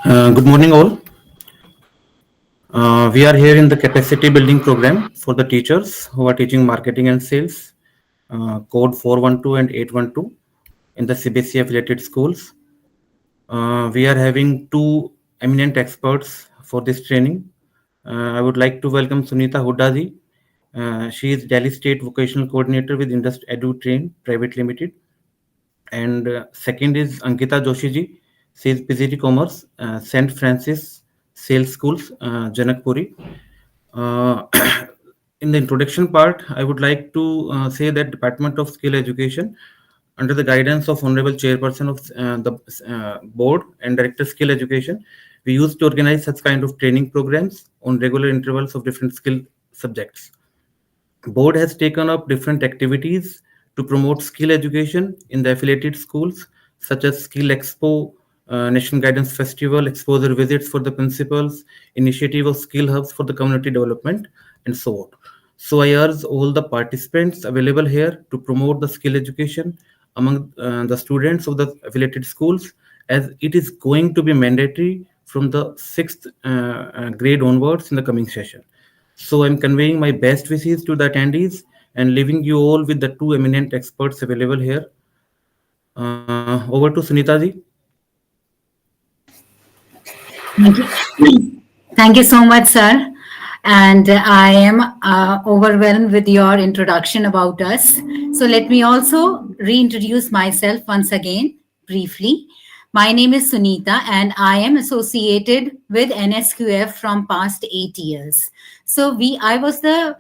Good morning, all. We are here in the capacity building program for the teachers who are teaching marketing and sales, code 412 and 812 in the CBSE affiliated schools. We are having two eminent experts for this training. I would like to welcome Sunita Hooda ji. She is Delhi State Vocational Coordinator with Indus Edu Train Private Limited. And second is Ankita Joshi ji. She is PGT Commerce, St. Francis Sales Schools, Janakpuri. Uh, in the introduction part, I would like to say that Department of Skill Education, under the guidance of Honorable Chairperson of the Board and Director Skill Education, we used to organize such kind of training programs on regular intervals of different skill subjects. Board has taken up different activities to promote skill education in the affiliated schools, such as Skill Expo, National Guidance Festival, exposure visits for the principals, initiative of skill hubs for the community development, and so on. So I urge all the participants available here to promote the skill education among the students of the affiliated schools, as it is going to be mandatory from the sixth grade onwards in the coming session. So I'm conveying my best wishes to the attendees and leaving you all with the two eminent experts available here. Over to Sunita ji. Thank you. Thank you so much, sir. And I am overwhelmed with your introduction about us. So let me also reintroduce myself once again, briefly. My name is Sunita, and I am associated with NSQF from past 8 years. So I was the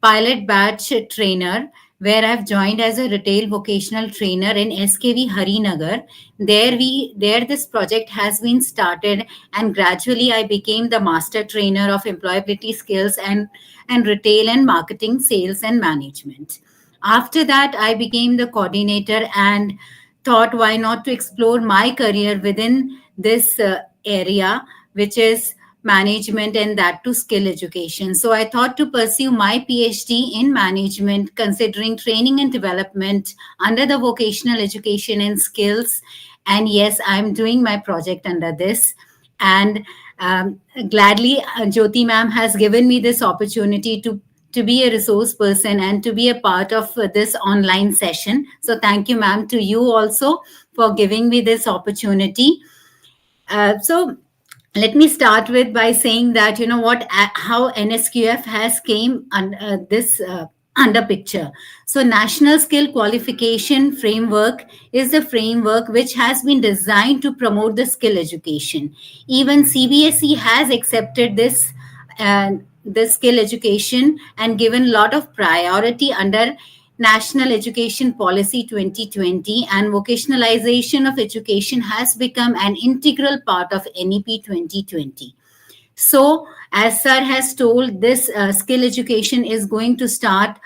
pilot batch trainer where I've joined as a retail vocational trainer in SKV Harinagar. There this project has been started, and gradually I became the master trainer of employability skills and retail and marketing, sales and management. After that, I became the coordinator and thought why not to explore my career within this area, which is management, and that to skill education. So I thought to pursue my PhD in management, considering training and development under the vocational education and skills. And yes, I'm doing my project under this. And gladly, Jyoti ma'am has given me this opportunity to be a resource person and to be a part of this online session. So thank you, ma'am, to you also for giving me this opportunity. So let me start with by saying that how NSQF has came this under picture. So National Skill Qualification Framework is the framework which has been designed to promote the skill education. Even CBSE has accepted this skill education and given a lot of priority under National Education Policy 2020 and vocationalization of education has become an integral part of NEP 2020. So, as Sir has told, this skill education is going to start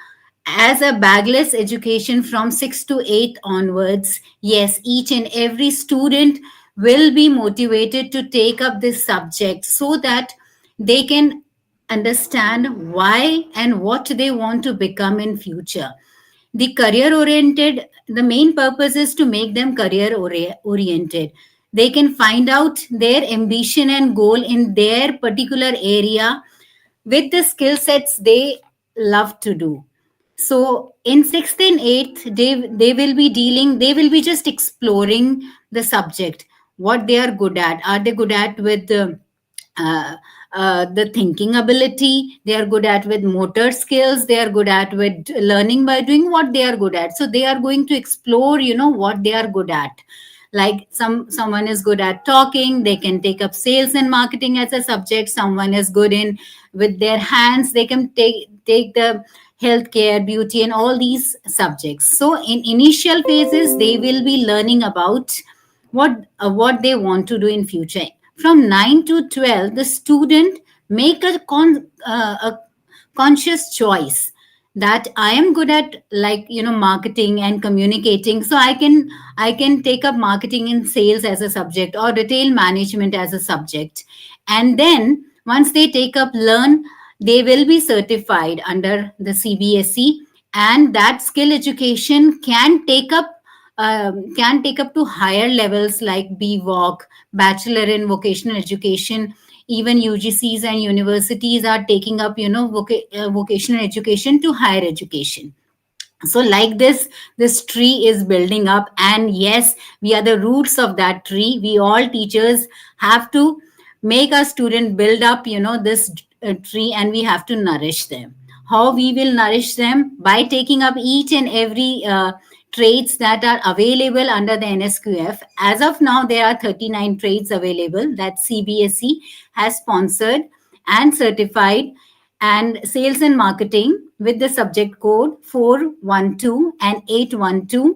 as a bagless education from 6 to 8 onwards. Yes, each and every student will be motivated to take up this subject so that they can understand why and what they want to become in future. The career oriented, the main purpose is to make them career oriented. They can find out their ambition and goal in their particular area with the skill sets they love to do. So in 6th and 8th, they will be dealing, they will be just exploring the subject, what they are good at. Are they good at with uh, the thinking ability? They are good at with motor skills. They are good at with learning by doing, what they are good at. So they are going to explore, what they are good at. Like someone is good at talking, they can take up sales and marketing as a subject. Someone is good in with their hands, they can take the healthcare, beauty, and all these subjects. So in initial phases, they will be learning about what they want to do in future. From 9 to 12, the student make a conscious choice that I am good at, like, marketing and communicating, so I can take up marketing and sales as a subject, or retail management as a subject. And then once they take up learn, they will be certified under the CBSE, and that skill education can take up to higher levels like BVOC, Bachelor in Vocational Education. Even UGCs and universities are taking up, vocational education to higher education. So like this tree is building up, and yes, we are the roots of that tree. We all teachers have to make our student build up, this tree, and we have to nourish them. How we will nourish them? By taking up each and every traits that are available under the NSQF. As of now, there are 39 traits available that CBSE has sponsored and certified. And sales and marketing with the subject code 412 and 812.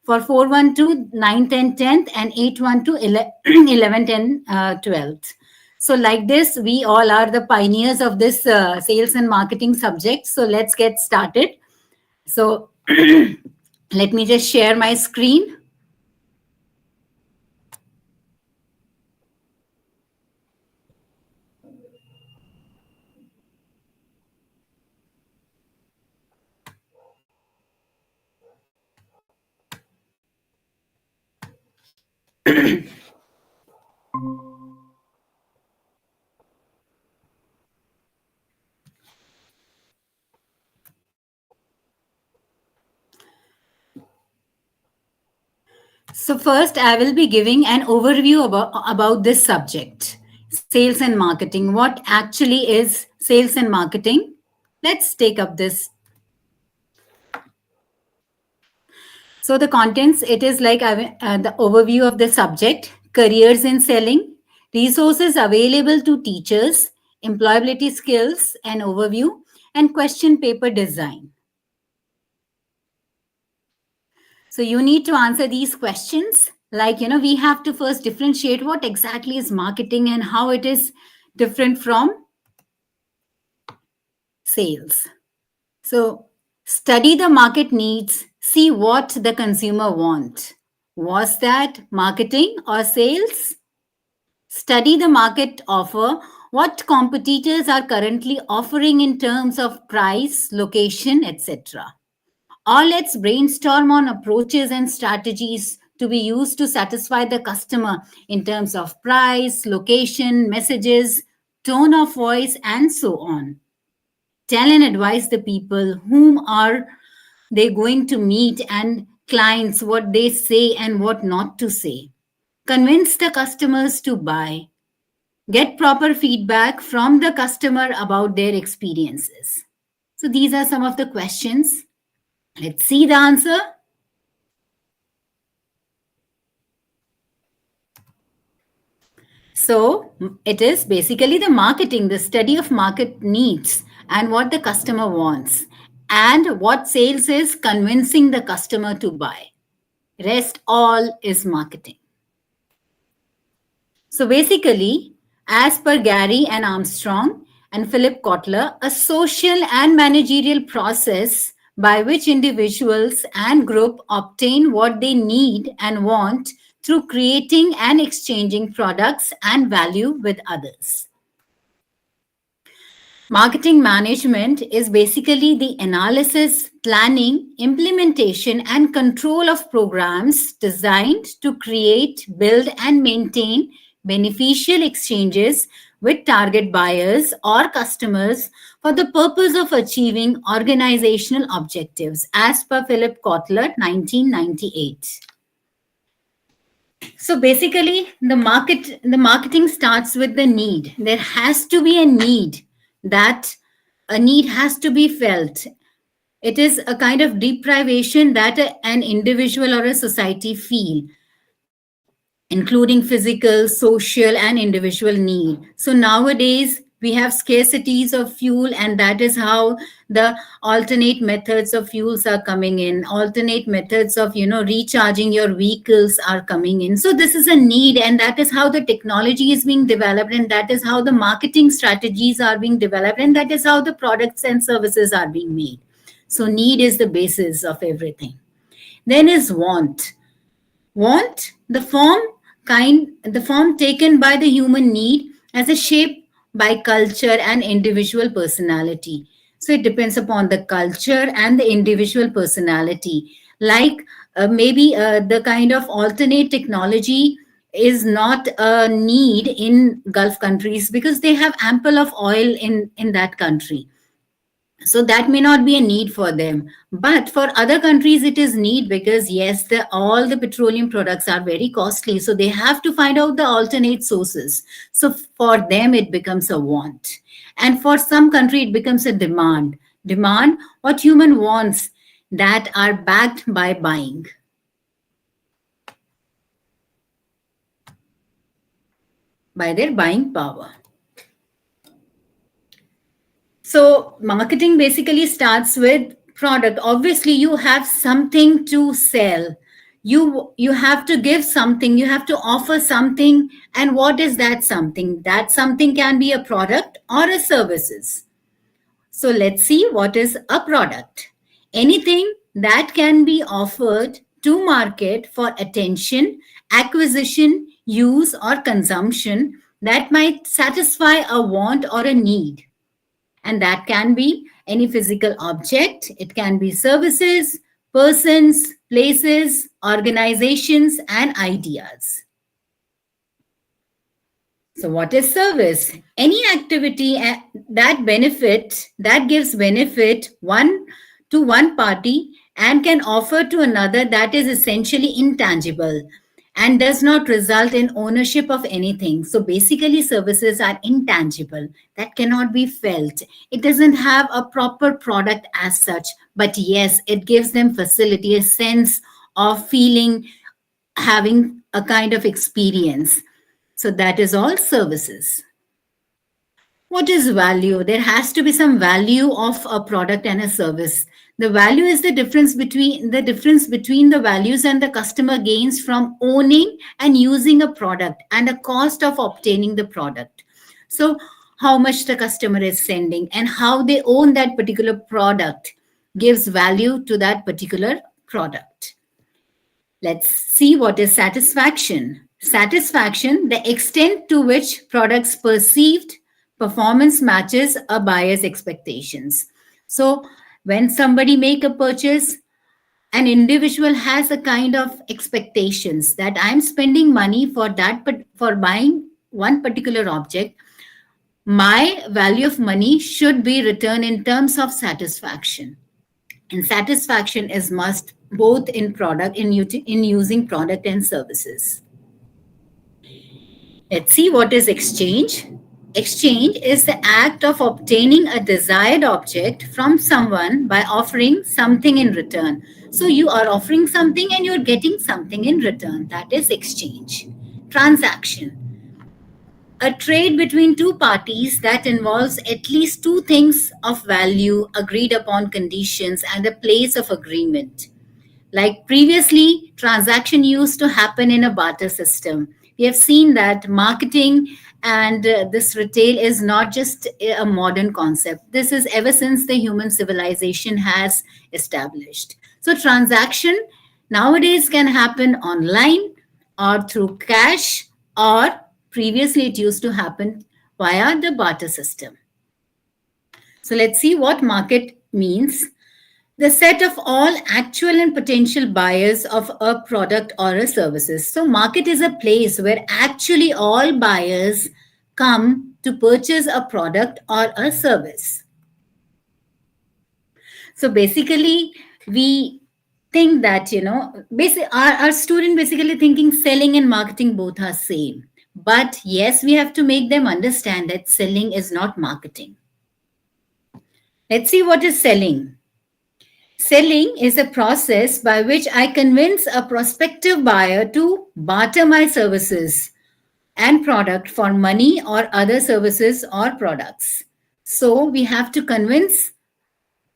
For 412, 9th and 10th, and 812, 11th and 12th. So like this, we all are the pioneers of this sales and marketing subject. So let's get started. So let me just share my screen. So first, I will be giving an overview about this subject, sales and marketing. What actually is sales and marketing? Let's take up this. So the contents, it is like the overview of the subject, careers in selling, resources available to teachers, employability skills and overview, and question paper design. So you need to answer these questions. Like, we have to first differentiate what exactly is marketing and how it is different from sales. So study the market needs, see what the consumer wants. Was that marketing or sales? Study the market offer, what competitors are currently offering in terms of price, location, etc. Or let's brainstorm on approaches and strategies to be used to satisfy the customer in terms of price, location, messages, tone of voice, and so on. Tell and advise the people whom are they going to meet and clients what they say and what not to say. Convince the customers to buy. Get proper feedback from the customer about their experiences. So these are some of the questions. Let's see the answer. So it is basically the marketing, the study of market needs and what the customer wants. And what sales is convincing the customer to buy. Rest all is marketing. So basically, as per Gary and Armstrong and Philip Kotler, a social and managerial process by which individuals and group obtain what they need and want through creating and exchanging products and value with others. Marketing management is basically the analysis, planning, implementation, and control of programs designed to create, build, and maintain beneficial exchanges with target buyers or customers for the purpose of achieving organizational objectives, as per Philip Kotler, 1998. So basically, the marketing starts with the need. There has to be a need, that a need has to be felt. It is a kind of deprivation that an individual or a society feel, including physical, social, and individual need. So nowadays we have scarcities of fuel, and that is how the alternate methods of fuels are coming in. Alternate methods of recharging your vehicles are coming in. So this is a need, and that is how the technology is being developed, and that is how the marketing strategies are being developed, and that is how the products and services are being made. So need is the basis of everything. Then is want. Want, the form taken by the human need as a shape by culture and individual personality. So it depends upon the culture and the individual personality. Like maybe the kind of alternate technology is not a need in Gulf countries because they have ample of oil in that country, so that may not be a need for them, but for other countries it is need, because yes, all the petroleum products are very costly, so they have to find out the alternate sources. So for them it becomes a want, and for some country it becomes a demand what human wants, that are backed by buying, by their buying power. So marketing basically starts with product. Obviously, you have something to sell. You have to give something, you have to offer something. And what is that something? That something can be a product or a services. So let's see what is a product. Anything that can be offered to market for attention, acquisition, use, or consumption that might satisfy a want or a need. And that can be any physical object, it can be services, persons, places, organizations, and ideas. So what is service? Any activity that gives benefit one to one party and can offer to another, that is essentially intangible and does not result in ownership of anything. So basically services are intangible, that cannot be felt. It doesn't have a proper product as such, but yes, it gives them facility, a sense of feeling, having a kind of experience. So that is all services. What is value? There has to be some value of a product and a service. The value is the difference between the values and the customer gains from owning and using a product, and a cost of obtaining the product. So how much the customer is sending and how they own that particular product gives value to that particular product. Let's see what is satisfaction. Satisfaction, the extent to which products perceived performance matches a buyer's expectations. So when somebody make a purchase, an individual has a kind of expectations that I'm spending money for that, but for buying one particular object, my value of money should be returned in terms of satisfaction. And satisfaction is must both in product in using product and services. Let's see what is exchange. Exchange is the act of obtaining a desired object from someone by offering something in return. So you are offering something and you're getting something in return. That is exchange. Transaction, a trade between two parties that involves at least two things of value, agreed upon conditions, and a place of agreement. Like previously, transaction used to happen in a barter system. We have seen that marketing and this retail is not just a modern concept. This is ever since the human civilization has established. So, transaction nowadays can happen online or through cash, or previously it used to happen via the barter system. So, let's see what market means: the set of all actual and potential buyers of a product or a services. So market is a place where actually all buyers come to purchase a product or a service. So basically we think that, our student basically thinking selling and marketing both are same. But yes, we have to make them understand that selling is not marketing. Let's see what is selling. Selling is a process by which I convince a prospective buyer to barter my services and product for money or other services or products. So we have to convince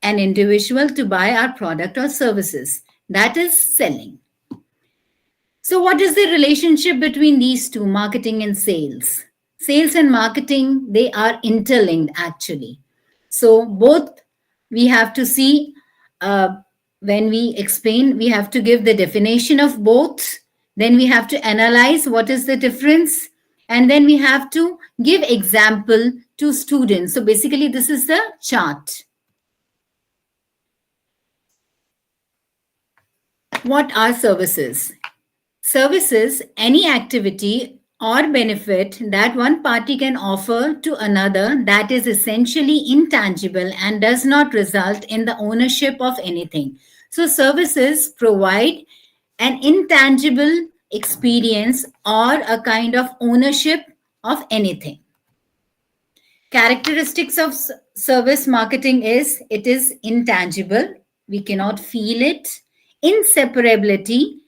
an individual to buy our product or services. That is selling. So, what is the relationship between these two, marketing and sales? Sales and marketing, they are interlinked actually. So, both we have to see, uh, when we explain, we have to give the definition of both. Then we have to analyze what is the difference. And then we have to give example to students. So, basically, this is the chart. What are services? Services, any activity or benefit that one party can offer to another that is essentially intangible and does not result in the ownership of anything. So, services provide an intangible experience or a kind of ownership of anything. Characteristics of service marketing is it is intangible, we cannot feel it. Inseparability,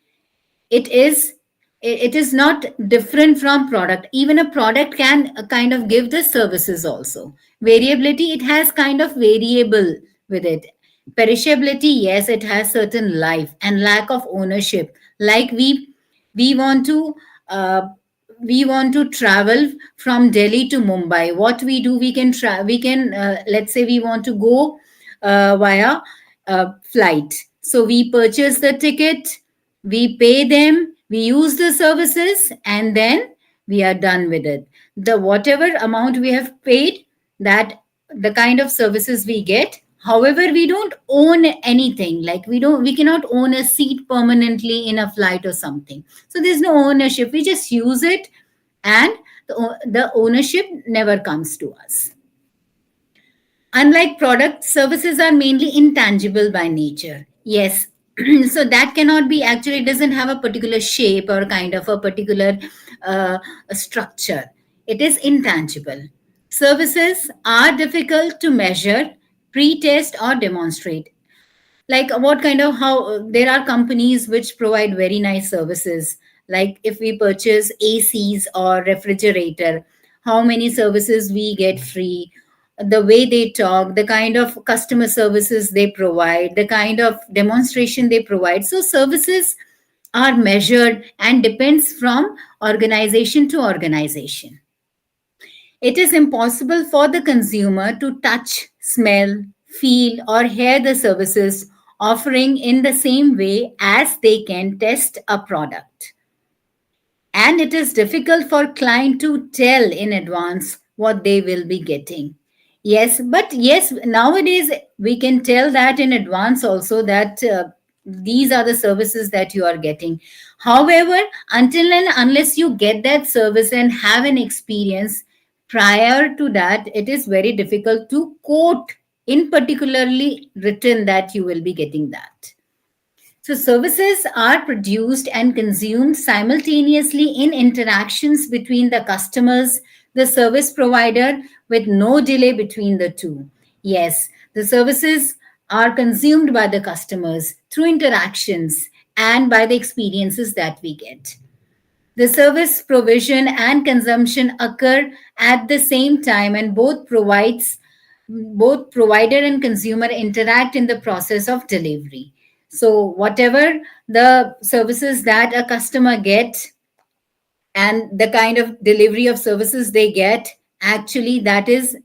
it is not different from product. Even a product can kind of give the services also. Variability, it has kind of variable with it. Perishability, yes, it has certain life. And lack of ownership, like we want to uh, we want to travel from Delhi to Mumbai. What we do, we can let's say we want to go via flight. So we purchase the ticket, we pay them, we use the services, and then we are done with it. The whatever amount we have paid, that the kind of services we get. However, we don't own anything. Like we cannot own a seat permanently in a flight or something. So there's no ownership. We just use it, and the ownership never comes to us. Unlike products, services are mainly intangible by nature. Yes. So that cannot be, actually, it doesn't have a particular shape or kind of a particular uh, structure. It is intangible. Services are difficult to measure, pre-test, or demonstrate. Like what kind of, how there are companies which provide very nice services, like if we purchase ACs or refrigerator, how many services we get free, the way they talk, the kind of customer services they provide, the kind of demonstration they provide. So services are measured and depends from organization to organization. It is impossible for the consumer to touch, smell, feel, or hear the services offering in the same way as they can test a product. And it is difficult for client to tell in advance what they will be getting. Yes, but yes, nowadays we can tell that in advance also, that these are the services that you are getting. However, until and unless you get that service and have an experience prior to that, it is very difficult to quote in particularly written that you will be getting that. So, services are produced and consumed simultaneously in interactions between the customers, the service provider, with no delay between the two. Yes, the services are consumed by the customers through interactions and by the experiences that we get. The service provision and consumption occur at the same time, and both provider and consumer interact in the process of delivery. So whatever the services that a customer get and the kind of delivery of services they get, actually that is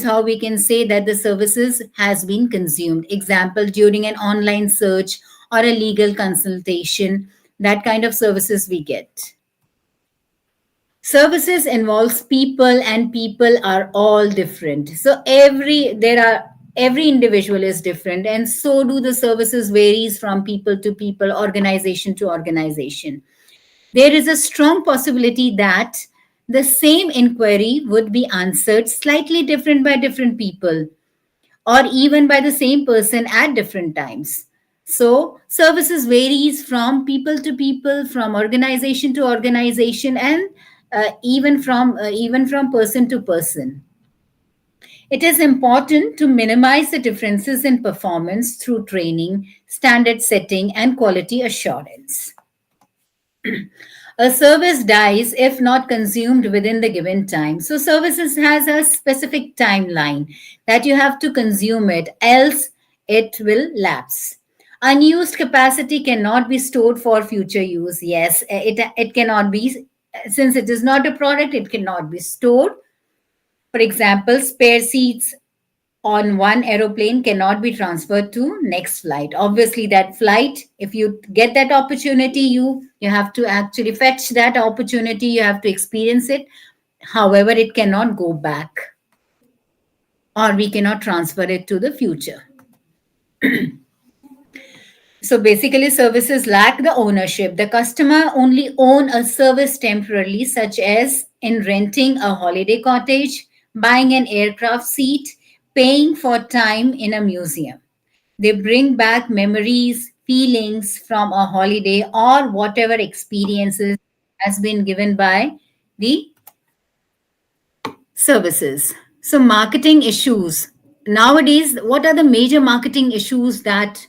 how we can say that the services has been consumed. Example, during an online search or a legal consultation, that kind of services we get. Services involves people, and people are all different. So every individual is different, and so do the services varies from people to people, organization to organization. There is a strong possibility that the same inquiry would be answered slightly different by different people, or even by the same person at different times. So services varies from people to people, from organization to organization, and even from person to person. It is important to minimize the differences in performance through training, standard setting, and quality assurance. A service dies if not consumed within the given time. So services has a specific timeline that you have to consume it, else it will lapse. Unused capacity cannot be stored for future use. Yes, it cannot be, since it is not a product, it cannot be stored. For example, spare seats on one aeroplane cannot be transferred to next flight. Obviously that flight, if you get that opportunity, you have to actually fetch that opportunity, you have to experience it. However, it cannot go back, or we cannot transfer it to the future. So basically, services lack the ownership. The customer only own a service temporarily, such as in renting a holiday cottage, buying an aircraft seat, paying for time in a museum. They bring back memories, feelings from a holiday, or whatever experiences has been given by the services. So marketing issues. Nowadays, what are the major marketing issues that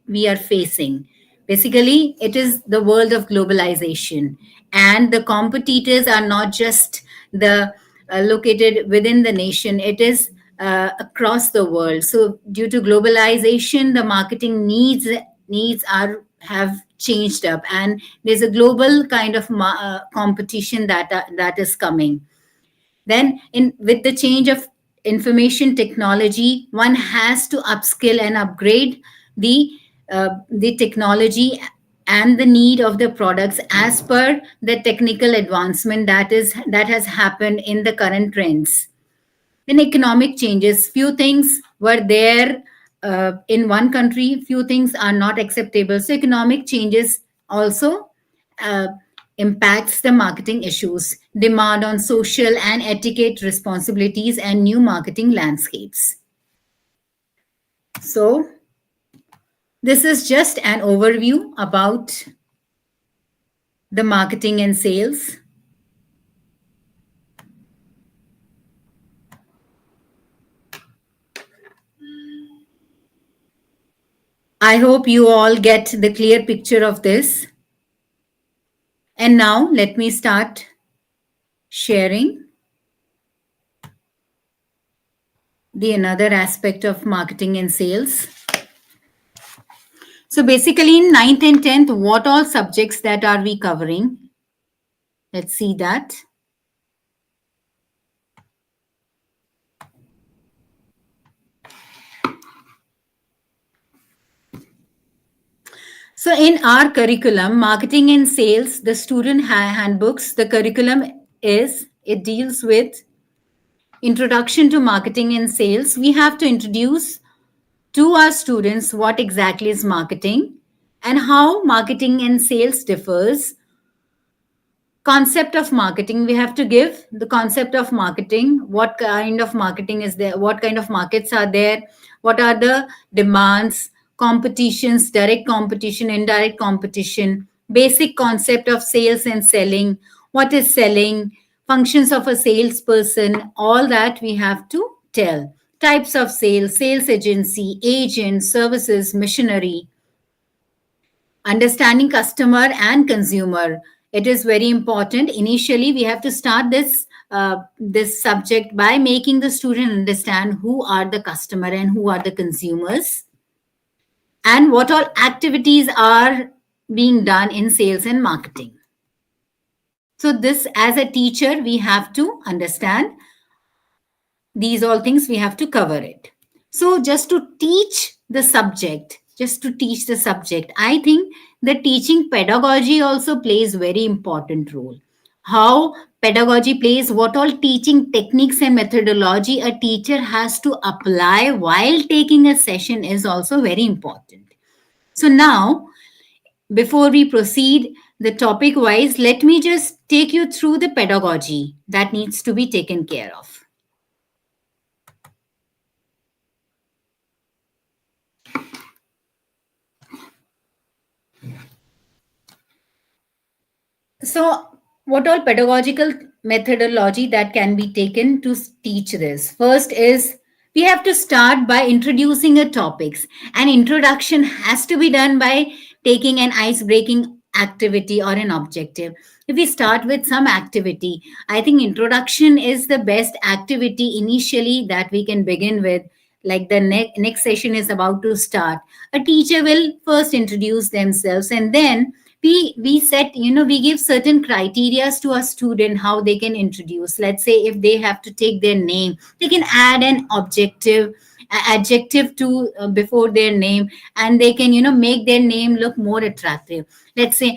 we are facing? Basically, it is the world of globalization, and the competitors are not just the located within the nation. It is across the world. So due to globalization, the marketing needs are have changed up, and there's a global kind of competition that is coming. Then in with the change of information technology, one has to upskill and upgrade the technology and the need of the products as per the technical advancement that has happened in the current trends. Then economic changes, few things were there in one country, few things are not acceptable. So economic changes also uh, impacts the marketing issues, demand on social and etiquette responsibilities, and new marketing landscapes. So this is just an overview about the marketing and sales. I hope you all get the clear picture of this. And now let me start sharing the another aspect of marketing and sales. So basically in 9th and 10th, what all subjects that are we covering? Let's see that. So in our curriculum, marketing and sales, the student handbooks, the curriculum it deals with introduction to marketing and sales. We have to introduce to our students what exactly is marketing and how marketing and sales differs. Concept of marketing, we have to give the concept of marketing, what kind of marketing is there, what kind of markets are there, what are the demands, competitions, direct competition, indirect competition, basic concept of sales and selling, what is selling, functions of a salesperson, all that we have to tell. Types of sales, sales agency, agent, services, missionary, understanding customer and consumer, It is very important. Initially, we have to start this subject by making the student understand who are the customer and who are the consumers, and what all activities are being done in sales and marketing. So this, as a teacher, we have to understand these all things, we have to cover it. So just to teach the subject, I think the teaching pedagogy also plays very important role. How pedagogy plays, what all teaching techniques and methodology a teacher has to apply while taking a session is also very important. So now, before we proceed the topic wise, let me just take you through the pedagogy that needs to be taken care of. So, what all pedagogical methodology that can be taken to teach this? First is, we have to start by introducing a topics. An introduction has to be done by taking an ice breaking activity or an objective. If we start with some activity, I think introduction is the best activity initially that we can begin with. Like the next session is about to start, a teacher will first introduce themselves, and then we set, we give certain criterias to a student how they can introduce. Let's say if they have to take their name, they can add an adjective to before their name, and they can make their name look more attractive. Let's say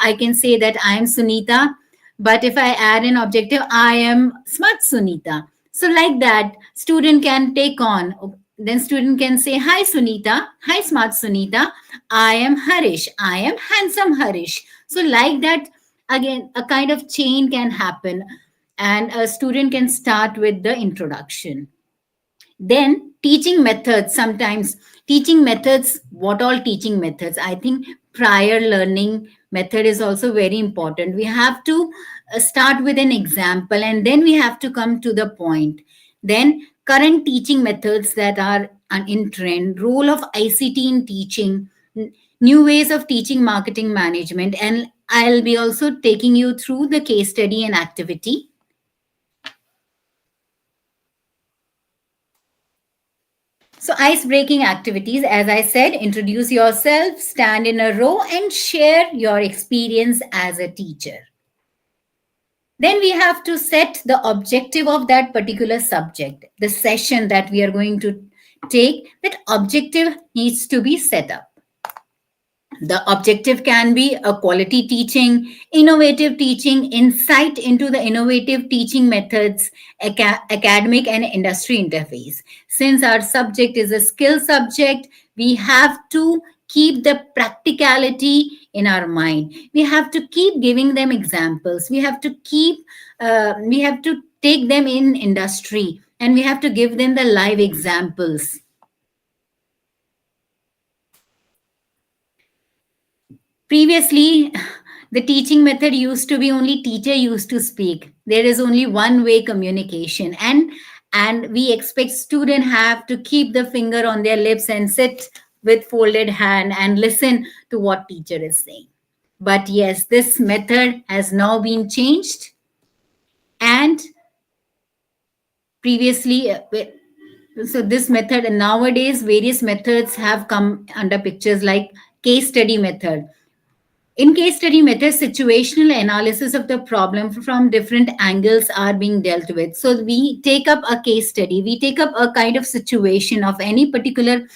I can say that I am Sunita, but if I add an objective, I am Smart Sunita. So like that, student can take on. Then student can say, hi Sunita, hi Smart Sunita, I am Harish, I am handsome Harish. So like that, again, a kind of chain can happen, and a student can start with the introduction. Then teaching methods, sometimes teaching methods, what all teaching methods? I think prior learning method is also very important. We have to start with an example, and then we have to come to the point. Then current teaching methods that are in trend, role of ICT in teaching, new ways of teaching marketing management, and I'll be also taking you through the case study and activity. So, ice breaking activities, as I said, introduce yourself, stand in a row, and share your experience as a teacher. Then we have to set the objective of that particular subject, the session that we are going to take. That objective needs to be set up. The objective can be a quality teaching, innovative teaching, insight into the innovative teaching methods, academic and industry interface. Since our subject is a skill subject, we have to keep the practicality in our mind. We have to keep giving them examples. We have to take them in industry, and we have to give them the live examples. Previously, the teaching method used to be only teacher used to speak. There is only one way communication, and we expect student have to keep the finger on their lips and sit with folded hand and listen to what teacher is saying. But yes, this method has now been changed, and previously so this method, and nowadays various methods have come under pictures, like case study method. In case study method, situational analysis of the problem from different angles are being dealt with. So we take up a case study, we take up a kind of situation of any particular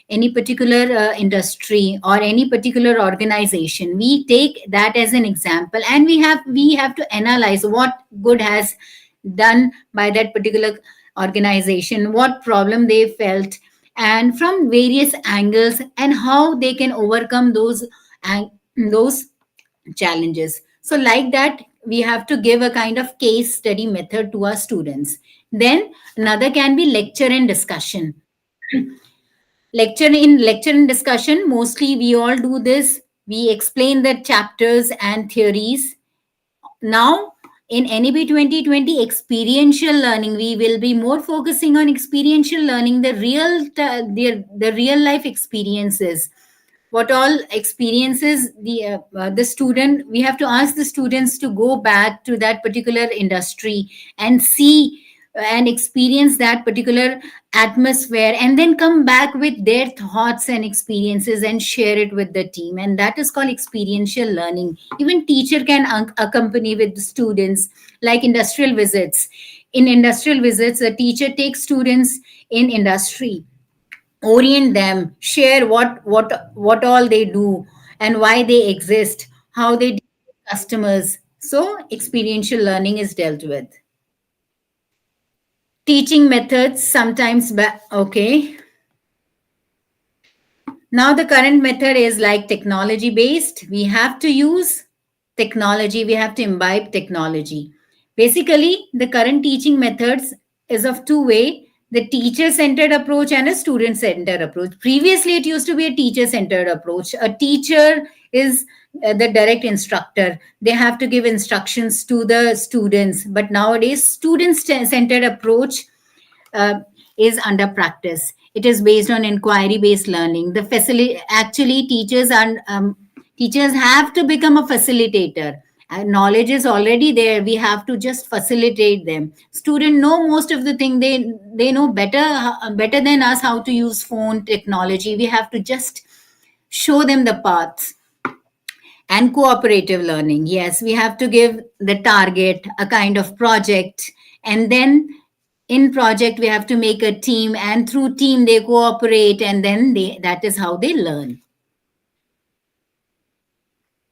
industry or any particular organization. We take that as an example, and we have to analyze what good has done by that particular organization, what problem they felt, and from various angles, and how they can overcome those challenges. So like that, we have to give a kind of case study method to our students. Then another can be lecture and discussion. Lecture and discussion, mostly we all do this. We explain the chapters and theories. Now in NEB 2020 experiential learning, we will be more focusing on experiential learning, the real life experiences. what all experiences the student, we have to ask the students to go back to that particular industry and see and experience that particular atmosphere, and then come back with their thoughts and experiences and share it with the team, and that is called experiential learning. Even teacher can accompany with the students, like industrial visits. In industrial visits, the teacher takes students in industry, orient them, share what all they do and why they exist, how they deal with customers. So experiential learning is dealt with. Teaching methods sometimes okay. Now, the current method is like technology based. We have to use technology, we have to imbibe technology. Basically, the current teaching methods is of two way, the teacher centered approach and a student centered approach. Previously, it used to be a teacher centered approach. A teacher is the direct instructor, they have to give instructions to the students. But nowadays, student centered approach uh, is under practice. It is based on inquiry based learning. The facility actually teachers and teachers have to become a facilitator. Knowledge is already there. We have to just facilitate them. Student know most of the thing. They know better than us how to use phone technology. We have to just show them the paths. And cooperative learning, yes, we have to give the target a kind of project, and then in project we have to make a team, and through team they cooperate, and then that is how they learn.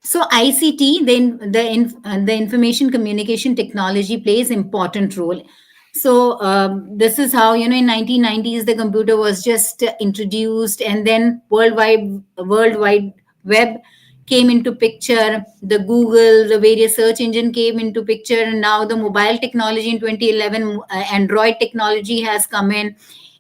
So ICT, the information communication technology plays important role. So this is how, in 1990s the computer was just introduced, and then worldwide web came into picture. The Google, the various search engine came into picture, and now the mobile technology in 2011, Android technology has come in.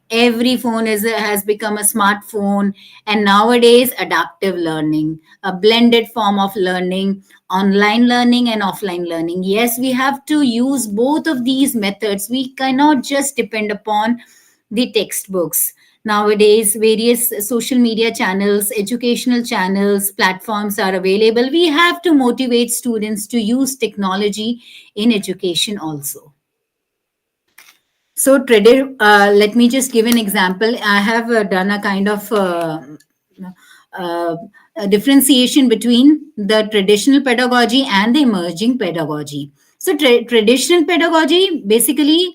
Every phone has become a smartphone. And nowadays adaptive learning, a blended form of learning, online learning and offline learning. Yes, we have to use both of these methods. We cannot just depend upon the textbooks. Nowadays various social media channels, educational channels, platforms are available. We have to motivate students to use technology in education also. So, let me just give an example. I have done a kind of a differentiation between the traditional pedagogy and the emerging pedagogy. So, traditional pedagogy basically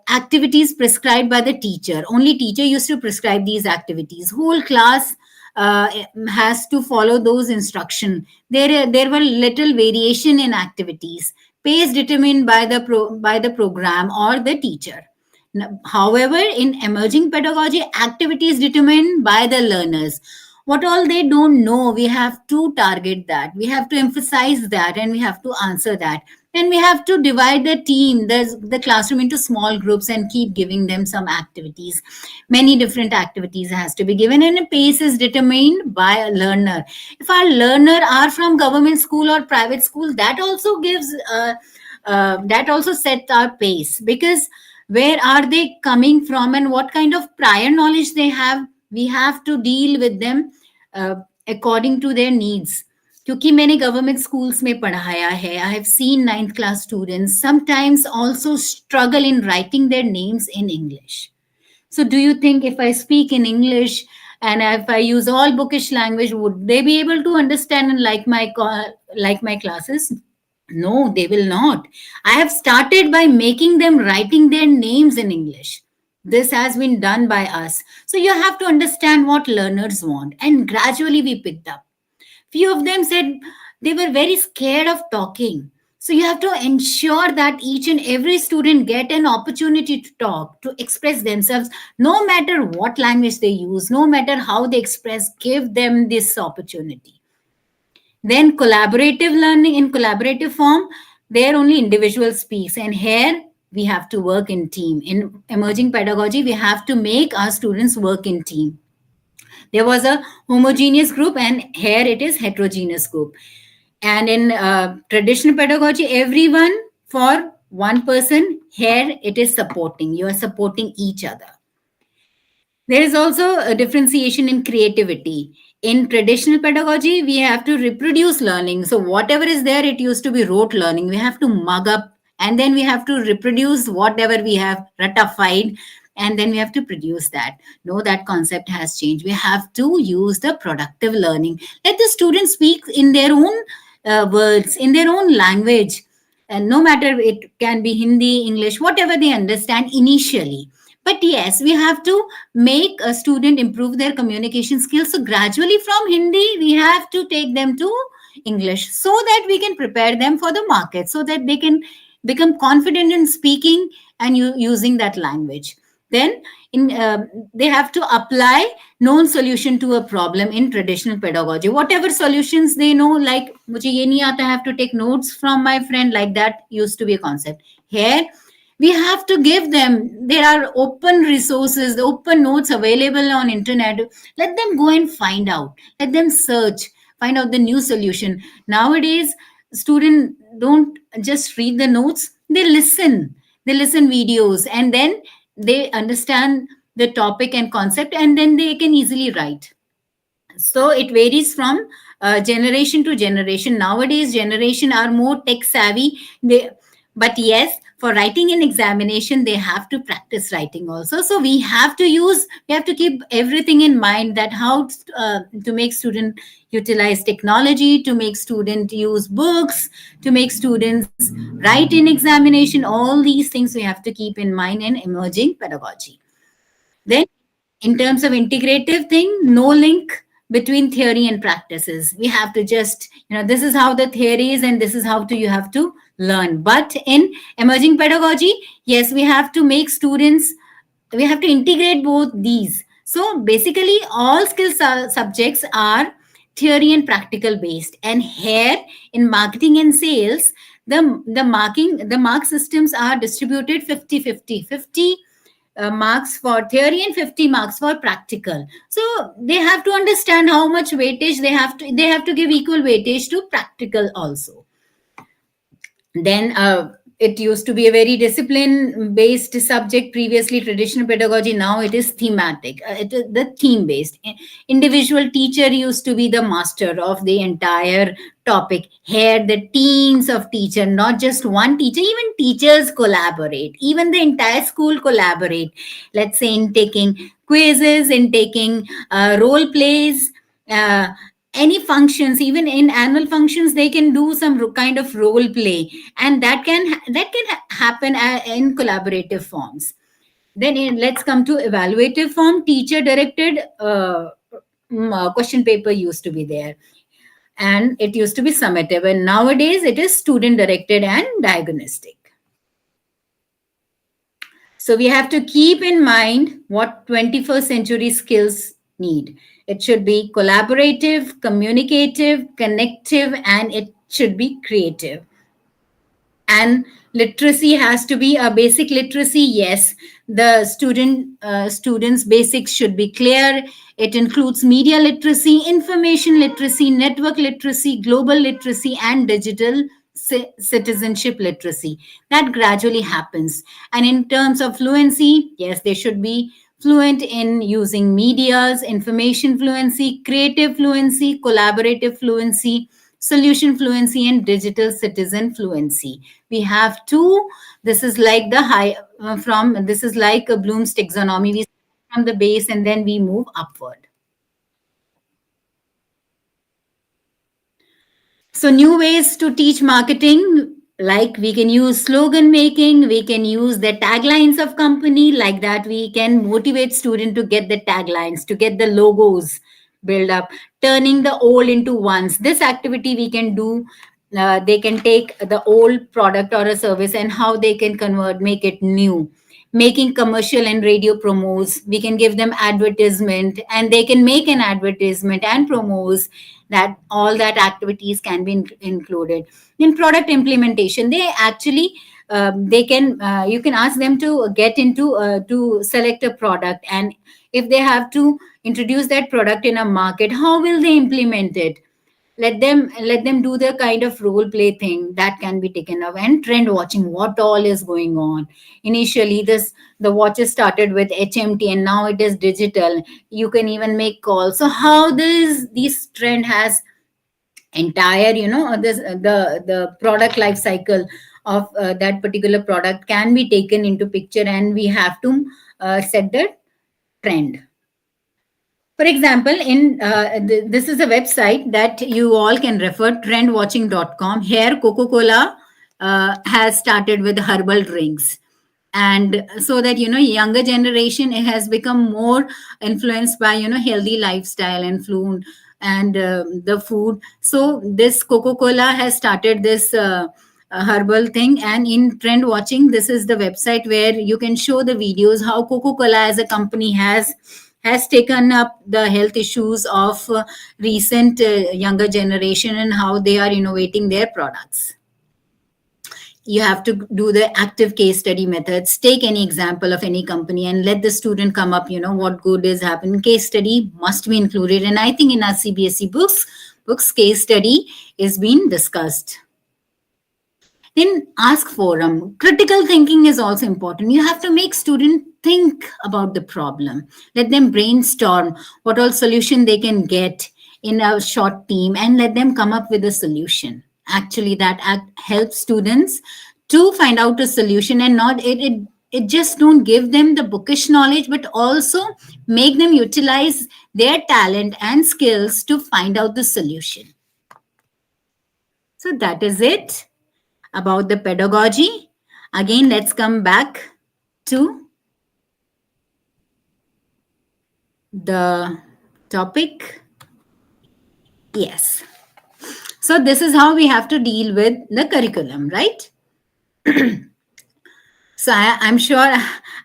activities prescribed by the teacher. Only teacher used to prescribe these activities. Whole class uh, has to follow those instruction. There were little variation in activities. Pace determined by by the program or the teacher. However, in emerging pedagogy, activities determined by the learners. What all they don't know, we have to target that. We have to emphasize that, and we have to answer that. And we have to divide the team, the classroom into small groups, and keep giving them some activities. Many different activities has to be given, and a pace is determined by a learner. If our learner are from government school or private school, that also gives that also sets our pace, because where are they coming from and what kind of prior knowledge they have, we have to deal with them uh, according to their needs. क्योंकि मैंने government schools में पढ़ाया है, I have seen ninth class students sometimes also struggle in writing their names in English. So do you think if I speak in English and if I use all bookish language, would they be able to understand and like my classes? No, they will not. I have started by making them writing their names in English. This has been done by us. So you have to understand what learners want. And gradually we picked up. Few of them said they were very scared of talking. So you have to ensure that each and every student get an opportunity to talk, to express themselves, no matter what language they use, no matter how they express, give them this opportunity. Then collaborative learning, in collaborative form, there only individual speaks. And here we have to work in team. In emerging pedagogy, we have to make our students work in team. There was a homogeneous group, and here it is heterogeneous group. And in traditional pedagogy, everyone for one person, here it is supporting. You are supporting each other. There is also a differentiation in creativity. In traditional pedagogy, we have to reproduce learning. So whatever is there, it used to be rote learning. We have to mug up, and then we have to reproduce whatever we have ratified, and then we have to produce that. No, that concept has changed. We have to use the productive learning. Let the students speak in their own words, in their own language, and no matter, it can be Hindi, English, whatever they understand initially. But yes, we have to make a student improve their communication skills. So gradually from Hindi, we have to take them to English, so that we can prepare them for the market, so that they can become confident in speaking and using that language. Then in they have to apply known solution to a problem in traditional pedagogy. Whatever solutions they know, like mujhe ye nahi aata, I have to take notes from my friend, like that used to be a concept. Here we have to give them, there are open resources, the open notes available on internet. Let them go and find out, let them search, find out the new solution. Nowadays students don't just read the notes, they listen videos, and then they understand the topic and concept, and then they can easily write. So it varies from generation to generation. Nowadays generation are more tech savvy, but yes, for writing an examination they have to practice writing also. So we have to keep everything in mind, that how to make student utilize technology, to make student use books, to make students write in examination. All these things we have to keep in mind in emerging pedagogy. Then, in terms of integrative thing, no link between theory and practices. We have to just, this is how the theory is and this is how you have to learn. But in emerging pedagogy, yes, we have to make students, we have to integrate both these. So basically, all skills subjects are theory and practical based. And here in marketing and sales, the mark systems are distributed 50-50. 50 marks for theory and 50 marks for practical. So they have to understand how much weightage they have to give equal weightage to practical also. Then it used to be a very discipline based subject previously, traditional pedagogy. Now it is thematic, it is the theme based. Individual teacher used to be the master of the entire topic. Here the teams of teacher, not just one teacher, even teachers collaborate, even the entire school collaborate. Let's say in taking quizzes, in taking role plays, uh, any functions, even in annual functions they can do some kind of role play, and that can happen in collaborative forms. Then let's come to evaluative form. Teacher directed question paper used to be there, and it used to be summative, and nowadays it is student directed and diagnostic. So we have to keep in mind what 21st century skills need. It should be collaborative, communicative, connective, and it should be creative. And literacy has to be a basic literacy. Yes, the students basics should be clear. It includes media literacy, information literacy, network literacy, global literacy, and digital citizenship literacy. That gradually happens. And in terms of fluency, yes, they should be fluent in using medias, information fluency, creative fluency, collaborative fluency, solution fluency, and digital citizen fluency. We have two. This is like the high from this is like a Bloom's taxonomy. We start from the base and then we move upward. So new ways to teach marketing, like we can use slogan making, we can use the taglines of company, like that we can motivate student to get the taglines, to get the logos build up, turning the old into ones. This activity we can do. They can take the old product or a service and how they can convert, make it new. Making commercial and radio promos, we can give them advertisement and they can make an advertisement and promos. That all that activities can be included in product implementation. They actually they can you can ask them to get into to select a product, and if they have to introduce that product in a market, how will they implement it? Let them do the kind of role play thing that can be taken up, and trend watching, what all is going on. Initially, the watches started with HMT, and now it is digital. You can even make calls. So how this trend has entire, the product life cycle of that particular product can be taken into picture, and we have to set the trend. For example, this is a website that you all can refer, trendwatching.com. Here, Coca-Cola has started with herbal drinks. And so that, younger generation, it has become more influenced by, healthy lifestyle and food and the food. So this Coca-Cola has started this herbal thing. And in trend watching, this is the website where you can show the videos how Coca-Cola as a company has taken up the health issues of recent younger generation, and how they are innovating their products. You have to do the active case study methods. Take any example of any company and let the student come up, what good is happening. Case study must be included, and I think in our CBSE books case study is being discussed. Then ask forum. Critical thinking is also important. You have to make student think about the problem. Let them brainstorm what all solution they can get in a short team, and let them come up with a solution. Actually, that helps students to find out a solution, and not it just don't give them the bookish knowledge, but also make them utilize their talent and skills to find out the solution. So that is it about the pedagogy. Again, let's come back to the topic. Yes. So this is how we have to deal with the curriculum, right? So I'm sure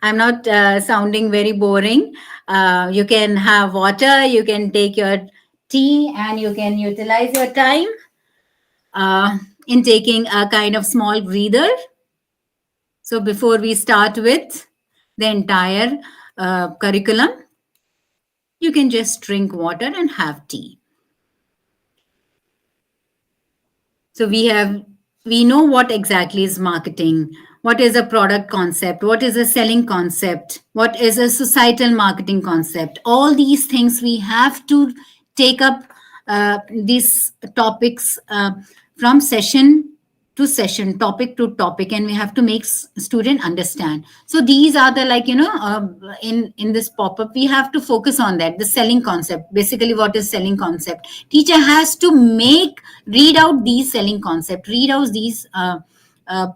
I'm not sounding very boring. You can have water, you can take your tea, and you can utilize your time in taking a kind of small breather. So before we start with the entire curriculum, you can just drink water and have tea. So we know what exactly is marketing, what is a product concept, what is a selling concept, what is a societal marketing concept. All these things we have to take up these topics from session to session, topic to topic, and we have to make student understand. So these are the, like, in this pop-up we have to focus on that, the selling concept. Basically, what is selling concept? Teacher has to read out these selling concept, read out these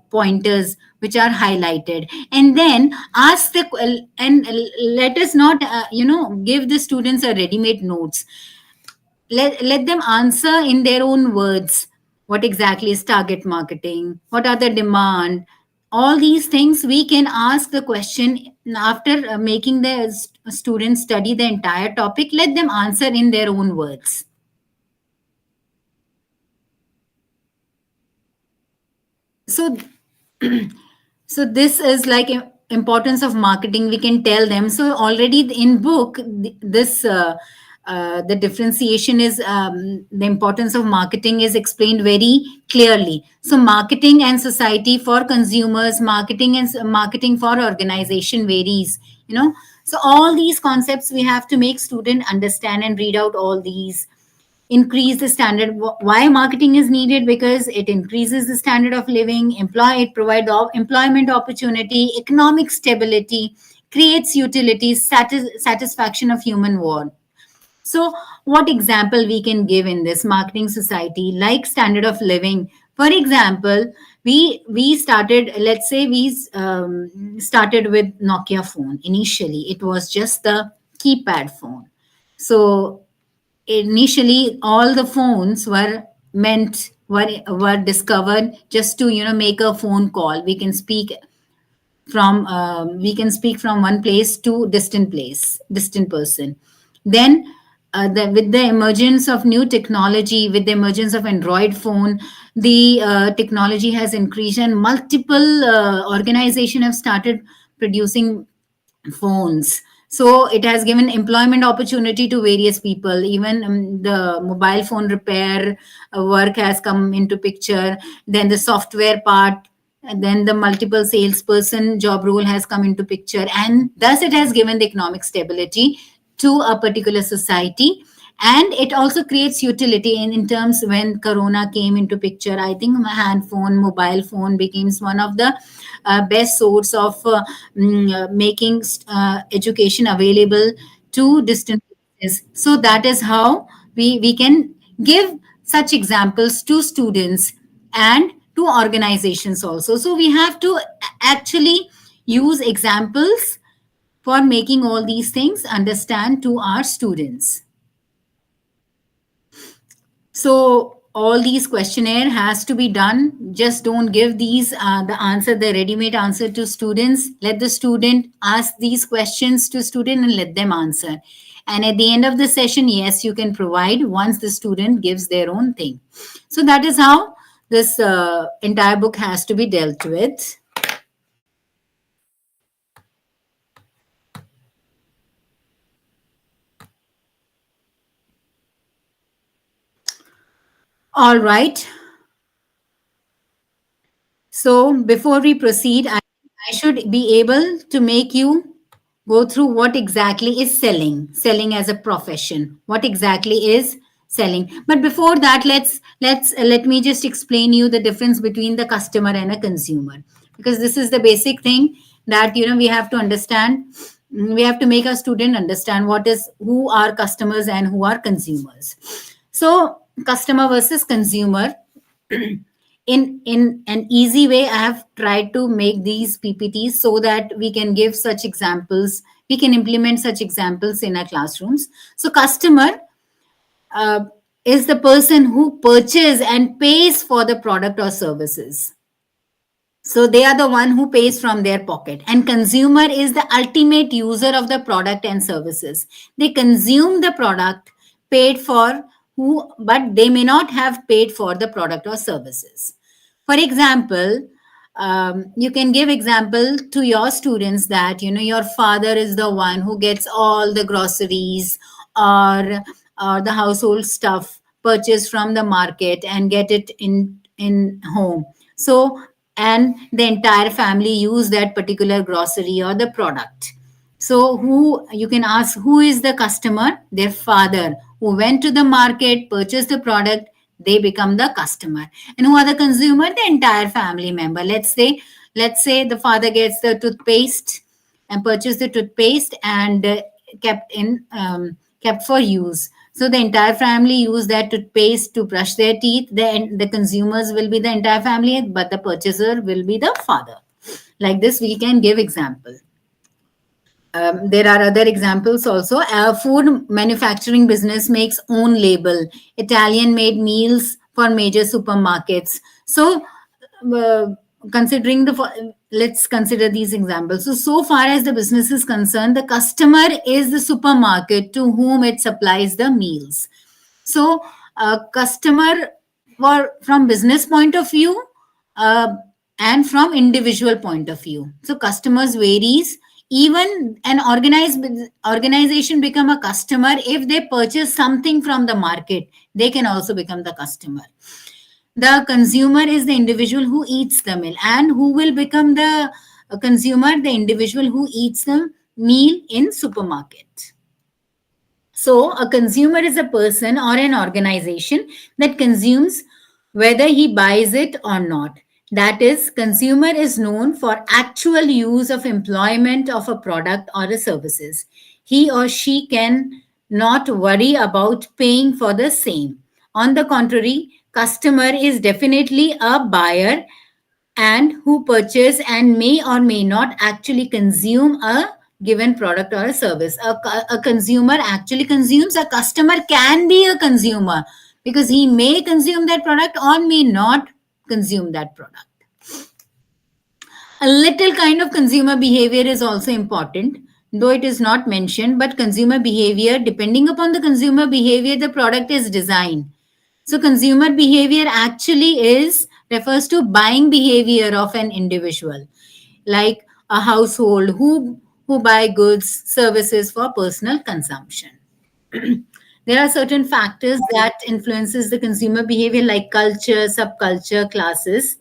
pointers which are highlighted, and then ask and let us not give the students a ready-made notes. Let them answer in their own words. What exactly is target marketing? What are the demand? All these things we can ask the question after making the students study the entire topic. Let them answer in their own words. So so this is like importance of marketing, we can tell them. So already in book, this the differentiation is the importance of marketing is explained very clearly. So marketing and society for consumers, marketing and marketing for organization varies, so all these concepts we have to make student understand and read out all these. Increase the standard. Why marketing is needed? Because it increases the standard of living. It provides employment opportunity, economic stability, creates utility, satisfaction of human want. So what example we can give in this marketing society, like standard of living? For example, we started, let's say we started with Nokia phone. Initially it was just the keypad phone. So initially all the phones were discovered just to make a phone call. We can speak from one place to distant person. Then with the emergence of new technology, with the emergence of Android phone, the technology has increased, and multiple organization have started producing phones. So it has given employment opportunity to various people. Even the mobile phone repair work has come into picture. Then the software part, and then the multiple salesperson job role has come into picture, and thus it has given the economic stability to a particular society. And it also creates utility in terms. When corona came into picture, I think hand phone, mobile phone becomes one of the best source of making education available to distant places. So that is how we can give such examples to students and to organizations also. So we have to actually use examples for making all these things understand to our students. So all these questionnaire has to be done. Just don't give these the ready-made answer to students. Let the student ask these questions to student and let them answer. And at the end of the session, yes, you can provide once the student gives their own thing. So that is how this entire book has to be dealt with. All right. So before we proceed, I should be able to make you go through what exactly is selling, selling as a profession. What exactly is selling? But before that, let me just explain you the difference between the customer and a consumer, because this is the basic thing that we have to understand. We have to make our student understand what is who are customers and who are consumers. So customer versus consumer, in an easy way, I have tried to make these ppts so that we can give such examples, we can implement such examples in our classrooms. So customer uh, is the person who purchases and pays for the product or services. So they are the one who pays from their pocket, and consumer is the ultimate user of the product and services. They consume the product, paid for, who but they may not have paid for the product or services. For example, you can give example to your students that your father is the one who gets all the groceries, or the household stuff purchased from the market and get it in home. So, and the entire family use that particular grocery or the product. So who, you can ask, who is the customer? Their father, who went to the market, purchased the product, they become the customer. And who are the consumer? The entire family member. Let's say the father gets the toothpaste and purchased the toothpaste and kept for use. So the entire family use that toothpaste to brush their teeth. The consumers will be the entire family, but the purchaser will be the father. Like this, we can give example. There are other examples also. A food manufacturing business makes own label. Italian made meals for major supermarkets. So, uh, considering let's consider these examples. So far as the business is concerned, the customer is the supermarket to whom it supplies the meals. So, customer, from business point of view, uh, and from individual point of view. So customers varies. Even an organization become a customer if they purchase something from the market. They can also become the customer. The consumer is the individual who eats the meal, and who will become the consumer? The individual who eats the meal in supermarket. So, a consumer is a person or an organization that consumes whether he buys it or not. That is, consumer is known for actual use of employment of a product or a services. He or she can not worry about paying for the same. On the contrary, customer is definitely a buyer and who purchase and may or may not actually consume a given product or a service. A consumer actually consumes, a customer can be a consumer because he may consume that product or may not consume that product. A little kind of consumer behavior is also important, though it is not mentioned, but consumer behavior, depending upon the consumer behavior, the product is designed. So consumer behavior actually is refers to buying behavior of an individual, like a household who buy goods, services for personal consumption. There are certain factors that influences the consumer behavior like culture, subculture, classes.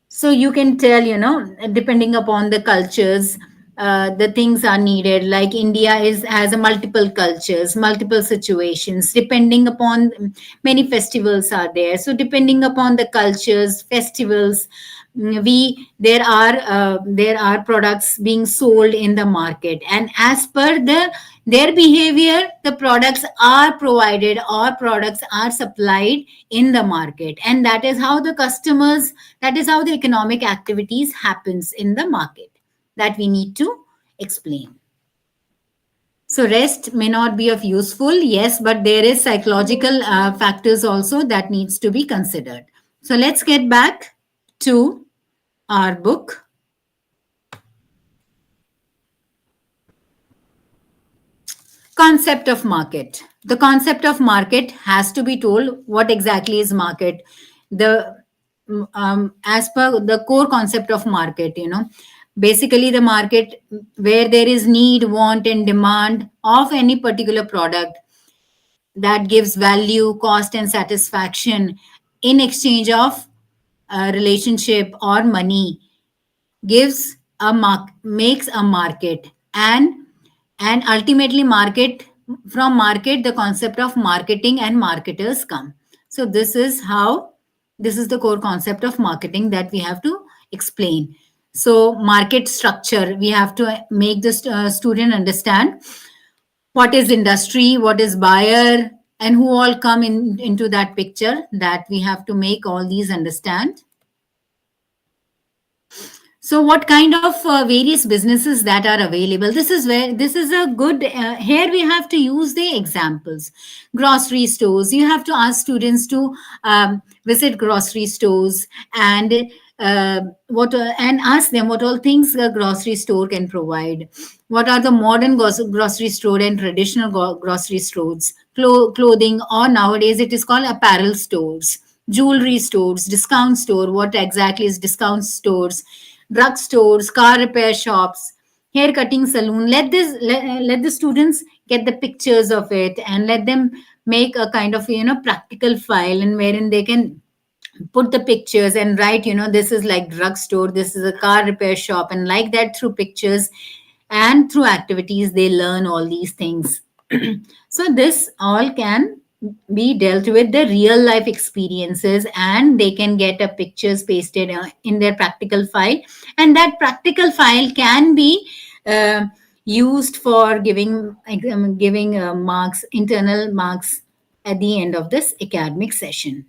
So you can tell, depending upon the cultures, the things are needed. Like India is has a multiple cultures, multiple situations. Depending upon many festivals are there. So depending upon the cultures, festivals, there are products being sold in the market, and as per their behavior, the products are provided or products are supplied in the market, and that is how the economic activities happens in the market that we need to explain. So rest may not be of useful, yes, but there is psychological factors also that needs to be considered. So let's get back to our book. Concept of market. The concept of market has to be told. What exactly is market? The As per the core concept of market, basically the market where there is need, want, and demand of any particular product that gives value, cost, and satisfaction in exchange of relationship or money, gives a makes a market. And ultimately market, from market the concept of marketing and marketers come. So this is the core concept of marketing that we have to explain. So market structure, we have to make the student understand what is industry, what is buyer, and who all come into that picture, that we have to make all these understand. So what kind of various businesses that are available? This is a good, here we have to use the examples. Grocery stores, you have to ask students to visit grocery stores and what and ask them what all things a grocery store can provide. What are the modern grocery store and traditional grocery stores? Clothing, or nowadays it is called apparel stores, jewelry stores, discount store. What exactly is discount stores? Drug stores, car repair shops, hair cutting salon. Let the students get the pictures of it, and let them make a kind of practical file, and wherein they can put the pictures and write, this is like drugstore, this is a car repair shop, and like that, through pictures and through activities they learn all these things. So this all can be dealt with the real life experiences, and they can get a pictures pasted in their practical file, and that practical file can be used for giving marks, internal marks, at the end of this academic session.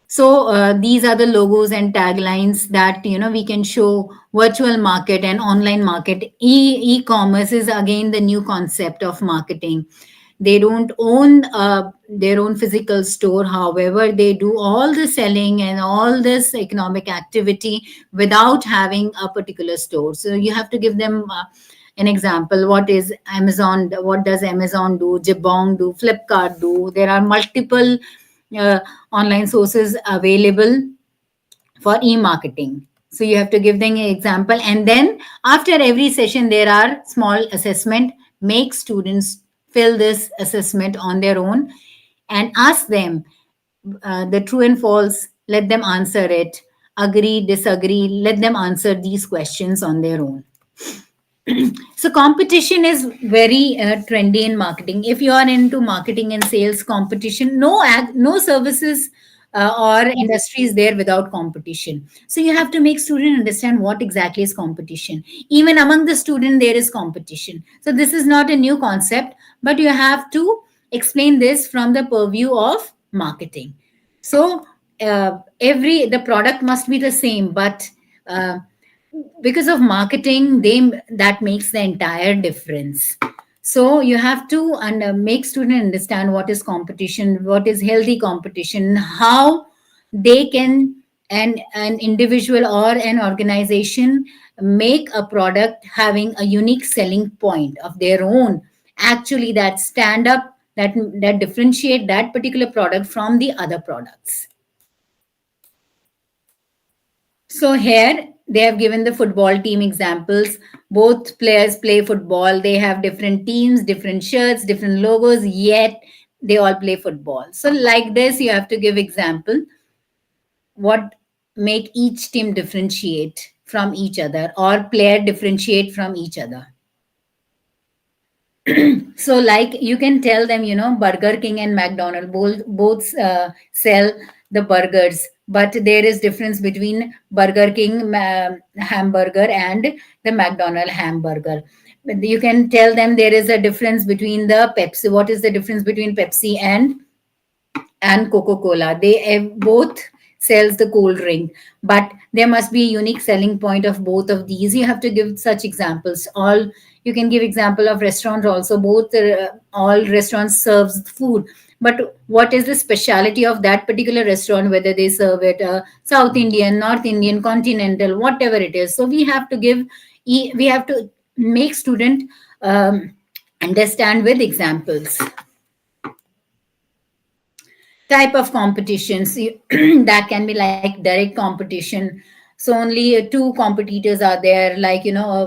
So these are the logos and taglines that we can show. Virtual market and online market. E-commerce is again the new concept of marketing. They don't own their own physical store. However, they do all the selling and all this economic activity without having a particular store. So you have to give them an example. What is Amazon? What does Amazon do? Jabong do? Flipkart do? There are multiple uh, online sources available for e-marketing. So you have to give them an example, and then after every session there are small assessment. Make students fill this assessment on their own and ask them the true and false. Let them answer it. Agree, disagree. Let them answer these questions on their own. So competition is very trendy in marketing. If you are into marketing and sales, competition, no services or industry is there without competition. So you have to make student understand what exactly is competition. Even among the student there is competition. So this is not a new concept, but you have to explain this from the purview of marketing. So every the product must be the same, but because of marketing, that makes the entire difference. So you have to make student understand what is competition, what is healthy competition, how they can, an individual or an organization, make a product having a unique selling point of their own, actually that stand up, that differentiate that particular product from the other products. So here they have given the football team examples. Both players play football. They have different teams, different shirts, different logos, yet they all play football. So like this, you have to give example what make each team differentiate from each other or player differentiate from each other. So like you can tell them, Burger King and McDonald both sell the burgers, but there is difference between Burger King hamburger and the McDonald hamburger. But you can tell them there is a difference between the Pepsi. What is the difference between Pepsi and Coca-Cola? They both sells the cold drink, but there must be a unique selling point of both of these. You have to give such examples. All you can give example of restaurant also. Both all restaurants serves food, but what is the speciality of that particular restaurant? Whether they serve it South Indian, North Indian, continental, whatever it is. So we have to give. We have to make student understand with examples. Type of competitions that can be like direct competition. So only two competitors are there, like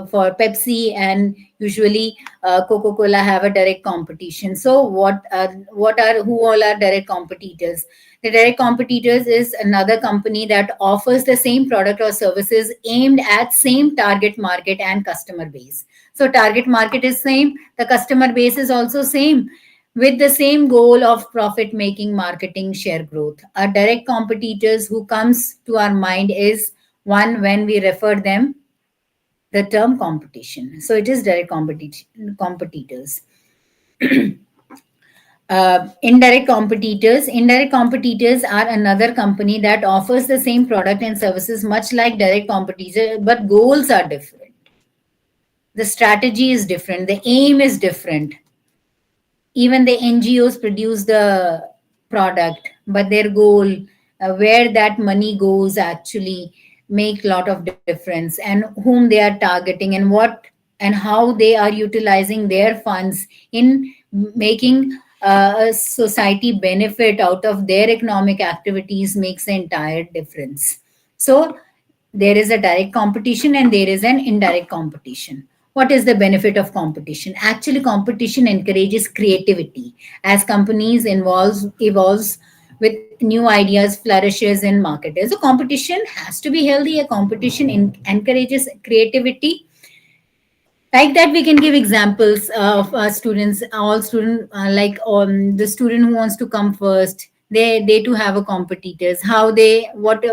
for Pepsi and usually Coca-Cola have a direct competition. So what are who all are direct competitors? The direct competitors is another company that offers the same product or services aimed at same target market and customer base. So target market is same, the customer base is also same, with the same goal of profit making, marketing, share growth. Our direct competitors who comes to our mind is one when we refer them the term competition. So it is direct competitors. Indirect competitors are another company that offers the same product and services much like direct competitors, but goals are different. The strategy is different, the aim is different. Even the NGOs produce the product, but their goal, where that money goes, actually make lot of difference, and whom they are targeting, and what and how they are utilizing their funds in making a society benefit out of their economic activities makes the entire difference. So there is a direct competition and there is an indirect competition. What is the benefit of competition? Actually, competition encourages creativity as companies evolves with new ideas, flourishes in marketers. So competition has to be healthy. A competition encourages creativity. Like that, we can give examples of students, all student, like the student who wants to come first. They too have a competitors. How they what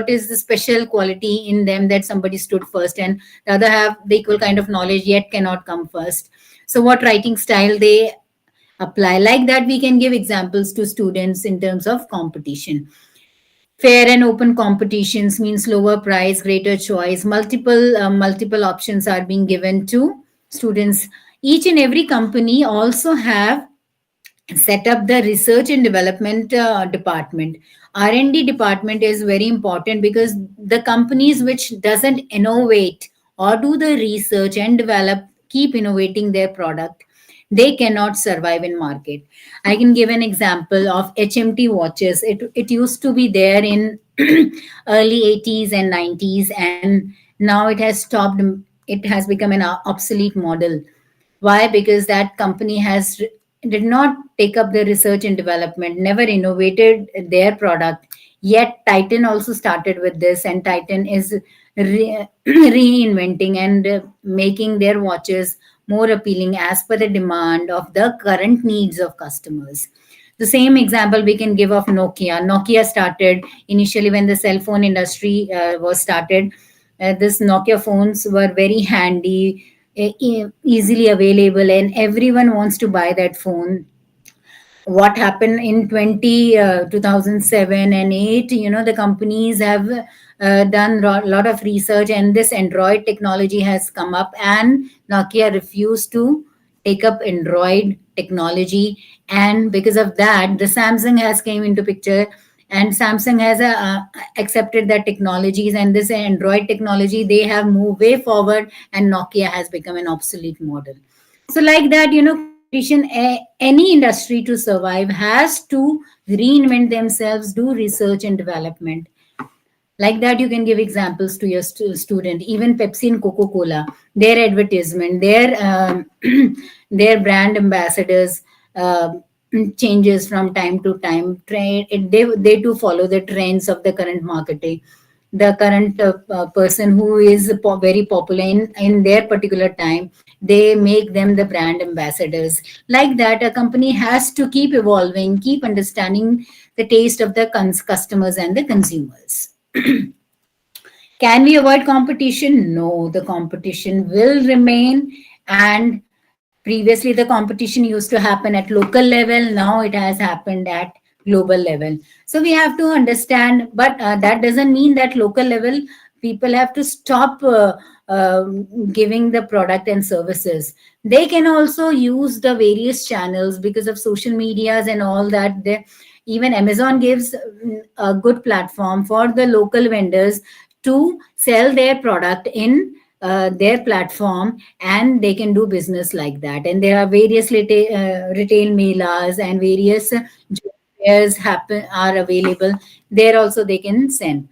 is the special quality in them that somebody stood first, and the other have the equal kind of knowledge yet cannot come first. So what writing style they apply? Like that, we can give examples to students in terms of competition. Fair and open competitions means lower price, greater choice. Multiple options are being given to students. Each and every company also have set up the research and development department. R&D department is very important because the companies which doesn't innovate or do the research and develop, keep innovating their product, they cannot survive in market. I can give an example of HMT watches. It used to be there in early 80s and 90s, and now it has stopped. It has become an obsolete model. Why? Because that company did not take up the research and development, never innovated their product. Yet Titan also started with this, and Titan is reinventing and making their watches more appealing as per the demand of the current needs of customers. The same example we can give of Nokia. Nokia started initially when the cell phone industry was started. This Nokia phones were very handy, easily available, and everyone wants to buy that phone. What happened in 2007 and 8, the companies have done a lot of research, and this Android technology has come up, and Nokia refused to take up Android technology. And because of that, the Samsung has came into picture, and Samsung has accepted that technologies, and this Android technology, they have moved way forward, and Nokia has become an obsolete model. So like that, competition, any industry to survive has to reinvent themselves, do research and development. Like that, you can give examples to your student. Even Pepsi and Coca-Cola, their advertisement, their brand ambassadors changes from time to time. They too follow the trends of the current marketing. The current person who is very popular in their particular time, they make them the brand ambassadors. Like that, a company has to keep evolving, keep understanding the taste of the customers and the consumers. Can we avoid competition? No, the competition will remain. And previously, the competition used to happen at local level. Now it has happened at global level. So we have to understand, but that doesn't mean that local level people have to stop giving the product and services. They can also use the various channels because of social medias and all that. Even Amazon gives a good platform for the local vendors to sell their product in their platform, and they can do business like that. And there are various retail melas and various fairs happen are available there also, they can send.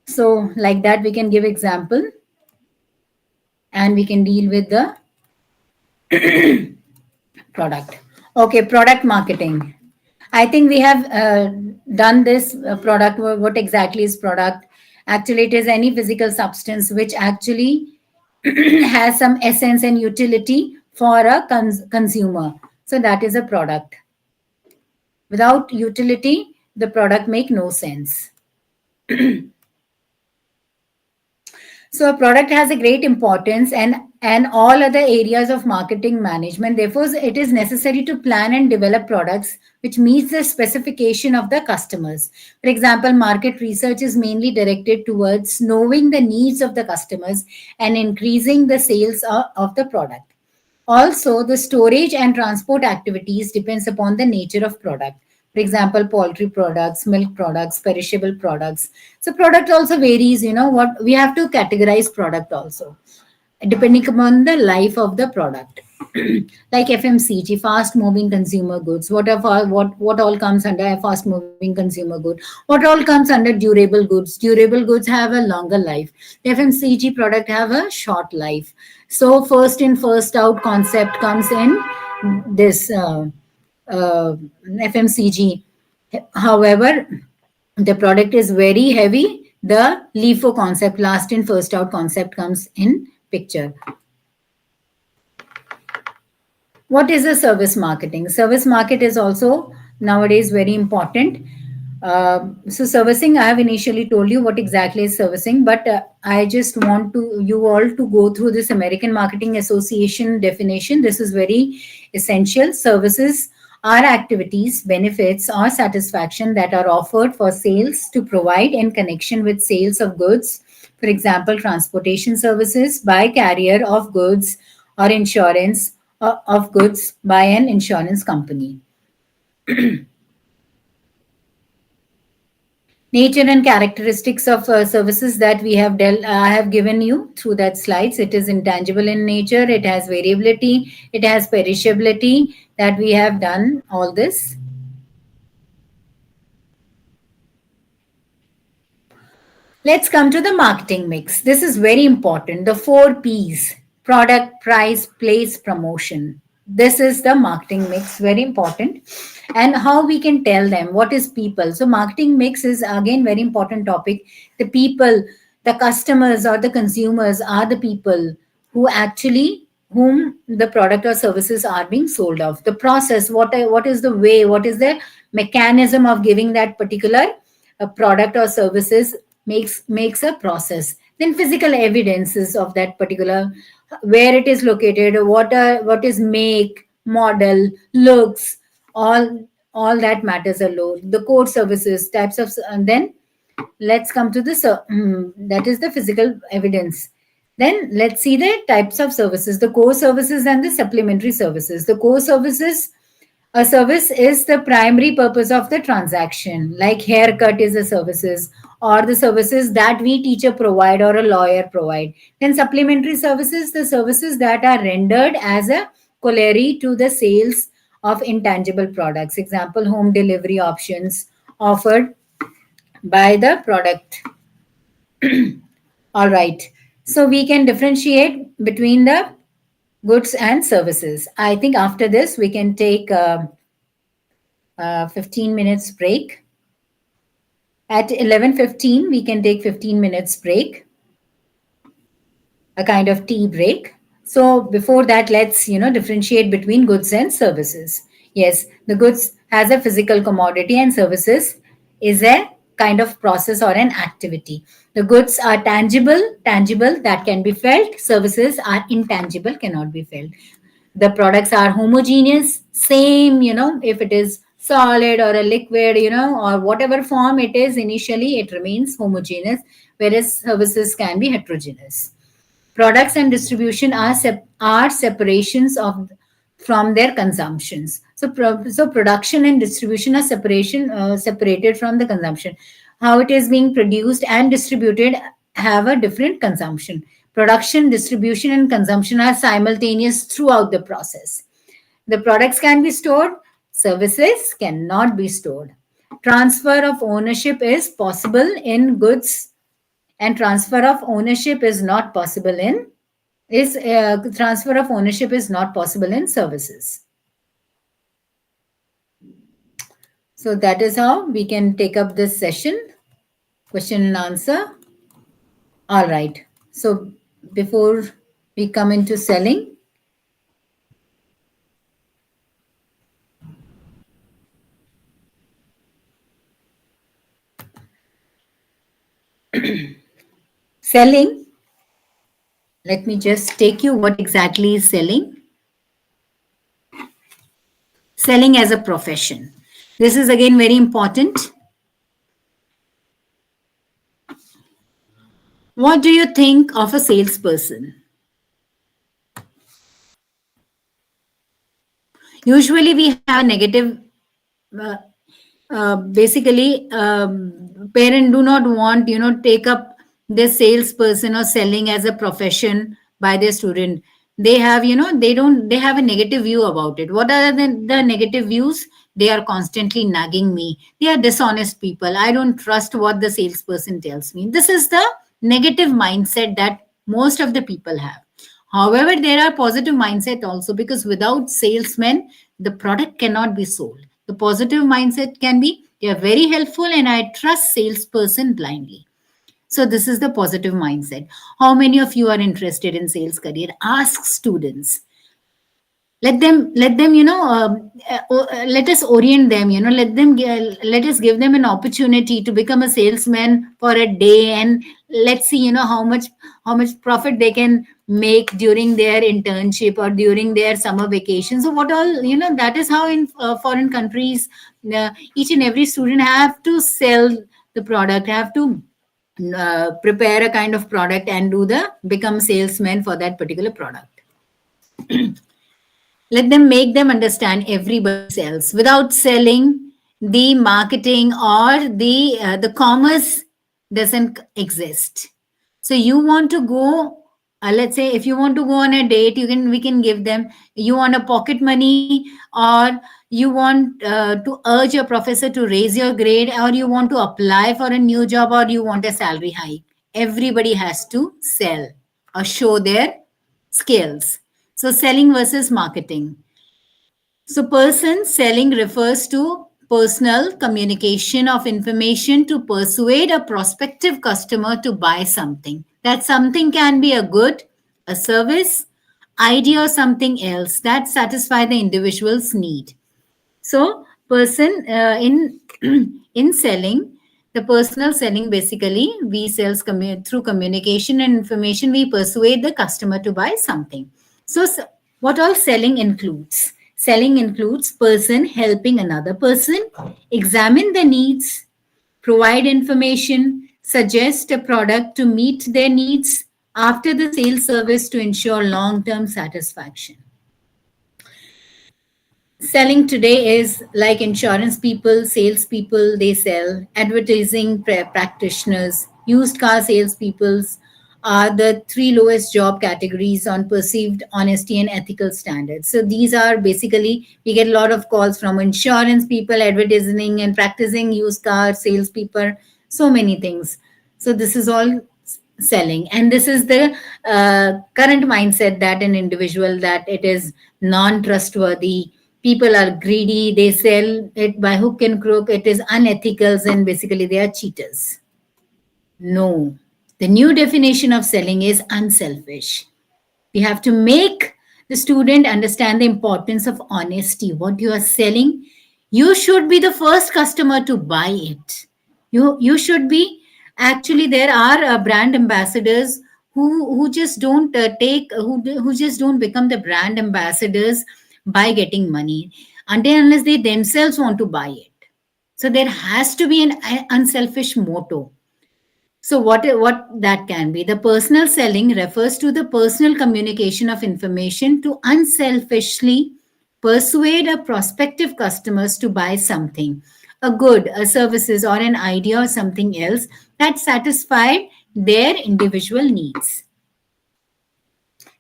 So like that, we can give example, and we can deal with the product. Okay, product marketing. I think we have done this product. What exactly is product? Actually, it is any physical substance which actually has some essence and utility for a consumer. So that is a product. Without utility, the product make no sense. So a product has a great importance and all other areas of marketing management. Therefore, it is necessary to plan and develop products which meets the specification of the customers. For example, market research is mainly directed towards knowing the needs of the customers and increasing the sales of the product. Also, the storage and transport activities depends upon the nature of product. For example, poultry products, milk products, perishable products. So product also varies, what we have to categorize product also depending upon the life of the product. Like FMCG, fast moving consumer goods. What all comes under a fast moving consumer good? What all comes under durable goods? Durable goods have a longer life. The FMCG product have a short life. So first in first out concept comes in this uh, FMCG. However, the product is very heavy. The LIFO concept, last in first out concept, comes in picture. What is the service marketing? Service market is also nowadays very important. So servicing, I have initially told you what exactly is servicing, but I just want to you all to go through this American Marketing Association definition. This is very essential. Services are activities, benefits, or satisfaction that are offered for sales to provide in connection with sales of goods. For example, transportation services by carrier of goods, or insurance of goods by an insurance company. Nature and characteristics of services that we have I have given you through that slides. It is intangible in nature. It has variability. It has perishability. That we have done all this. Let's come to the marketing mix. This is very important. The 4 P's: product, price, place, promotion. This is the marketing mix, very important. And how we can tell them what is people. So marketing mix is again very important topic. The people, the customers or the consumers are the people who actually whom the product or services are being sold of. The process, what is the way, what is the mechanism of giving that particular product or services makes a process. Then physical evidences of that particular, where it is located, what is make, model, looks, all that matters a lot. The core services types of, and then let's come to this that is the physical evidence. Then let's see the types of services, the core services and the supplementary services. The core services, a service is the primary purpose of the transaction, like haircut is a services, or the services that we teacher provide or a lawyer provide. Then supplementary services, the services that are rendered as a corollary to the sales of intangible products. Example, home delivery options offered by the product. All right. So we can differentiate between the goods and services. I think after this, we can take a 15 minutes break. At 11:15, we can take 15 minutes break, a kind of tea break. So before that, let's differentiate between goods and services. Yes, the goods has a physical commodity and services is a kind of process or an activity. The goods are tangible that can be felt. Services are intangible, cannot be felt. The products are homogeneous, same, if it is solid or a liquid, or whatever form it is initially, it remains homogeneous, whereas services can be heterogeneous. Products and distribution are separations of from their consumptions. So production and distribution are separated from the consumption. How it is being produced and distributed have a different consumption. Production, distribution, and consumption are simultaneous throughout the process. The products can be stored, services cannot be stored. Transfer of ownership is possible in goods, and transfer of ownership is not possible in is transfer of ownership is not possible in services. So that is how we can take up this session, question and answer. All right. So before we come into selling, selling, let me just take you what exactly is selling. Selling as a profession. This is again very important. What do you think of a salesperson? Usually we have a negative, uh, basically, parents do not want, take up this salesperson or selling as a profession by their student. They have, they have a negative view about it. What are the negative views? They are constantly nagging me. They are dishonest people. I don't trust what the salesperson tells me. This is the negative mindset that most of the people have. However, there are positive mindset also, because without salesmen, the product cannot be sold. The positive mindset can be they are very helpful and I trust salesperson blindly. So this is the positive mindset. How many of you are interested in sales career? Ask students. Let them let us orient them, let us give them an opportunity to become a salesman for a day, and let's see how much profit they can make during their internship or during their summer vacation. So what all, that is how in foreign countries, each and every student have to sell the product, have to prepare a kind of product and do the become salesman for that particular product. Let them make them understand everybody sells. Without selling, the marketing or the commerce doesn't exist. So you want to go, let's say if you want to go on a date, we can give them. You want a pocket money, or you want to urge your professor to raise your grade, or you want to apply for a new job, or you want a salary hike. Everybody has to sell or show their skills. So selling versus marketing. So, person selling refers to personal communication of information to persuade a prospective customer to buy something. That something can be a good, a service, idea, or something else that satisfy the individual's need. So, person in in selling, the personal selling, basically we sells through communication and information. We persuade the customer to buy something. So, what all selling includes? Selling includes person helping another person examine the needs, provide information, suggest a product to meet their needs after the sales service to ensure long-term satisfaction. Selling today is like insurance people, sales people, they sell, advertising practitioners, used car salespeoples are the three lowest job categories on perceived honesty and ethical standards. So these are basically, we get a lot of calls from insurance people, advertising and practicing used car salespeople. so many things. So this is all selling, and this is the current mindset that an individual, that it is non-trustworthy, people are greedy, they sell it by hook and crook, it is unethical, and basically they are cheaters. No, the new definition of selling is unselfish. We have to make the student understand the importance of honesty. What you are selling, you should be the first customer to buy it. You should be, actually there are brand ambassadors who just don't who just don't become the brand ambassadors by getting money until unless they themselves want to buy it. So there has to be an unselfish motto. So what that can be? The personal selling refers to the personal communication of information to unselfishly persuade a prospective customers to buy something, a good, a services, or an idea or something else that satisfied their individual needs.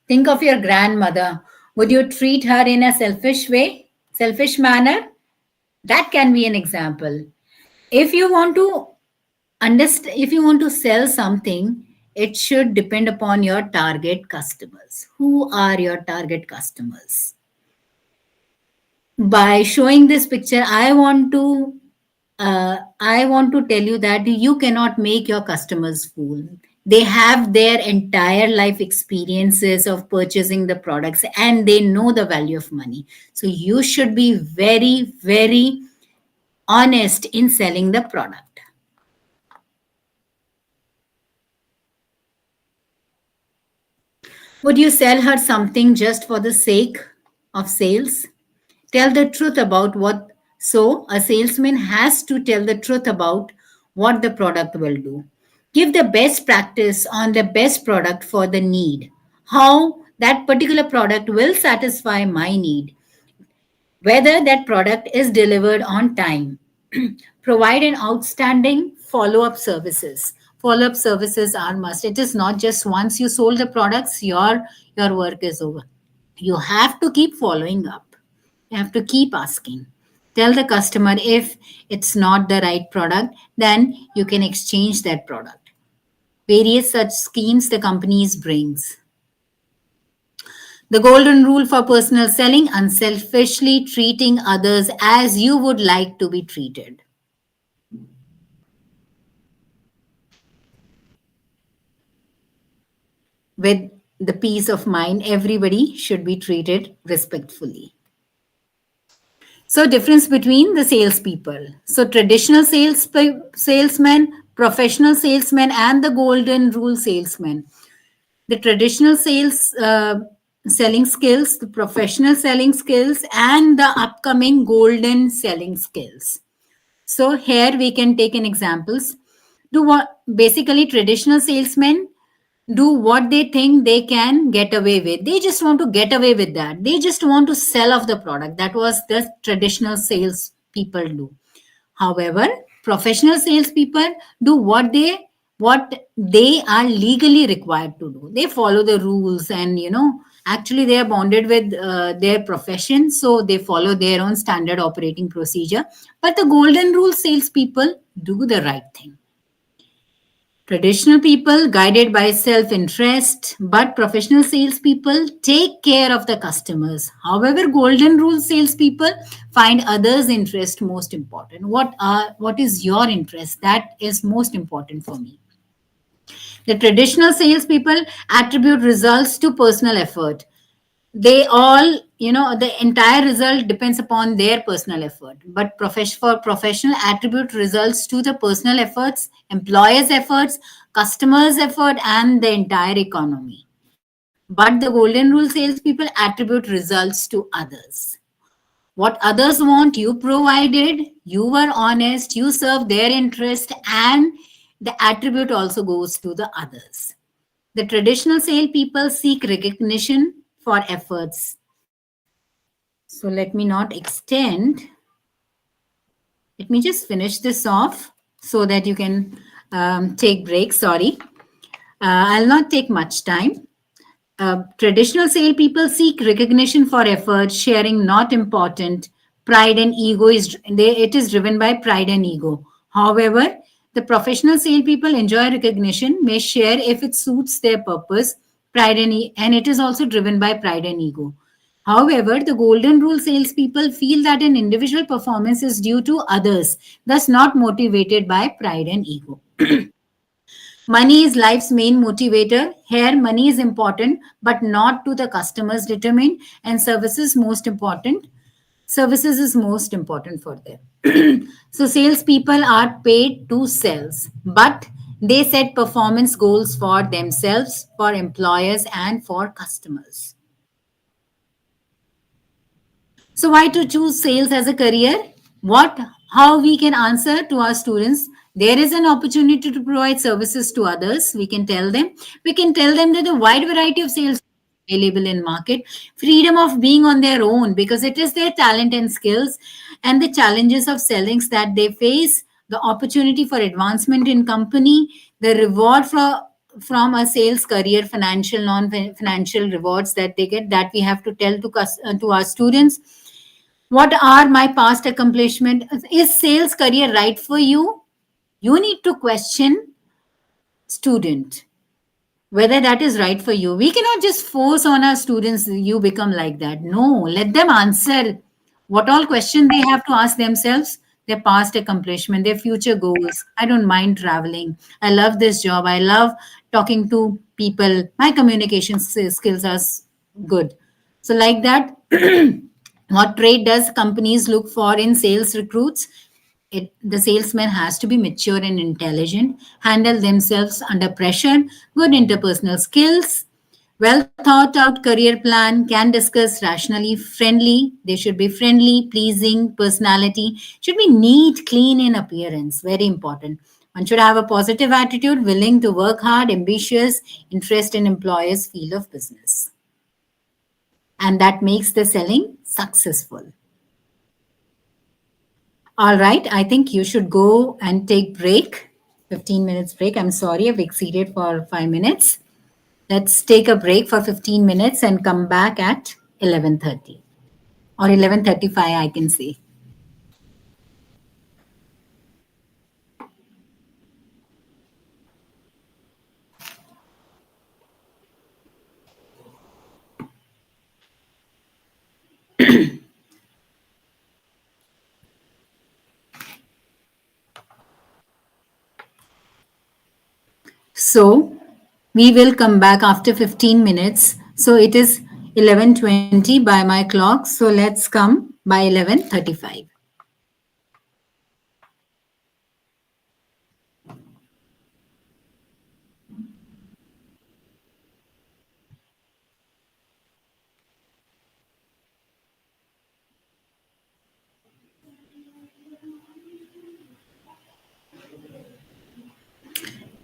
Think of your grandmother. Would you treat her in a selfish way, selfish manner? That can be an example. If you want to understand, if you want to sell something, it should depend upon your target customers. Who are your target customers? By showing this picture, I want to tell you that you cannot make your customers fool. They have their entire life experiences of purchasing the products, and they know the value of money. So you should be very, very honest in selling the product. Would you sell her something just for the sake of sales? Tell the truth about what. So, a salesman has to tell the truth about what the product will do. Give the best practice on the best product for the need. How that particular product will satisfy my need. Whether that product is delivered on time. Provide an outstanding follow-up services. Follow-up services are must. It is not just once you sold the products, your work is over. You have to keep following up. You have to keep asking. Tell the customer if it's not the right product, then you can exchange that product. Various such schemes the companies brings. The golden rule for personal selling: unselfishly treating others as you would like to be treated. With the peace of mind, everybody should be treated respectfully. So, difference between the salespeople. So, traditional salesmen, professional salesmen, and the golden rule salesmen. The traditional selling skills, the professional selling skills, and the upcoming golden selling skills. So here we can take an examples. Do what basically traditional salesmen do what they think they can get away with. They just want to get away with that. They just want to sell off the product. That was the traditional sales people do. However, professional salespeople do what they are legally required to do. They follow the rules, and actually they are bonded with their profession, so they follow their own standard operating procedure. But the golden rule salespeople do the right thing. Traditional people guided by self interest, but professional salespeople take care of the customers. However, golden rule salespeople find others' interest most important. What is your interest? That is most important for me. The traditional salespeople attribute results to personal effort. They all, the entire result depends upon their personal effort. But for professional, attribute results to the personal efforts, employers' efforts, customers' effort, and the entire economy. But the golden rule salespeople attribute results to others. What others want, you provided, you were honest, you served their interest, and the attribute also goes to the others. The traditional sale people seek recognition for efforts. So let me not extend. Let me just finish this off so that you can take breaks. Sorry. I'll not take much time. Traditional sale people seek recognition for effort, sharing not important. Pride and ego it is driven by pride and ego. However, The professional salespeople enjoy recognition, may share if it suits their purpose, and it is also driven by pride and ego. However, the golden rule salespeople feel that an individual performance is due to others, thus not motivated by pride and ego. Money is life's main motivator. Here, money is important, but not to the customers determined, and services is most important for them. So salespeople are paid to sell, but they set performance goals for themselves, for employers, and for customers. So why to choose sales as a career? What, how we can answer to our students? There is an opportunity to provide services to others. We can tell them. We can tell them that a wide variety of sales available in market, freedom of being on their own because it is their talent and skills, and the challenges of sellings that they face, the opportunity for advancement in company, the reward from a sales career, financial, non-financial rewards that they get, that we have to tell to our students. What are my past accomplishment? Is sales career right for you? You need to question student whether that is right for you. We cannot just force on our students you become like that. No, let them answer what all questions they have to ask themselves, their past accomplishment, their future goals. I don't mind traveling. I love this job. I love talking to people. My communication skills are good. So like that, what trait does companies look for in sales recruits? The salesman has to be mature and intelligent, handle themselves under pressure, good interpersonal skills, well thought out career plan, can discuss rationally, friendly. They should be friendly, pleasing, personality, should be neat, clean in appearance. Very important. One should have a positive attitude, willing to work hard, ambitious, interest in employers' field of business. And that makes the selling successful. All right, I think you should go and take break. 15 minutes break. I'm sorry, I've exceeded for 5 minutes. Let's take a break for 15 minutes and come back at 11:30 or 11:35 I can say. So, we will come back after 15 minutes. So it is 11:20 by my clock. So let's come by 11:35.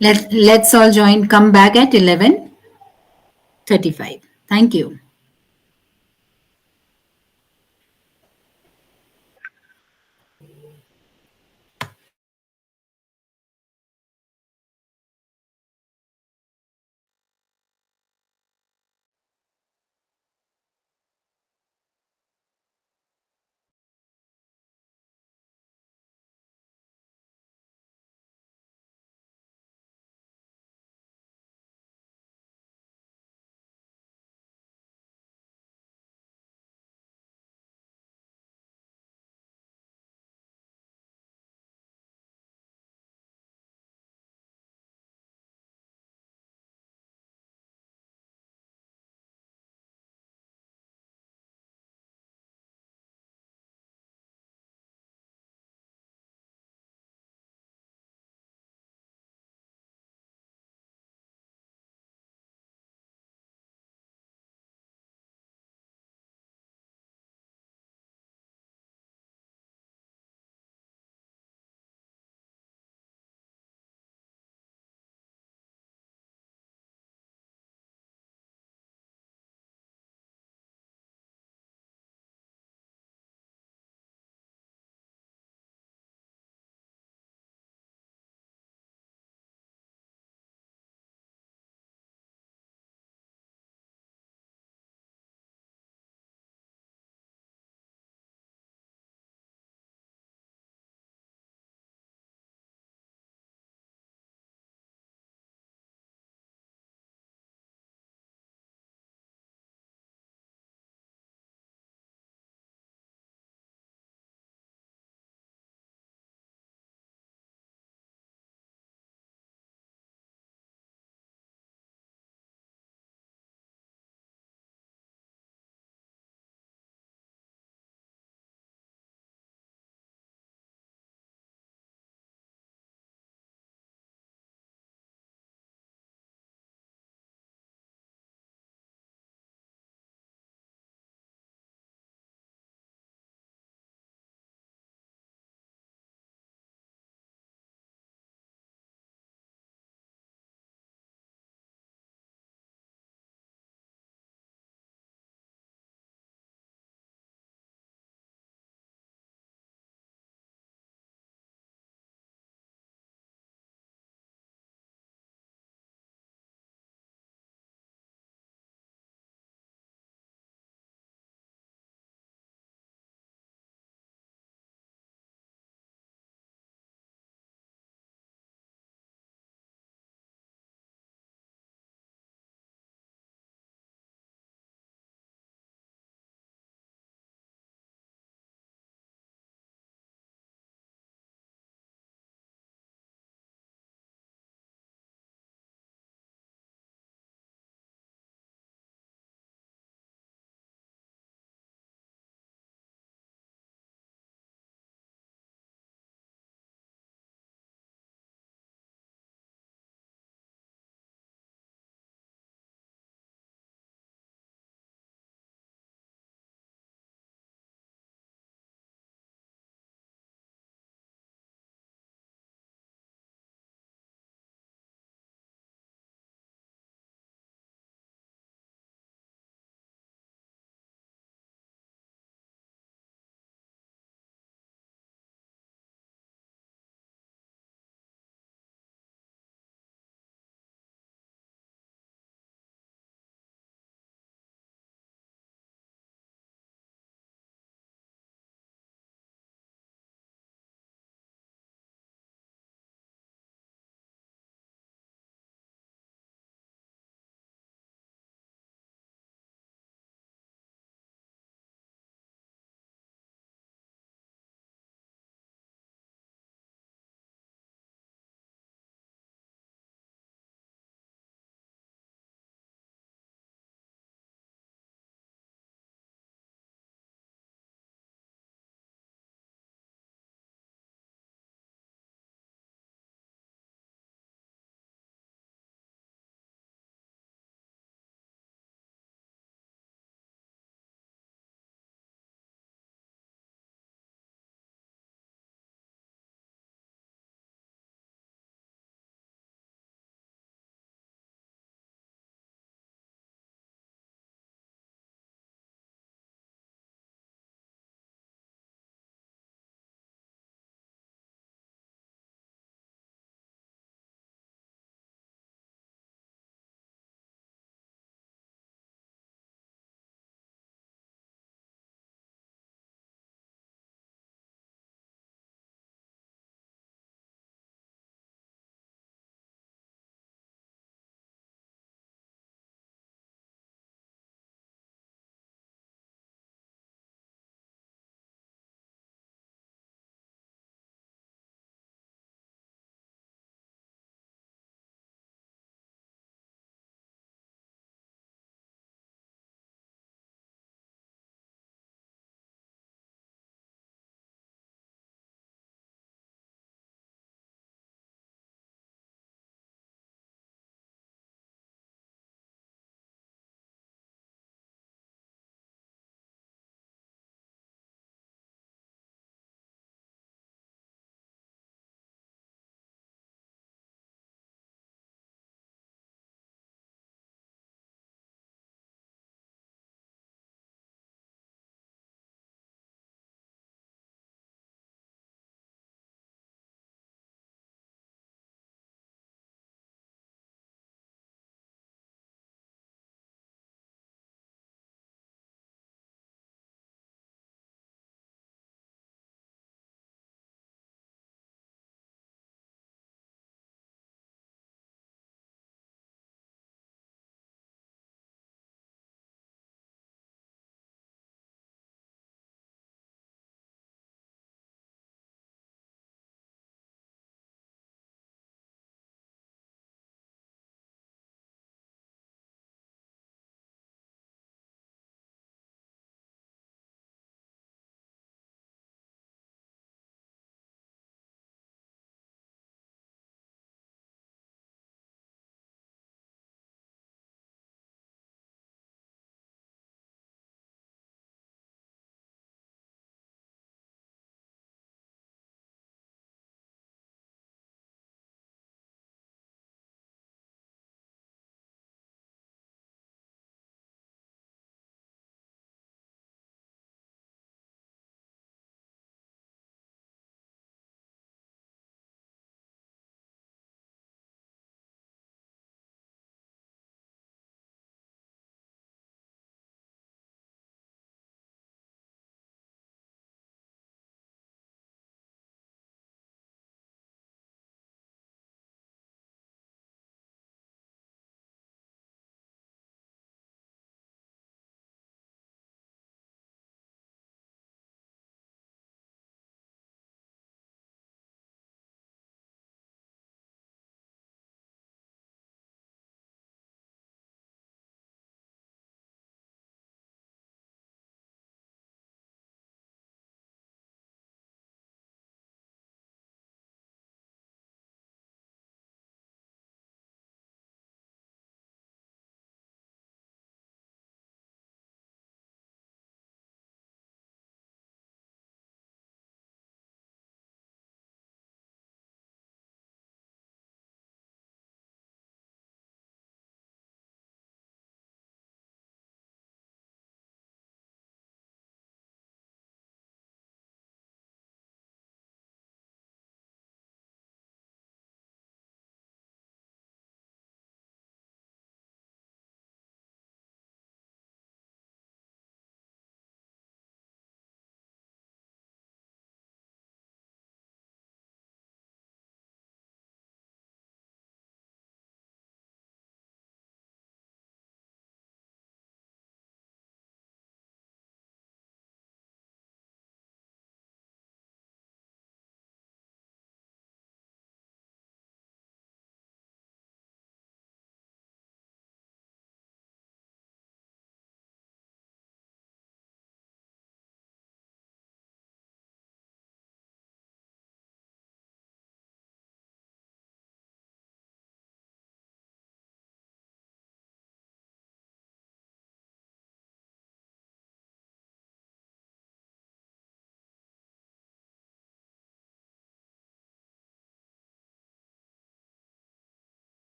Let's all join, come back at 11:35. Thank you.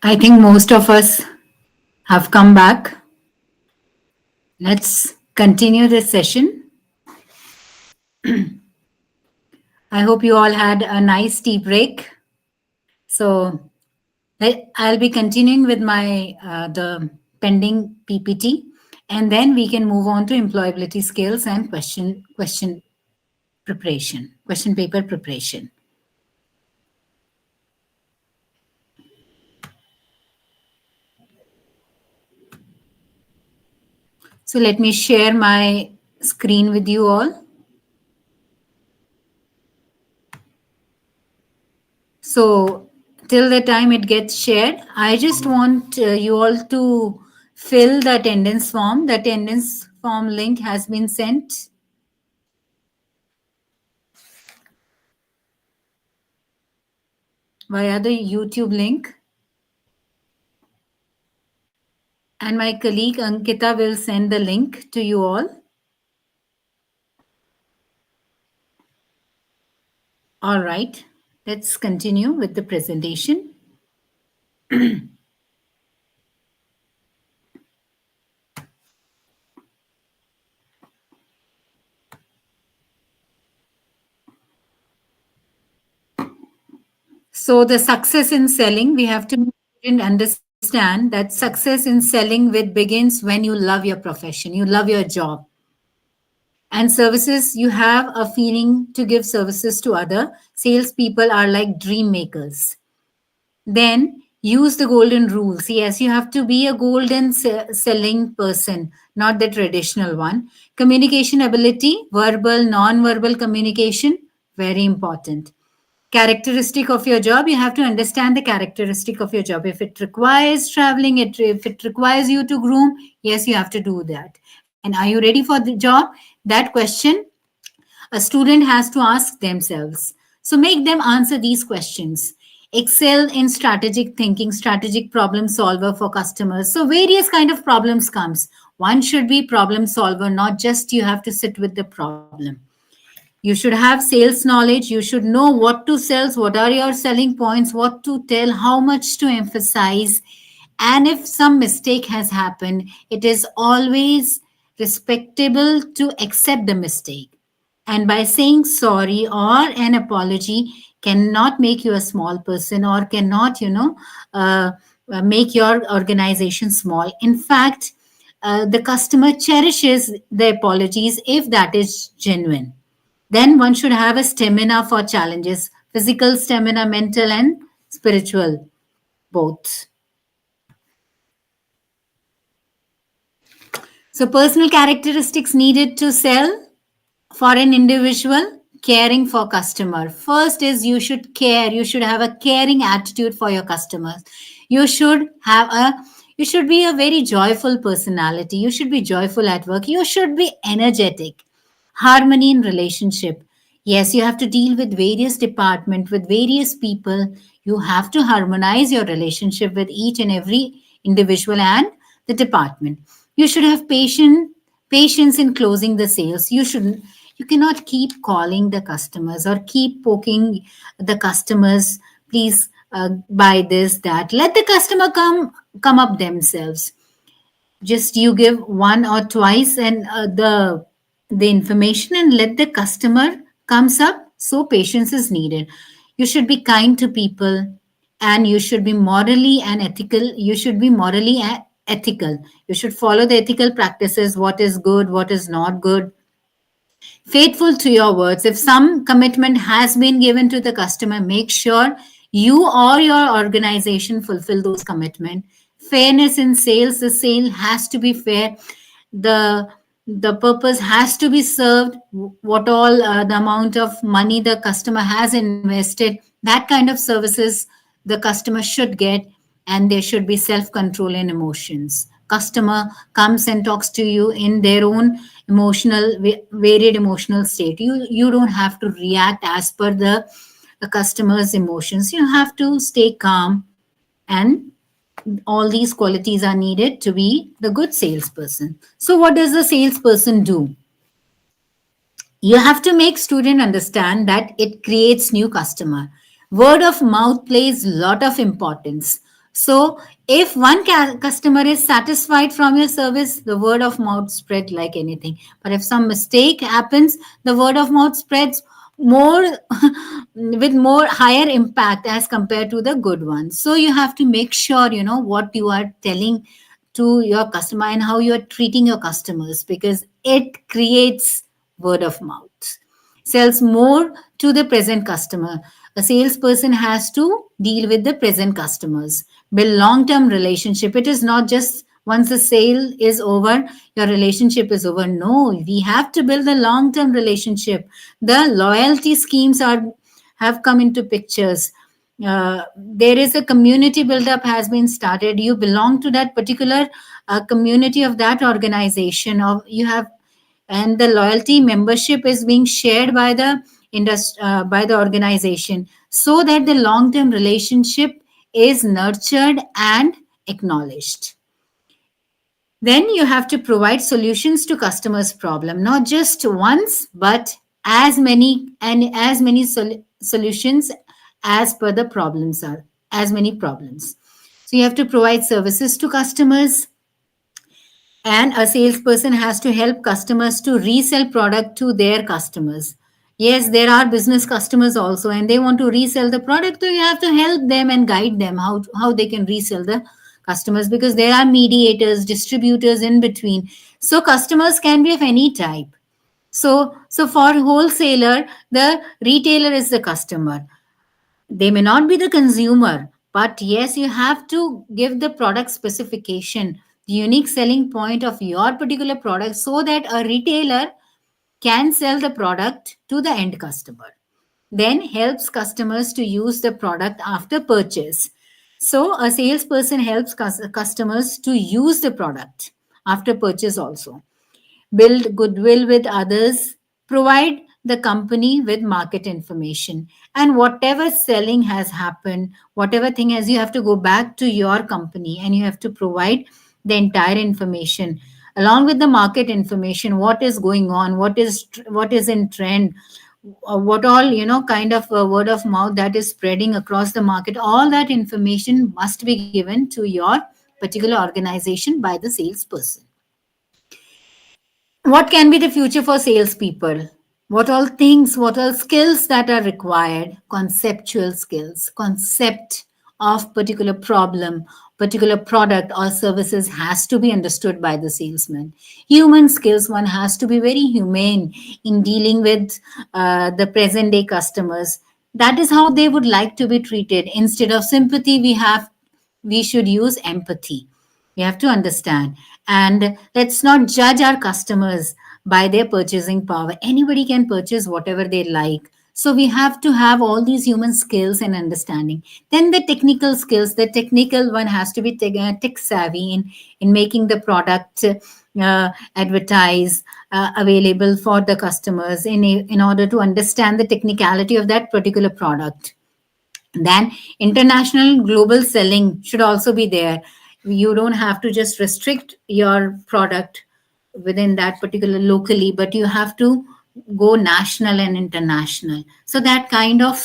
I think most of us have come back. Let's continue this session. I hope you all had a nice tea break. So I'll be continuing with my the pending PPT, and then we can move on to employability skills and question preparation, question paper preparation. So let me share my screen with you all. So till the time it gets shared, I just want you all to fill the attendance form. The attendance form link has been sent via the YouTube link. And my colleague Ankita will send the link to you all. All right, let's continue with the presentation. So the success in selling, we have to understand that success in selling with begins when you love your profession, you love your job. And services, you have a feeling to give services to other. Salespeople are like dream makers. Then use the golden rules. Yes, you have to be a golden selling person, not the traditional one. Communication ability, verbal, non-verbal communication, very important. Characteristic of your job, you have to understand the characteristic of your job. If it requires traveling, if it requires you to groom, yes, you have to do that. And are you ready for the job? That question a student has to ask themselves. So make them answer these questions. Excel in strategic thinking, strategic problem solver for customers. So various kind of problems comes. One should be problem solver, not just you have to sit with the problem. You should have sales knowledge. You should know what to sell, what are your selling points, what to tell, how much to emphasize. And if some mistake has happened, it is always respectable to accept the mistake. And by saying sorry or an apology cannot make you a small person or cannot, uh, make your organization small. In fact, the customer cherishes the apologies if that is genuine. Then one should have a stamina for challenges, physical stamina, mental and spiritual, both. So, personal characteristics needed to sell for an individual, caring for customer. First is you should care. You should have a caring attitude for your customers. You should have a you should be a very joyful personality. You should be joyful at work. You should be energetic. Harmony in relationship. Yes, you have to deal with various department, with various people. You have to harmonize your relationship with each and every individual and the department. You should have patience in closing the sales. You cannot keep calling the customers or keep poking the customers, please buy this, that. Let the customer come up themselves. Just you give one or twice and the information and let the customer comes up. So patience is needed. You should be kind to people, and you should be morally and ethical. You should be morally ethical. You should follow the ethical practices, what is good, what is not good. Faithful to your words. If some commitment has been given to the customer, make sure you or your organization fulfill those commitment. Fairness in sales. The sale has to be fair. The the purpose has to be served. What all the amount of money the customer has invested, that kind of services the customer should get, and there should be self control in emotions. Customer comes and talks to you in their own varied emotional state. You don't have to react as per the customer's emotions. You have to stay calm, and all these qualities are needed to be the good salesperson. So what does the salesperson do? You have to make student understand that it creates new customer. Word of mouth plays lot of importance. So if one customer is satisfied from your service, the word of mouth spread like anything. But if some mistake happens, the word of mouth spreads more with more higher impact as compared to the good ones. So you have to make sure you know what you are telling to your customer and how you are treating your customers, because it creates word of mouth, sells more to the present customer. A salesperson has to deal with the present customers, build long term relationship. It is not just once the sale is over, your relationship is over. No, we have to build a long term relationship. The loyalty schemes are have come into pictures. There is a community build-up has been started. You belong to that particular community of that organization, or you have, and the loyalty membership is being shared by the by the organization, so that the long-term relationship is nurtured and acknowledged. Then you have to provide solutions to customers problem, not just once but as many solutions as per the problems are, as many problems. So you have to provide services to customers, and a salesperson has to help customers to resell product to their customers. Yes, there are business customers also and they want to resell the product, so you have to help them and guide them how they can resell the customers, because there are mediators, distributors in between. So customers can be of any type. So for wholesaler, the retailer is the customer. They may not be the consumer, but yes, you have to give the product specification, the unique selling point of your particular product, so that a retailer can sell the product to the end customer. Then helps customers to use the product after purchase. So a salesperson helps customers to use the product after purchase also, build goodwill with others, provide the company with market information. And whatever selling has happened, whatever thing has, you have to go back to your company and you have to provide the entire information along with the market information, what is going on, what is in trend, what all kind of word of mouth that is spreading across the market. All that information must be given to your particular organization by the salesperson. What can be the future for salespeople? What all things, what all skills that are required? Conceptual skills, concept of particular problem, particular product or services has to be understood by the salesman. Human skills, one has to be very humane in dealing with the present day customers. That is how they would like to be treated. Instead of sympathy, we should use empathy. We have to understand. And let's not judge our customers by their purchasing power. Anybody can purchase whatever they like. So we have to have all these human skills and understanding. Then the technical skills, the technical one has to be tech savvy in making the product advertise, available for the customers in order to understand the technicality of that particular product. Then international global selling should also be there. You don't have to just restrict your product within that particular locally, but you have to go national and international. So that kind of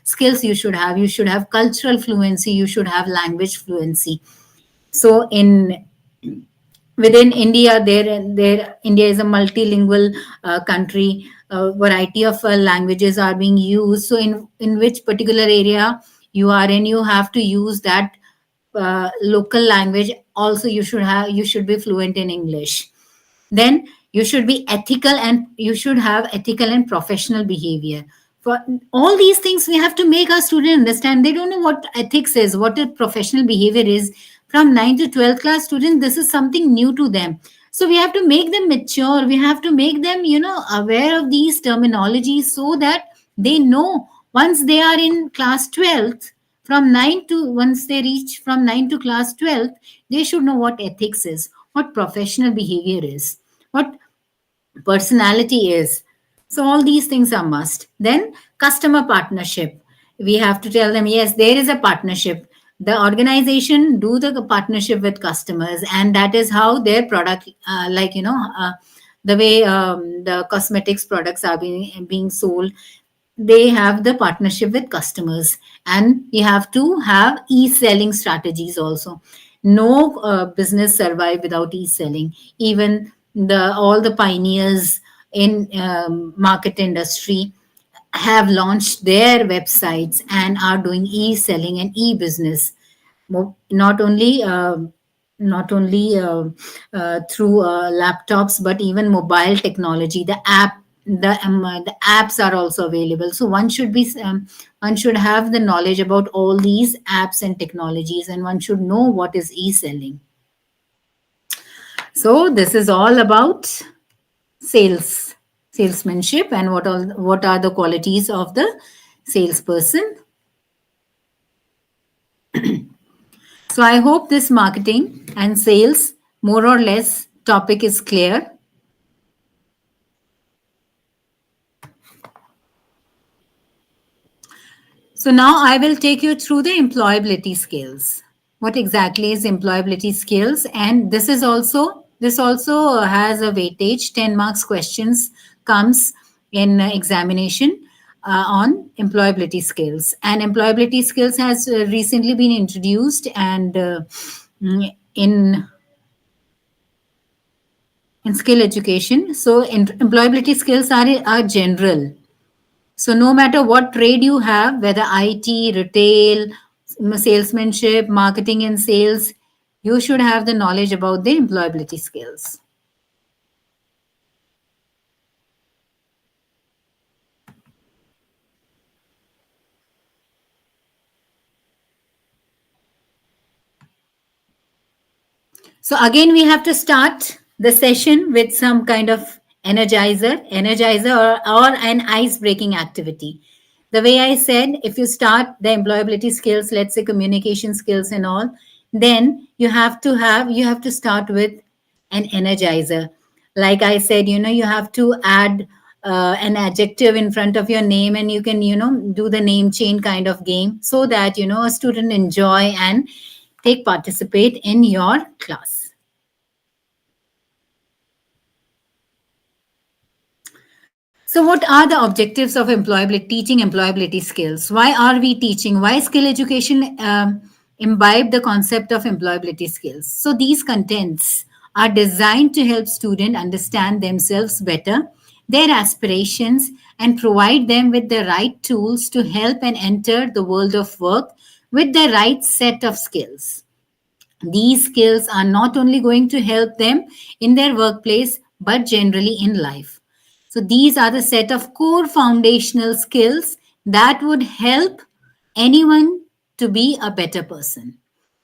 skills you should have. You should have cultural fluency, you should have language fluency. So in within India, there India is a multilingual country. A variety of languages are being used. So in which particular area you are in, you have to use that local language. Also, you should be fluent in English. Then you should be ethical and you should have ethical and professional behavior. For all these things, we have to make our students understand. They don't know what ethics is, what a professional behavior is. From 9th to 12th class students, this is something new to them. So we have to make them mature. We have to make them aware of these terminologies, so that they know once they are in class 12th, from 9 to once they reach from 9 to class 12th, they should know what ethics is, what professional behavior is, what personality is. So all these things are must. Then customer partnership, we have to tell them, yes, there is a partnership. The organization do the partnership with customers, and that is how their product, the way the cosmetics products are being sold. they have the partnership with customers, and you have to have e-selling strategies also. No business survive without e-selling. Even the all the pioneers in market industry have launched their websites and are doing e-selling and e-business. Not only through laptops, but even mobile technology, the apps are also available. So one should have the knowledge about all these apps and technologies, and one should know what is e-selling. So this is all about salesmanship, and what are the qualities of the salesperson. So I hope this marketing and sales more or less topic is clear. So now I will take you through the employability skills. What exactly is employability skills? And this also has a weightage. 10 marks questions comes in examination on employability skills. And employability skills has recently been introduced and in skill education. So employability skills are general. So no matter what trade you have, whether IT, retail, salesmanship, marketing and sales, you should have the knowledge about the employability skills. So again, we have to start the session with some kind of energizer or an ice breaking activity. The way I said, if you start the employability skills, let's say communication skills and all, then you have to start with an energizer. Like I said, you have to add an adjective in front of your name, and you can, do the name chain kind of game, so that, a student enjoy and take participate in your class. So, what are the objectives of employability, teaching employability skills? Why are we teaching? Why skill education imbibe the concept of employability skills? So, these contents are designed to help students understand themselves better, their aspirations, and provide them with the right tools to help and enter the world of work with the right set of skills. These skills are not only going to help them in their workplace, but generally in life. So, these are the set of core foundational skills that would help anyone to be a better person.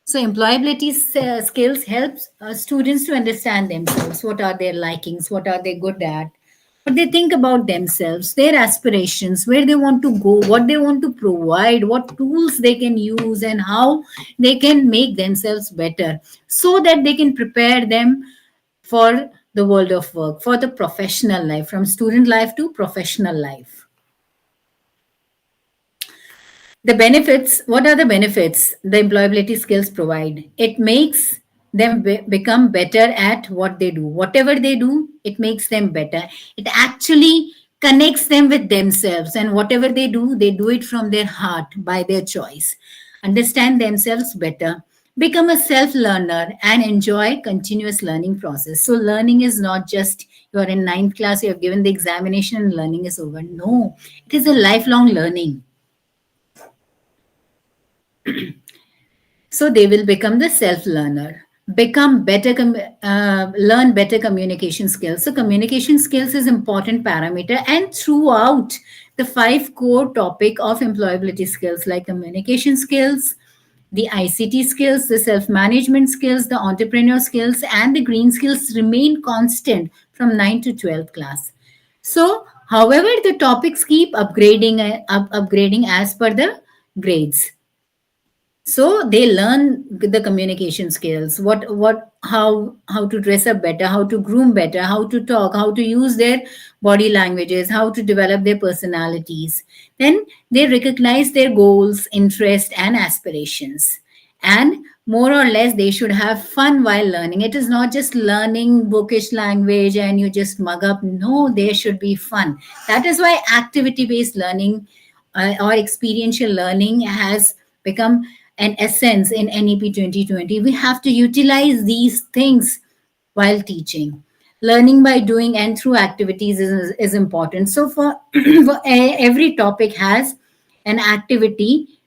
So, employability skills helps students to understand themselves. What are their likings? What are they good at? What they think about themselves, their aspirations, where they want to go, what they want to provide, what tools they can use, and how they can make themselves better, so that they can prepare them for the world of work, for the professional life, from student life to professional life. The benefits, what are the benefits the employability skills provide? It makes them become better at what they do. Whatever they do, it makes them better. It actually connects them with themselves, and whatever they do it from their heart, by their choice. Understand themselves better, become a self learner, and enjoy continuous learning process. So learning is not just you are in ninth class, you have given the examination and learning is over. No, it is a lifelong learning. So they will become the self learner, become better, learn better communication skills. So communication skills is important parameter, and throughout the five core topic of employability skills, like communication skills, the ICT skills, the self management skills, the entrepreneur skills, and the green skills remain constant from 9 to 12th class. So, however, the topics keep upgrading, upgrading as per the grades. So they learn the communication skills, how to dress up better, how to groom better, how to talk, how to use their body languages, how to develop their personalities. Then they recognize their goals, interests, and aspirations, and more or less they should have fun while learning. It is not just learning bookish language and you just mug up. No, there should be fun. That is why activity based learning or experiential learning has become an essence in NEP 2020. We have to utilize these things while teaching. Learning by doing and through activities is important. So for, every topic has an activity,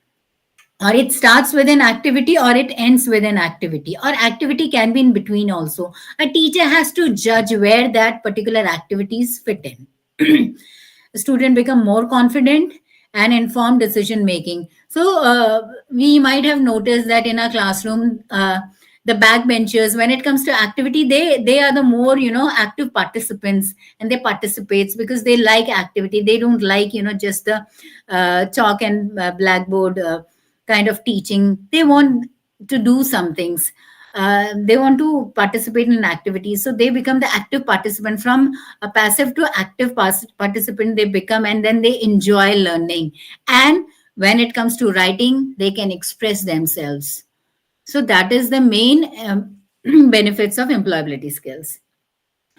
or it starts with an activity or it ends with an activity, or activity can be in between also. A teacher has to judge where that particular activities fit in. The student become more confident and informed decision making. So we might have noticed that in our classroom, the backbenchers, when it comes to activity, they are the more, active participants, and they participates because they like activity. They don't like, just the chalk and blackboard kind of teaching. They want to do some things. They want to participate in activities, so they become the active participant. From a passive to active participant they become, and then they enjoy learning. And when it comes to writing, they can express themselves. So that is the main benefits of employability skills.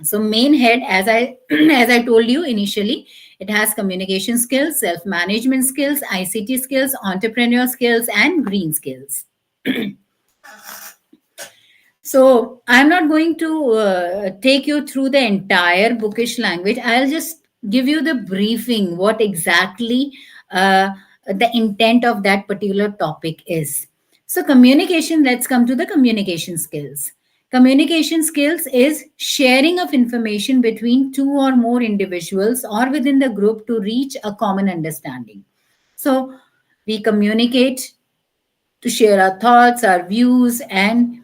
So main head, as I as I told you initially, it has communication skills, self management skills, ICT skills, entrepreneur skills, and green skills. So I'm not going to take you through the entire bookish language. I'll just give you the briefing, what exactly the intent of that particular topic is. So communication, let's come to the communication skills. Communication skills is sharing of information between two or more individuals or within the group to reach a common understanding. So we communicate to share our thoughts, our views, and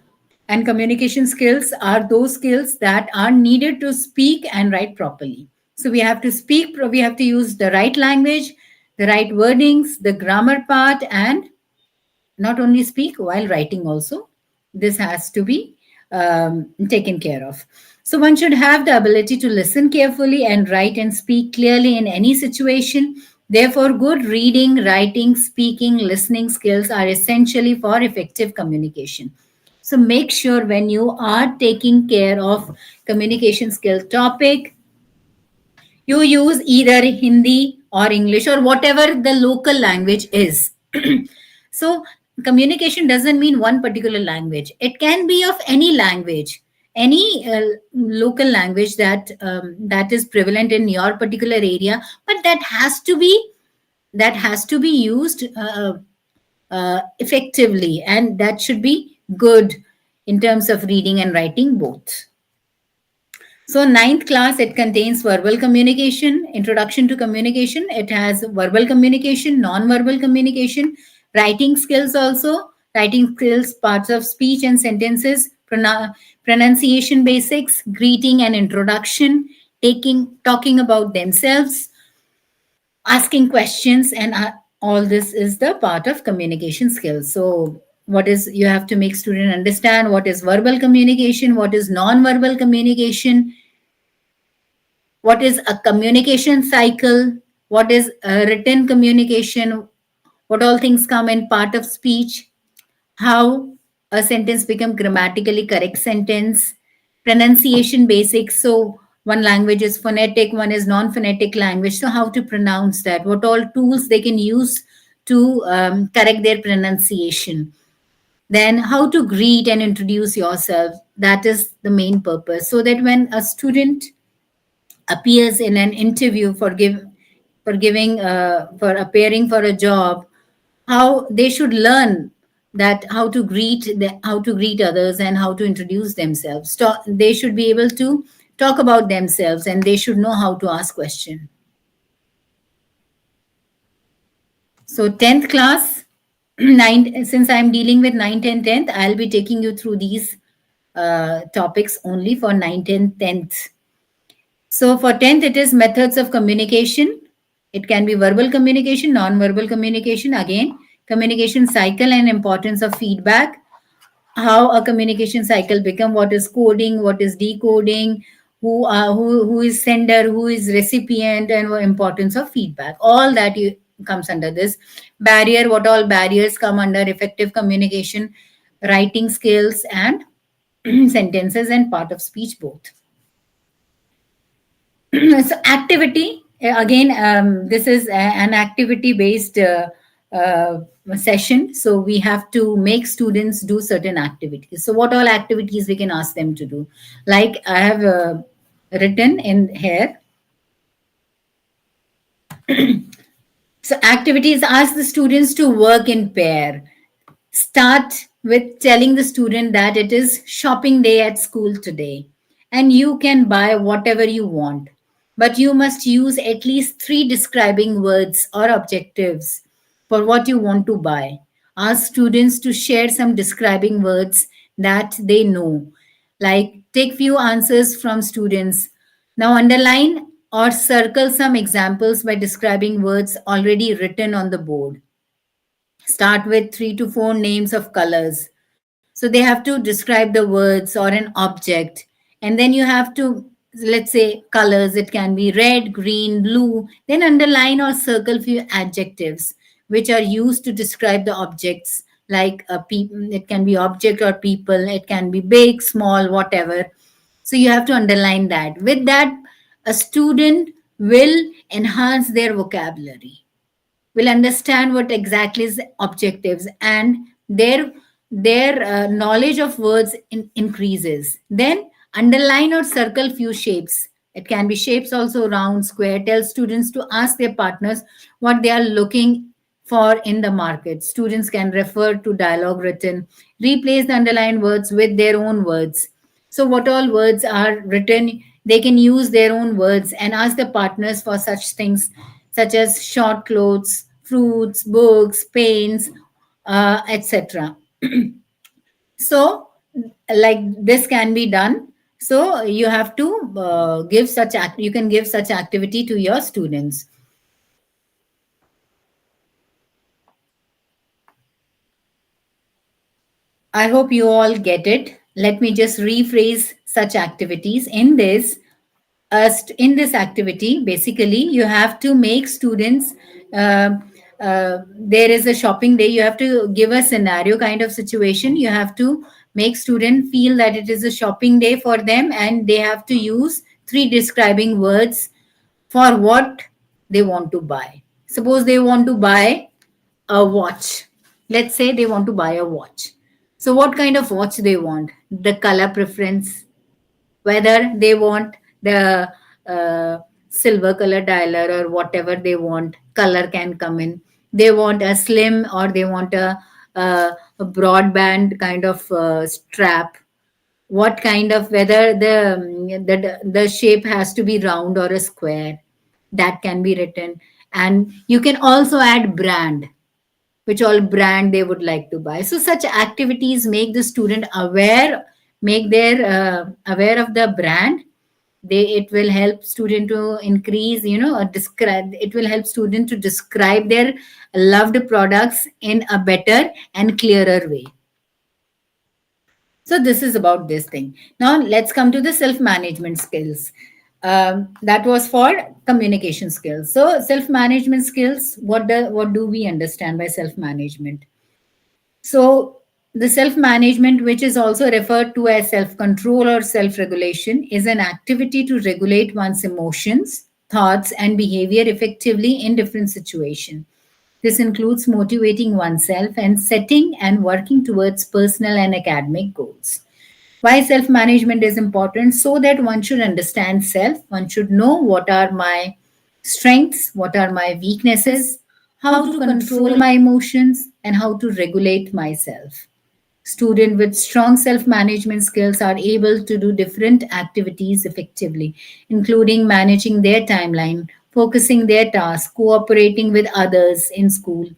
communication skills are those skills that are needed to speak and write properly. So we have to speak, we have to use the right language, the right wordings, the grammar part, and not only speak while writing also. This has to be taken care of. So one should have the ability to listen carefully and write and speak clearly in any situation. Therefore, good reading, writing, speaking, listening skills are essentially for effective communication. So make sure when you are taking care of communication skill topic, you use either Hindi or English or whatever the local language is. So communication doesn't mean one particular language. It can be of any language, any local language that is prevalent in your particular area, but that has to be used effectively, and that should be good in terms of reading and writing both. So ninth class, it contains verbal communication, introduction to communication. It has verbal communication, non-verbal communication, writing skills also, writing skills, parts of speech and sentences, pronunciation basics, greeting and introduction, talking about themselves, asking questions, and all this is the part of communication skills. So what is, you have to make student understand what is verbal communication, what is non-verbal communication, what is a communication cycle, what is a written communication, what all things come in part of speech, how a sentence become grammatically correct sentence, pronunciation basics. So one language is phonetic, one is non-phonetic language. So how to pronounce that, what all tools they can use to correct their pronunciation. Then how to greet and introduce yourself. That is the main purpose. So that when a student appears in an interview for appearing for a job, how they should learn that how to greet others and how to introduce themselves. They should be able to talk about themselves, and they should know how to ask question. So 10th class, since I'm dealing with 9th and 10th, I'll be taking you through these topics only for 9th and 10th. So for 10th, it is methods of communication. It can be verbal communication, non-verbal communication. Again, communication cycle and importance of feedback. How a communication cycle become, what is coding, what is decoding, who is sender, who is recipient, and what importance of feedback. All that comes under this barrier. What all barriers come under effective communication? writing skills, and sentences and part of speech both. So activity, again, this is an activity based uh, session, so we have to make students do certain activities. So what all activities we can ask them to do, like I have written in here. So activities ask the students to work in pair. Start with telling the student that it is shopping day at school today and you can buy whatever you want. But you must use at least three describing words or objectives for what you want to buy. Ask students to share some describing words that they know. Like take few answers from students. Now underline or circle some examples by describing words already written on the board. Start with 3 to 4 names of colors. So they have to describe the words or an object. And then you have to, let's say, colors. It can be red, green, blue. Then underline or circle few adjectives which are used to describe the objects, like a it can be object or people. It can be big, small, whatever. So you have to underline that. With that, a student will enhance their vocabulary, will understand what exactly is objectives, and their knowledge of words increases. Then underline or circle few shapes. It can be shapes also, round, square. Tell students to ask their partners what they are looking for in the market. Students can refer to dialogue written, replace the underlined words with their own words. So what all words are written, they can use their own words and ask the partners for such things such as short clothes, fruits, books, paints, etc. So, like this can be done. So you have to give such you can give such activity to your students. I hope you all get it. Let me just rephrase such activities. In this activity, basically, you have to make students. Uh, there is a shopping day. You have to give a scenario kind of situation. You have to make student feel that it is a shopping day for them, and they have to use three describing words for what they want to buy. Suppose they want to buy a watch. Let's say they want to buy a watch. So, what kind of watch they want? The color preference, whether they want the uh, silver color dialer or whatever they want, color can come in. They want a slim or they want a broadband kind of strap. What kind of, whether the shape has to be round or a square, that can be written. And you can also add brand, which all brand they would like to buy. So such activities make the student aware, make their aware of the brand. They, it will help student to increase, or describe, it will help student to describe their loved products in a better and clearer way. So this is about this thing. Now let's come to the self-management skills. That was for communication skills. So self-management skills. What do we understand by self-management? So the self-management, which is also referred to as self-control or self-regulation, is an activity to regulate one's emotions, thoughts, and behavior effectively in different situations. This includes motivating oneself and setting and working towards personal and academic goals. Why self management is important? So that one should understand self, one should know what are my strengths, what are my weaknesses, how to control my emotions, and how to regulate myself. Students with strong self management skills are able to do different activities effectively, including managing their timeline, focusing their tasks, cooperating with others in school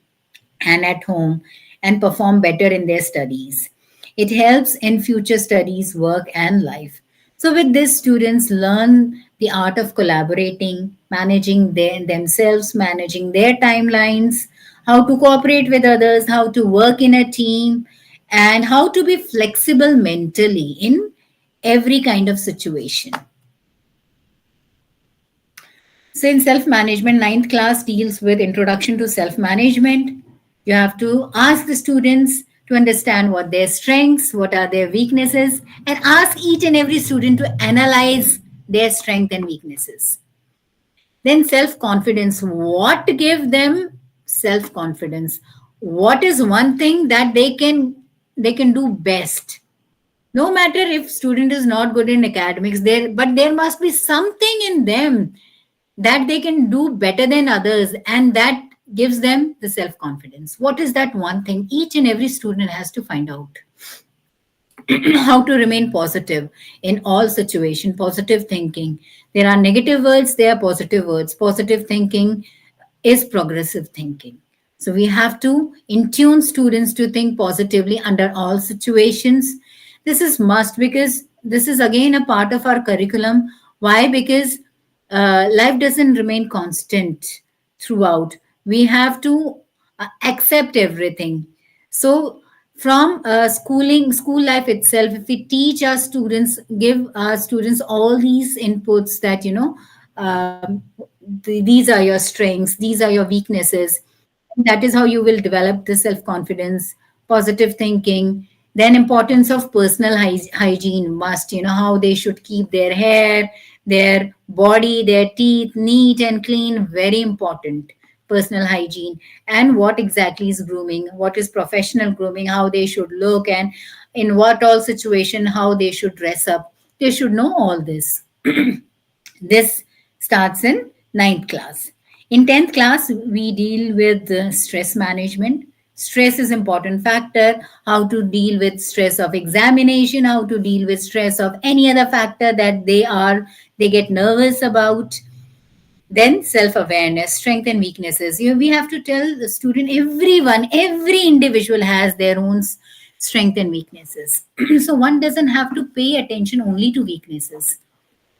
and at home, and perform better in their studies. It helps in future studies, work, and life. So, with this, students learn the art of collaborating, managing themselves, managing their timelines, how to cooperate with others, how to work in a team, and how to be flexible mentally in every kind of situation. So in self-management, ninth class deals with introduction to self-management. You have to ask the students to understand what their strengths, what are their weaknesses, and ask each and every student to analyze their strength and weaknesses. Then self confidence. What give them self confidence? What is one thing that they can do best? No matter if student is not good in academics, there must be something in them that they can do better than others, and that gives them the self confidence. What is that one thing? Each and every student has to find out. How to remain positive in all situation. Positive thinking. There are negative words, there are positive words. Positive thinking is progressive thinking. So we have to in tune students to think positively under all situations. This is must, because this is again a part of our curriculum. Why? Because life doesn't remain constant throughout. We have to accept everything. So from school life itself, if we teach our students, give our students all these inputs that, um, these are your strengths, these are your weaknesses, that is how you will develop the self confidence, positive thinking. Then importance of personal hygiene must, how they should keep their hair, their body, their teeth neat and clean, very important. Personal hygiene. And what exactly is grooming, what is professional grooming, how they should look, and in what all situation how they should dress up. They should know all this. This starts in ninth class. In 10th class, we deal with stress management. Stress is important factor. How to deal with stress of examination, how to deal with stress of any other factor that they get nervous about. Then self-awareness, strength and weaknesses. We have to tell the student, everyone, every individual has their own strength and weaknesses. So one doesn't have to pay attention only to weaknesses.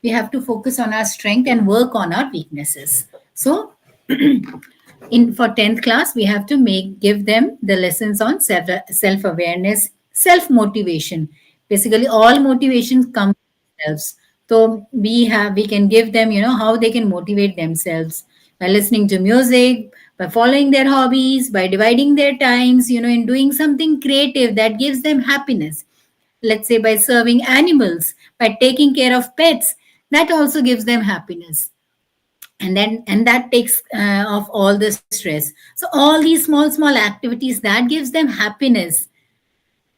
We have to focus on our strength and work on our weaknesses. So in for 10th class, we have to give them the lessons on self awareness, self motivation. Basically all motivations come from themselves. So we can give them, how they can motivate themselves by listening to music, by following their hobbies, by dividing their times, in doing something creative that gives them happiness. Let's say by serving animals, by taking care of pets, that also gives them happiness. And that takes off all the stress. So all these small activities that gives them happiness,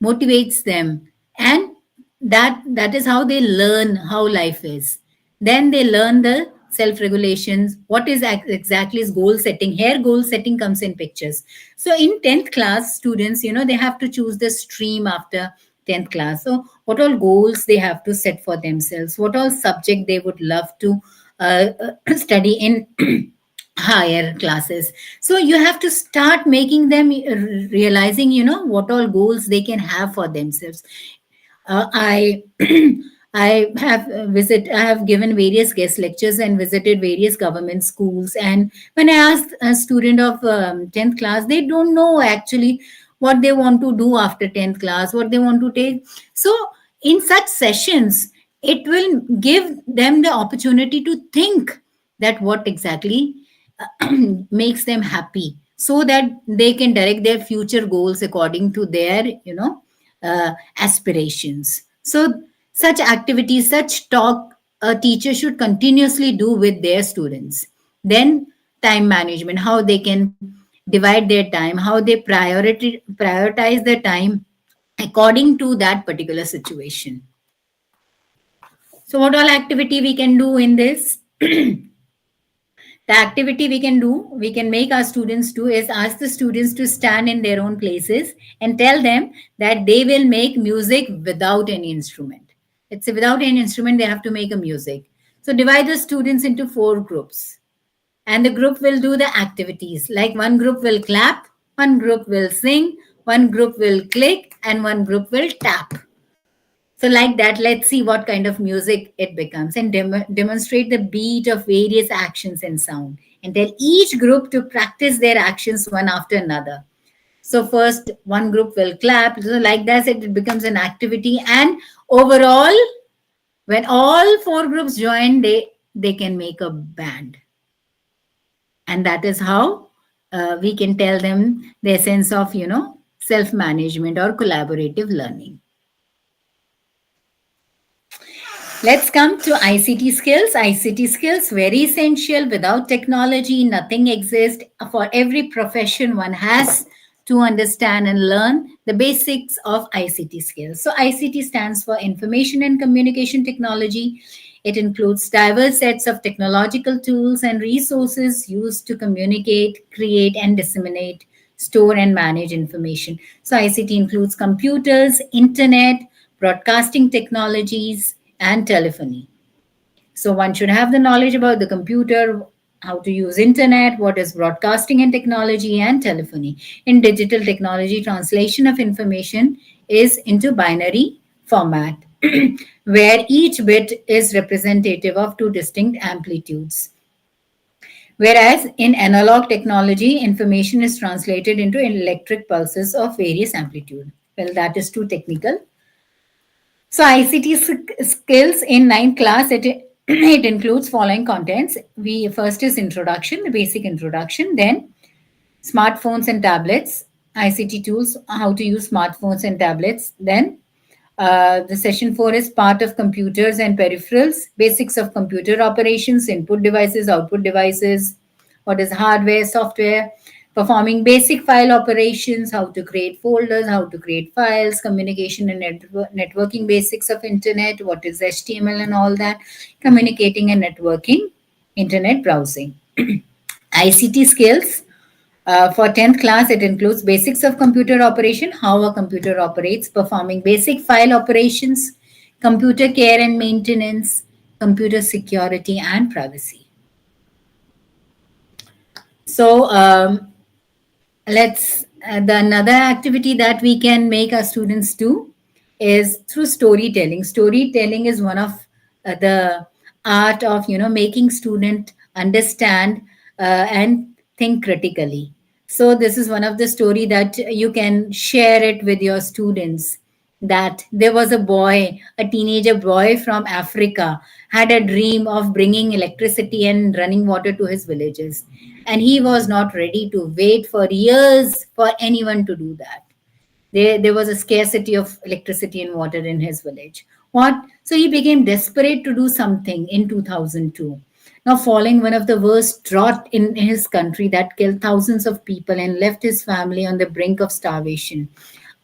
motivates them, and that is how they learn how life is. Then they learn the self regulations. What is exactly is goal setting? Here goal setting comes in pictures. So in 10th class, students, they have to choose the stream after 10th class. So what all goals they have to set for themselves, what all subject they would love to study in higher classes. So you have to start making them realizing, what all goals they can have for themselves. I I have given various guest lectures and visited various government schools. And when I asked a student of 10th class, they don't know actually what they want to do after 10th class, what they want to take. So in such sessions, it will give them the opportunity to think that what exactly makes them happy, so that they can direct their future goals according to their aspirations. So such activities, such talk, a teacher should continuously do with their students. Then time management, how they can divide their time, how they prioritize their time according to that particular situation. So what all activity we can do in this? The activity we can do, we can make our students do, is ask the students to stand in their own places and tell them that they will make music without any instrument. Let's say without any instrument, they have to make a music. So divide the students into 4 groups, and the group will do the activities. Like one group will clap, one group will sing, one group will click, and one group will tap. So, like that, let's see what kind of music it becomes, and demonstrate the beat of various actions and sound. And tell each group to practice their actions one after another. So, first, one group will clap. So, like that, it becomes an activity. And overall, when all 4 groups join, they can make a band. And that is how we can tell them the essence of, self management, or collaborative learning. Let's come to ICT skills. ICT skills, very essential. Without technology, nothing exists. For every profession, one has to understand and learn the basics of ICT skills. So, ICT stands for Information and Communication Technology. It includes diverse sets of technological tools and resources used to communicate, create, and disseminate, store, and manage information. So, ICT includes computers, internet, broadcasting technologies, and telephony. So one should have the knowledge about the computer, how to use internet, what is broadcasting and technology, and telephony. In digital technology, translation of information is into binary format, where each bit is representative of two distinct amplitudes. Whereas in analog technology, information is translated into electric pulses of various amplitude. Well, that is too technical. So ICT skills in ninth class, it includes following contents. We first is introduction, the basic introduction, then smartphones and tablets, ICT tools, how to use smartphones and tablets. Then the session 4 is part of computers and peripherals, basics of computer operations, input devices, output devices, what is hardware, software, performing basic file operations, how to create folders, how to create files, communication and networking basics of internet, what is HTML and all that, communicating and networking, internet browsing. ICT skills for 10th class, it includes basics of computer operation, how a computer operates, performing basic file operations, computer care and maintenance, computer security and privacy. So let's the another activity that we can make our students do is through storytelling. Storytelling is one of the art of making student understand and think critically. So this is one of the story that you can share it with your students, that there was a boy, a teenager boy from Africa, had a dream of bringing electricity and running water to his villages. And he was not ready to wait for years for anyone to do that. There was a scarcity of electricity and water in his village. What? So he became desperate to do something in 2002. Now, following one of the worst drought in his country that killed thousands of people and left his family on the brink of starvation.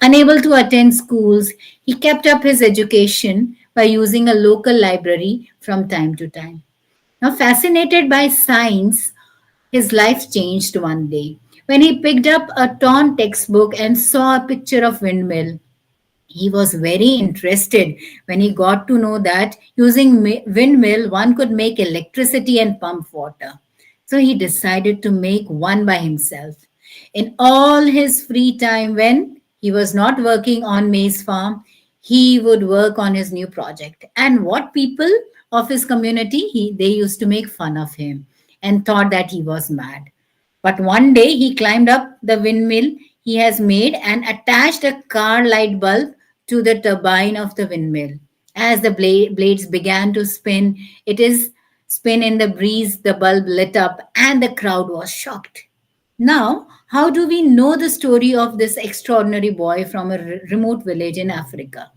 Unable to attend schools, he kept up his education by using a local library from time to time. Now, fascinated by science, his life changed one day when he picked up a torn textbook and saw a picture of windmill. He was very interested when he got to know that using windmill one could make electricity and pump water. So he decided to make one by himself. In all his free time, when he was not working on maize farm, he would work on his new project. And what people of his community, they used to make fun of him and thought that he was mad. But one day he climbed up the windmill he has made and attached a car light bulb to the turbine of the windmill. As the blades began to spin, it is spin in the breeze, the bulb lit up, and the crowd was shocked. Now, how do we know the story of this extraordinary boy from a remote village in Africa?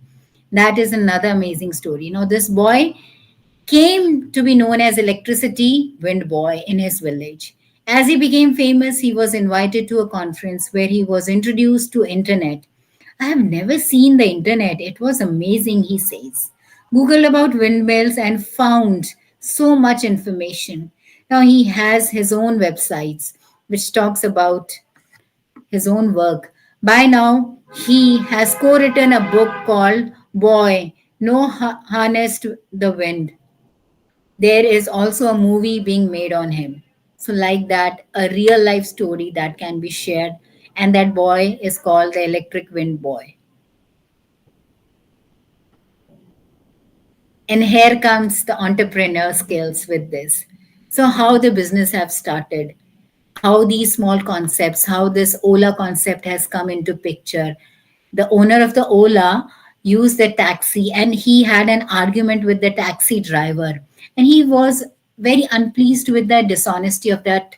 That is another amazing story. This boy came to be known as Electricity Wind Boy in his village. As he became famous, he was invited to a conference where he was introduced to internet. I have never seen the internet. It was amazing, he says. Googled about windmills and found so much information. Now he has his own websites which talks about his own work. By now, he has co-written a book called Boy, No Harnessed the Wind. There is also a movie being made on him. So, like that, a real life story that can be shared. And that boy is called the Electric Wind Boy. And here comes the entrepreneur skills with this. So, how the business have started, how these small concepts, how this Ola concept has come into picture. The owner of the Ola used the taxi and he had an argument with the taxi driver. And he was very unpleased with the dishonesty of that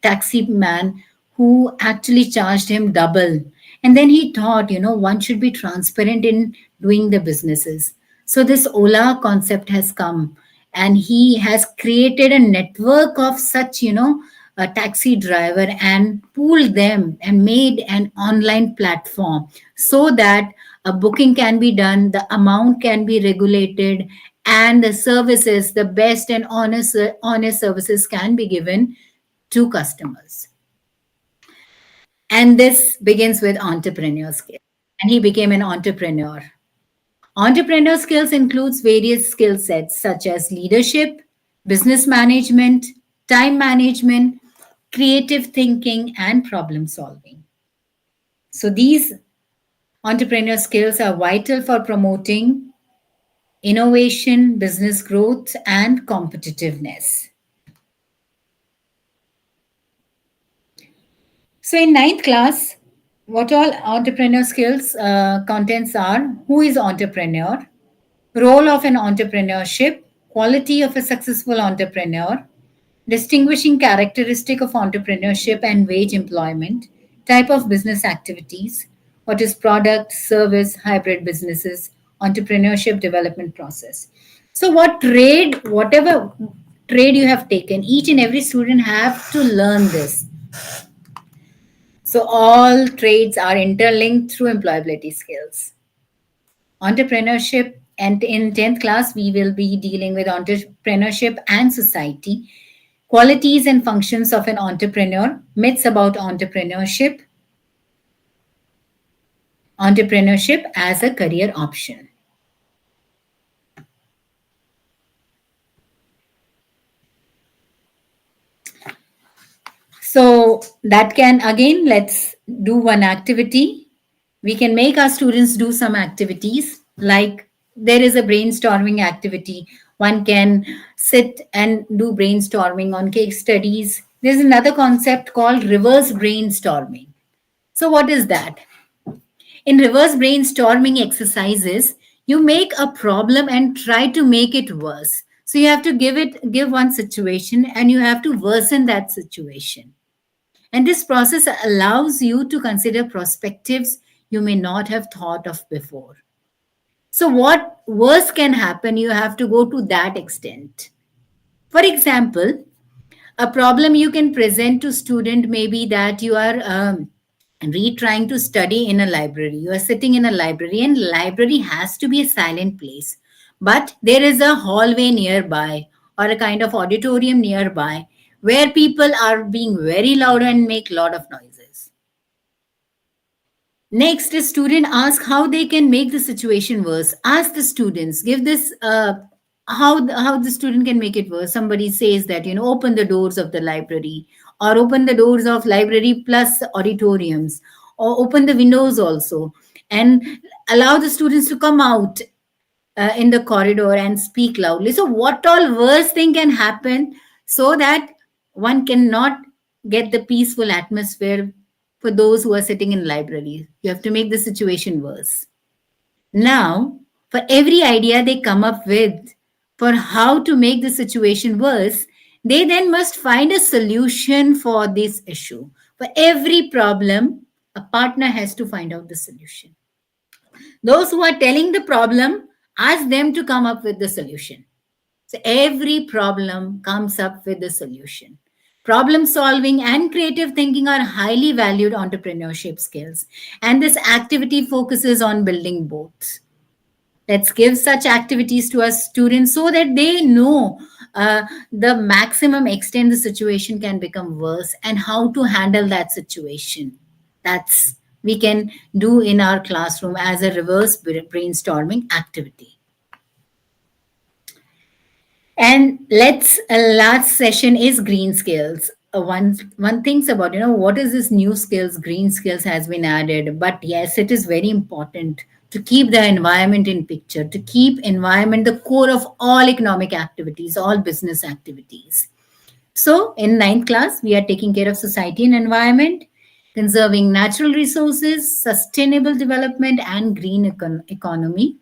taxi man who actually charged him double. And then he thought, one should be transparent in doing the businesses. So this Ola concept has come, and he has created a network of such, a taxi driver, and pooled them and made an online platform so that a booking can be done, the amount can be regulated, and the services, the best and honest services can be given to customers. And this begins with entrepreneur skills. And he became an entrepreneur. Entrepreneur skills includes various skill sets such as leadership, business management, time management, creative thinking, and problem solving. So these entrepreneur skills are vital for promoting innovation, business growth, and competitiveness. So in ninth class, what all entrepreneur skills contents are: who is entrepreneur, role of an entrepreneurship, quality of a successful entrepreneur, distinguishing characteristic of entrepreneurship and wage employment, type of business activities, what is product, service, hybrid businesses, entrepreneurship development process. So whatever trade you have taken, each and every student have to learn this. So all trades are interlinked through employability skills. Entrepreneurship, and in 10th class, we will be dealing with entrepreneurship and society, qualities and functions of an entrepreneur, myths about entrepreneurship as a career option. So that can, again, let's do one activity. We can make our students do some activities, like there is a brainstorming activity. One can sit and do brainstorming on case studies. There's another concept called reverse brainstorming. So what is that? In reverse brainstorming exercises, you make a problem and try to make it worse. So you have to give one situation and you have to worsen that situation. And this process allows you to consider perspectives you may not have thought of before. So, what worse can happen? You have to go to that extent. For example, a problem you can present to student may be that you are retrying to study in a library. You are sitting in a library, and library has to be a silent place. But there is a hallway nearby or a kind of auditorium nearby where people are being very loud and make a lot of noises. Next, a student asks how they can make the situation worse. Ask the students, give this how the student can make it worse. Somebody says that, open the doors of the library, or open the doors of library plus auditoriums, or open the windows also, and allow the students to come out in the corridor and speak loudly. So, what all worst thing can happen so that one cannot get the peaceful atmosphere for those who are sitting in libraries? You have to make the situation worse. Now, for every idea they come up with for how to make the situation worse, they then must find a solution for this issue. For every problem, a partner has to find out the solution. Those who are telling the problem, ask them to come up with the solution. So every problem comes up with a solution. Problem solving and creative thinking are highly valued entrepreneurship skills, and this activity focuses on building both. Let's give such activities to our students so that they know the maximum extent the situation can become worse and how to handle that situation. That's we can do in our classroom as a reverse brainstorming activity. And let's last session is green skills. One thinks about, what is this new skills? Green skills has been added, but yes, it is very important to keep the environment in picture, to keep environment the core of all economic activities, all business activities. So in ninth class, we are taking care of society and environment, conserving natural resources, sustainable development, and green economy.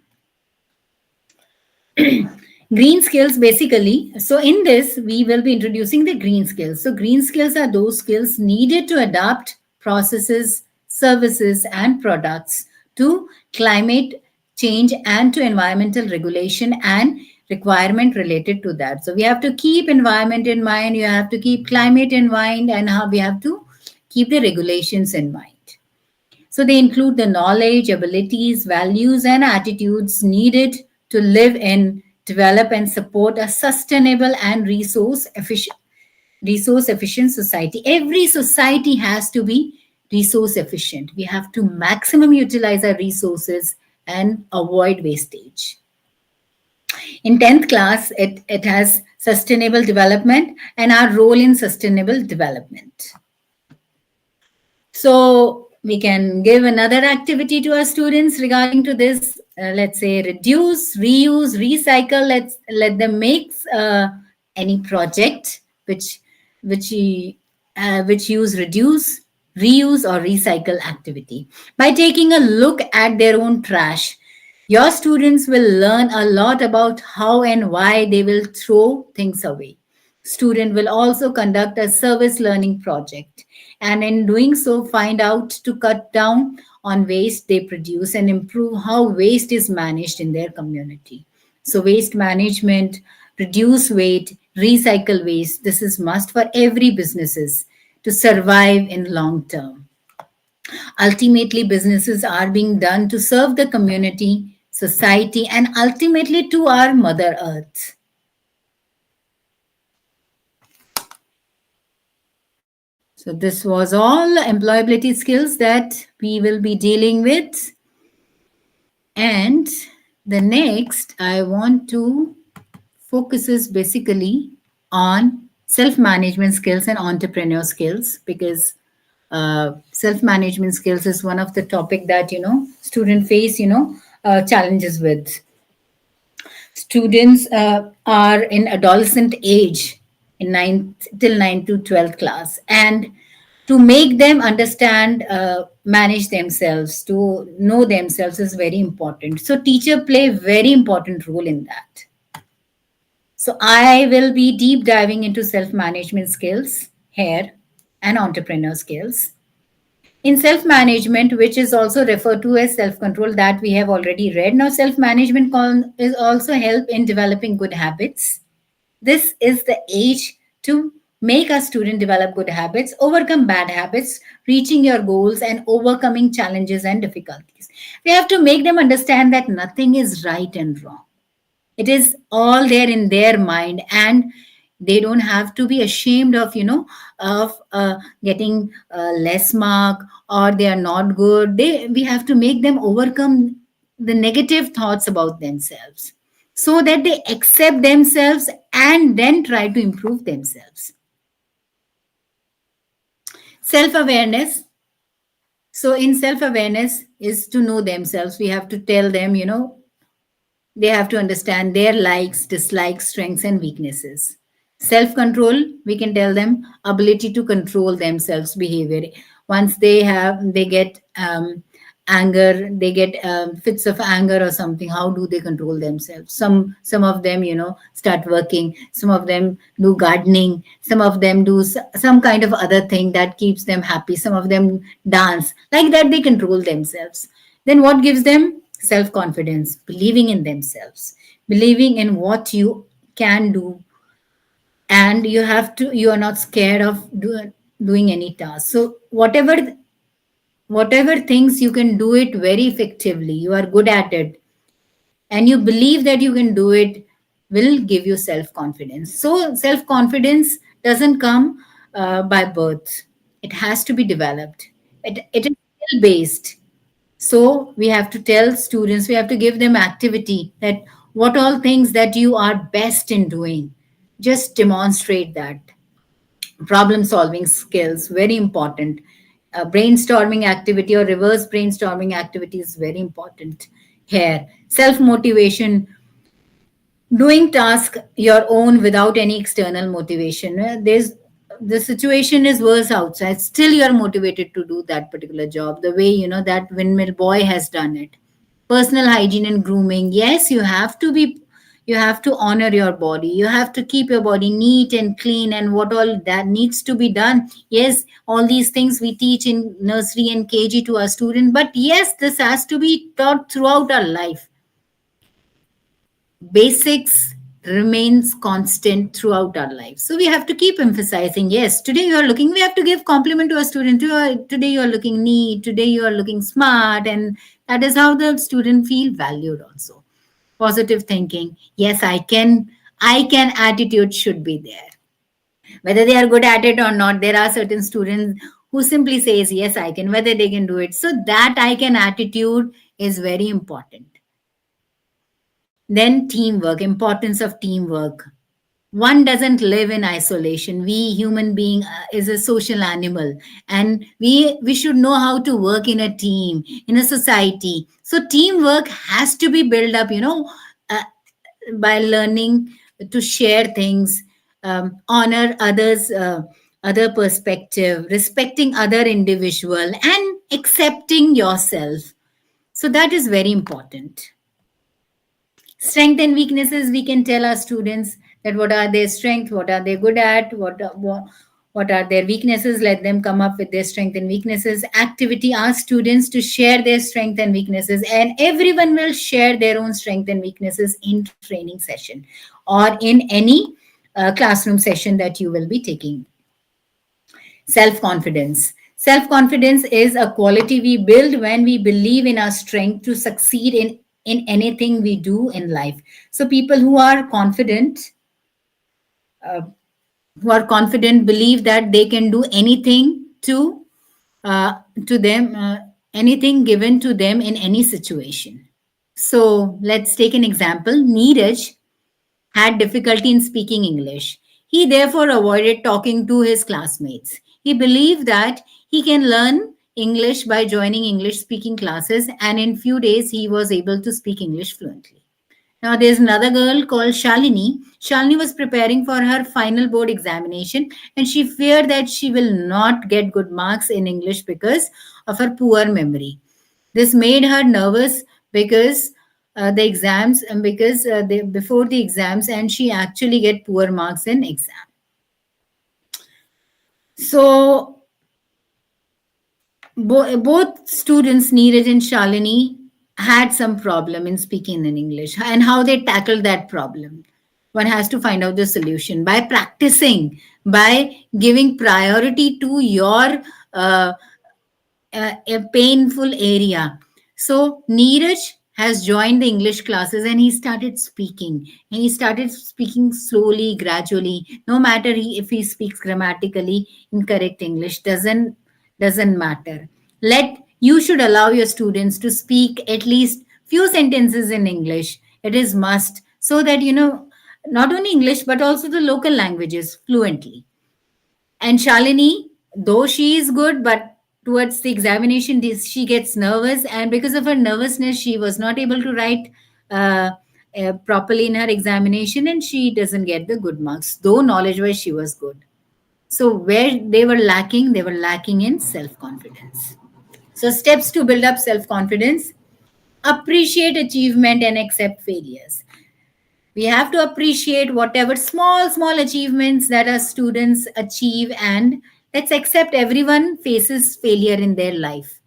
Green skills, basically. So in this, we will be introducing the green skills. So green skills are those skills needed to adapt processes services, and products to climate change and to environmental regulation and requirement related to that. So we have to keep environment in mind, you have to keep climate in mind, and how we have to keep the regulations in mind. So they include the knowledge, abilities, values, and attitudes needed to live in, develop, and support a sustainable and resource efficient society. Every society has to be resource efficient. We have to maximum utilize our resources and avoid wastage. In 10th class, it has sustainable development and our role in sustainable development. So we can give another activity to our students regarding to this. Let's say reduce, reuse, recycle. Let them make any project which which use reduce, reuse, or recycle activity. By taking a look at their own trash, your students will learn a lot about how and why they will throw things away. Student will also conduct a service learning project, and in doing so find out to cut down on waste they produce and improve how waste is managed in their community. So waste management, reduce weight, recycle waste, this is must for every businesses to survive in long term. Ultimately, businesses are being done to serve the community, society, and ultimately to our Mother Earth. So, this was all employability skills that we will be dealing with. And the next, I want to focus is basically on self-management skills and entrepreneur skills, because self-management skills is one of the topic that student face challenges with. Students are in adolescent age in 9th till 9th to 12th class, and to make them understand, manage themselves, to know themselves is very important. So teacher play very important role in that. So I will be deep diving into self-management skills here and entrepreneur skills. In self-management, which is also referred to as self-control, that we have already read. Now, self-management is also help in developing good habits. This is the age to make a student develop good habits, overcome bad habits, reaching your goals, and overcoming challenges and difficulties. We have to make them understand that nothing is right and wrong. It is all there in their mind, and they don't have to be ashamed of getting less mark, or they are not good. We have to make them overcome the negative thoughts about themselves, so that they accept themselves and then try to improve themselves. Self awareness. So in self awareness is to know themselves. We have to tell them, they have to understand their likes, dislikes, strengths, and weaknesses. Self control, we can tell them ability to control themselves behavior. Once they get anger, they get fits of anger or something, how do they control themselves? Some of them start working, some of them do gardening, some of them do some kind of other thing that keeps them happy, some of them dance, like that they control themselves. Then what gives them self confidence? Believing in themselves, believing in what you can do, and you are not scared of doing any task. So whatever things you can do it very effectively, you are good at it, and you believe that you can do it, will give you self confidence. So self confidence doesn't come by birth, it has to be developed. It is skill based. So we have to tell students, we have to give them activity, that what all things that you are best in doing, just demonstrate that. Problem solving skills, very important. Brainstorming activity or reverse brainstorming activity is very important here. Self motivation, doing task your own without any external motivation. There's the situation is worse outside, still you are motivated to do that particular job, the way that windmill boy has done it. Personal hygiene and grooming, yes, you have to be You have to honor your body. You have to keep your body neat and clean, and what all that needs to be done. Yes, all these things we teach in nursery and KG to our students, but yes, this has to be taught throughout our life. Basics remains constant throughout our lives, so we have to keep emphasizing. Yes, today you are looking, we have to give compliment to a student. Today you are looking neat, today you are looking smart, and that is how the student feel valued also. Positive thinking, yes, I can attitude should be there. Whether they are good at it or not, there are certain students who simply says yes I can, whether they can do it. So that I can attitude is very important. Then teamwork, importance of teamwork. One doesn't live in isolation. We human being is a social animal, and we should know how to work in a team, in a society. So teamwork has to be built up, uh, by learning to share things, honor others, other perspective, respecting other individual, and accepting yourself. So that is very important. Strength and weaknesses, we can tell our students that what are their strengths, what are they good at, what are their weaknesses. Let them come up with their strength and weaknesses. Activity, ask students to share their strength and weaknesses, and everyone will share their own strength and weaknesses in training session or in any classroom session that you will be taking. Self confidence. Self confidence is a quality we build when we believe in our strength to succeed in anything we do in life. So people uh, who are confident believe that they can do anything uh, to them, anything given to them in any situation. So let's take an example. Neeraj had difficulty in speaking English. He therefore avoided talking to his classmates. He believed that he can learn English by joining English speaking classes, and in few days he was able to speak English fluently. Now there's another girl called Shalini. Shalini was preparing for her final board examination, and she feared that she will not get good marks in English because of her poor memory. This made her nervous because the exams, and because before the exams, and she actually get poor marks in exam. So both students, Neeraj and Shalini, had some problem in speaking in English, and how they tackled that problem. One has to find out the solution by practicing, by giving priority to your a painful area. So Neeraj has joined the English classes, and he started speaking. And he started speaking slowly, gradually. No matter if he speaks grammatically incorrect English, doesn't matter. Let You should allow your students to speak at least few sentences in English. It is must, so that not only English but also the local languages fluently. And Shalini, though she is good, but towards the examination, she gets nervous, and because of her nervousness, she was not able to write properly in her examination, and she doesn't get the good marks. Though knowledge-wise, she was good. So where they were lacking in self-confidence. So steps to build up self-confidence: appreciate achievement and accept failures. We have to appreciate whatever small achievements that our students achieve, and let's accept everyone faces failure in their life.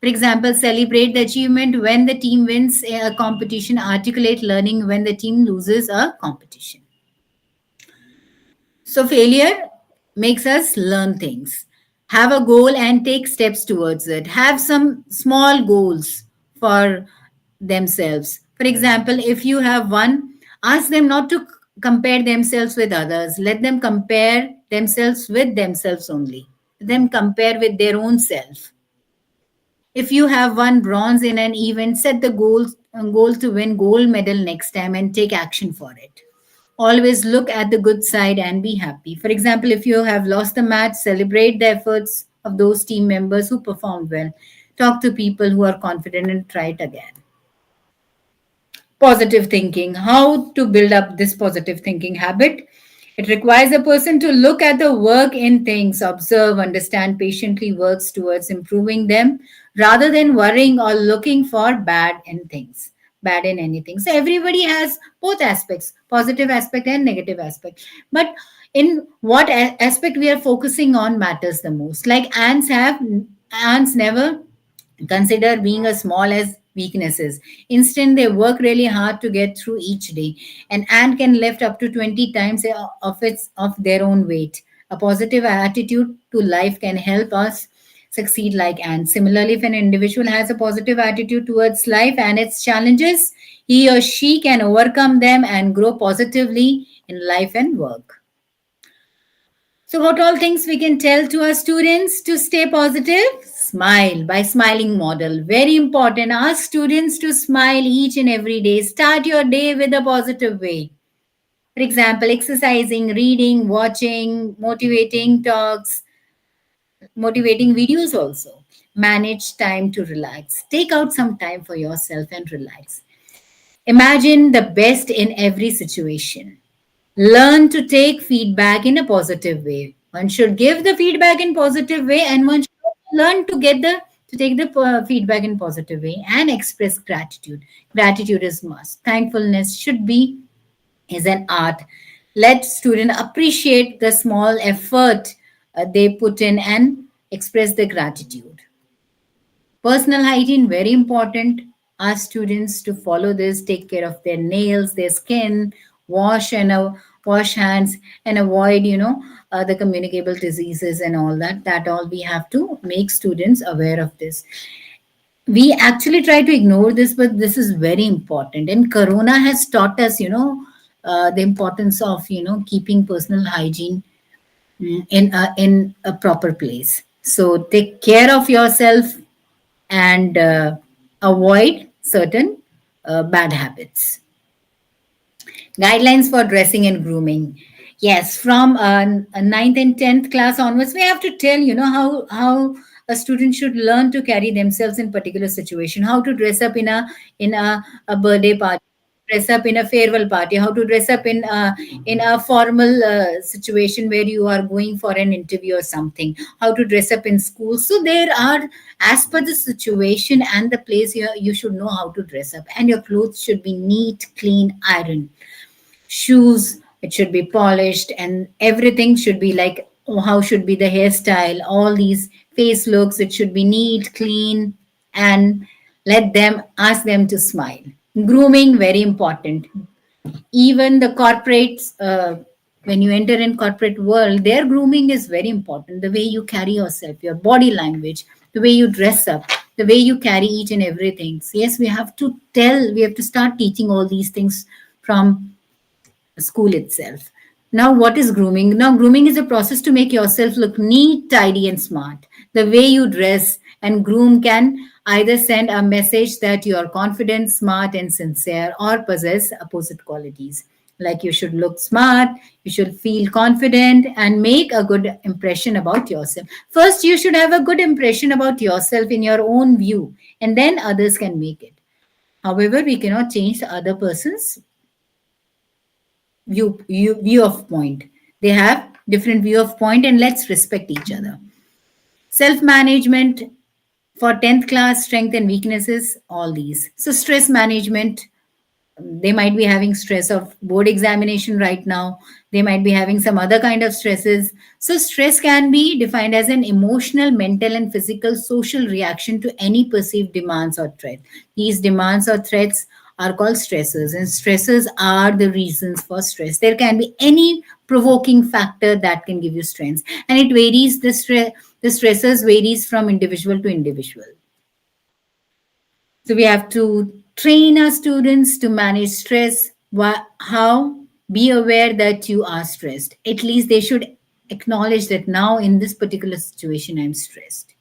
For example, celebrate the achievement when the team wins a competition, articulate learning when the team loses a competition. So failure makes us learn things. Have a goal and take steps towards it. Have some small goals for themselves. For example, if you have one, ask them not to compare themselves with others. Let them compare themselves with themselves only. Let them compare with their own self. If you have won bronze in an event, set the goal to win gold medal next time and take action for it. Always look at the good side and be happy. For example, if you have lost the match, celebrate the efforts of those team members who performed well. Talk to people who are confident and try it again. Positive thinking. How to build up this positive thinking habit? It requires a person to look at the work in things, observe, understand, patiently works towards improving them rather than worrying or looking for bad in things. bad in anything. So everybody has both aspects, positive aspect and negative aspect. But in what aspect we are focusing on matters the most. Like ants never consider being as small as weaknesses. Instead, they work really hard to get through each day. An ant can lift up to 20 times of their own weight. A positive attitude to life can help us succeed like ants. Similarly, if an individual has a positive attitude towards life and its challenges, he or she can overcome them and grow positively in life and work. So, what all things we can tell to our students to stay positive? Smile by smiling model. Very important. Ask students to smile each and every day. Start your day with a positive way. For example, exercising, reading, watching, motivating talks, motivating videos also. Manage time to relax. Take out some time for yourself and relax. Imagine the best in every situation. Learn to take feedback in a positive way. One should give the feedback in positive way, and one should learn to take the feedback in positive way and express gratitude. Gratitude is must. Thankfulness should be is an art. Let student appreciate the small effort they put in and express their gratitude. Personal hygiene, very important. Ask students to follow this, take care of their nails, their skin, wash hands, and avoid, the communicable diseases and all that. That all we have to make students aware of this. We actually try to ignore this, but this is very important. And Corona has taught us, the importance of, keeping personal hygiene in a proper place. So take care of yourself and avoid certain bad habits. Guidelines for dressing and grooming. Yes, from a ninth and 10th class onwards, we have to tell, how a student should learn to carry themselves in particular situation, how to dress up in a birthday party, dress up in a farewell party, how to dress up in a formal situation where you are going for an interview or something, how to dress up in school. So there are, as per the situation and the place, you should know how to dress up, and your clothes should be neat, clean, iron. Shoes, it should be polished, and everything should be like, how should be the hairstyle, all these face looks, it should be neat, clean, and let them ask them to smile. Grooming, very important. Even the corporates, when you enter in corporate world, their grooming is very important. The way you carry yourself, your body language, the way you dress up, the way you carry each and everything. So yes, we have to start teaching all these things from school itself. Now, what is grooming? Now, grooming is a process to make yourself look neat, tidy, and smart. The way you dress and groom can either send a message that you are confident, smart, and sincere, or possess opposite qualities. Like you should look smart, you should feel confident, and make a good impression about yourself. First, you should have a good impression about yourself in your own view, and then others can make it. However, we cannot change the other person's view of point. They have different view of point, and let's respect each other. Self management for 10th class, strength and weaknesses, all these. So stress management, they might be having stress of board examination right now, they might be having some other kind of stresses. So stress can be defined as an emotional, mental, and physical social reaction to any perceived demands or threat. These demands or threats are called stressors, and stressors are the reasons for stress. There can be any provoking factor that can give you stress, and it varies. The stressors varies from individual to individual. So we have to train our students to manage stress. How? Be aware that you are stressed. At least they should acknowledge that now in this particular situation I'm stressed.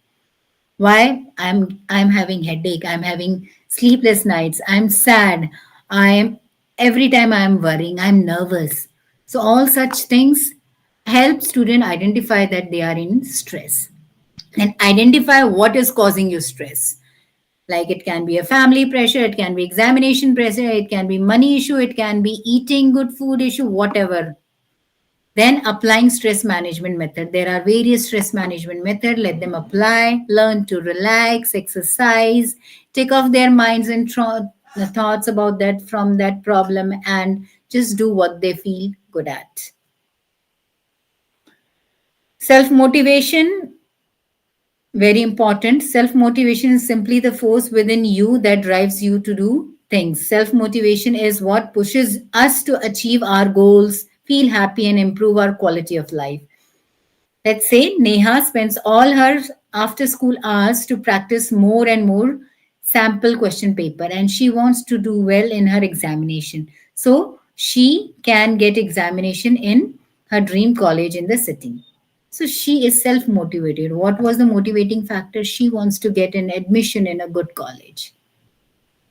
Why? I'm having headache. I'm having sleepless nights. I'm sad. I'm every time I'm worrying. I'm nervous. So all such things help student identify that they are in stress and identify what is causing you stress. Like it can be a family pressure, it can be examination pressure, it can be money issue, it can be eating good food issue, whatever. Then applying stress management method. There are various stress management method. Let them apply, learn to relax, exercise, take off their minds and the thoughts about that from that problem and just do what they feel good at. Self motivation, very important. Self motivation is simply the force within you that drives you to do things. Self motivation is what pushes us to achieve our goals, feel happy, and improve our quality of life. Let's say Neha spends all her after school hours to practice more and more sample question paper, and she wants to do well in her examination. So she can get examination in her dream college in the city. So she is self motivated. What was the motivating factor? She wants to get an admission in a good college.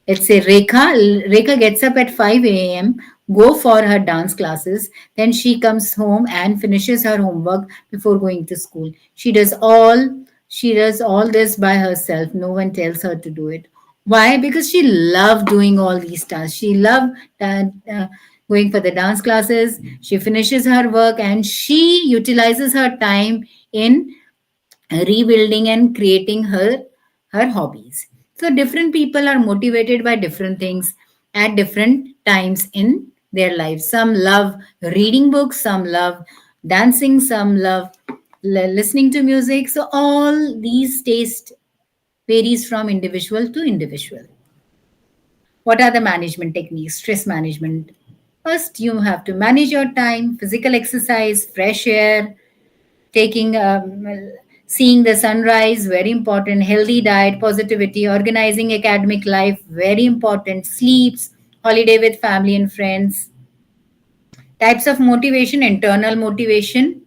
Let's say Rekha gets up at 5 a.m., go for her dance classes, then she comes home and finishes her homework before going to school. She does all this by herself. No one tells her to do it. Why? Because she loved doing all these tasks. She loved going for the dance classes. She finishes her work and she utilizes her time in rebuilding and creating her hobbies. So different people are motivated by different things at different times in their lives. Some love reading books, some love dancing, some love listening to music. So all these taste varies from individual to individual. What are the management techniques? Stress management. First, you have to manage your time, physical exercise, fresh air, taking seeing the sunrise, very important. Healthy diet, positivity, organizing academic life, very important. Sleeps, holiday with family and friends. Types of motivation: internal motivation,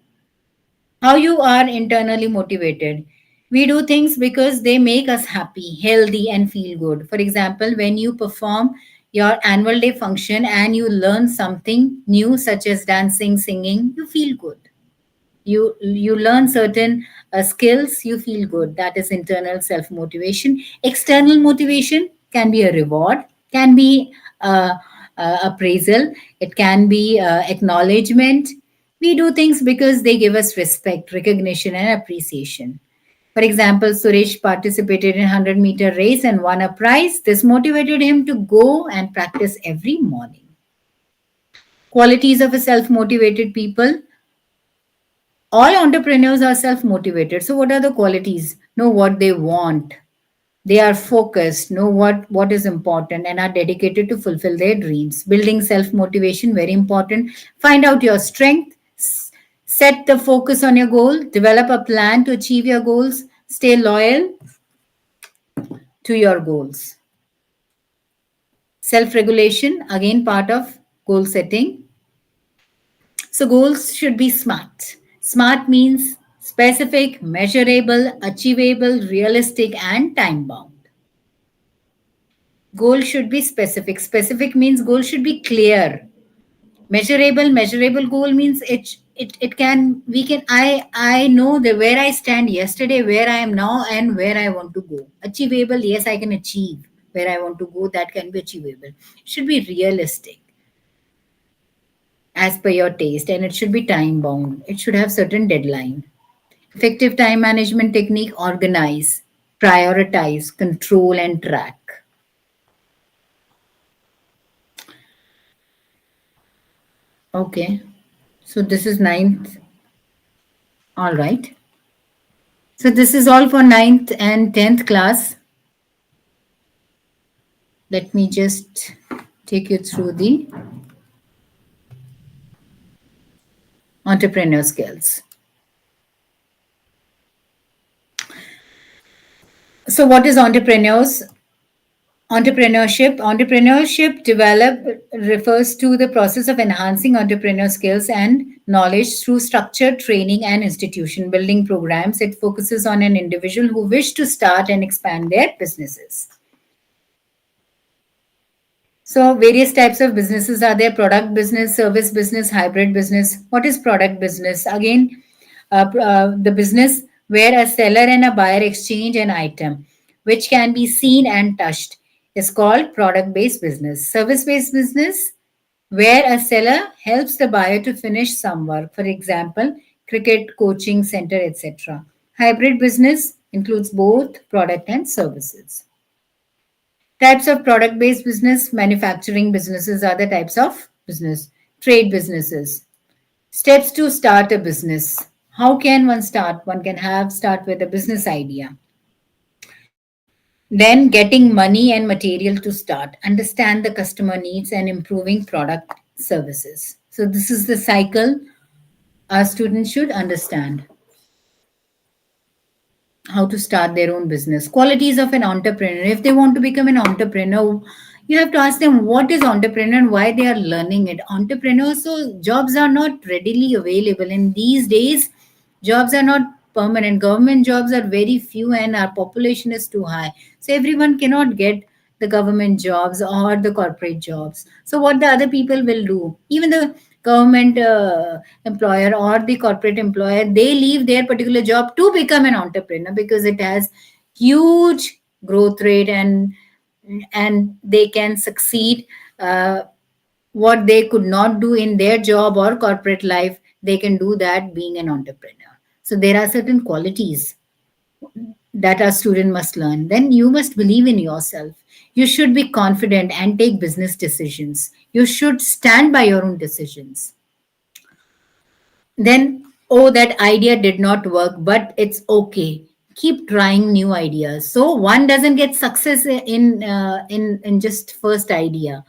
how you are internally motivated. We do things because they make us happy, healthy, and feel good. For example, when you perform your annual day function and you learn something new, such as dancing, singing, you feel good. You learn certain skills, you feel good. That is internal self motivation. External motivation can be a reward, can be appraisal, it can be acknowledgement. We do things because they give us respect, recognition, and appreciation. For example, Suresh participated in 100-meter race and won a prize. This motivated him to go and practice every morning. Qualities of a self motivated people: all entrepreneurs are self motivated. So what are the qualities? Know what they want, they are focused, know what is important, and are dedicated to fulfill their dreams. Building self motivation, very important. Find out your strength, set the focus on your goal, develop a plan to achieve your goals, stay loyal to your goals. Self regulation, again part of goal setting. So goals should be SMART. SMART means specific, measurable, achievable, realistic, and time bound. Goal should be specific. Specific means goal should be clear. Measurable goal means it can we can I know the where I stand yesterday, where I am now, and where I want to go. Achievable, yes, I can achieve where I want to go. That can be achievable. It should be realistic as per your taste, and it should be time bound. It should have certain deadline. Effective time management technique: organize, prioritize, control, and track. Okay, so this is ninth. All right. So this is all for ninth and 10th class. Let me just take you through the entrepreneur skills. So what is entrepreneurs? Entrepreneurship develop refers to the process of enhancing entrepreneur skills and knowledge through structured training and institution building programs. It focuses on an individual who wish to start and expand their businesses. So various types of businesses are there: product business, service business, hybrid business. What is product business? Again, the business where a seller and a buyer exchange an item which can be seen and touched is called product based business. Service based business, where a seller helps the buyer to finish some work, for example, cricket coaching center, etc. Hybrid business includes both product and services. Types of product based business, manufacturing businesses are the types of business, trade businesses. Steps to start a business. How can one start? One can have start with a business idea. Then getting money and material to start, understand the customer needs and improving product services. So this is the cycle our students should understand how to start their own business. Qualities of an entrepreneur. If they want to become an entrepreneur, you have to ask them what is entrepreneur and why they are learning it. Entrepreneurs, so jobs are not readily available in these days. Jobs are not permanent. Government jobs are very few and our population is too high. So everyone cannot get the government jobs or the corporate jobs. So what the other people will do, even the government employer or the corporate employer, they leave their particular job to become an entrepreneur because it has huge growth rate and they can succeed. What they could not do in their job or corporate life, they can do that being an entrepreneur. So there are certain qualities that a student must learn. Then you must believe in yourself. You should be confident and take business decisions. You should stand by your own decisions. Then, oh, that idea did not work, but it's okay. Keep trying new ideas. So one doesn't get success in just first idea.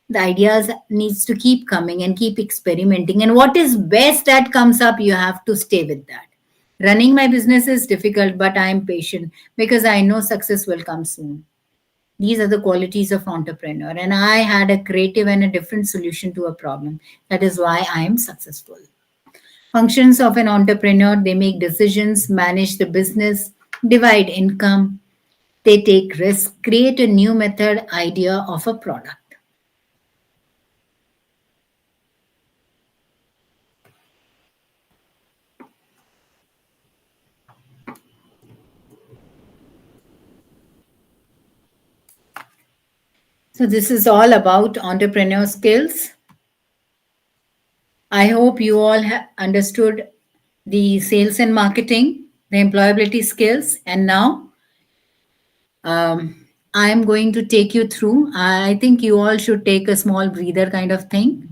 The ideas needs to keep coming and keep experimenting. And what is best that comes up, you have to stay with that. Running my business is difficult, but I am patient because I know success will come soon. These are the qualities of entrepreneur. And I had a creative and a different solution to a problem. That is why I am successful. Functions of an entrepreneur, they make decisions, manage the business, divide income, they take risks, create a new method, idea of a product. So this is all about entrepreneur skills. I hope you all have understood the sales and marketing, the employability skills, and now I'm going to take you through. I think you all should take a small breather kind of thing.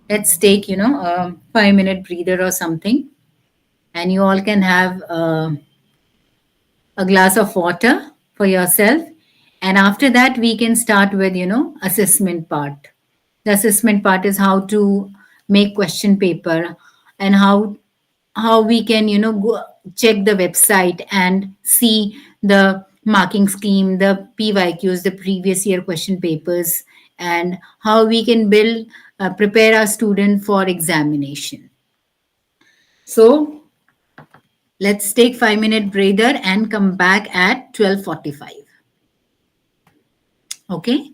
Let's take, a 5 minute breather or something, and you all can have a glass of water for yourself. And after that, we can start with, assessment part. The assessment part is how to make question paper and how we can, go check the website and see the marking scheme, the PYQs, the previous year question papers, and how we can prepare our student for examination. So let's take 5 minute breather and come back at 12:45. Okay.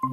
So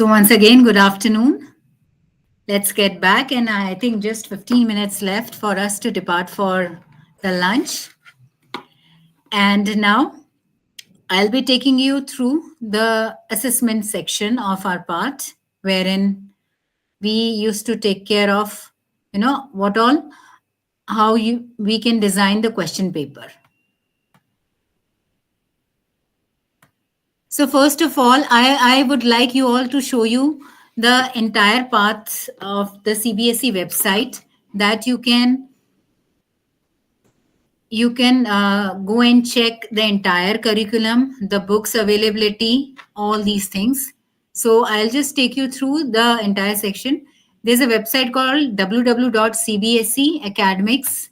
once again, good afternoon. Let's get back, and I think just 15 minutes left for us to depart for the lunch. And now I'll be taking you through the assessment section of our part, wherein we used to take care of, what all, how we can design the question paper. So first of all, I would like you all to show you the entire path of the CBSE website that you can go and check the entire curriculum, the books availability, all these things. So I'll just take you through the entire section. There's a website called www.cbseacademics.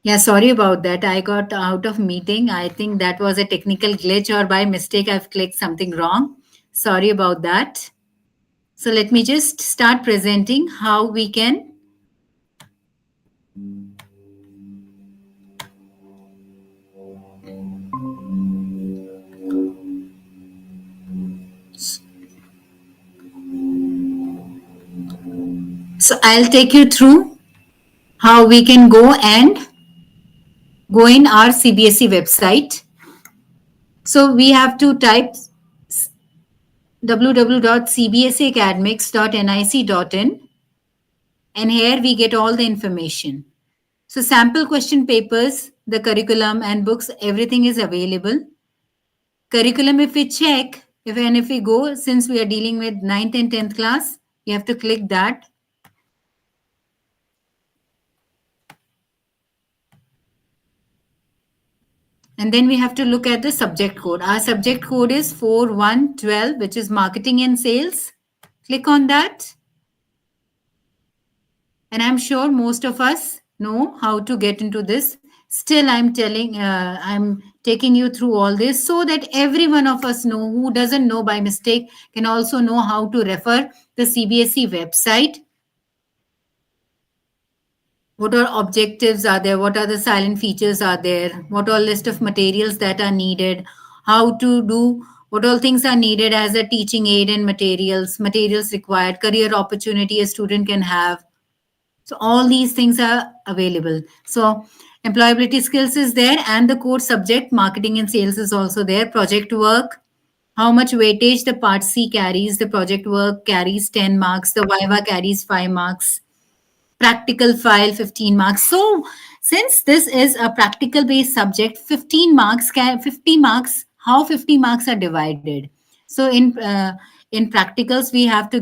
Yeah, sorry about that. I got out of meeting. I think that was a technical glitch, or by mistake I've clicked something wrong. Sorry about that. So let me just start presenting how we can. So I'll take you through how we can go in our CBSE website. So we have to type www.cbseacademics.nic.in, and here we get all the information. So sample question papers, the curriculum and books, everything is available. Curriculum, if we check, if we go, since we are dealing with 9th and 10th class, you have to click that. And then we have to look at the subject code. Our subject code is 4112, which is marketing and sales. Click on that. And I'm sure most of us know how to get into this. Still, I'm taking you through all this so that every one of us know, who doesn't know by mistake can also know how to refer the CBSE website. What are objectives are there? What are the silent features are there? What all list of materials that are needed? How to do, what all things are needed as a teaching aid and materials required, career opportunity a student can have. So all these things are available. So employability skills is there, and the core subject marketing and sales is also there. Project work, how much weightage the part C carries. The project work carries 10 marks. The Viva carries 5 marks. Practical file 15 marks. So since this is a practical based subject, 15 marks, 50 marks, how 50 marks are divided. So in practicals, we have to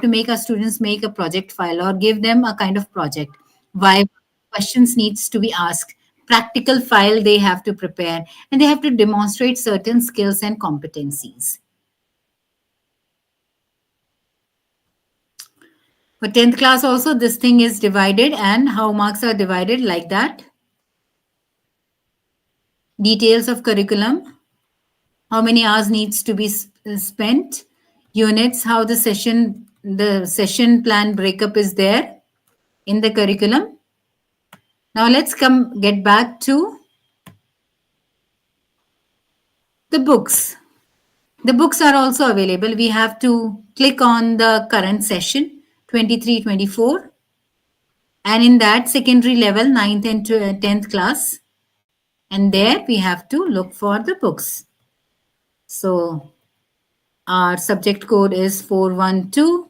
make our students make a project file or give them a kind of project. Why questions needs to be asked. Practical file they have to prepare, and they have to demonstrate certain skills and competencies. For 10th class also, this thing is divided, and how marks are divided like that. Details of curriculum, how many hours needs to be spent, units, how the session plan breakup is there in the curriculum. Now let's get back to the books. The books are also available. We have to click on the current session 23-24, and in that secondary level 9th and 10th class, and there we have to look for the books. So our subject code is 412,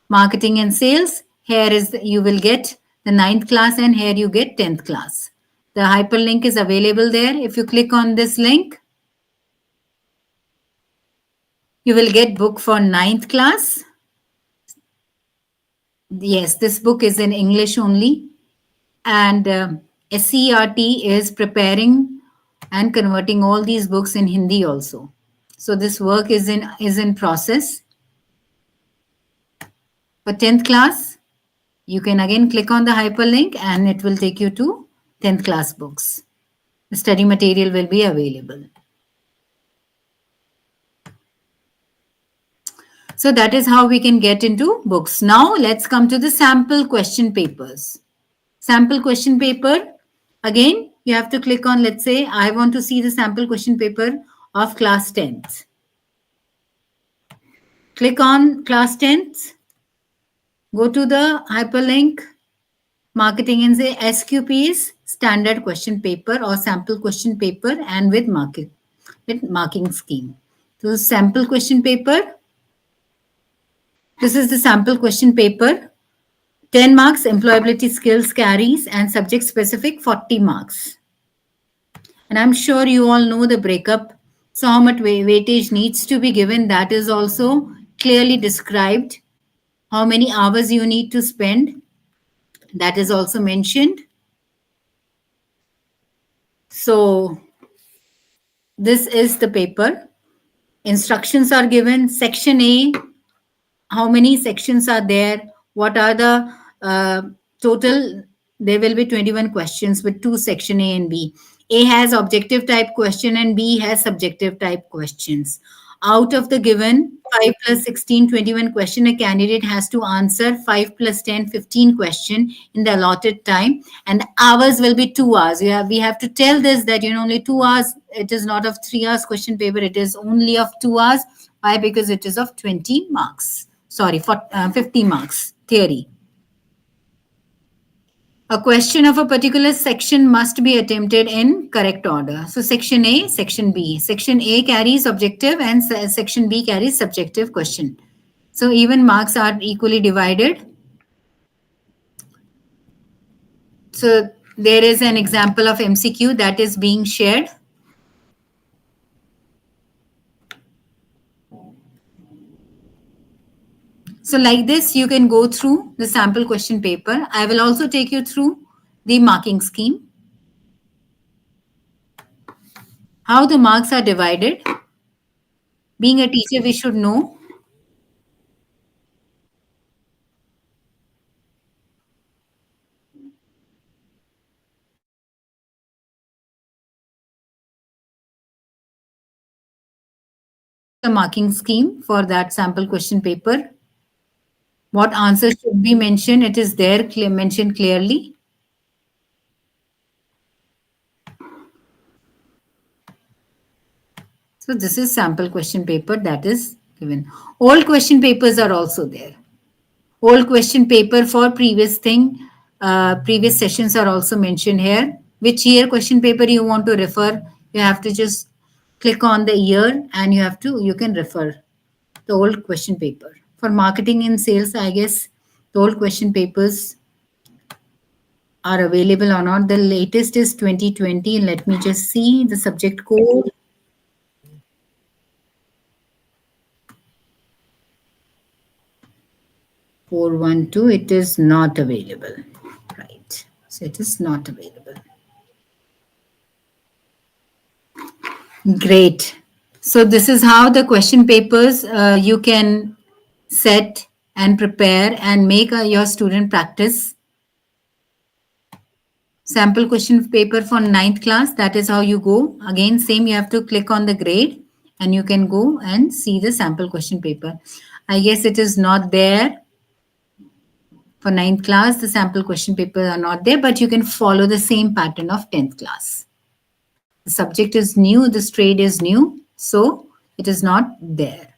marketing and sales. Here is you will get the 9th class, and here you get 10th class. The hyperlink is available there. If you click on this link, you will get book for 9th class. Yes, this book is in English only, and SCRT is preparing and converting all these books in Hindi also. So this work is in process. For 10th class, you can again click on the hyperlink and it will take you to 10th class books. The study material will be available. So that is how we can get into books. Now let's come to the sample question papers. Sample question paper, again, you have to click on, let's say, I want to see the sample question paper of class 10th. Click on class 10th, go to the hyperlink, marketing and say SQPs, standard question paper or sample question paper, and with marking scheme. So sample question paper, this is the sample question paper. 10 marks, employability skills carries, and subject specific 40 marks. And I'm sure you all know the breakup. So how much weightage needs to be given, that is also clearly described. How many hours you need to spend, that is also mentioned. So this is the paper. Instructions are given. Section A, how many sections are there? What are the total? There will be 21 questions with 2 section A and B. A has objective type question and B has subjective type questions. Out of the given 5 plus 16, 21 question, a candidate has to answer 5 plus 10, 15 question in the allotted time, and hours will be 2 hours. We have to tell this that, only 2 hours. It is not of 3 hours question paper. It is only of 2 hours. Why? Because it is of 20 marks. Sorry, for 50 marks theory. A question of a particular section must be attempted in correct order. So section A, section B. Section A carries objective and section B carries subjective question. So even marks are equally divided. So there is an example of MCQ that is being shared. So like this, you can go through the sample question paper. I will also take you through the marking scheme, how the marks are divided. Being a teacher, we should know the marking scheme for that sample question paper. What answers should be mentioned? It is there mentioned clearly. So this is sample question paper that is given. All question papers are also there. All question paper for previous sessions are also mentioned here. Which year question paper you want to refer? You have to just click on the year and you can refer the old question paper. For marketing and sales, I guess the old question papers are available or not. The latest is 2020. Let me just see the subject code. 412. It is not available. Right. So it is not available. Great. So this is how the question papers you can set and prepare and make your student practice. Sample question paper for 9th class. That is how you go. Again, same, you have to click on the grade and you can go and see the sample question paper. I guess it is not there. For 9th class, the sample question papers are not there, but you can follow the same pattern of 10th class. The subject is new, the trade is new, so it is not there.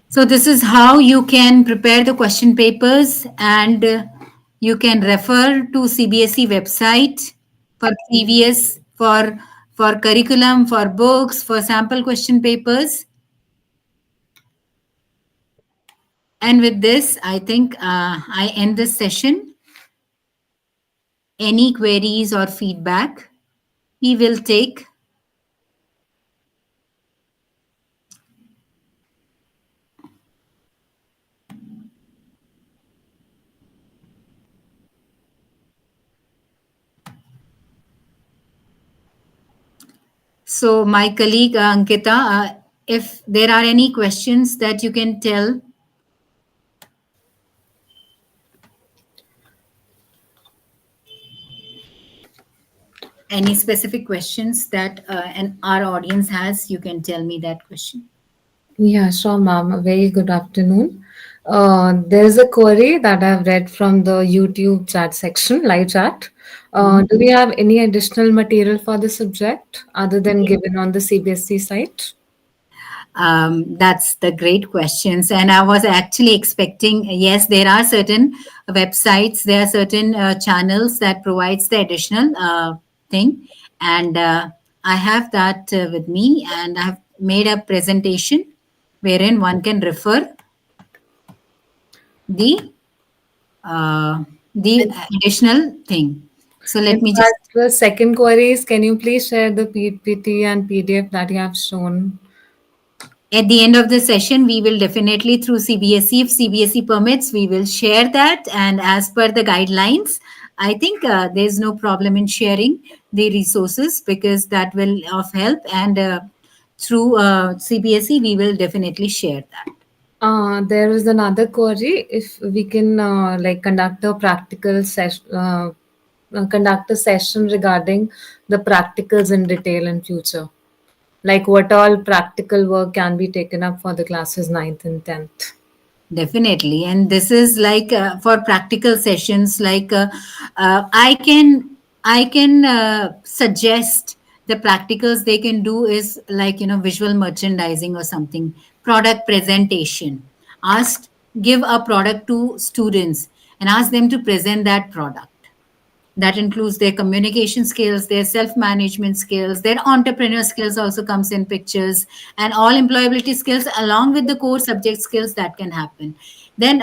So this is how you can prepare the question papers, and you can refer to CBSE website for previous, for curriculum, for books, for sample question papers. And with this, I think I end this session. Any queries or feedback, we will take. So my colleague Ankita, if there are any questions that you can tell. Any specific questions that our audience has, you can tell me that question. Yeah, sure, ma'am. A very good afternoon. There's a query that I've read from the YouTube chat section, live chat. Do we have any additional material for the subject other than given on the CBSE site? That's the great questions. And I was actually expecting, yes, there are certain websites, there are certain channels that provides the additional thing. And I have that with me, and I have made a presentation wherein one can refer the additional thing. So let In me just. fact, the second query is, can you please share the PPT and PDF that you have shown? At the end of the session, we will definitely, through CBSE, if CBSE permits, we will share that. And as per the guidelines, I think there's no problem in sharing the resources, because that will of help. And through CBSE, we will definitely share that. There is another query. If we can like conduct a practical session, conduct a session regarding the practicals in detail in future. Like what all practical work can be taken up for the classes ninth and 10th. Definitely. And this is like for practical sessions, like I can suggest the practicals they can do is like, visual merchandising or something, product presentation. Ask, give a product to students and ask them to present that product. That includes their communication skills, their self management skills, their entrepreneur skills also comes in pictures, and all employability skills along with the core subject skills that can happen. Then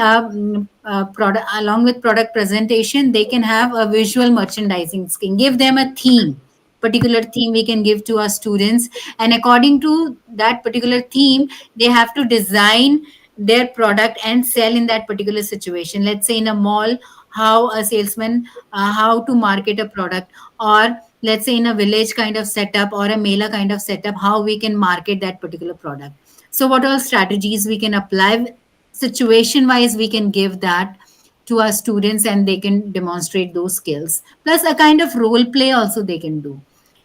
product, along with product presentation, they can have a visual merchandising scheme. Give them a theme, particular theme we can give to our students, and according to that particular theme they have to design their product and sell in that particular situation. Let's say in a mall, how a salesman, how to market a product, or let's say in a village kind of setup or a mela kind of setup, how we can market that particular product. So what all strategies we can apply, situation wise we can give that to our students and they can demonstrate those skills, plus a kind of role play also they can do.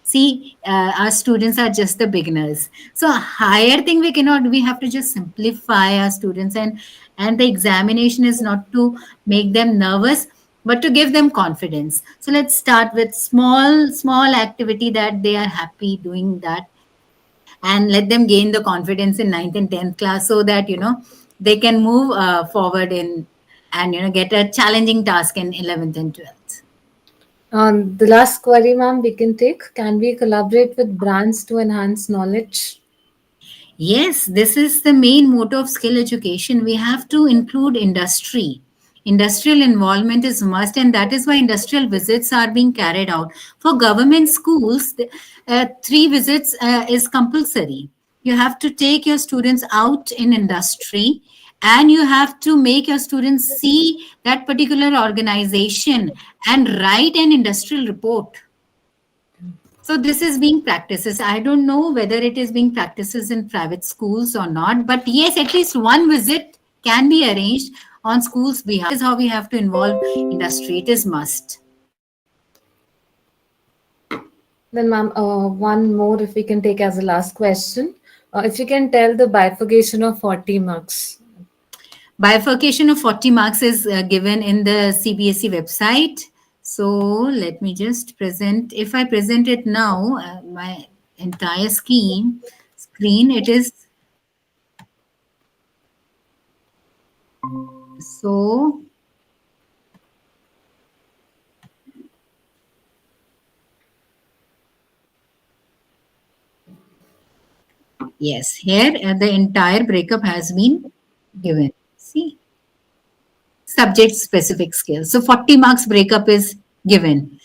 See, our students are just the beginners, so a higher thing we cannot, we have to just simplify our students, and the examination is not to make them nervous but to give them confidence. So let's start with small activity that they are happy doing that, and let them gain the confidence in ninth and 10th class, so that they can move forward in, and get a challenging task in 11th and 12th. The last query, ma'am, we can take. Can we collaborate with brands to enhance knowledge? Yes, this is the main motto of skill education. We have to include industry. Industrial involvement is must, and that is why industrial visits are being carried out. For government schools, 3 visits is compulsory. You have to take your students out in industry, and you have to make your students see that particular organization and write an industrial report. So this is being practices. I don't know whether it is being practices in private schools or not, but yes, at least one visit can be arranged on schools' behalf. Is how we have to involve industry. It is must. Then, ma'am, one more if we can take as a last question. If you can tell the bifurcation of 40 marks. Bifurcation of 40 marks is given in the CBSE website. So let me just present. If I present it now, my entire screen, it is so. Yes, here the entire breakup has been given. See, subject specific skills. So 40 marks breakup is given.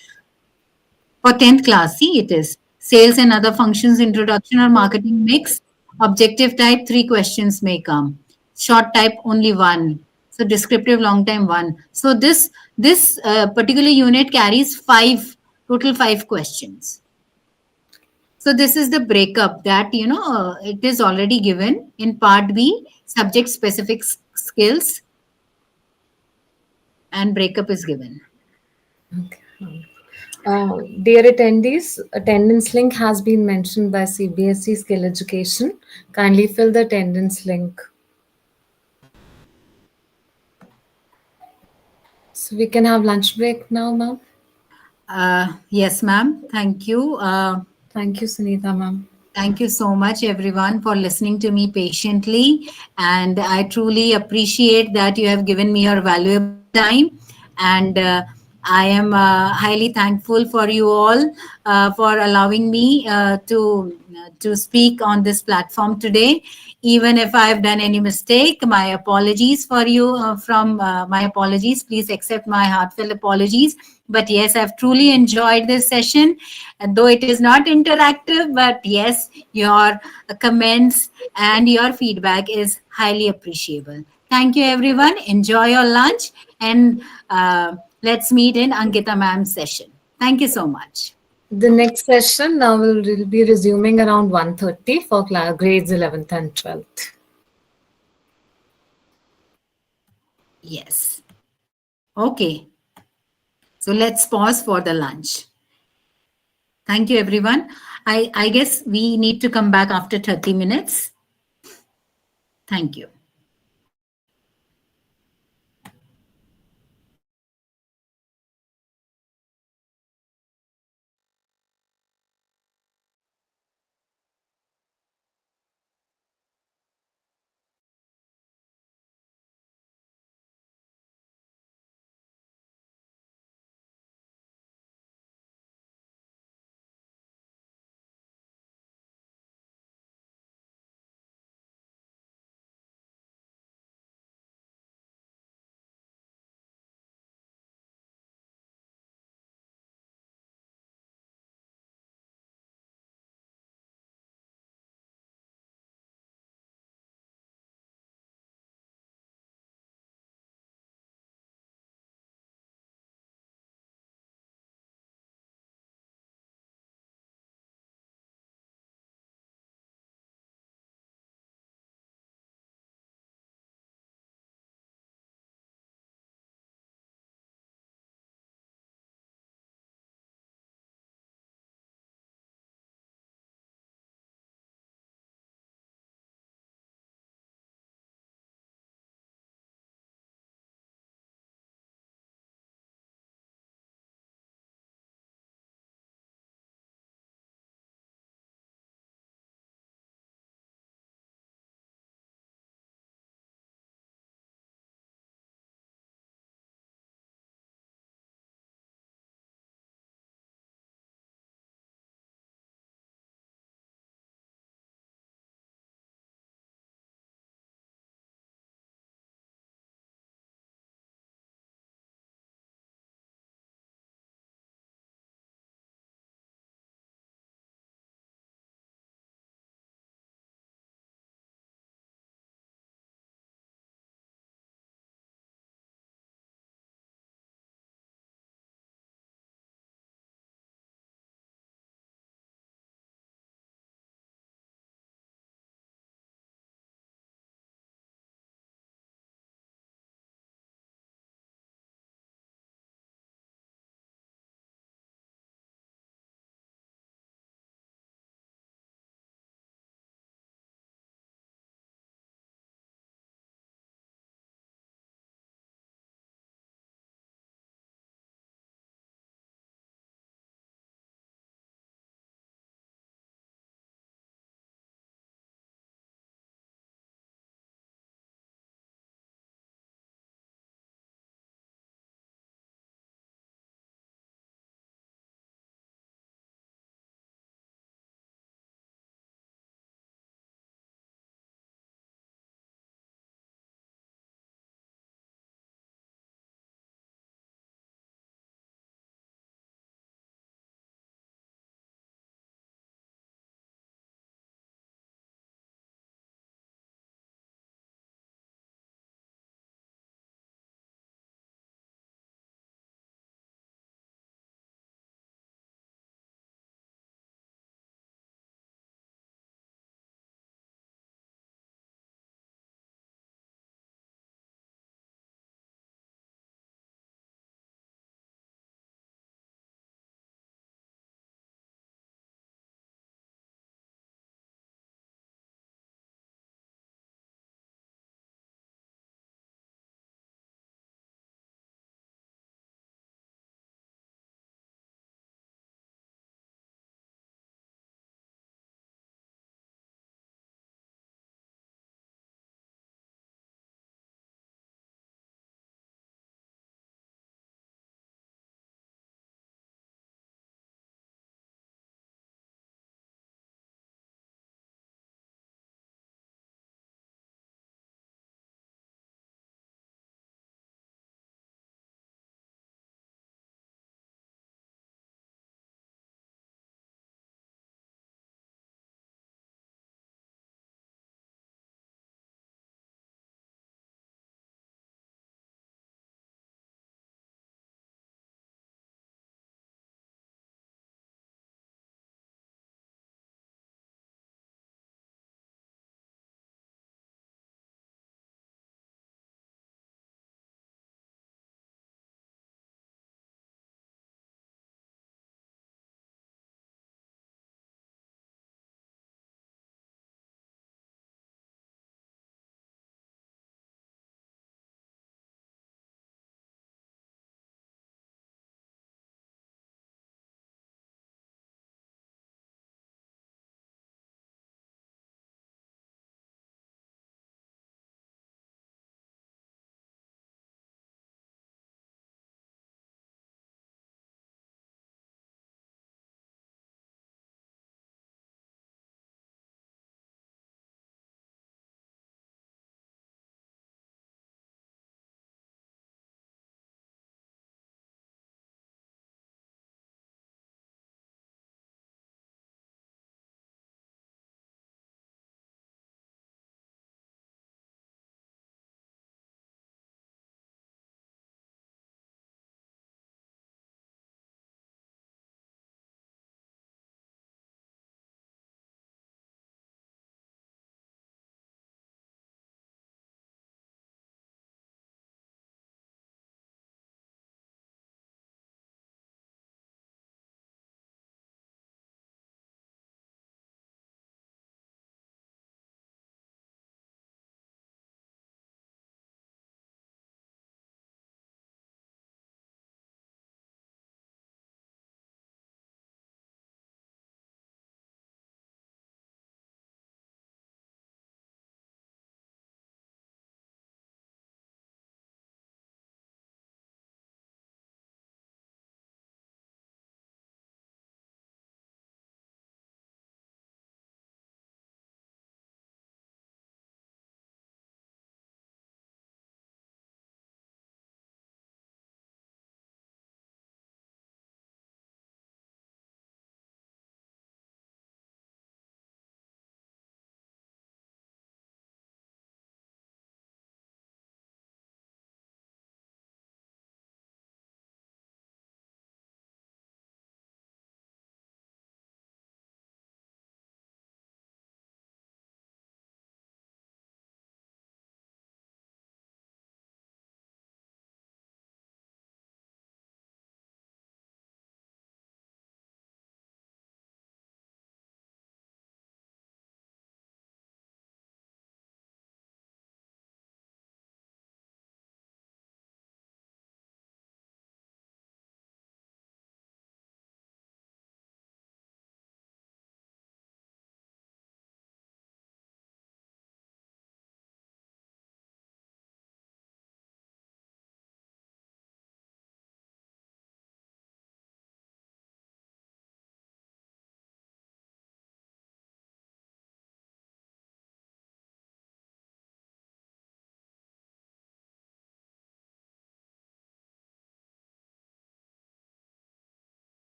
For 10th class, see it is sales and other functions, introduction or marketing mix. Objective type, 3 questions may come. Short type, only one. So descriptive long time, one. So this particular unit carries total 5 questions. So this is the breakup that it is already given in part B, subject specific skills, and breakup is given. Okay. Dear attendees, attendance link has been mentioned by CBSE Skill Education. Kindly fill the attendance link. So we can have lunch break now, ma'am. Yes, ma'am. Thank you. Thank you, Sunita, ma'am. Thank you so much, everyone, for listening to me patiently. And I truly appreciate that you have given me your valuable time. And I am highly thankful for you all for allowing me to speak on this platform today. Even if I've done any mistake, my apologies for you. From my apologies, please accept my heartfelt apologies. But yes, I've truly enjoyed this session, and though it is not interactive, but yes, your comments and your feedback is highly appreciable. Thank you, everyone. Enjoy your lunch, and let's meet in Ankita ma'am's session. Thank you so much. The next session now will be resuming around 1:30 for grades 11th and 12th. Yes. Okay. So So let's pause for the lunch. Thank you, everyone. I guess we need to come back after 30 minutes. Thank you.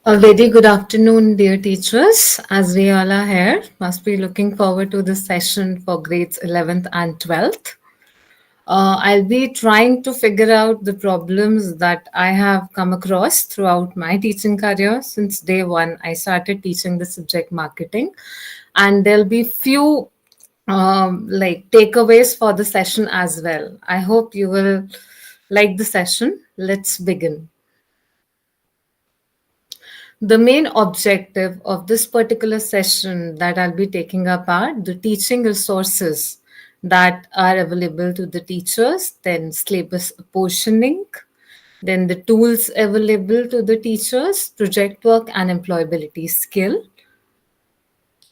A very good afternoon, dear teachers. As we all are here, must be looking forward to this session for grades 11th and 12th. I'll be trying to figure out the problems that I have come across throughout my teaching career. Since day one, I started teaching the subject marketing, and there'll be few like takeaways for the session as well. I hope you will like the session. Let's begin. The main objective of this particular session that I'll be taking up are the teaching resources that are available to the teachers, then syllabus portioning, then the tools available to the teachers, project work and employability skill.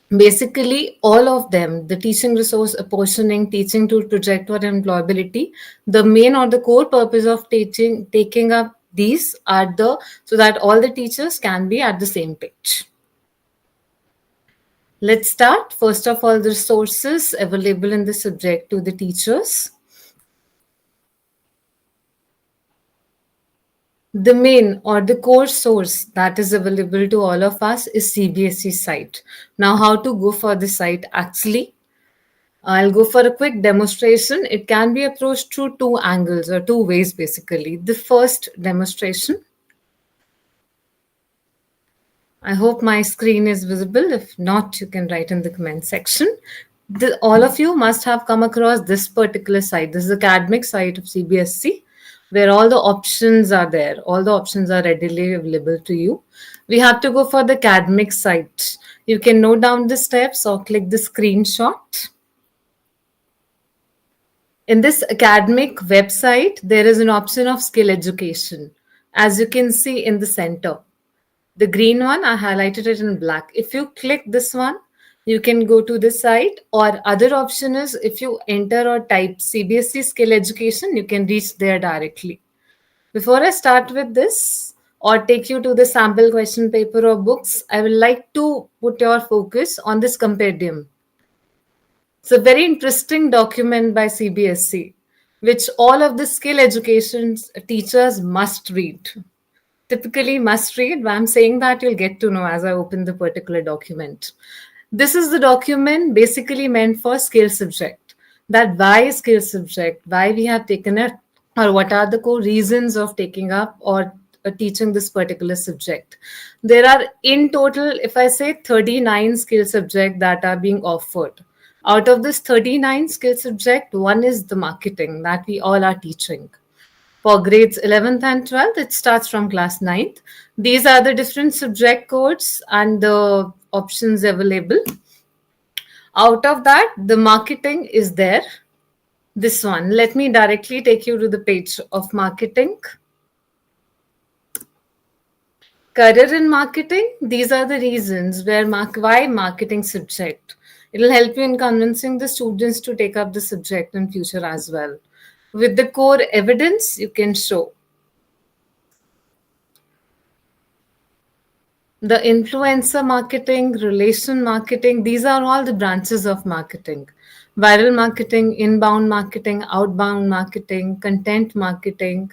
Basically, all of them, the teaching resource apportioning, teaching tool, project work, and employability, the main or the core purpose of taking up these are the so that all the teachers can be at the same page. Let's start. First of all, the resources available in the subject to the teachers. The main or the core source that is available to all of us is CBSE site. Now, how to go for the site? Actually, I'll go for a quick demonstration. It can be approached through two angles or two ways basically. The first demonstration. I hope my screen is visible. If not, you can write in the comment section. All of you must have come across this particular site. This is the academic site of CBSE, where all the options are there. All the options are readily available to you. We have to go for the academic site. You can note down the steps or click the screenshot. In this academic website, there is an option of skill education, as you can see in the center. The green one, I highlighted it in black. If you click this one, you can go to the site, or other option is if you enter or type CBSE skill education, you can reach there directly. Before I start with this or take you to the sample question paper or books, I would like to put your focus on this compendium. It's a very interesting document by CBSE, which all of the skill education teachers must read. Typically must read. Why I'm saying that, you'll get to know as I open the particular document. This is the document basically meant for skill subject. That why skill subject, why we have taken it, or what are the core reasons of taking up or teaching this particular subject. There are in total, if I say 39 skill subjects that are being offered. Out of this 39 skill subject, one is the marketing that we all are teaching. For grades 11th and 12th, it starts from class 9th. These are the different subject codes and the options available. Out of that, the marketing is there. This one, let me directly take you to the page of marketing. Career in marketing, these are the reasons why marketing subject. It will help you in convincing the students to take up the subject in future as well. With the core evidence, you can show the influencer marketing, relation marketing, these are all the branches of marketing. Viral marketing, inbound marketing, outbound marketing, content marketing,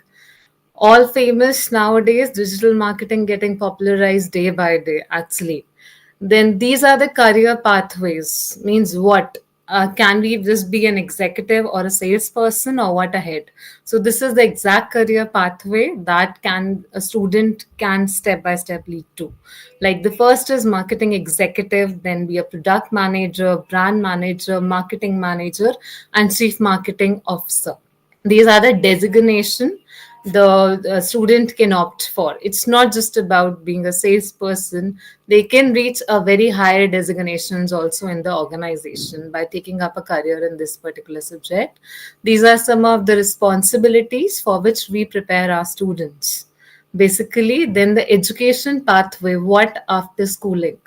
all famous nowadays, digital marketing getting popularized day by day, actually. Then these are the career pathways. Means what? Can we just be an executive or a salesperson or what ahead? So this is the exact career pathway that a student can step by step lead to. Like the first is marketing executive, then be a product manager, brand manager, marketing manager, and chief marketing officer. These are the designation the student can opt for. It's not just about being a salesperson. They can reach a very higher designations also in the organization by taking up a career in this particular subject. These are some of the responsibilities for which we prepare our students. Basically, then the education pathway, what after schooling,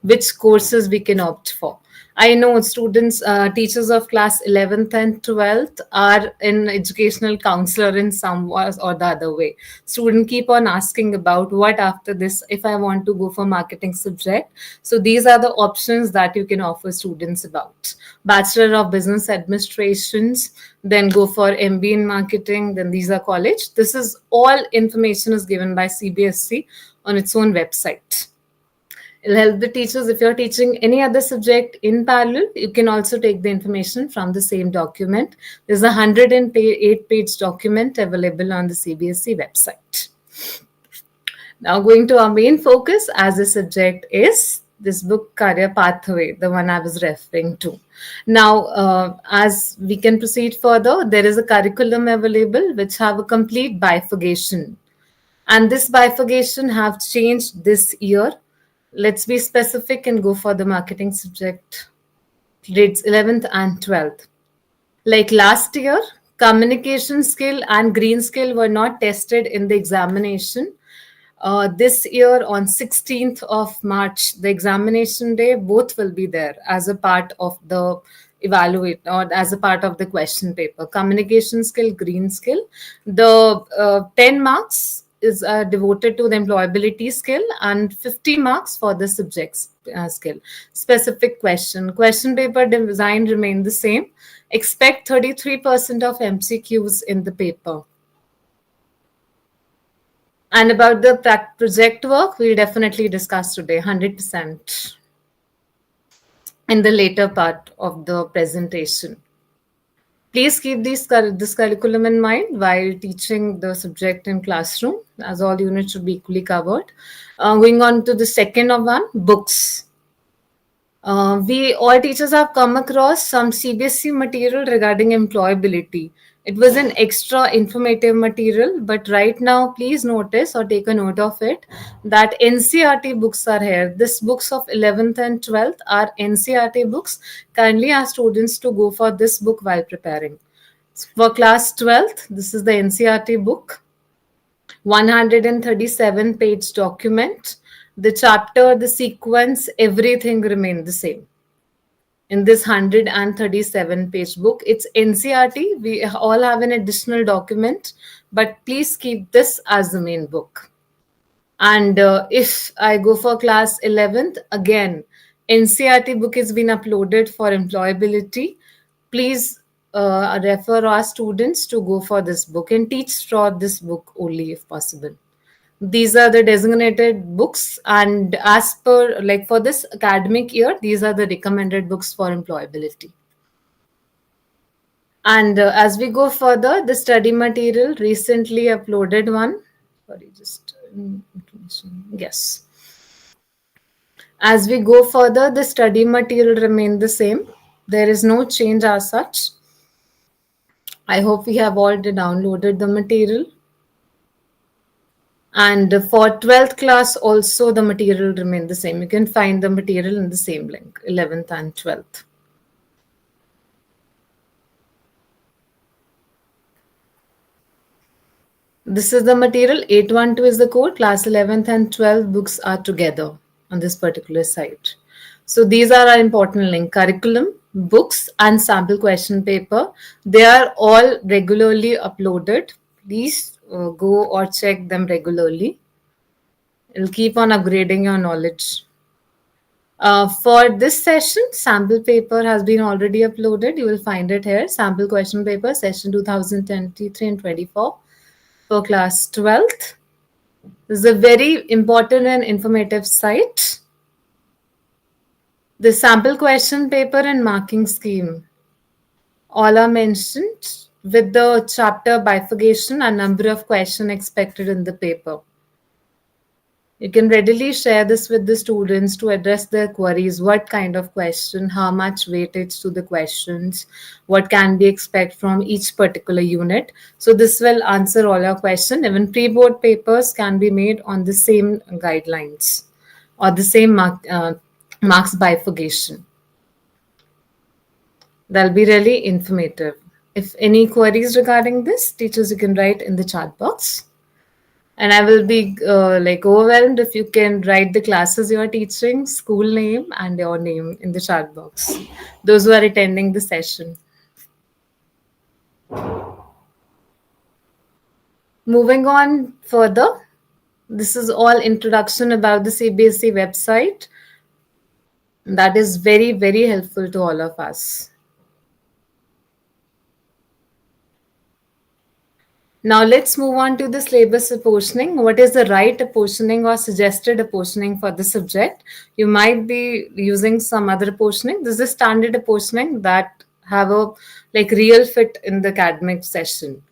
which courses we can opt for. I know students, teachers of class 11th and 12th are in educational counselor in some was or the other way. Student keep on asking about what after this if I want to go for marketing subject. So these are the options that you can offer students about. Bachelor of Business Administrations, then go for MBA in marketing, then these are college. This is all information is given by CBSE on its own website. It'll help the teachers. If you're teaching any other subject in parallel, you can also take the information from the same document. There's a 108-page document available on the CBSE website. Now going to our main focus as a subject is this book Career Pathway, the one I was referring to. Now, as we can proceed further, there is a curriculum available which have a complete bifurcation. And this bifurcation have changed this year. Let's be specific and go for the marketing subject, grades 11th and 12th. Like last year, communication skill and green skill were not tested in the examination. This year on 16th of March, the examination day, both will be there as a part of the evaluate or as a part of the question paper. Communication skill, green skill. The 10 marks is devoted to the employability skill and 50 marks for the subjects skill. Specific question paper design remain the same. Expect 33% of MCQs in the paper. And about the project work, we'll definitely discuss today, 100% in the later part of the presentation. Please keep this curriculum in mind while teaching the subject in classroom, as all units should be equally covered. Going on to the second one, books. We all teachers have come across some CBSE material regarding employability. It was an extra informative material, but right now, please notice or take a note of it that NCRT books are here. These books of 11th and 12th are NCRT books. Kindly ask students to go for this book while preparing. For class 12th, this is the NCRT book, 137-page document. The chapter, the sequence, everything remain the same. In this 137-page book, it's NCRT. We all have an additional document, but please keep this as the main book. And if I go for class 11th, again, NCRT book has been uploaded for employability. Please refer our students to go for this book and teach for this book only if possible. These are the designated books, and as per like for this academic year, these are the recommended books for employability. And as we go further, the study material recently uploaded one. Sorry, just information. Yes. As we go further, the study material remain the same. There is no change as such. I hope we have already downloaded the material. And for 12th class, also the material remain the same. You can find the material in the same link, 11th and 12th. This is the material. 812 is the code. Class 11th and 12th books are together on this particular site. So these are our important link: curriculum, books, and sample question paper. They are all regularly uploaded. Please go or check them regularly. It'll keep on upgrading your knowledge. For this session, sample paper has been already uploaded. You will find it here. Sample question paper, session 2023 and 24 for class 12th. This is a very important and informative site. The sample question paper and marking scheme all are mentioned with the chapter bifurcation and number of questions expected in the paper. You can readily share this with the students to address their queries. What kind of question, how much weightage to the questions, what can be expected from each particular unit. So this will answer all your questions. Even pre-board papers can be made on the same guidelines or the same marks bifurcation. That'll be really informative. If any queries regarding this, teachers, you can write in the chat box. And I will be like overwhelmed if you can write the classes you are teaching, school name, and your name in the chat box. Those who are attending the session. Moving on further, this is all introduction about the CBSE website. That is very, very helpful to all of us. Now let's move on to the syllabus apportioning. What is the right apportioning or suggested apportioning for the subject? You might be using some other apportioning. This is standard apportioning that have a like real fit in the academic session.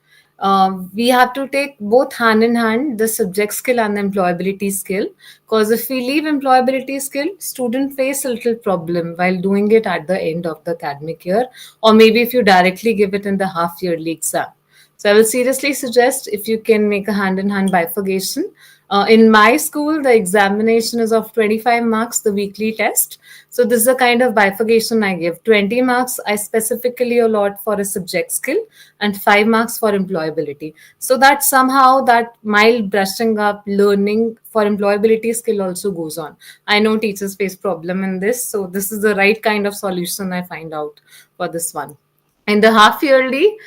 We have to take both hand in hand the subject skill and the employability skill, because if we leave employability skill, student face a little problem while doing it at the end of the academic year, or maybe if you directly give it in the half yearly exam. So I will seriously suggest if you can make a hand-in-hand bifurcation. In my school, the examination is of 25 marks, the weekly test. So this is the kind of bifurcation I give. 20 marks I specifically allot for a subject skill and 5 marks for employability. So that somehow that mild brushing up learning for employability skill also goes on. I know teachers face problem in this. So this is the right kind of solution I find out for this one. In the half yearly,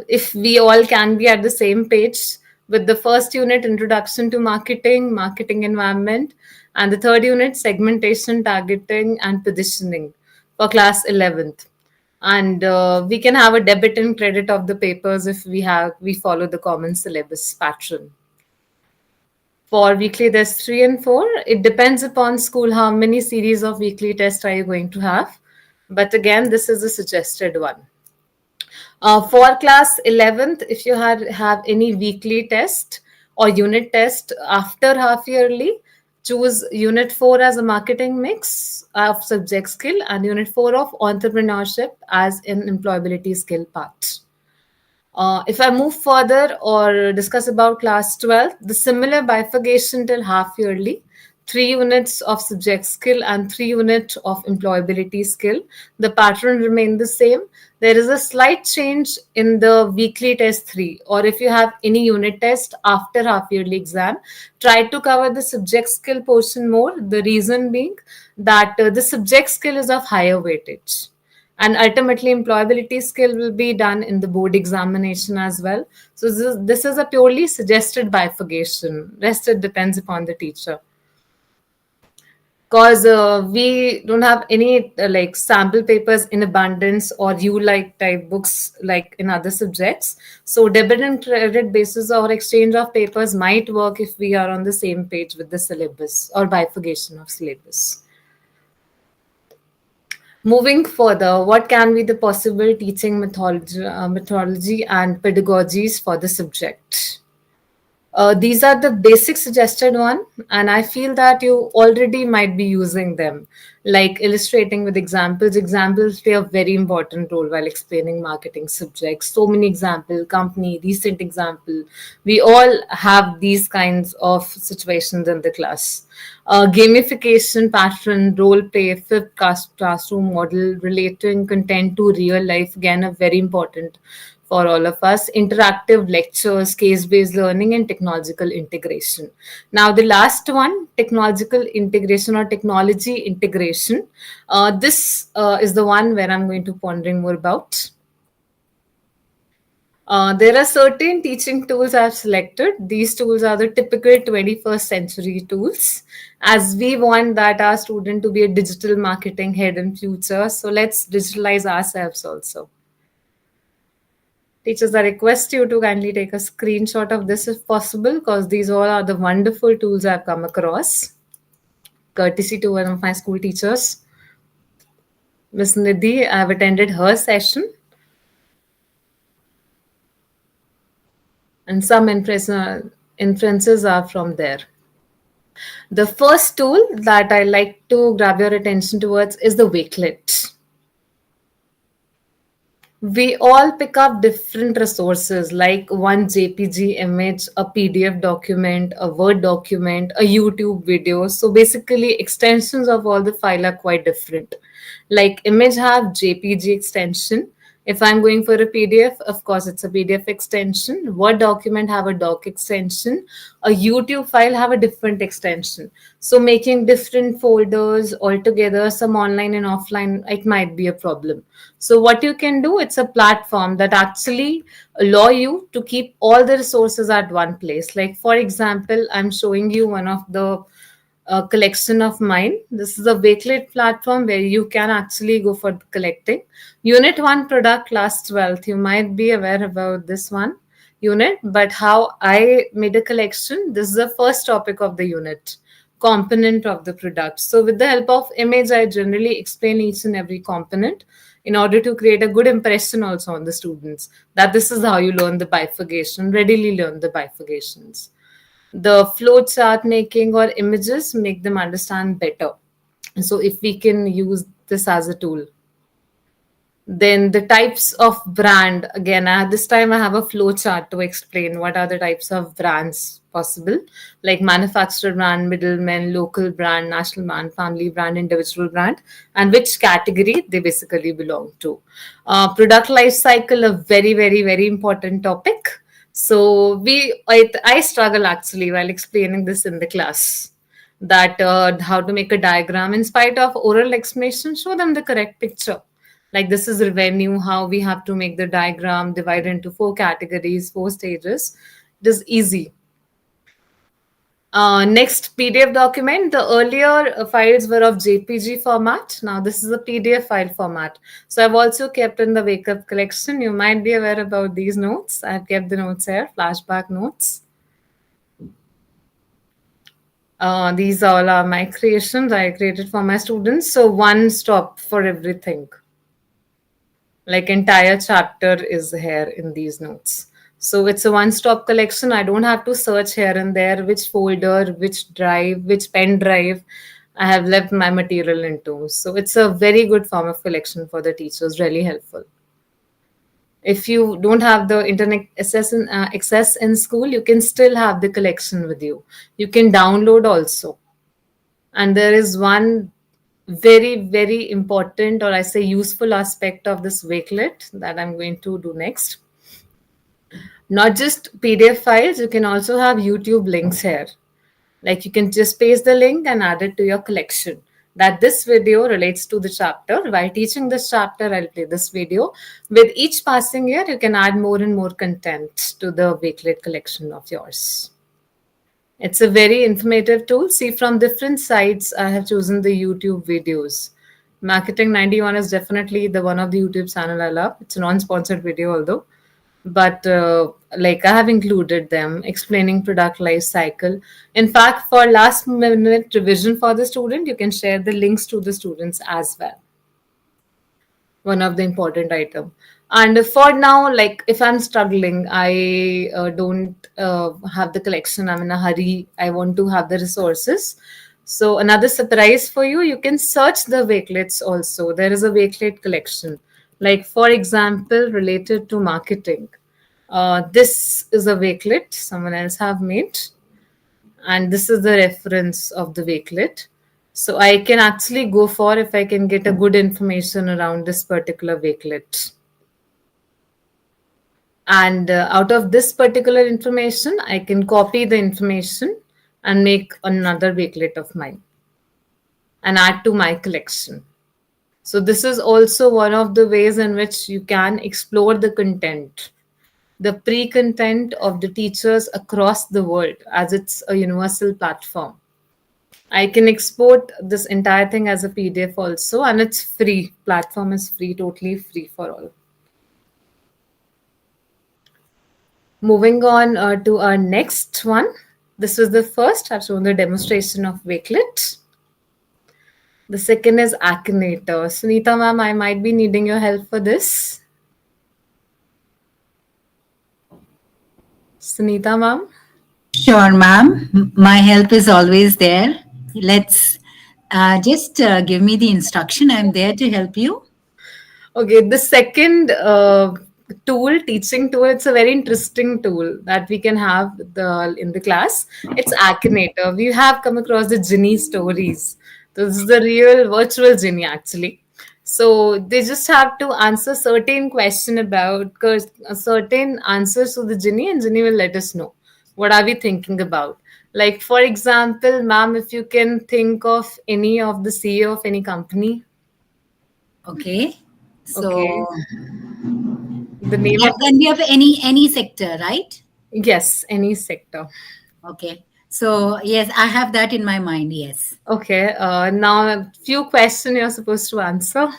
if we all can be at the same page with the first unit introduction to marketing environment, and the third unit segmentation, targeting, and positioning for class 11th. And we can have a debit and credit of the papers if we follow the common syllabus pattern. For weekly, there's 3 and 4. It depends upon school how many series of weekly tests are you going to have. But again, this is a suggested one. For class 11th, if you have any weekly test or unit test after half yearly, choose unit 4 as a marketing mix of subject skill and unit 4 of entrepreneurship as an employability skill part. If I move further or discuss about class 12, the similar bifurcation till half yearly, 3 units of subject skill and 3 units of employability skill. The pattern remain the same. There is a slight change in the weekly test 3, or if you have any unit test after half yearly exam, try to cover the subject skill portion more. The reason being that the subject skill is of higher weightage. And ultimately, employability skill will be done in the board examination as well. So this is a purely suggested bifurcation. Rest it depends upon the teacher. Because we don't have any like sample papers in abundance or you like type books like in other subjects. So debit and credit basis or exchange of papers might work if we are on the same page with the syllabus or bifurcation of syllabus. Moving further, what can be the possible teaching methodology and pedagogies for the subject? These are the basic suggested one, and I feel that you already might be using them, like illustrating with examples. Examples play a very important role while explaining marketing subjects. So many example, company, recent example. We all have these kinds of situations in the class. Gamification pattern, role play, fifth classroom model, relating content to real life, again, a very important for all of us. Interactive lectures, case-based learning, and technological integration. Now, the last one, technological integration or technology integration. This is the one where I'm going to pondering more about. There are certain teaching tools I've selected. These tools are the typical 21st century tools, as we want that our student to be a digital marketing head in future. So let's digitalize ourselves also. Teachers, I request you to kindly take a screenshot of this if possible, because these all are the wonderful tools I've come across. Courtesy to one of my school teachers, Miss Nidhi. I've attended her session. And some inferences are from there. The first tool that I like to grab your attention towards is the Wakelet. We all pick up different resources like one JPG image, a PDF document, a Word document, a YouTube video. So basically, extensions of all the file are quite different. Like image have JPG extension. If I'm going for a PDF, of course, it's a PDF extension. Word document have a doc extension. A YouTube file have a different extension. So making different folders altogether, some online and offline, it might be a problem. So what you can do, it's a platform that actually allow you to keep all the resources at one place. Like for example, I'm showing you one of the collection of mine. This is a Wakelet platform where you can actually go for collecting. Unit 1 product class 12th. You might be aware about this one unit, but how I made a collection. This is the first topic of the unit, component of the product. So with the help of image, I generally explain each and every component in order to create a good impression also on the students that this is how you learn the bifurcation, readily learn the bifurcations. The flow chart making or images make them understand better. So if we can use this as a tool. Then the types of brand, again, this time I have a flow chart to explain what are the types of brands possible, like manufacturer brand, middleman, local brand, national brand, family brand, individual brand, and which category they basically belong to. Product life cycle, a very, very, very important topic. So I struggle actually while explaining this in the class, that how to make a diagram in spite of oral explanation, show them the correct picture. Like this is revenue, how we have to make the diagram, divide into 4 categories, 4 stages. It is easy. Next, PDF document. The earlier files were of JPG format. Now this is a PDF file format. So I've also kept in the Wake Up collection. You might be aware about these notes. I've kept the notes here, flashback notes. These all are my creations I created for my students. So one stop for everything. Like entire chapter is here in these notes. So it's a one-stop collection. I don't have to search here and there which folder, which drive, which pen drive I have left my material into. So it's a very good form of collection for the teachers, really helpful. If you don't have the internet access in school, you can still have the collection with you. You can download also. And there is one very, very important, or I say useful aspect of this Wakelet that I'm going to do next. Not just PDF files, you can also have YouTube links here. Like you can just paste the link and add it to your collection. That this video relates to the chapter. While teaching this chapter, I'll play this video. With each passing year, you can add more and more content to the Wakelet collection of yours. It's a very informative tool. See, from different sites, I have chosen the YouTube videos. Marketing 91 is definitely the one of the YouTube channel I love. It's a non-sponsored video, although. But like I have included them explaining product life cycle. In fact, for last minute revision for the student, you can share the links to the students as well. One of the important item. And for now, like if I'm struggling, I don't have the collection, I'm in a hurry, I want to have the resources. So another surprise for you, you can search the Wakelets also. There is a Wakelet collection. Like for example, related to marketing. This is a Wakelet someone else have made. And this is the reference of the Wakelet. So I can actually go for if I can get a good information around this particular Wakelet. And out of this particular information, I can copy the information and make another Wakelet of mine and add to my collection. So this is also one of the ways in which you can explore the content, the pre-content of the teachers across the world, as it's a universal platform. I can export this entire thing as a PDF also, and it's free. Platform is free, totally free for all. Moving on to our next one. This was the first. I've shown the demonstration of Wakelet. The second is Akinator. Sunita ma'am, I might be needing your help for this. Sunita ma'am? Sure, ma'am. My help is always there. Let's just give me the instruction. I'm there to help you. Okay, the second tool, teaching tool, it's a very interesting tool that we can have in the class. It's Akinator. We have come across the Ginny stories. This is the real virtual Ginny actually. So they just have to answer certain question about certain answers to the Ginny, and Ginny will let us know what are we thinking about. Like for example, ma'am, if you can think of any of the CEO of any company. Okay. Okay, So the name that of can be of any sector, right? yes, any sector. Okay. So yes, I have that in my mind. Yes. Okay, now a few questions you're supposed to answer.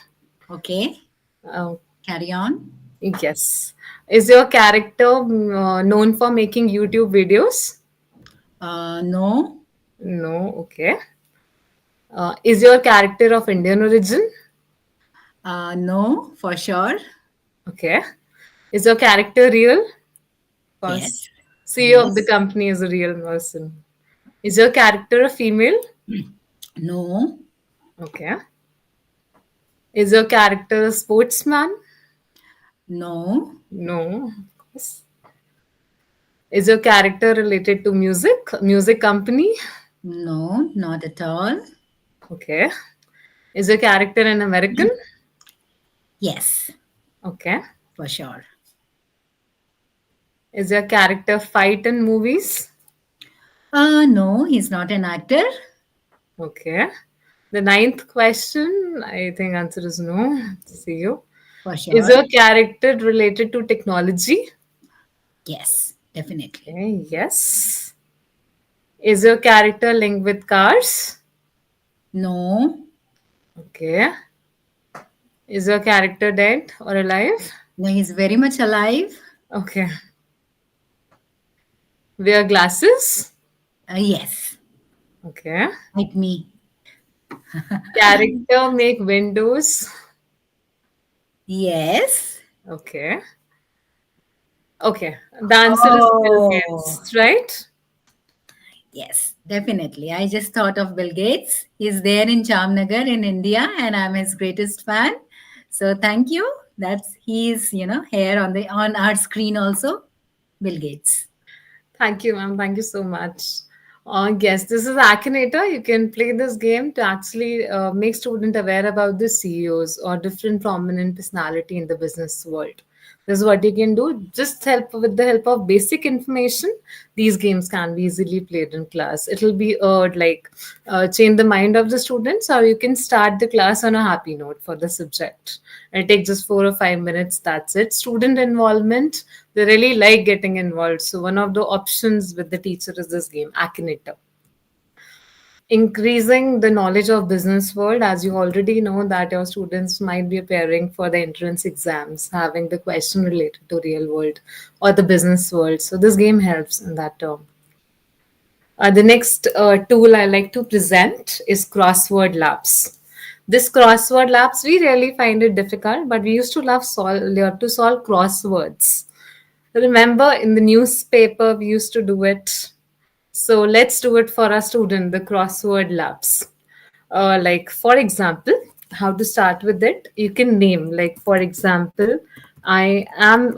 Okay. Uh, Carry on. yes. Is your character known for making YouTube videos? No. No. Okay. Is your character of Indian origin? No, for sure. Okay. Is your character real? Because Yes. CEO of the Yes. company is a real person. Is your character a female? No. Okay. Is your character a sportsman? No. No. Of course. Is your character related to music? Music company? No, not at all. Okay. Is your character an American? Yes, Okay. for sure. Is your character fight in movies? No, he's not an actor. Okay. The ninth question, I think answer is no. See you. For Is sure. your character related to technology? Yes, definitely. Okay, yes. Is your character linked with cars? No. Okay. Is your character dead or alive? No, he's very much alive. Okay. Wear glasses? Yes, Okay. like me. Character make windows? Yes. Okay. Okay. The answer is Bill Oh, Gates, right? yes, definitely. I just thought of Bill Gates. He's there in Jamnagar in India, and I'm his greatest fan. So thank you. That's he's here on our screen also. Bill Gates. Thank you, ma'am. Thank you so much. Yes, this is Akinator. You can play this game to actually make student aware about the CEOs or different prominent personality in the business world. This is what you can do. Just help with the help of basic information. These games can be easily played in class. It'll be change the mind of the students, or you can start the class on a happy note for the subject. It takes just 4 or 5 minutes. That's it. Student involvement. They really like getting involved. So one of the options with the teacher is this game, Akinator. Increasing the knowledge of business world, as you already know that your students might be preparing for the entrance exams, having the question related to real world or the business world. So this game helps in that term. The next tool I like to present is crossword labs. This crossword labs, we really find it difficult, but we used to love to solve crosswords. Remember in the newspaper, we used to do it. So let's do it for our student, the crossword labs. Like, for example, how to start with it? You can name, like, for example, I am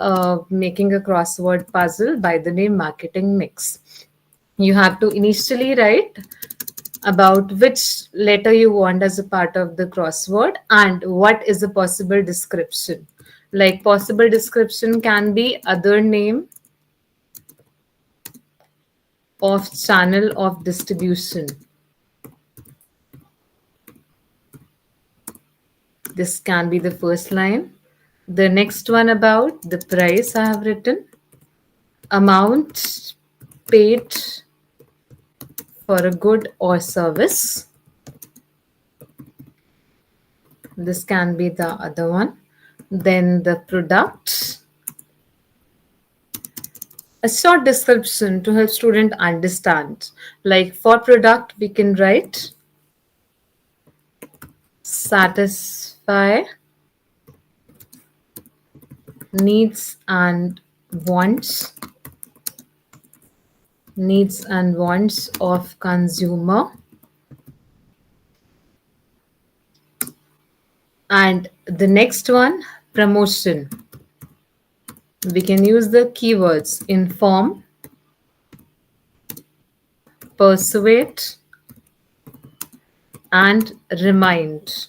making a crossword puzzle by the name Marketing Mix. You have to initially write about which letter you want as a part of the crossword and what is the possible description. Like, possible description can be other name of channel of distribution. This can be the first line. The next one about the price I have written. Amount paid for a good or service. This can be the other one. Then the product. A short description to help student understand. Like for product, we can write satisfy needs and wants needs and wants of consumer. And the next one, promotion. We can use the keywords inform, persuade, and remind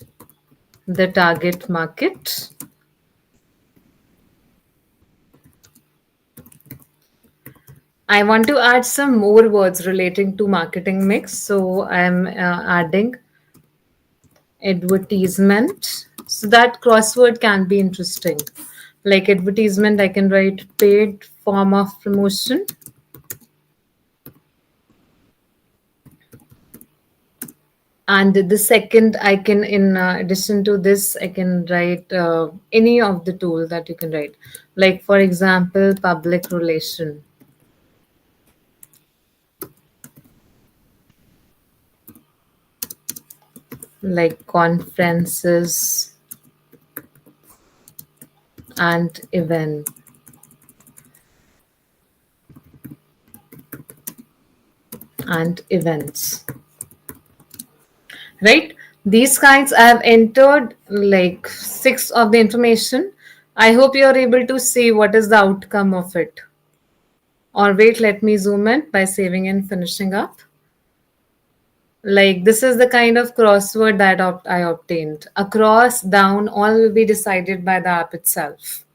the target market. I want to add some more words relating to marketing mix. So I'm adding advertisement. So that crossword can be interesting. Like advertisement, I can write paid form of promotion. And the second, I can, in addition to this, I can write any of the tool that you can write. Like, for example, public relation. Like conferences and events, right? These kinds I have entered like 6 of the information. I hope you are able to see what is the outcome of it. Or wait, let me zoom in by saving and finishing up. Like this is the kind of crossword that I obtained. Across, down, all will be decided by the app itself.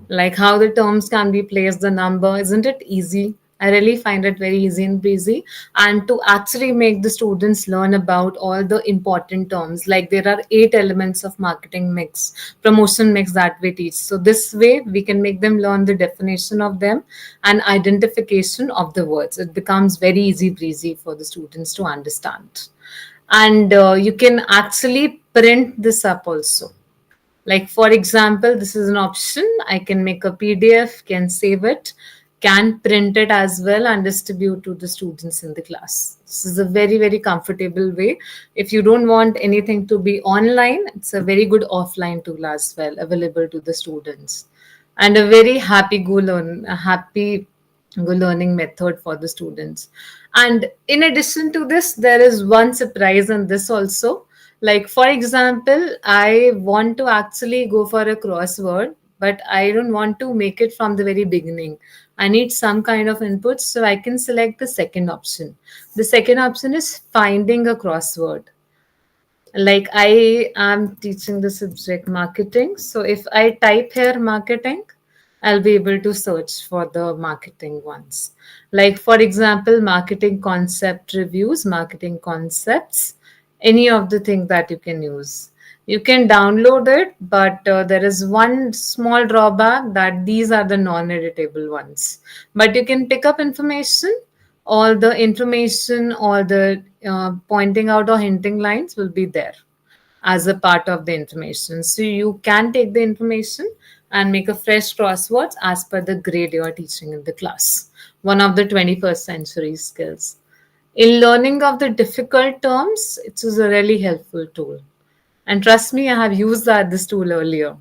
Like how the terms can be placed, the number, isn't it easy? I really find it very easy and breezy. And to actually make the students learn about all the important terms, like there are 8 elements of marketing mix, promotion mix that we teach. So this way we can make them learn the definition of them and identification of the words. It becomes very easy breezy for the students to understand. And you can actually print this up also. Like for example, this is an option. I can make a PDF, can save it, can print it as well and distribute to the students in the class. This is a very, very comfortable way. If you don't want anything to be online, it's a very good offline tool as well, available to the students. And a very happy go learning method for the students. And in addition to this, there is one surprise in this also. Like for example, I want to actually go for a crossword, but I don't want to make it from the very beginning. I need some kind of input, so I can select the second option. The second option is finding a crossword. Like I am teaching the subject marketing, so if I type here marketing, I'll be able to search for the marketing ones. Like for example, marketing concept reviews, marketing concepts, any of the thing that you can use. You can download it, but there is one small drawback that these are the non-editable ones. But you can pick up information. All the information, all the pointing out or hinting lines will be there as a part of the information. So you can take the information and make a fresh crosswords as per the grade you are teaching in the class. One of the 21st century skills. In learning of the difficult terms, it is a really helpful tool. And trust me, I have used this tool earlier.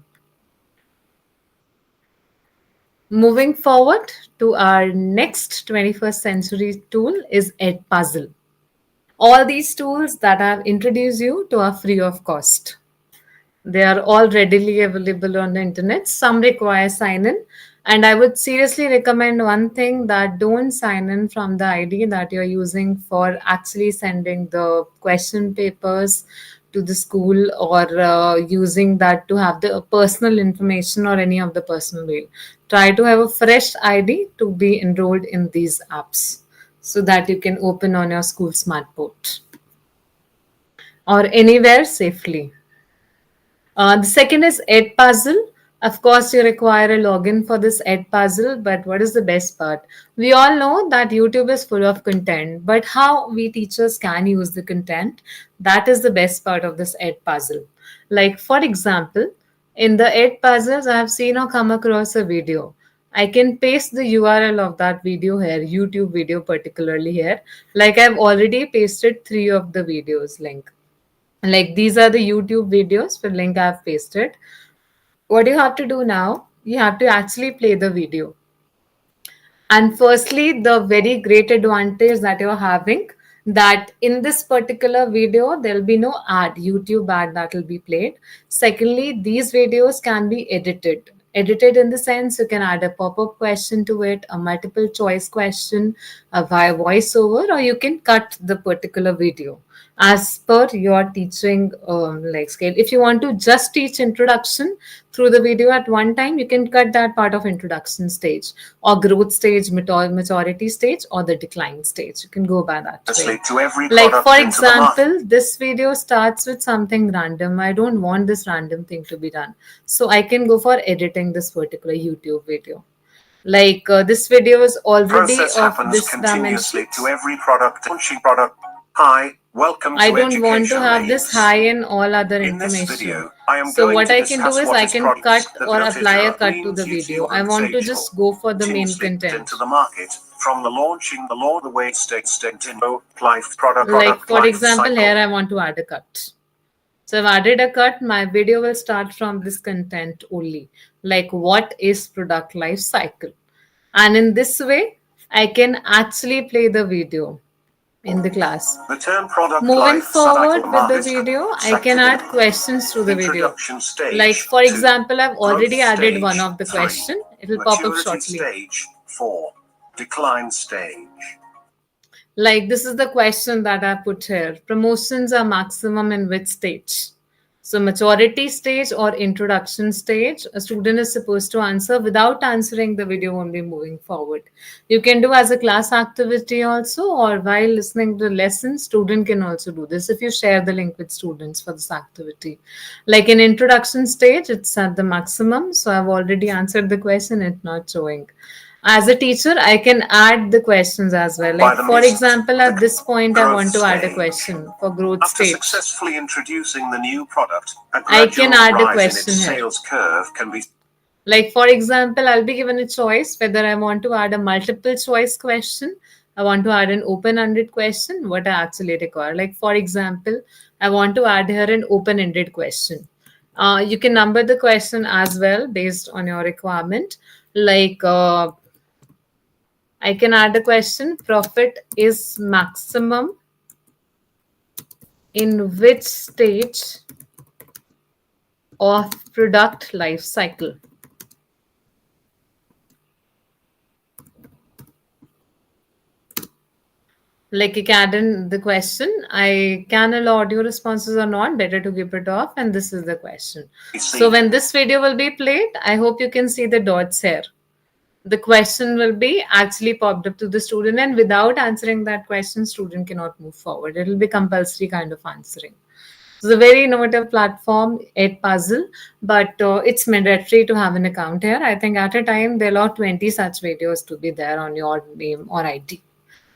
Moving forward to our next 21st century tool is Edpuzzle. All these tools that I have introduced you to are free of cost. They are all readily available on the internet. Some require sign in. And I would seriously recommend one thing, that don't sign in from the ID that you're using for actually sending the question papers to the school, or using that to have the personal information or any of the personal mail. Try to have a fresh ID to be enrolled in these apps so that you can open on your school smart port or anywhere safely. The second is Edpuzzle. Of course, you require a login for this Edpuzzle, but what is the best part? We all know that YouTube is full of content, but how we teachers can use the content, that is the best part of this Edpuzzle. Like, for example, in the Edpuzzles, I have seen or come across a video. I can paste the URL of that video here, YouTube video particularly here. Like I've already pasted 3 of the videos link. Like these are the YouTube videos for link I've pasted. What you have to do now, you have to actually play the video. And firstly, the very great advantage that you're having, that in this particular video there'll be no ad, YouTube ad that will be played. Secondly, these videos can be edited in the sense you can add a pop-up question to it, a multiple choice question, a via voiceover, or you can cut the particular video as per your teaching like scale. If you want to just teach introduction through the video at one time, you can cut that part of introduction stage or growth stage, maturity stage, or the decline stage. You can go by that way. Like for example, this video starts with something random. I don't want this random thing to be done, so I can go for editing this particular YouTube video. Like this video is already of this dimension. To every product launching product. Hi, welcome to I don't want to Education have this Layers. high and all other In this information. video, I am So going what to I can do discuss is what I is can product, cut the or apply a literature cut to means the video. YouTube I and want to stage just for go for the main continuously content. into the market from the launching the law the way state in life product Like product for life example, cycle. here I want to add a cut. So I've added a cut. My video will start from this content only. Like what is product life cycle? And in this way, I can actually play the video in the class. The term product Moving life forward cycle with the market video, I can add questions to the video. introduction stage. Like for 2, example, I've already growth added stage, one of the 3, question. It will pop up maturity shortly. stage 4, decline stage. Like this is the question that I put here. Promotions are maximum in which stage? So maturity stage or introduction stage, a student is supposed to answer without answering the video only moving forward. You can do as a class activity also, or while listening to the lesson, student can also do this if you share the link with students for this activity. Like in introduction stage, it's at the maximum. So I've already answered the question, it's not showing. As a teacher, I can add the questions as well. Like for example, at this point, I want to add a question for growth After stage. successfully introducing the new product, a I can gradual add a rise in question its here. sales curve can be. Like for example, I'll be given a choice whether I want to add a multiple choice question, I want to add an open-ended question, what I actually require. Like for example, I want to add here an open-ended question. You can number the question as well based on your requirement. Like I can add a question, profit is maximum in which stage of product life cycle? Like you can add in the question, I can allow audio responses or not, better to keep it off, and this is the question. So when this video will be played, I hope you can see the dots here. The question will be actually popped up to the student, and without answering that question, student cannot move forward. It will be compulsory kind of answering. It's a very innovative platform, Edpuzzle, but it's mandatory to have an account here. I think at a time there are 20 such videos to be there on your name or ID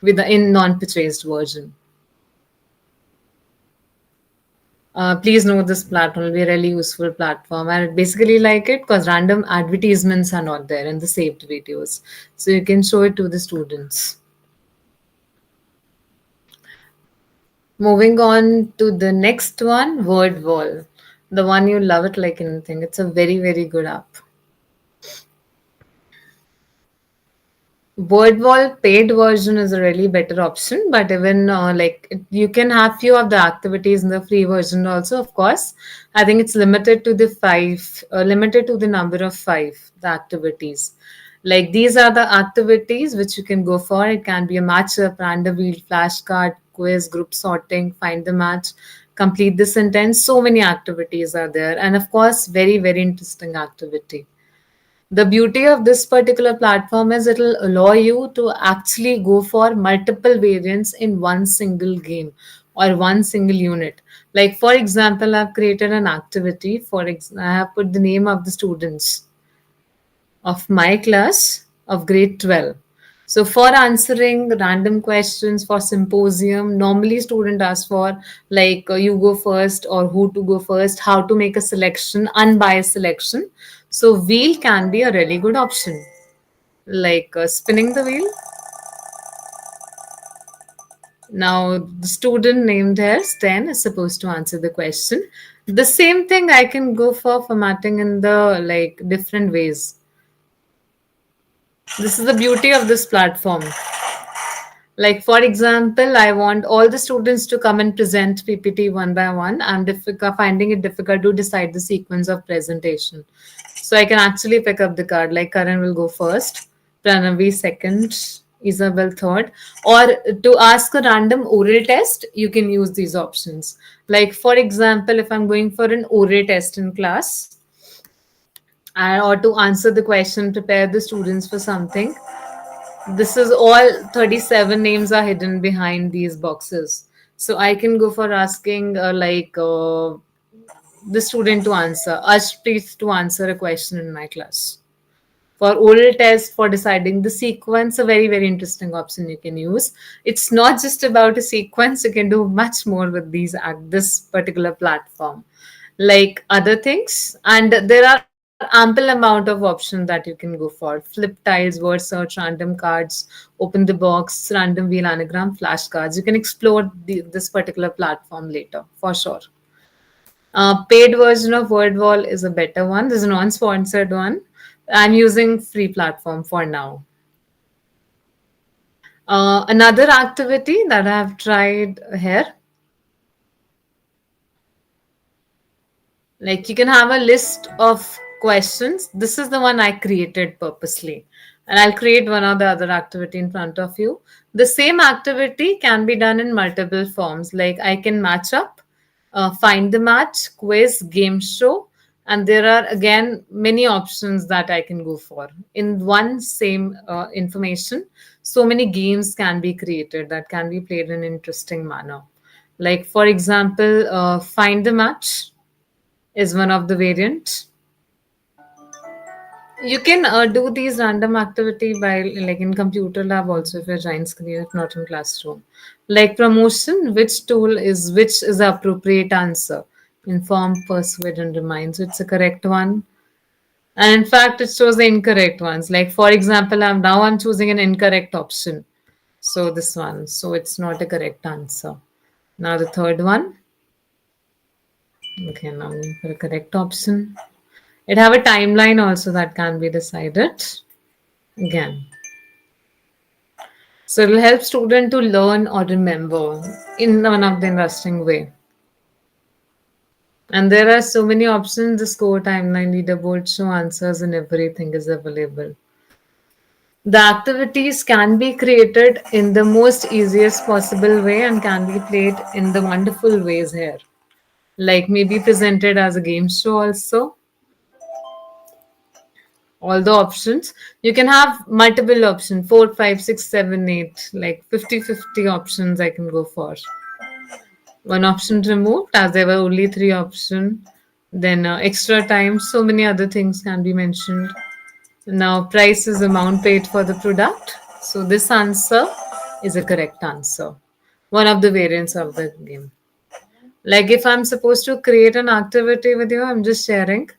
with the in non-purchased version. Please know this platform will be a really useful platform. I basically like it because random advertisements are not there in the saved videos. So you can show it to the students. Moving on to the next one, Word Wall. The one you love it like anything. It's a very, very good app. Wordwall paid version is a really better option, but even you can have few of the activities in the free version also. Of course, I think it's limited to the limited to the number of 5 the activities. Like these are the activities which you can go for. It can be a matchup, random wheel, flashcard, quiz, group sorting, find the match, complete the sentence. So many activities are there, and of course, very very interesting activity. The beauty of this particular platform is it will allow you to actually go for multiple variants in one single game or one single unit. Like for example, I've created an activity I have put the name of the students of my class of grade 12. So for answering random questions for symposium, normally student ask for you go first or who to go first, how to make a selection, unbiased selection. So wheel can be a really good option. Like spinning the wheel. Now the student named here Sten is supposed to answer the question. The same thing I can go for formatting in the different ways. This is the beauty of this platform. Like, for example, I want all the students to come and present PPT one by one. I'm finding it difficult to decide the sequence of presentation. So I can actually pick up the card, like Karan will go first, Pranavi second, Isabel third. Or to ask a random oral test, you can use these options. Like, for example, if I'm going for an oral test in class, or to answer the question, prepare the students for something, this is all 37 names are hidden behind these boxes. So I can go for asking the student to answer, Ashpreet to answer a question in my class. For oral test, for deciding the sequence, a very, very interesting option you can use. It's not just about a sequence, you can do much more with these at this particular platform, like other things. And there are ample amount of options that you can go for. Flip tiles, word search, random cards, open the box, random wheel anagram, flashcards. You can explore this particular platform later, for sure. Paid version of WordWall is a better one. There's a non-sponsored one. I'm using free platform for now. Another activity that I've tried here, like you can have a list of questions. This is the one I created purposely. And I'll create one or the other activity in front of you. The same activity can be done in multiple forms. Like I can match up, find the match, quiz, game show. And there are again many options that I can go for. In one same information, so many games can be created that can be played in an interesting manner. Like, for example, find the match is one of the variants. You can do these random activity by like in computer lab also if you're giant screen, if not in classroom. Like promotion, which is the appropriate answer. Inform, persuade, and remind. So it's a correct one. And in fact, it shows the incorrect ones. Like for example, I'm choosing an incorrect option. So this one. So it's not a correct answer. Now the third one. Okay, now I'm going for a correct option. It have a timeline also that can be decided again. So it will help student to learn or remember in one of the interesting way. And there are so many options. The score, timeline, leaderboard, show answers, and everything is available. The activities can be created in the most easiest possible way and can be played in the wonderful ways here. Like maybe presented as a game show also. All the options you can have multiple options, 4, 5, 6, 7, 8, like 50-50 options I can go for. One option removed as there were only 3 options. Then extra time, so many other things can be mentioned. Now price is amount paid for the product, so this answer is a correct answer, one of the variants of the game. Like if I'm supposed to create an activity with you, I'm just sharing.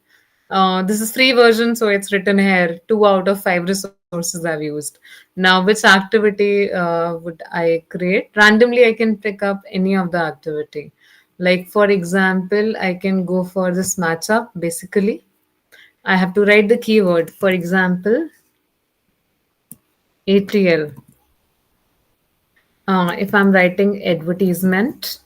This is free version, so it's written here. 2 out of 5 resources I've used. Now, which activity would I create? Randomly, I can pick up any of the activity. Like for example, I can go for this matchup. Basically, I have to write the keyword. For example, ATL. If I'm writing advertisement,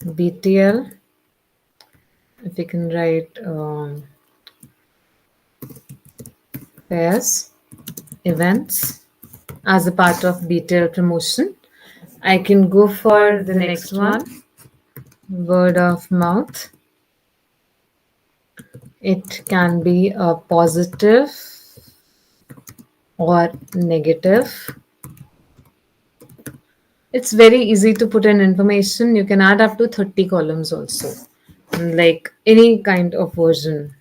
BTL, if you can write fairs, events as a part of BTL promotion. I can go for the next one, word of mouth. It can be a positive or negative. It's very easy to put in information. You can add up to 30 columns also, like any kind of version.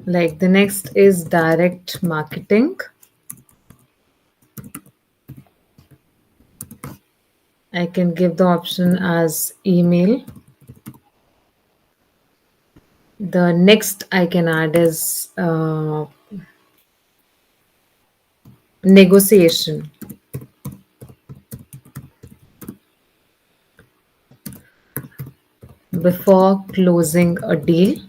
Like the next is direct marketing. I can give the option as email. The next I can add is negotiation. before closing a deal.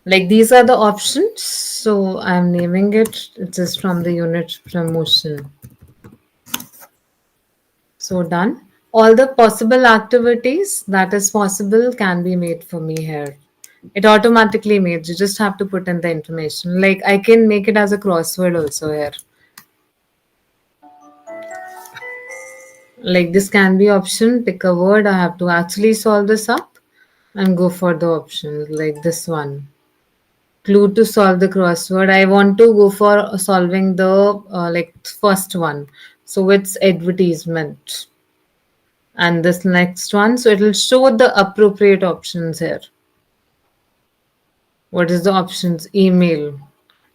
Like these are the options. So I'm naming it. It is from the unit promotion. So done. All the possible activities that is possible can be made for me here. It automatically made. You just have to put in the information. Like I can make it as a crossword also here. Like this can be option. Pick a word. I have to actually solve this up and go for the options like this one. Clue to solve the crossword. I want to go for solving the like first one. So it's advertisement. And this next one, so it will show the appropriate options here. What is the options? Email,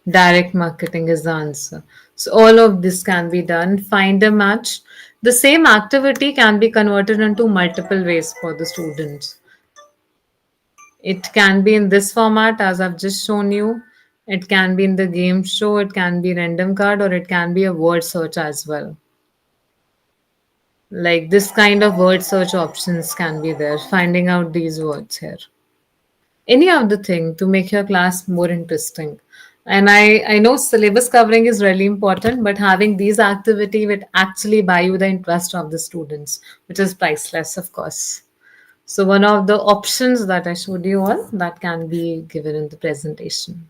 direct marketing is the answer. So all of this can be done. Find a match. The same activity can be converted into multiple ways for the students. It can be in this format as I've just shown you. It can be in the game show, it can be random card, or it can be a word search as well. Like this kind of word search options can be there, finding out these words here. Any other thing to make your class more interesting. And I know syllabus covering is really important, but having these activity would actually buy you the interest of the students, which is priceless, of course. So one of the options that I showed you all that can be given in the presentation.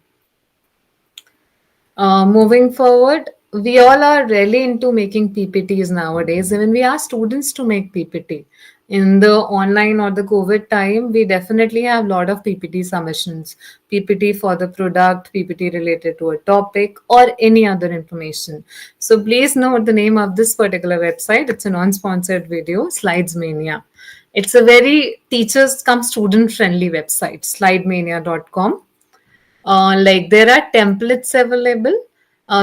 Moving forward, we all are really into making PPTs nowadays. Even we ask students to make PPT. In the online or the COVID time, we definitely have a lot of PPT submissions. PPT for the product, PPT related to a topic, or any other information. So please note the name of this particular website. It's a non-sponsored video, Slides Mania. It's a very teachers come student friendly website, slidemania.com. Like there are templates available.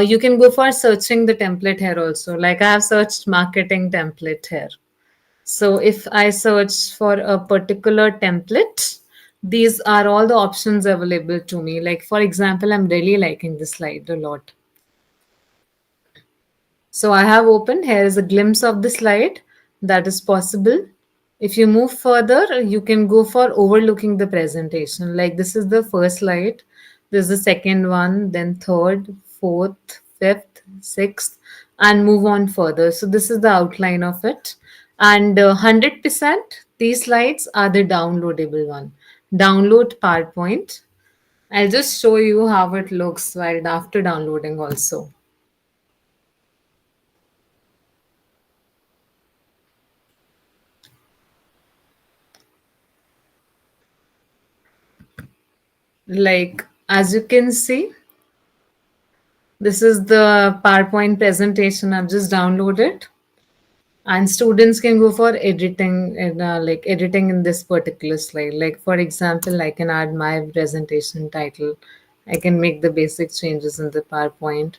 You can go for searching the template here also. Like I have searched marketing template here. So if I search for a particular template, these are all the options available to me. Like for example, I'm really liking this slide a lot. So I have opened, here is a glimpse of the slide that is possible. If you move further, you can go for overlooking the presentation. Like this is the first slide, this is the second one, then third, fourth, fifth, sixth, and move on further. So this is the outline of it. And 100% these slides are the downloadable one. Download PowerPoint. I'll just show you how it looks right after downloading also. Like as you can see, this is the PowerPoint presentation I've just downloaded, and students can go for editing and like editing in this particular slide. Like for example, I can add my presentation title. I can make the basic changes in the PowerPoint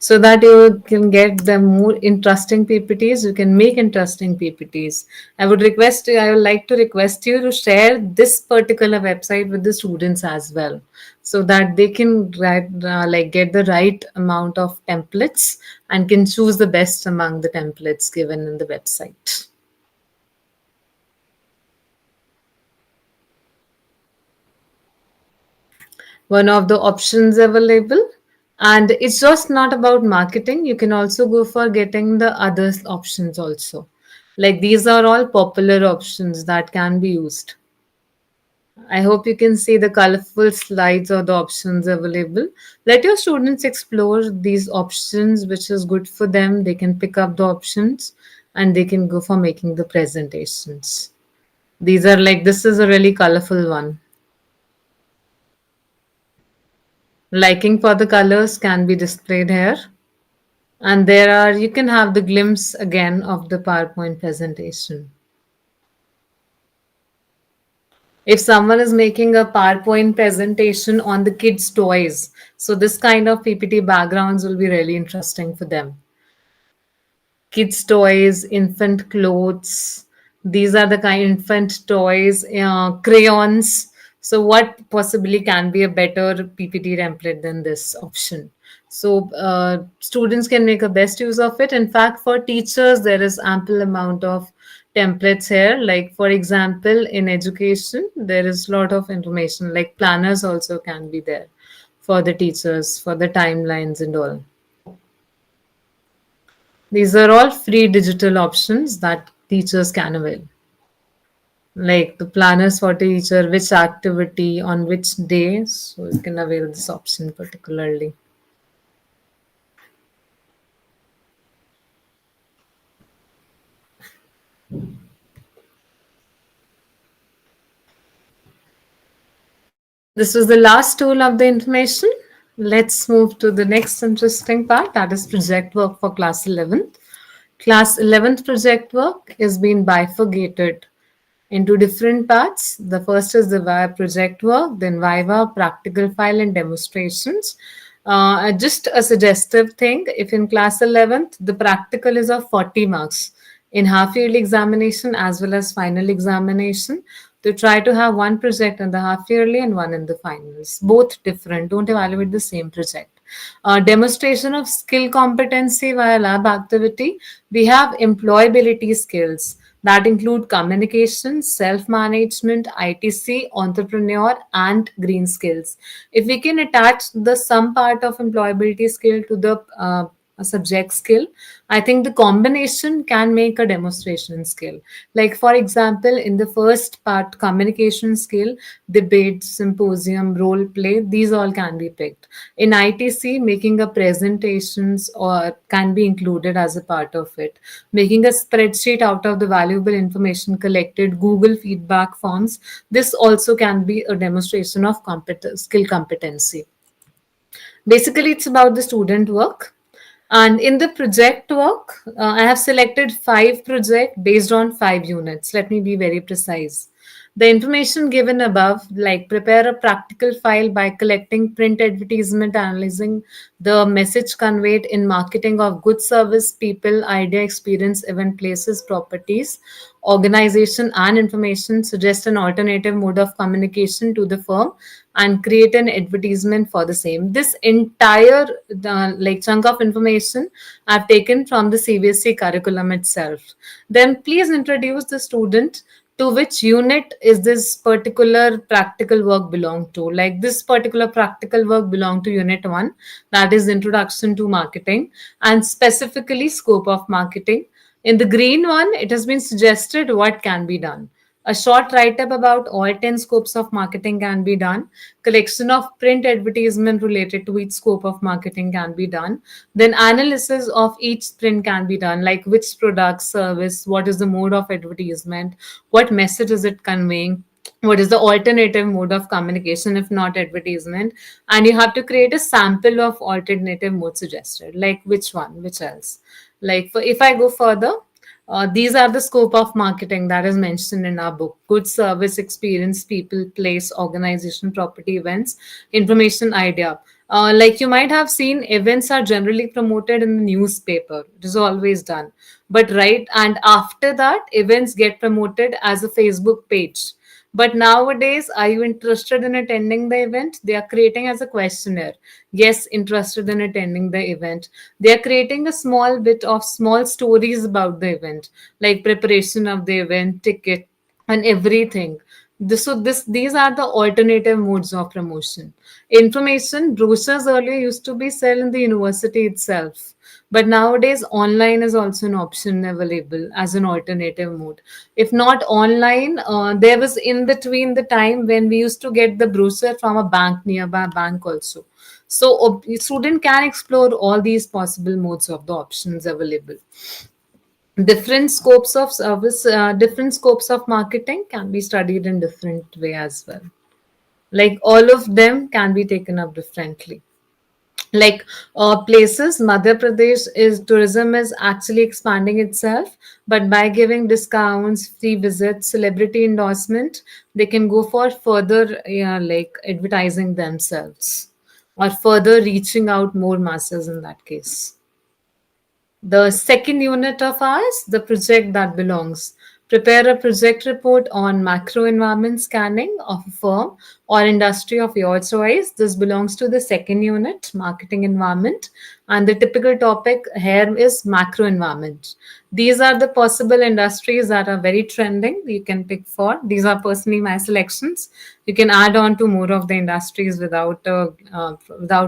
so that you can get the more interesting PPTs. You can make interesting PPTs. I would like to request you to share this particular website with the students as well, so that they can like get the right amount of templates and can choose the best among the templates given in the website. One of the options available, and it's just not about marketing, you can also go for getting the other options also. Like these are all popular options that can be used. I hope you can see the colorful slides or the options available. Let your students explore these options, which is good for them. They can pick up the options and they can go for making the presentations. These are like, this is a really colorful one. Liking for the colors can be displayed here. And there are, you can have the glimpse again of the PowerPoint presentation. If someone is making a PowerPoint presentation on the kids' toys, so this kind of PPT backgrounds will be really interesting for them. Kids' toys, infant clothes, these are the kind infant toys, crayons. So what possibly can be a better PPT template than this option? So students can make a best use of it. In fact, for teachers, there is ample amount of templates here. Like for example, in education, there is a lot of information. Like planners also can be there for the teachers, for the timelines and all. These are all free digital options that teachers can avail. Like the planners for teacher, which activity on which day, so you can avail this option particularly. This was the last tool of the information. Let's move to the next interesting part, that is project work for class 11th. Class 11th project work is being bifurcated into different parts. The first is the Viva project work, then Viva, practical file, and demonstrations. Just a suggestive thing, if in class 11th, the practical is of 40 marks in half yearly examination as well as final examination, to try to have one project in the half yearly and one in the finals. Both different, don't evaluate the same project. Demonstration of skill competency via lab activity. We have employability skills that include communication, self management, ITC, entrepreneur, and green skills. If we can attach the some part of employability skill to the a subject skill, I think the combination can make a demonstration skill. Like for example, in the first part, communication skill, debate, symposium, role play, these all can be picked. In ITC, making a presentations or can be included as a part of it. Making a spreadsheet out of the valuable information collected, Google feedback forms, this also can be a demonstration of skill competency. Basically, it's about the student work. And in the project work, I have selected 5 projects based on 5 units. Let me be very precise. The information given above, like prepare a practical file by collecting print advertisement, analyzing the message conveyed in marketing of good service, people, idea, experience, event, places, properties, organization, and information, suggest an alternative mode of communication to the firm and create an advertisement for the same. This entire like chunk of information I've taken from the CBSE curriculum itself. Then please introduce the student to which unit is this particular practical work belong to. Like this particular practical work belong to unit 1, that is introduction to marketing and specifically scope of marketing. In the green one, it has been suggested what can be done. A short write-up about all 10 scopes of marketing can be done. Collection of print advertisement related to each scope of marketing can be done. Then analysis of each print can be done, like which product, service, what is the mode of advertisement, what message is it conveying, what is the alternative mode of communication if not advertisement, and you have to create a sample of alternative mode suggested, like which one, which else. Like if I go further, these are the scope of marketing that is mentioned in our book: good service, experience, people, place, organization, property, events, information, idea. Like you might have seen, events are generally promoted in the newspaper. It is always done. But right, and after that, events get promoted as a Facebook page. But nowadays, are you interested in attending the event? They are creating as a questionnaire. Yes, interested in attending the event. They are creating a small bit of small stories about the event, like preparation of the event, ticket, and everything. These are the alternative modes of promotion. Information brochures earlier used to be sold in the university itself, but nowadays online is also an option available as an alternative mode. If not online, there was in between the time when we used to get the brochure from a bank, nearby bank also. So a student can explore all these possible modes of the options available. Different scopes of service, different scopes of marketing can be studied in different way as well. Like all of them can be taken up differently. Like places, Madhya Pradesh is tourism is actually expanding itself, but by giving discounts, free visits, celebrity endorsement, they can go for further like advertising themselves or further reaching out more masses in that case. The second unit of ours, the project that belongs. Prepare a project report on macro environment scanning of a firm or industry of your choice. This belongs to the second unit, marketing environment. And the typical topic here is macro environment. These are the possible industries that are very trending. You can pick for. These are personally my selections. You can add on to more of the industries without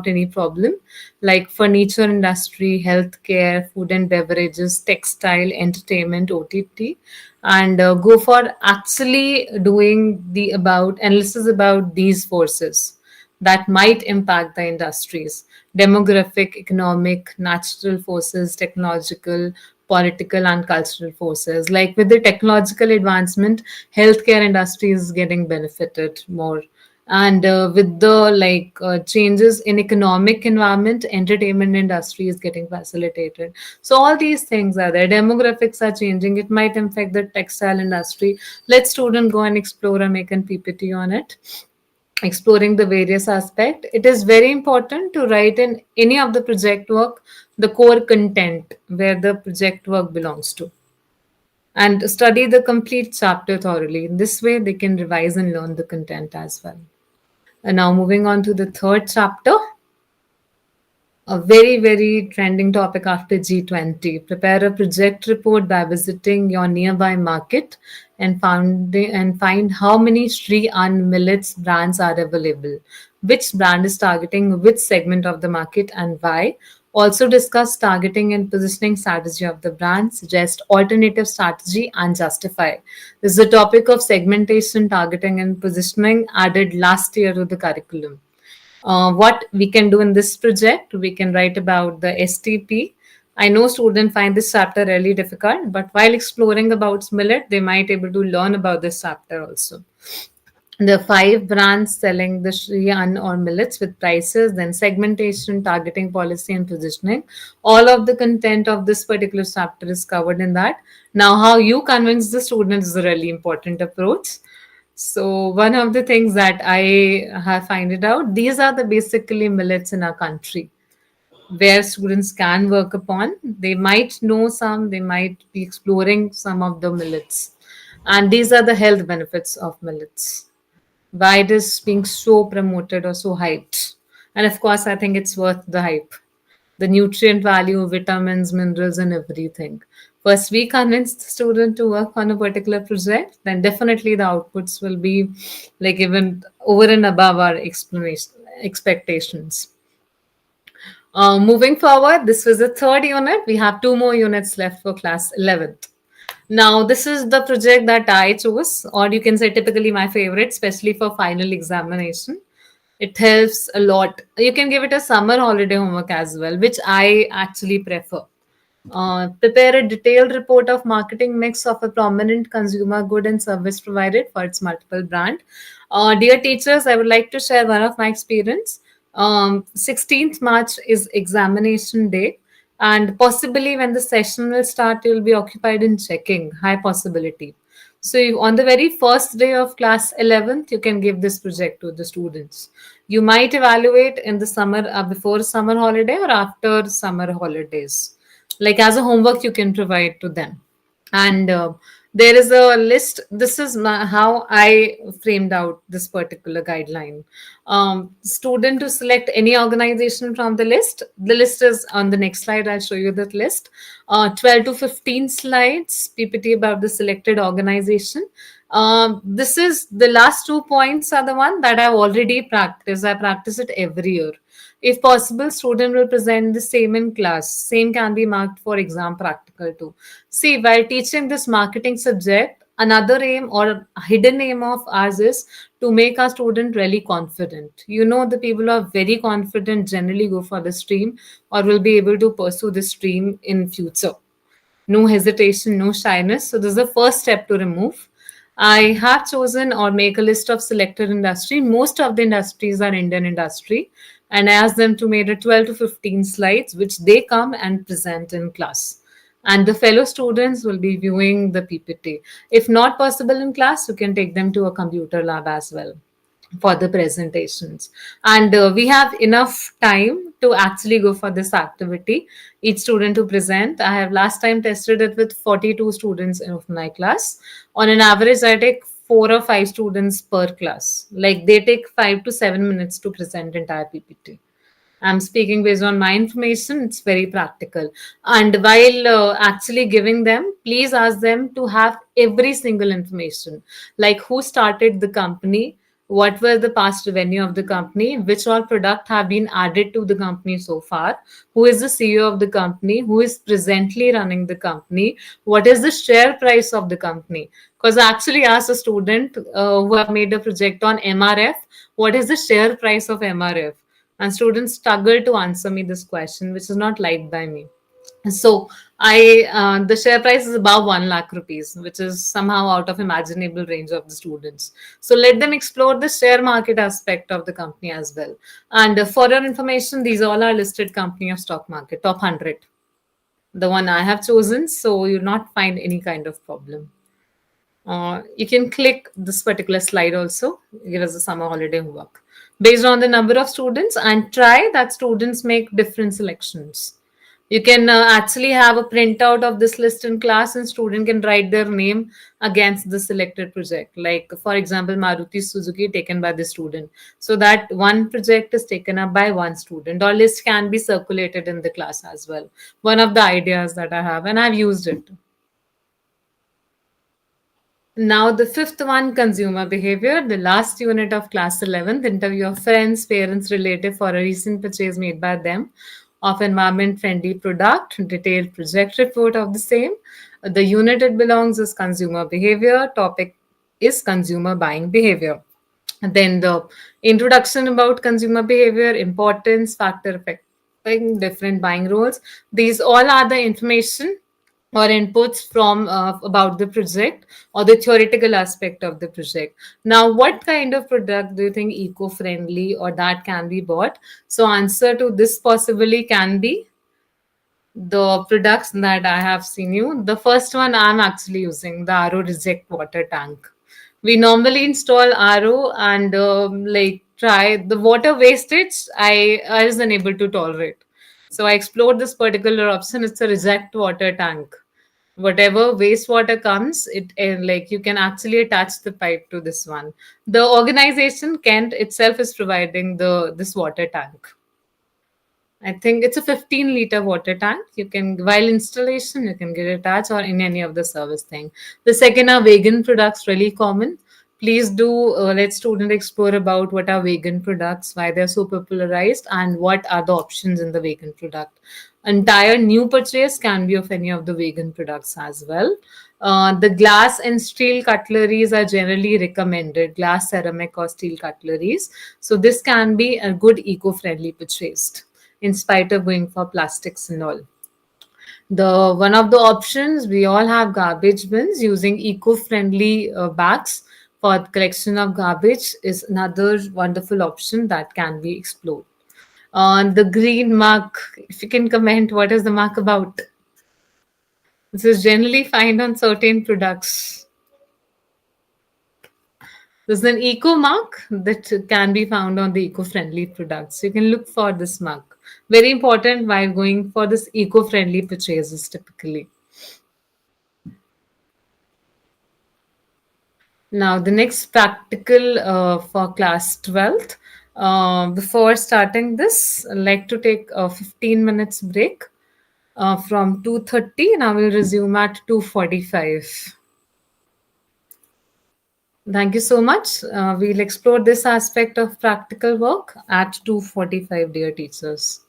any problem, like furniture industry, healthcare, food and beverages, textile, entertainment, OTT, and go for actually doing the about analysis about these forces that might impact the industries: demographic, economic, natural forces, technological, political, and cultural forces. Like with the technological advancement, healthcare industry is getting benefited more. And with the changes in economic environment, entertainment industry is getting facilitated. So all these things are there. Demographics are changing. It might affect the textile industry. Let student go and explore and make an PPT on it, exploring the various aspect. It is very important to write in any of the project work the core content where the project work belongs to, and study the complete chapter thoroughly. In this way, they can revise and learn the content as well. And now moving on to the third chapter, a very, very trending topic after G20. Prepare a project report by visiting your nearby market and find how many Sri Ann millets brands are available, which brand is targeting which segment of the market and why. Also discuss targeting and positioning strategy of the brand, suggest alternative strategy and justify. This is the topic of segmentation, targeting and positioning added last year to the curriculum. What we can do in this project, we can write about the STP. I know students find this chapter really difficult, but while exploring about millet, they might able to learn about this chapter also. The five brands selling the Sri Ann or millets with prices, then segmentation, targeting policy, and positioning. All of the content of this particular chapter is covered in that. Now, how you convince the students is a really important approach. So one of the things that I have find it out, these are the basically millets in our country where students can work upon. They might know some, they might be exploring some of the millets. And these are the health benefits of millets. Why it is being so promoted or so hyped. And of course, I think it's worth the hype. The nutrient value, vitamins, minerals, and everything. First, we convince the student to work on a particular project, then definitely the outputs will be like even over and above our expectations. Moving forward, this was the third unit. We have two more units left for class 11th. Now, this is the project that I chose, or you can say typically my favorite, especially for final examination. It helps a lot. You can give it a summer holiday homework as well, which I actually prefer. Prepare a detailed report of marketing mix of a prominent consumer good and service provided for its multiple brand. Dear teachers, I would like to share one of my experience. 16th March is examination day, and possibly when the session will start, you'll be occupied in checking. High possibility. So on the very first day of class 11th, you can give this project to the students. You might evaluate in the summer, before summer holiday or after summer holidays. Like as a homework, you can provide to them. And there is a list. This is how I framed out this particular guideline. Student to select any organization from the list. The list is on the next slide. I'll show you that list. 12 to 15 slides, PPT about the selected organization. This is the last 2 points are the one that I've already practiced. I practice it every year. If possible, student will present the same in class. Same can be marked for exam practical too. See, while teaching this marketing subject, another aim or hidden aim of ours is to make our student really confident. You know, the people who are very confident generally go for the stream or will be able to pursue the stream in future. No hesitation, no shyness. So this is the first step to remove. I have chosen or make a list of selected industry. Most of the industries are Indian industry, and I ask them to make a 12 to 15 slides, which they come and present in class. And the fellow students will be viewing the PPT. If not possible in class, you can take them to a computer lab as well for the presentations. And we have enough time to actually go for this activity. Each student to present. I have last time tested it with 42 students of my class. On an average, I take 4 or 5 students per class. Like they take 5 to 7 minutes to present entire PPT. I'm speaking based on my information. It's very practical. And while actually giving them, please ask them to have every single information, like who started the company, what were the past revenue of the company, which all product have been added to the company so far, who is the CEO of the company, who is presently running the company, what is the share price of the company. Because I actually asked a student who have made a project on MRF, what is the share price of MRF? And students struggle to answer me this question, which is not liked by me. So the share price is above 1 lakh rupees, which is somehow out of imaginable range of the students. So let them explore the share market aspect of the company as well. And for your information, these all are listed company of stock market, top 100, the one I have chosen. So you'll not find any kind of problem. You can click this particular slide also. Give us a summer holiday homework based on the number of students, and try that students make different selections. You can actually have a printout of this list in class, and student can write their name against the selected project. Like for example, Maruti Suzuki taken by the student. So that one project is taken up by one student, or list can be circulated in the class as well. One of the ideas that I have, and I've used it. Now, the fifth one, consumer behavior, the last unit of class 11th, interview of friends, parents, relative for a recent purchase made by them of environment friendly product, detailed project report of the same. The unit it belongs is consumer behavior, topic is consumer buying behavior. And then the introduction about consumer behavior, importance, factor affecting different buying roles. These all are the information or inputs from about the project or the theoretical aspect of the project. Now, what kind of product do you think eco-friendly or that can be bought? So answer to this possibly can be the products that I have seen you. The first one I'm actually using, the RO reject water tank. We normally install RO and like try the water wastage. I was unable to tolerate. So I explored this particular option. It's a reject water tank. Whatever wastewater comes, it like you can actually attach the pipe to this one. The organization Kent itself is providing the this water tank. I think it's a 15-liter water tank. You can, while installation, you can get it attached or in any of the service thing. The second are vegan products, really common. Please do let students explore about what are vegan products, why they're so popularized, and what are the options in the vegan product. Entire new purchase can be of any of the vegan products as well. The glass and steel cutleries are generally recommended, glass, ceramic, or steel cutleries. So this can be a good eco-friendly purchase in spite of going for plastics and all. The one of the options, we all have garbage bins. Using eco-friendly bags for collection of garbage is another wonderful option that can be explored. On the green mark, if you can comment, what is the mark about? This is generally found on certain products. There's an eco mark that can be found on the eco-friendly products. You can look for this mark. Very important while going for this eco-friendly purchases typically. Now, the next practical for class 12th. Before starting this, I'd like to take a 15 minutes break from 2:30, and I will resume at 2:45. Thank you so much. We'll explore this aspect of practical work at 2:45, dear teachers.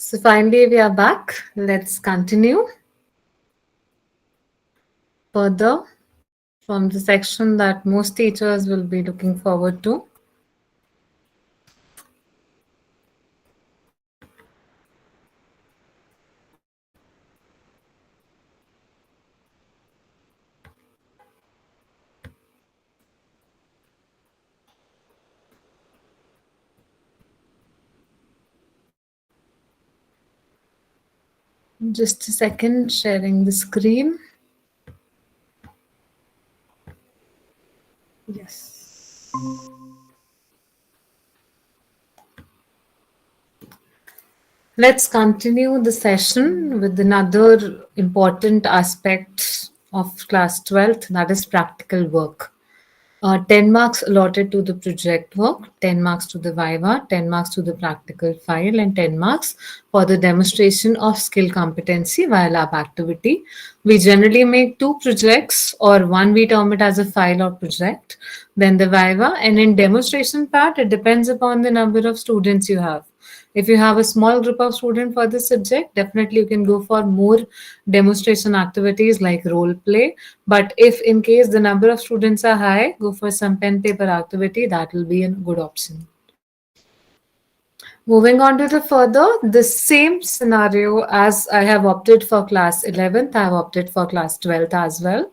So finally, we are back. Let's continue further from the section that most teachers will be looking forward to. Just a second, sharing the screen. Yes. Let's continue the session with another important aspect of class 12th, that is practical work. 10 marks allotted to the project work, 10 marks to the viva, 10 marks to the practical file, and 10 marks for the demonstration of skill competency via lab activity. We generally make two projects, or one we term it as a file or project, then the viva, and in demonstration part, it depends upon the number of students you have. If you have a small group of students for this subject, definitely you can go for more demonstration activities like role play. But if in case the number of students are high, go for some pen paper activity. That will be a good option. Moving on to the further, the same scenario as I have opted for class 11th, I have opted for class 12th as well.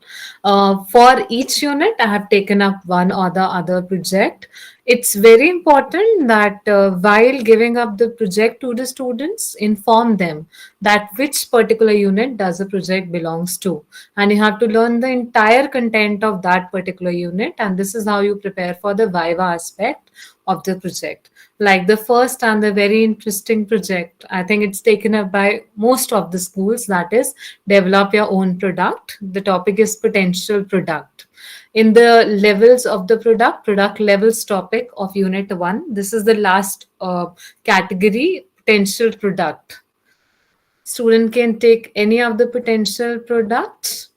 For each unit, I have taken up one or the other project. It's very important that while giving up the project to the students, inform them that which particular unit does the project belongs to. And you have to learn the entire content of that particular unit. And this is how you prepare for the viva aspect of the project. Like the first and the very interesting project, I think it's taken up by most of the schools, that is develop your own product. The topic is potential product. In the levels of the product levels topic of unit 1, this is the last category, potential product. Student can take any of the potential products,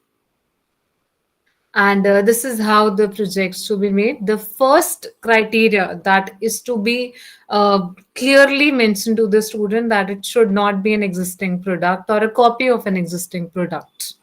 and this is how the projects to be made. The first criteria that is to be clearly mentioned to the student that it should not be an existing product or a copy of an existing product.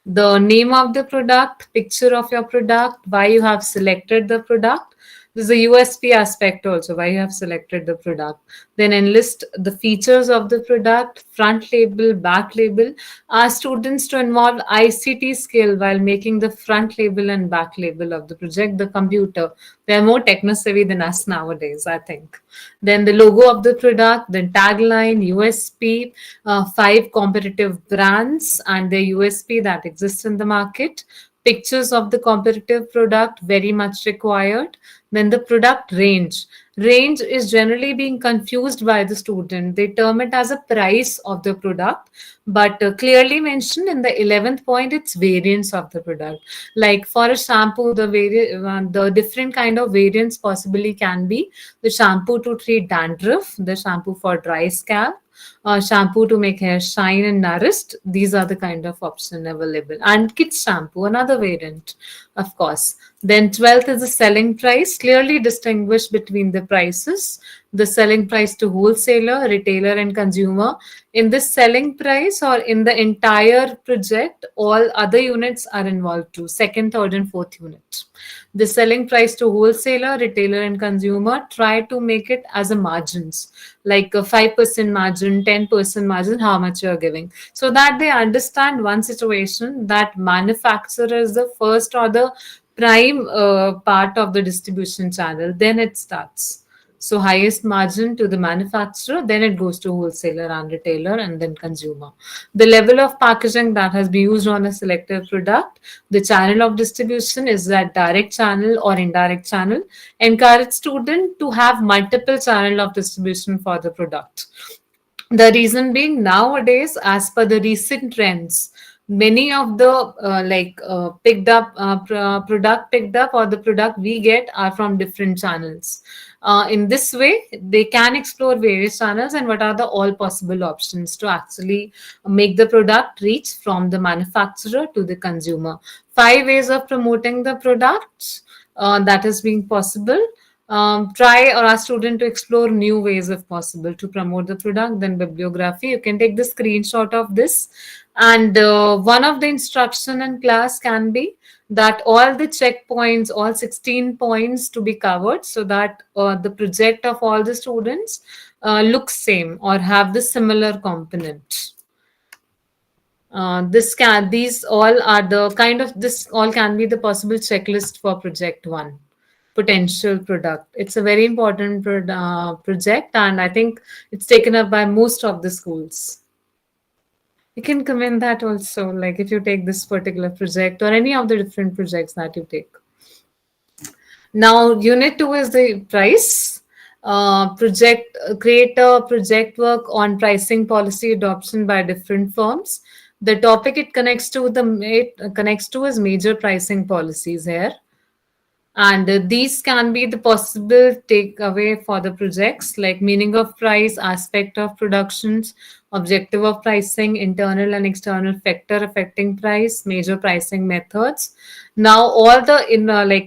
The name of the product, picture of your product, why you have selected the product. There's a USP aspect also, why you have selected the product. Then enlist the features of the product, front label, back label. Ask students to involve ICT skill while making the front label and back label of the project, the computer. They are more techno-savvy than us nowadays, I think. Then the logo of the product, then tagline, USP, 5 competitive brands and their USP that exists in the market. Pictures of the competitive product, very much required. Then the product range. Range is generally being confused by the student. They term it as a price of the product, but clearly mentioned in the 11th point, it's variants of the product. Like for a shampoo, the different kind of variants possibly can be the shampoo to treat dandruff, the shampoo for dry scalp, shampoo to make hair shine and nourished. These are the kind of option available. And kids shampoo, another variant, of course. Then 12th is the selling price, clearly distinguish between the prices. The selling price to wholesaler, retailer, and consumer. In this selling price or in the entire project, all other units are involved too, second, third, and fourth unit. The selling price to wholesaler, retailer, and consumer, try to make it as a margins, like a 5% margin, 10% margin, how much you're giving. So that they understand one situation, that manufacturer is the first or the prime part of the distribution channel, then it starts. So highest margin to the manufacturer, then it goes to wholesaler and retailer, and then consumer. The level of packaging that has been used on a selective product, the channel of distribution is that direct channel or indirect channel. Encourage student to have multiple channel of distribution for the product. The reason being, nowadays, as per the recent trends, many of the picked up product picked up or the product we get are from different channels. In this way, they can explore various channels and what are the all possible options to actually make the product reach from the manufacturer to the consumer. 5 ways of promoting the products that is being possible. Try or ask student to explore new ways if possible to promote the product. Then bibliography, you can take the screenshot of this, and one of the instruction in class can be that all the checkpoints, all 16 points to be covered, so that the project of all the students looks same or have the similar component. These all are the kind of, this all can be the possible checklist for project one, potential product. It's a very important project, and I think it's taken up by most of the schools. You can comment that also, like if you take this particular project or any of the different projects that you take. Now, unit 2 is the price. Create a project work on pricing policy adoption by different firms. The topic it connects to, is major pricing policies here. And these can be the possible takeaway for the projects, like meaning of price, aspect of productions, objective of pricing, internal and external factor affecting price, major pricing methods. Now, all the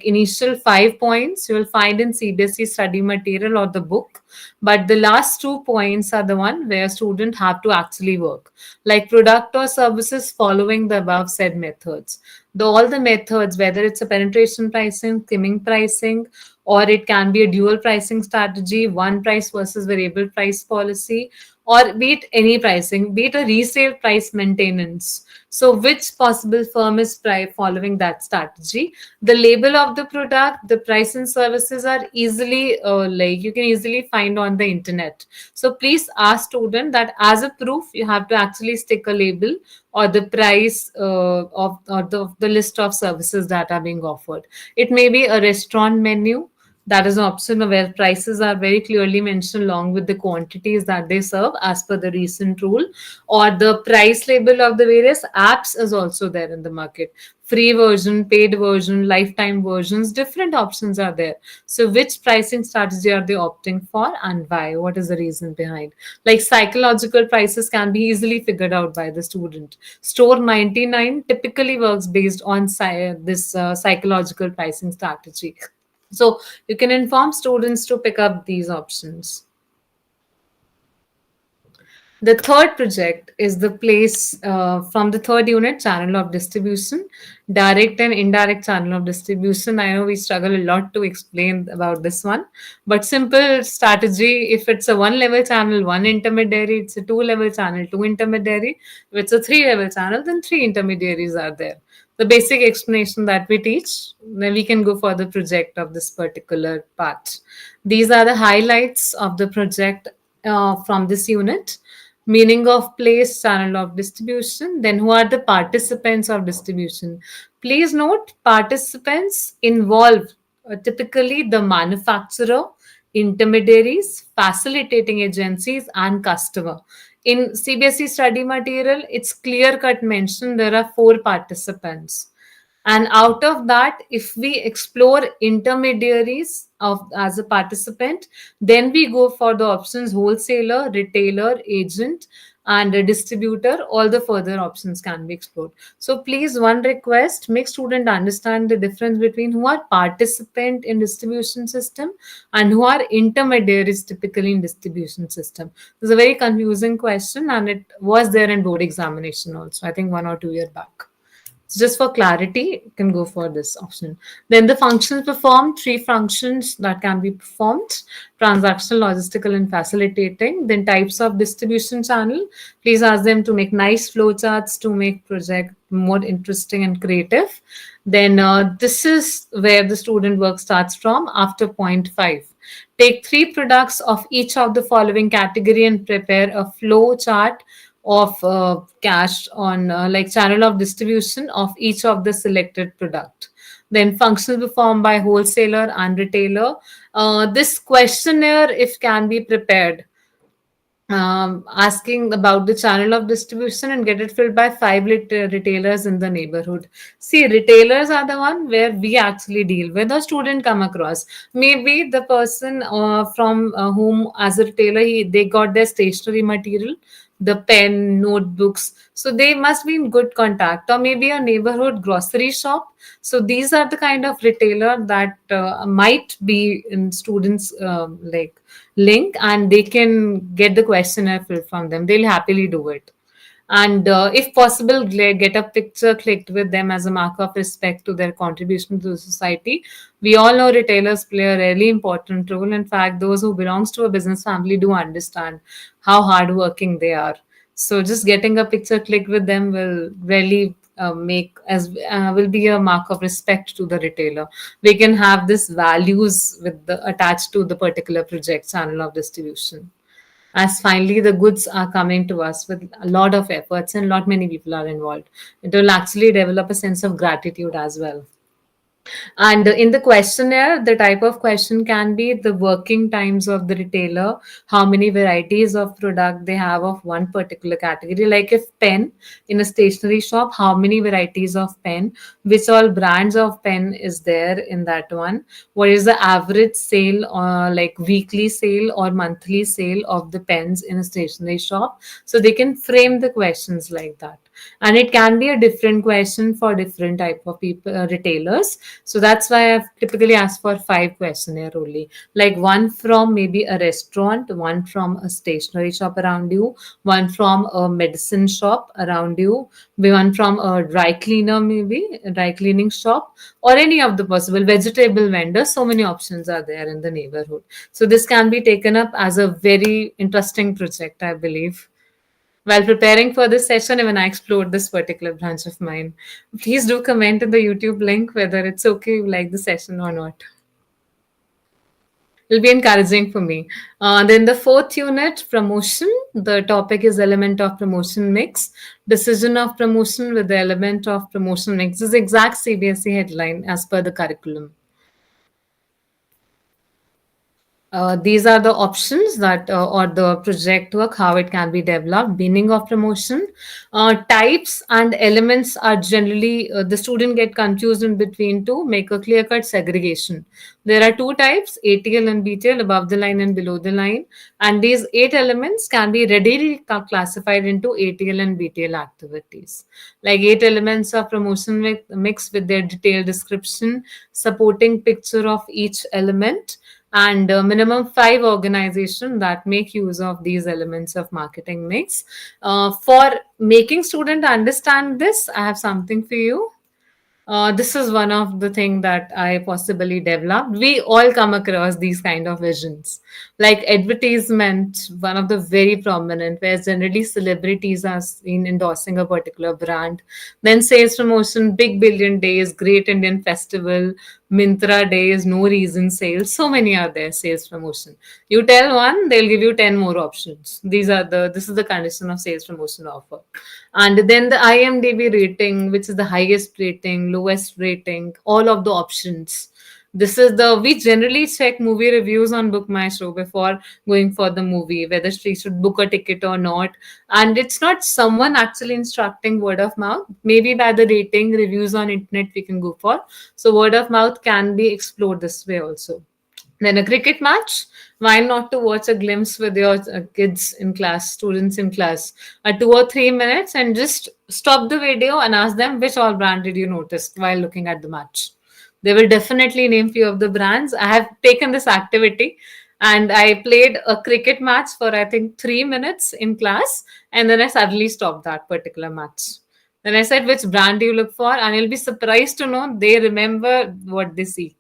initial 5 points you will find in CBSE study material or the book, but the last 2 points are the one where student have to actually work, like product or services following the above said methods. All the methods, whether it's a penetration pricing, skimming pricing, or it can be a dual pricing strategy, one price versus variable price policy, or be it any pricing, be it a resale price maintenance. So which possible firm is following that strategy? The label of the product, the price and services are easily you can easily find on the internet. So please ask student that as a proof, you have to actually stick a label or the price of or the list of services that are being offered. It may be a restaurant menu. That is an option where prices are very clearly mentioned along with the quantities that they serve as per the recent rule, or the price label of the various apps is also there in the market. Free version, paid version, lifetime versions, different options are there. So which pricing strategy are they opting for and why? What is the reason behind? Like psychological prices can be easily figured out by the student. Store 99 typically works based on this psychological pricing strategy. So you can inform students to pick up these options. The third project is the place from the third unit, channel of distribution, direct and indirect channel of distribution. I know we struggle a lot to explain about this one, but simple strategy. If it's a one-level channel, one intermediary, it's a two-level channel, two intermediary. If it's a three-level channel, then three intermediaries are there. The basic explanation that we teach, then we can go for the project of this particular part. These are the highlights of the project from this unit. Meaning of place, channel of distribution, then who are the participants of distribution. Please note, participants involve typically the manufacturer, intermediaries, facilitating agencies, and customer. In CBSE study material, it's clear-cut mentioned there are 4 participants. And out of that, if we explore intermediaries as a participant, then we go for the options wholesaler, retailer, agent, and a distributor. All the further options can be explored. So please, one request, make student understand the difference between who are participant in distribution system and who are intermediaries typically in distribution system. This is a very confusing question, and it was there in board examination also, I think 1 or 2 years back. So just for clarity, you can go for this option. Then the functions performed, 3 functions that can be performed: transactional, logistical, and facilitating. Then types of distribution channel. Please ask them to make nice flowcharts to make project more interesting and creative. Then this is where the student work starts from after point 5. Take 3 products of each of the following category and prepare a flow chart of cash on like channel of distribution of each of the selected product. Then functions performed by wholesaler and retailer. This questionnaire, if can be prepared, asking about the channel of distribution and get it filled by 5 retailers in the neighborhood. See, retailers are the one where we actually deal with a student come across. Maybe the person from whom as a retailer they got their stationery material the pen, notebooks. So they must be in good contact, or maybe a neighborhood grocery shop. So these are the kind of retailer that might be in students like link, and they can get the questionnaire filled from them. They'll happily do it. And if possible, get a picture clicked with them as a mark of respect to their contribution to the society. We all know retailers play a really important role. In fact, those who belongs to a business family do understand how hardworking they are. So just getting a picture clicked with them will really make as will be a mark of respect to the retailer. We can have this values with the attached to the particular project channel of distribution, as finally the goods are coming to us with a lot of efforts and lot many people are involved. It will actually develop a sense of gratitude as well. And in the questionnaire, the type of question can be the working times of the retailer, how many varieties of product they have of one particular category. Like if pen in a stationery shop, how many varieties of pen, which all brands of pen is there in that one, what is the average sale, like weekly sale or monthly sale of the pens in a stationery shop. So they can frame the questions like that, and it can be a different question for different type of people, retailers. So that's why I've typically asked for 5 questionnaire only, like one from maybe a restaurant, one from a stationery shop around you, one from a medicine shop around you, one from a dry cleaner, maybe a dry cleaning shop, or any of the possible vegetable vendors. So many options are there in the neighborhood. So this can be taken up as a very interesting project, I believe. While preparing for this session, even I explored this particular branch of mine. Please do comment in the YouTube link whether it's okay you like the session or not. It'll be encouraging for me. Then the fourth unit, promotion. The topic is element of promotion mix. Decision of promotion with the element of promotion mix this is exact CBSE headline as per the curriculum. These are the options that or the project work, how it can be developed. Meaning of promotion, types and elements are generally the student get confused in between to make a clear cut segregation. There are 2 types, ATL and BTL, above the line and below the line, and these 8 elements can be readily classified into ATL and BTL activities. Like 8 elements of promotion mix with their detailed description, supporting picture of each element, and minimum 5 organizations that make use of these elements of marketing mix. For making student understand this, I have something for you. This is one of the thing that I possibly developed. We all come across these kind of visions, like advertisement, one of the very prominent, where generally celebrities are seen endorsing a particular brand. Then sales promotion, big billion days, great Indian festival, Mintra days, no reason sales. So many are there. Sales promotion. You tell one, they'll give you 10 more options. This is the condition of sales promotion offer. And then the IMDb rating, which is the highest rating, lowest rating, all of the options. This is the we generally check movie reviews on Book My Show before going for the movie, whether she should book a ticket or not. And it's not someone actually instructing word of mouth. Maybe by the rating reviews on internet we can go for. So word of mouth can be explored this way also. Then a cricket match. Why not to watch a glimpse with your kids in class, students in class, 2 or 3 minutes, and just stop the video and ask them which all brand did you notice while looking at the match. They will definitely name few of the brands. I have taken this activity and I played a cricket match for I think 3 minutes in class, and then I suddenly stopped that particular match. Then I said, which brand do you look for? And you'll be surprised to know they remember what they see.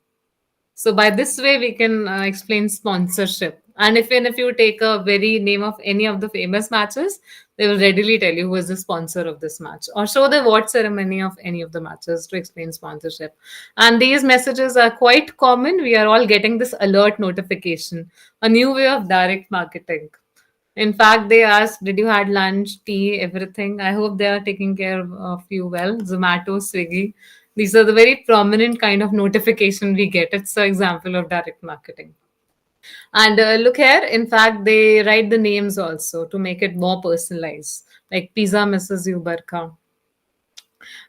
So by this way, we can explain sponsorship. And if you take a very name of any of the famous matches, they will readily tell you who is the sponsor of this match, or show the award ceremony of any of the matches to explain sponsorship. And these messages are quite common. We are all getting this alert notification, a new way of direct marketing. In fact, they asked, did you had lunch, tea, everything? I hope they are taking care of you well. Zomato, Swiggy. These are the very prominent kind of notification we get. It's an example of direct marketing. And look here, in fact, they write the names also to make it more personalized, like Pizza Mrs. Uberka.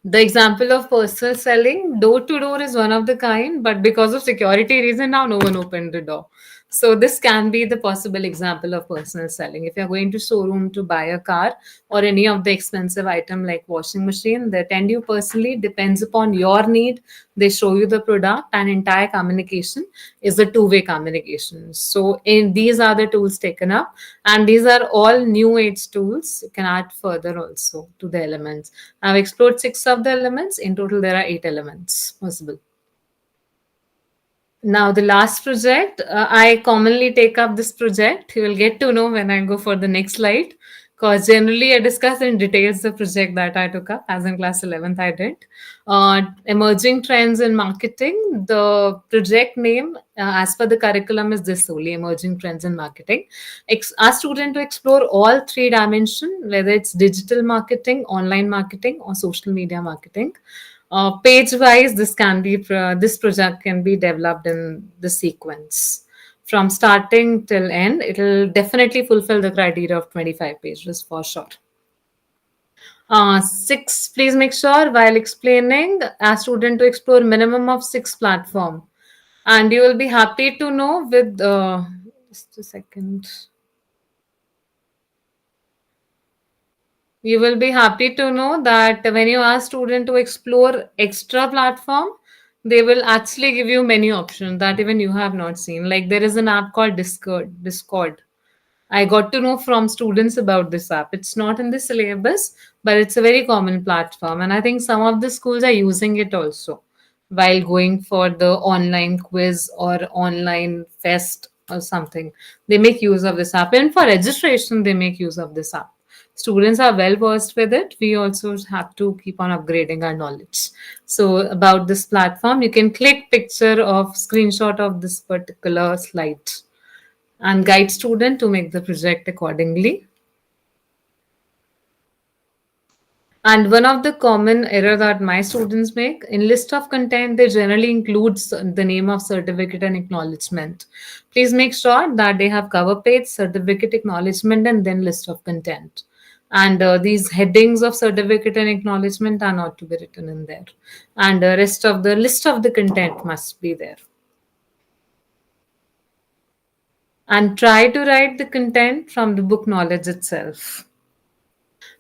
The example of personal selling, door to door is one of the kind, but because of security reason, now no one opened the door. So this can be the possible example of personal selling. If you're going to showroom to buy a car or any of the expensive item like washing machine, they attend you personally, depends upon your need. They show you the product, and entire communication is a two-way communication. So in these are the tools taken up, and these are all new age tools. You can add further also to the elements. I've explored 6 of the elements. In total, there are 8 elements possible. Now, the last project, I commonly take up this project. You will get to know when I go for the next slide, because generally I discuss in details the project that I took up, as in class 11th I did. Emerging trends in marketing. The project name, as per the curriculum, is this only: emerging trends in marketing. Ask student to explore all 3 dimensions, whether it's digital marketing, online marketing, or social media marketing. Page wise, this project can be developed in the sequence from starting till end. It'll definitely fulfill the criteria of 25 pages for sure. 6, please make sure while explaining a student to explore minimum of 6 platform, and you will be happy to know with just a second. You will be happy to know that when you ask student to explore extra platform, they will actually give you many options that even you have not seen. Like there is an app called Discord. I got to know from students about this app. It's not in the syllabus, but it's a very common platform. And I think some of the schools are using it also while going for the online quiz or online fest or something. They make use of this app. And for registration, they make use of this app. Students are well versed with it. We also have to keep on upgrading our knowledge. So about this platform, you can click picture of screenshot of this particular slide and guide student to make the project accordingly. And one of the common error that my students make in list of content, they generally includes the name of certificate and acknowledgement. Please make sure that they have cover page, certificate, acknowledgement, and then list of content. And these headings of certificate and acknowledgement are not to be written in there. And the rest of the list of the content must be there. And try to write the content from the book knowledge itself.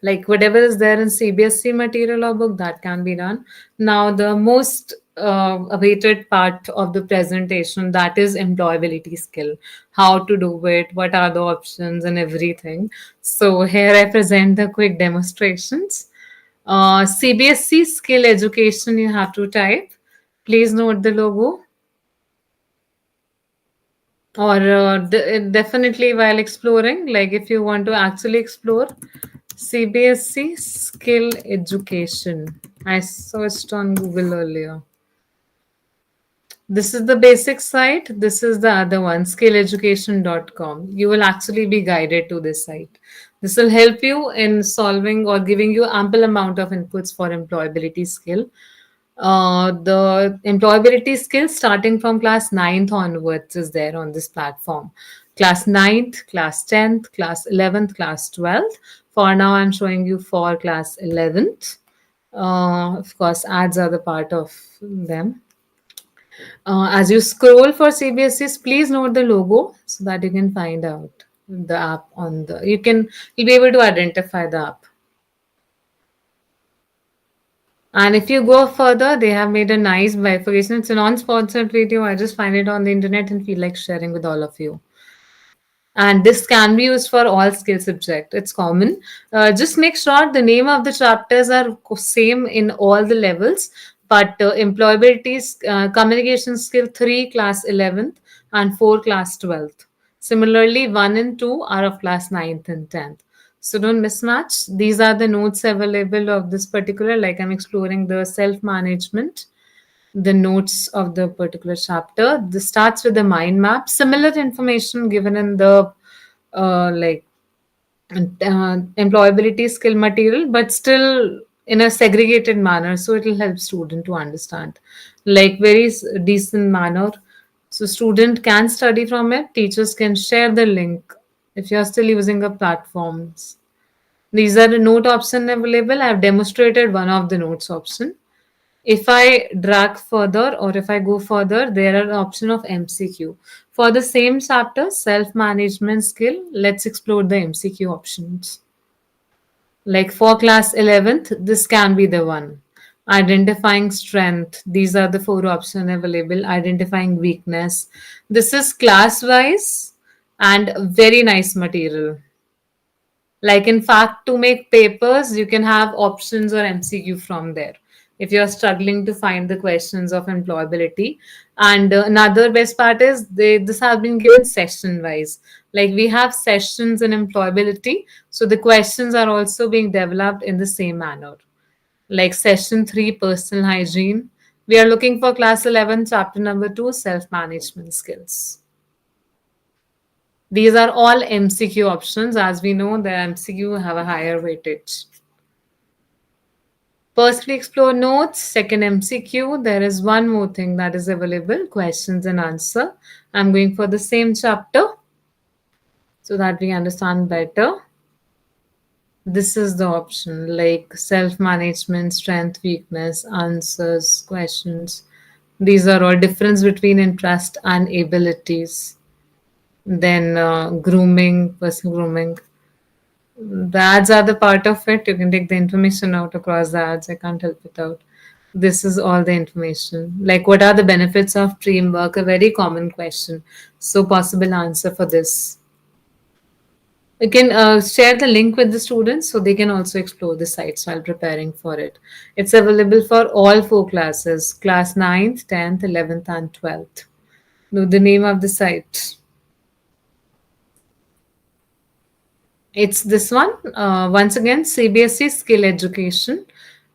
Like whatever is there in CBSE material or book, that can be done. Now, the most awaited part of the presentation, that is employability skill. How to do it, what are the options and everything. So here I present the quick demonstrations. CBSE skill education, you have to type. Please note the logo. Or definitely while exploring, like if you want to actually explore CBSE skill education, I searched on Google earlier. This is the basic site. This is the other one, skilleducation.com. You will actually be guided to this site. This will help you in solving or giving you ample amount of inputs for employability skill. The employability skills starting from class 9th onwards is there on this platform. Class 9th, class 10th, class 11th, class 12th. For now, I'm showing you for class 11th. Of course, ads are the part of them. As you scroll for CBSEs, please note the logo so that you can find out the app on the, you'll be able to identify the app. And if you go further, they have made a nice bifurcation. It's a non-sponsored video. I just find it on the internet and feel like sharing with all of you. And this can be used for all skill subject. It's common. Just make sure the name of the chapters are same in all the levels. But employability, communication skill 3 class 11th and 4 class 12th. Similarly, 1 and 2 are of class 9th and 10th. So don't mismatch. These are the notes available of this particular, like I'm exploring the self-management, the notes of the particular chapter. This starts with the mind map. Similar information given in the like employability skill material, but still in a segregated manner. So it will help student to understand, like very decent manner. So student can study from it. Teachers can share the link if you are still using the platforms. These are the note option available. I have demonstrated one of the notes option. If I drag further or if I go further, there are option of MCQ. For the same chapter, self-management skill, let's explore the MCQ options. Like for class 11th, this can be the one. Identifying strength, these are the four options available. Identifying weakness, this is class wise and very nice material. Like in fact, to make papers, you can have options or MCQ from there if you're struggling to find the questions of employability. And another best part is this has been given session wise. Like we have sessions in employability, so the questions are also being developed in the same manner. Like session 3, personal hygiene. We are looking for class 11, chapter number 2, self management skills. These are all MCQ options. As we know, the MCQ have a higher weightage. Firstly, explore notes. Second, MCQ. There is one more thing that is available, questions and answer. I'm going for the same chapter so that we understand better. This is the option like self-management, strength, weakness, answers, questions. These are all difference between interest and abilities. Then grooming, personal grooming. The ads are the part of it. You can take the information out across the ads. I can't help it out. This is all the information. Like, what are the benefits of teamwork? A very common question. So, possible answer for this. You can share the link with the students so they can also explore the sites while preparing for it. It's available for all four classes class 9th, 10th, 11th, and 12th. Know the name of the site. It's this one. Once again, CBSE Skill Education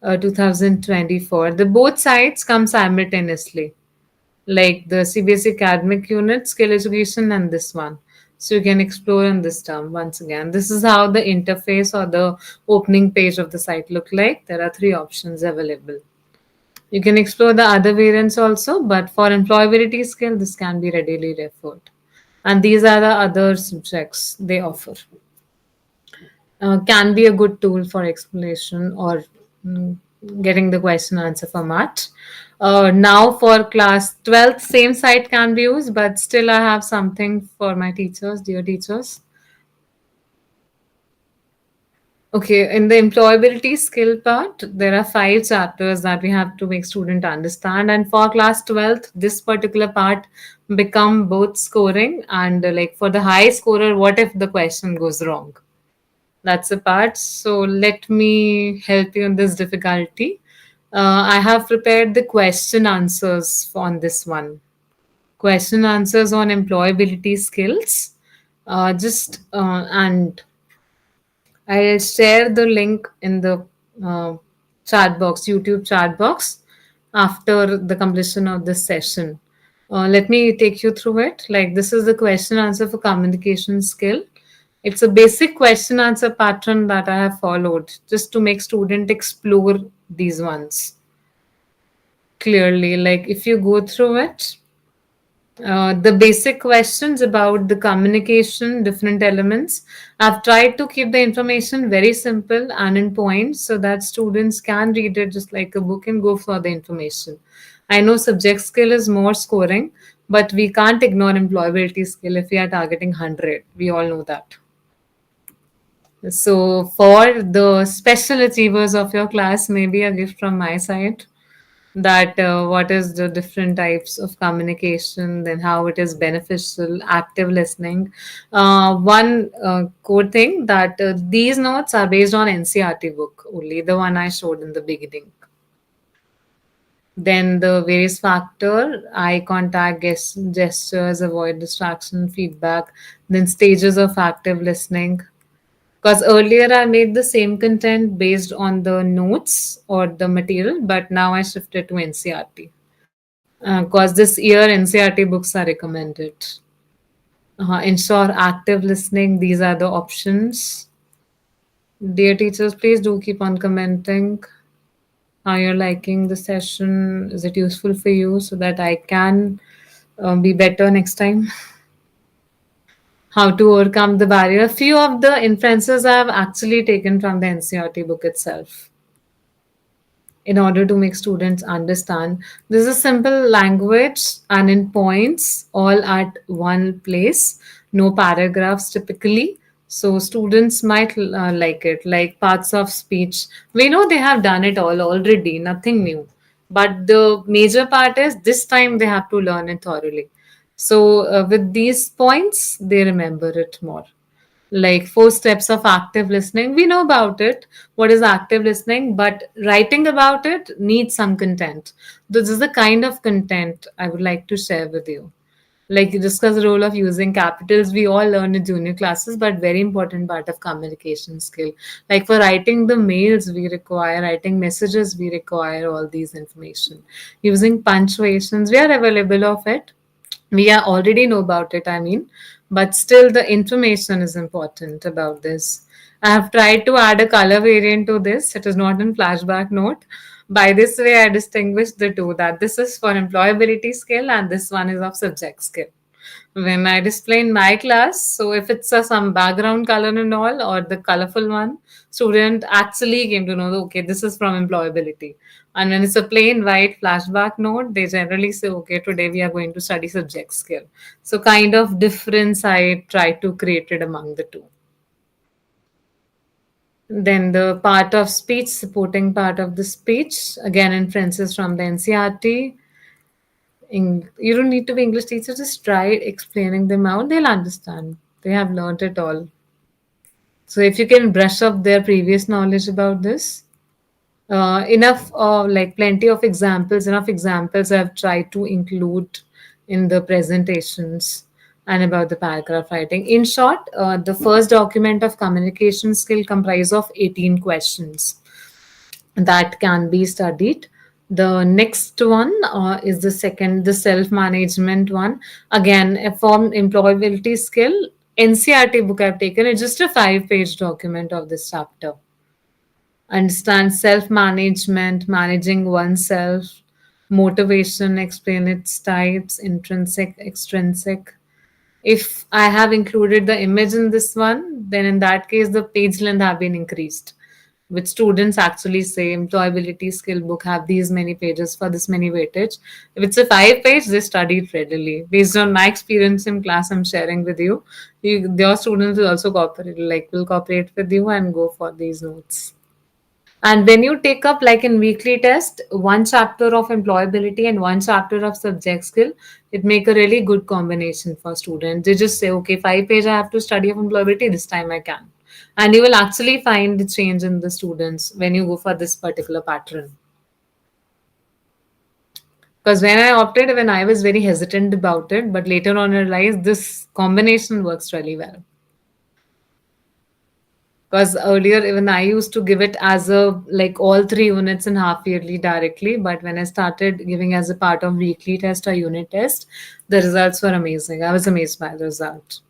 2024. The both sites come simultaneously, like the CBSE Academic Unit, Skill Education, and this one. So you can explore in this term once again. This is how the interface or the opening page of the site look like. There are three options available. You can explore the other variants also, but for employability skill, this can be readily referred. And these are the other subjects they offer. Can be a good tool for explanation or mm, getting the question answer format. Now for class 12th, same site can be used, but still I have something for my teachers, dear teachers. Okay, in the employability skill part, there are 5 chapters that we have to make student understand. And for class 12th, this particular part become both scoring and like for the high scorer, what if the question goes wrong? That's a part. So let me help you in this difficulty. I have prepared the question answers on this one. Question answers on employability skills. And I'll share the link in the chat box, YouTube chat box, after the completion of this session. Let me take you through it. Like this is the question answer for communication skill. It's a basic question answer pattern that I have followed just to make student explore these ones clearly. Like if you go through it, the basic questions about the communication, different elements. I've tried to keep the information very simple and in points so that students can read it just like a book and go for the information. I know subject skill is more scoring, but we can't ignore employability skill if we are targeting 100. We all know that. So, for the special achievers of your class, maybe a gift from my side that what is the different types of communication, then how it is beneficial, active listening. One core thing that these notes are based on NCRT book only, the one I showed in the beginning. Then the various factor, eye contact, gestures, avoid distraction, feedback, then stages of active listening. Because earlier I made the same content based on the notes or the material, but now I shifted to NCRT. Because this year NCRT books are recommended. Ensure active listening. These are the options. Dear teachers, please do keep on commenting how you're liking the session. Is it useful for you so that I can be better next time? How to overcome the barrier. A few of the inferences I have actually taken from the NCRT book itself. in order to make students understand. This is a simple language and in points, all at one place, no paragraphs typically. So students might like it, like parts of speech. We know they have done it all already, nothing new. But the major part is this time they have to learn it thoroughly. So with these points, they remember it more. Like 4 steps of active listening, we know about it, what is active listening, but writing about it needs some content. This is the kind of content I would like to share with you. Like you discuss the role of using capitals, we all learn in junior classes, but very important part of communication skill. Like for writing the mails, we require writing messages, we require all these information. Using punctuations, we are available of it, we are already know about it, I mean, but still the information is important about this. I have tried to add a color variant to this, it is not in flashback note. By this way I distinguish the two, that this is for employability skill and this one is of subject skill. When I display in my class, so if it's some background color and all, or the colorful one, student actually came to know that, okay, this is from employability. And when it's a plain white flashback note, they generally say, okay, today we are going to study subject skill. So kind of difference I try to create it among the two. Then the part of speech, supporting part of the speech, again inferences from the NCRT. You don't need to be English teacher, just try explaining them out, they'll understand. They have learned it all. So if you can brush up their previous knowledge about this, enough, like plenty of examples, enough examples I've tried to include in the presentations and about the paragraph writing. In short, the first document of communication skill comprise of 18 questions that can be studied. The next one is the second, the self-management one. Again, a form employability skill. NCRT book I've taken, it's just a 5-page document of this chapter. Understand self-management, managing oneself, motivation, explain its types, intrinsic, extrinsic. If I have included the image in this one, then in that case, the page length have been increased. Which students actually say employability skill book have these many pages for this many weightage. If it's a 5-page, they study it readily. Based on my experience in class, I'm sharing with you. Your students will also cooperate, like will cooperate with you and go for these notes. And when you take up, like in weekly test, one chapter of employability and one chapter of subject skill, it make a really good combination for students. They just say, okay, 5-page I have to study of employability, this time I can. And you will actually find the change in the students when you go for this particular pattern. Because when I was very hesitant about it, but later on I realized this combination works really well. Because earlier even I used to give it as a like all 3 units in half yearly directly, but when I started giving as a part of weekly test or unit test, the results were amazing. I was amazed by the result.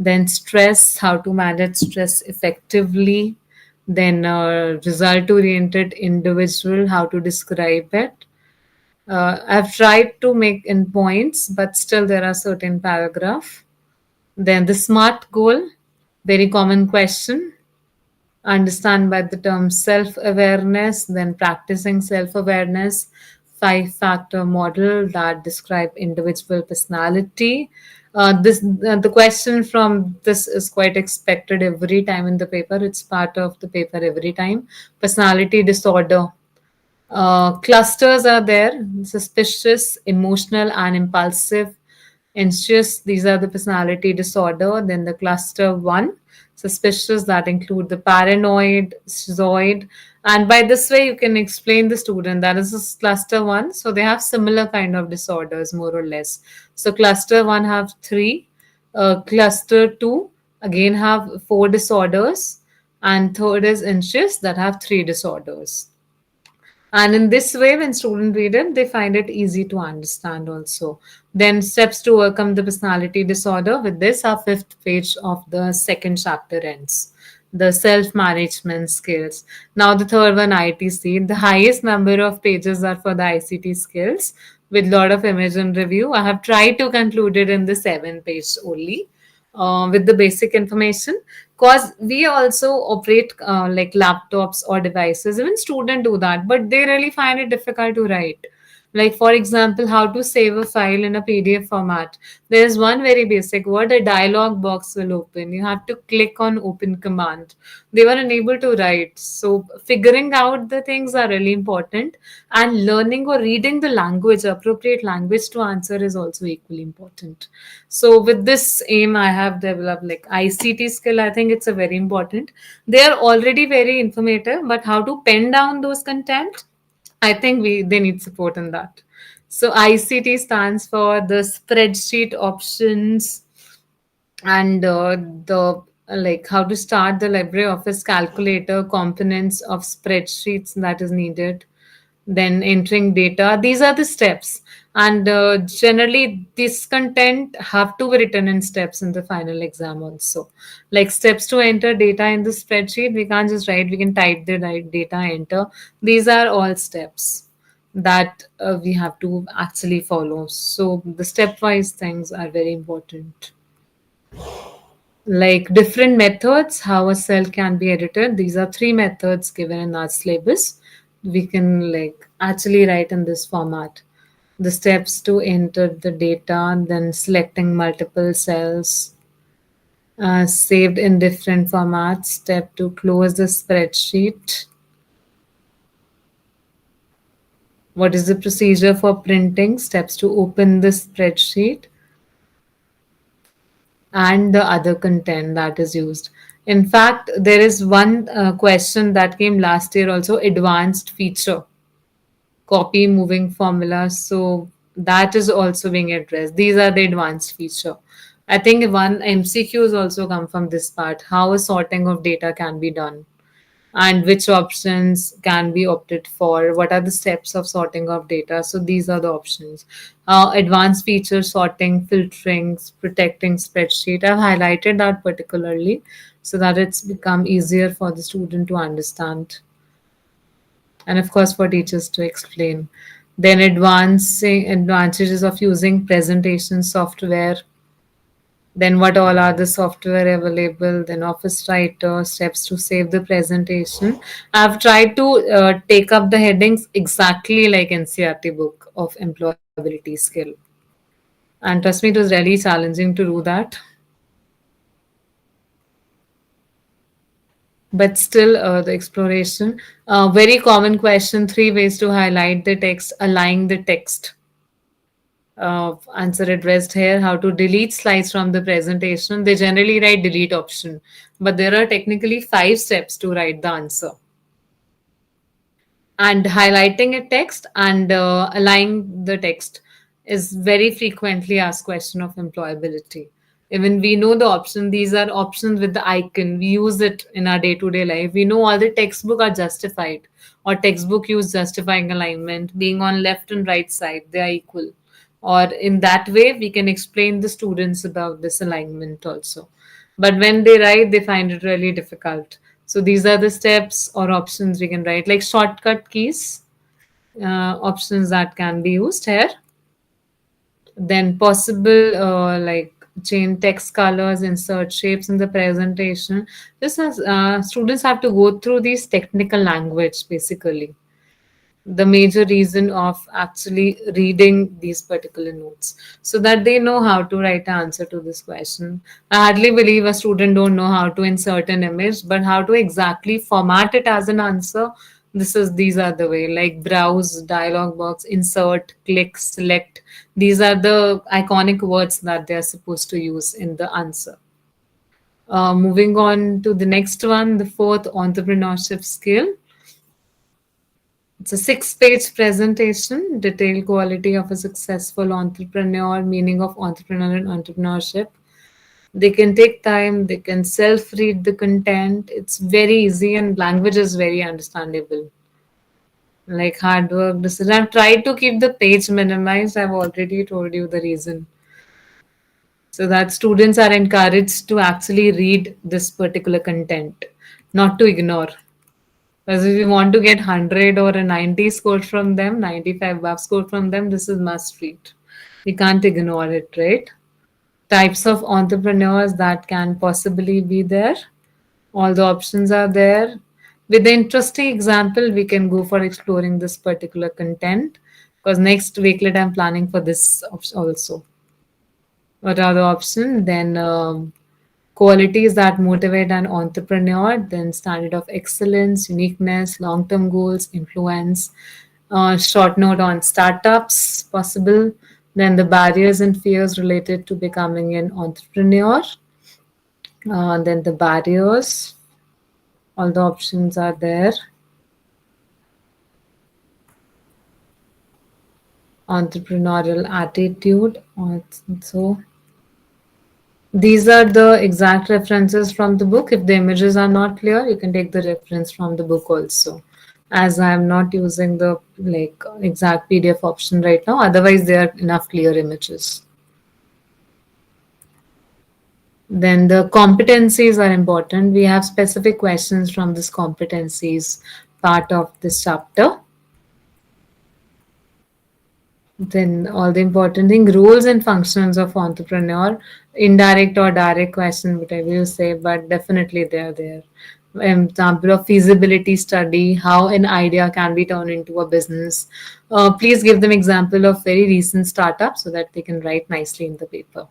Then stress, how to manage stress effectively. Then result oriented individual, how to describe it. I've tried to make in points, but still there are certain paragraph. Then the SMART goal, very common question. Understand by the term self-awareness, then practicing self-awareness, 5-factor model that describe individual personality. The question from this is quite expected every time in the paper. It's part of the paper every time. Personality disorder. Clusters are there: suspicious, emotional, and impulsive. Anxious, these are the personality disorder. Then the cluster 1, suspicious, that include the paranoid, schizoid. And by this way, you can explain the student that is this cluster 1. So they have similar kind of disorders, more or less. So cluster 1 have 3. Cluster 2 again have 4 disorders. And third is anxious, that have 3 disorders. And in this way, when students read it, they find it easy to understand also. Then steps to overcome the personality disorder. With this, our 5th page of the second chapter ends. The self-management skills. Now the third one, ITC. The highest number of pages are for the ICT skills with lot of image and review. I have tried to conclude it in the 7 page only. With the basic information. Because we also operate like laptops or devices. Even students do that, but they really find it difficult to write. Like, for example, how to save a file in a PDF format. There's one very basic word, a dialog box will open. You have to click on open command. They were unable to write. So figuring out the things are really important, and learning or reading the language, appropriate language to answer, is also equally important. So with this aim, I have developed like ICT skill. I think it's a very important. They are already very informative, but how to pen down those content, I think we they need support in that. So ICT stands for the spreadsheet options, and the like how to start the LibreOffice calculator, components of spreadsheets that is needed, then entering data. These are the steps, and generally this content have to be written in steps in the final exam also. Like steps to enter data in the spreadsheet, we can't just write, we can type the right data, enter. These are all steps that we have to actually follow. So the stepwise things are very important. Like different methods how a cell can be edited. These are three methods given in our syllabus. We can like actually write in this format. The steps to enter the data, then selecting multiple cells, saved in different formats. Step to close the spreadsheet. What is the procedure for printing? Steps to open the spreadsheet, and the other content that is used. In fact, there is one question that came last year also, advanced feature, copy moving formula. So that is also being addressed. These are the advanced feature. I think one MCQs also come from this part, how a sorting of data can be done and which options can be opted for, what are the steps of sorting of data. So these are the options. Advanced feature sorting, filtering, protecting spreadsheet, I've highlighted that particularly so that it's become easier for the student to understand, and of course for teachers to explain. Then advancing advantages of using presentation software, then what all are the software available, then office writer, steps to save the presentation. I've tried to take up the headings exactly like NCRT book of employability skill, and trust me, it was really challenging to do that, but still the exploration. Very common question, three ways to highlight the text, align the text. Answer addressed here, how to delete slides from the presentation. They generally write delete option, but there are technically 5 steps to write the answer. And highlighting a text and aligning the text is very frequently asked question of employability. Even we know the option, these are options with the icon, we use it in our day-to-day life. We know all the textbook are justified, or textbook use justifying alignment, being on left and right side, they are equal, or in that way we can explain the students about this alignment also. But when they write, they find it really difficult. So these are the steps or options we can write, like shortcut keys, options that can be used here. Then possible like change text colors, insert shapes in the presentation. This has students have to go through these technical language basically, the major reason of actually reading these particular notes, so that they know how to write an answer to this question. I hardly believe a student don't know how to insert an image, but how to exactly format it as an answer, these are the way, like browse, dialog box, insert, click, select. These are the iconic words that they are supposed to use in the answer. Moving on to the next one, the fourth entrepreneurship skill. It's a 6-page presentation, detailed quality of a successful entrepreneur, meaning of entrepreneur and entrepreneurship. They can take time, they can self-read the content. It's very easy and language is very understandable. Like hard work, decision. I've tried to keep the page minimized. I've already told you the reason. So that students are encouraged to actually read this particular content, not to ignore. Because if you want to get 100 or a 90 score from them, 95 above score from them, this is must read. We can't ignore it, right? Types of entrepreneurs that can possibly be there. All the options are there. With the interesting example, we can go for exploring this particular content because next weeklet I'm planning for this also. What are the options? Then qualities that motivate an entrepreneur, then standard of excellence, uniqueness, long-term goals, influence, short note on startups possible, then the barriers and fears related to becoming an entrepreneur, then the barriers, all the options are there. Entrepreneurial attitude also. These are the exact references from the book. If the images are not clear, you can take the reference from the book also. As I am not using the like exact PDF option right now, otherwise there are enough clear images. Then the competencies are important. We have specific questions from this competencies part of this chapter. Then all the important thing, rules and functions of entrepreneur, indirect or direct question, whatever you say, but definitely they are there. Example of feasibility study, how an idea can be turned into a business. Please give them example of very recent startups so that they can write nicely in the paper.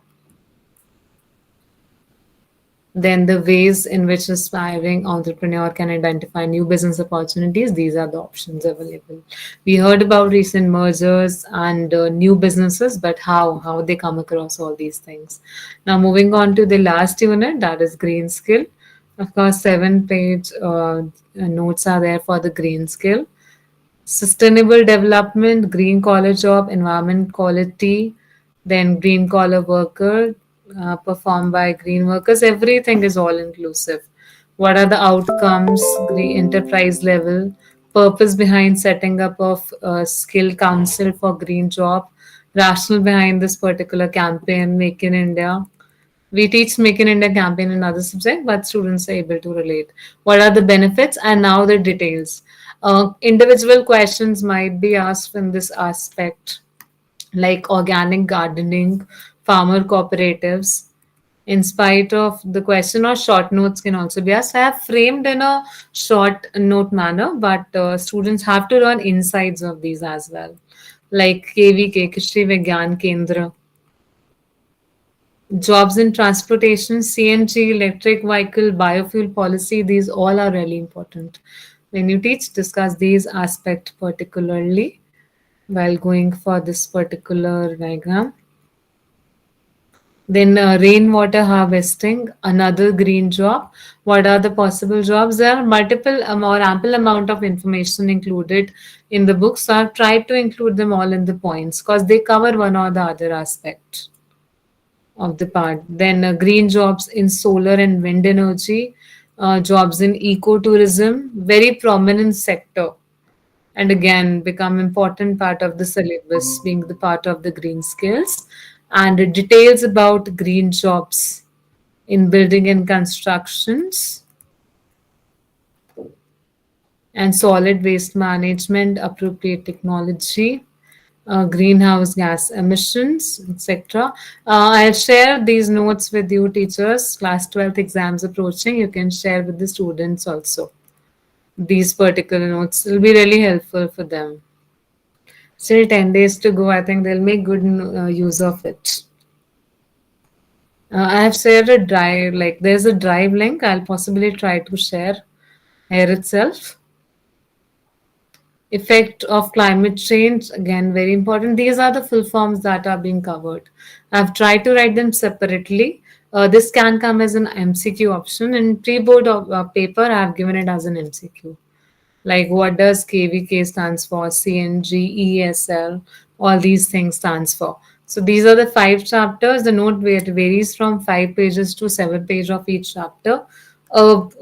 Then the ways in which aspiring entrepreneur can identify new business opportunities. These are the options available. We heard about recent mergers and new businesses, but how they come across all these things. Now moving on to the last unit, that is green skill. Of course, 7-page notes are there for the green skill. Sustainable development, green collar job, environment quality, then green collar worker, performed by green workers. Everything is all inclusive. What are the outcomes, green enterprise level, purpose behind setting up of skill council for green job, rationale behind this particular campaign, Make in India. We teach Make in India campaign in other subject, but students are able to relate. What are the benefits? And now the details. Individual questions might be asked in this aspect, like organic gardening, farmer cooperatives. In spite of the question, or short notes can also be asked. I have framed in a short note manner, but students have to learn insides of these as well, like KVK, Krishi Vigyan Kendra. Jobs in transportation, CNG, electric vehicle, biofuel policy, these all are really important. When you teach, discuss these aspects particularly while going for this particular diagram. Then rainwater harvesting, another green job. What are the possible jobs? There are multiple or ample amount of information included in the book. So I've tried to include them all in the points because they cover one or the other aspect of the part. Then green jobs in solar and wind energy, jobs in ecotourism, very prominent sector, and again become important part of the syllabus, being the part of the green skills, and details about green jobs in building and constructions and solid waste management, appropriate technology, greenhouse gas emissions, etc. I'll share these notes with you, teachers. Class 12th exams approaching. You can share with the students also. These particular notes will be really helpful for them. Still 10 days to go. I think they'll make good use of it. I have shared a drive, like there's a drive link. I'll possibly try to share here itself. Effect of climate change, again very important. These are the full forms that are being covered. I've tried to write them separately. This can come as an MCQ option. In pre-board of paper, I've given it as an MCQ. Like what does KVK stands for, CNG, ESL, all these things stands for. So these are the 5 chapters. The note varies from 5 pages to 7 pages of each chapter.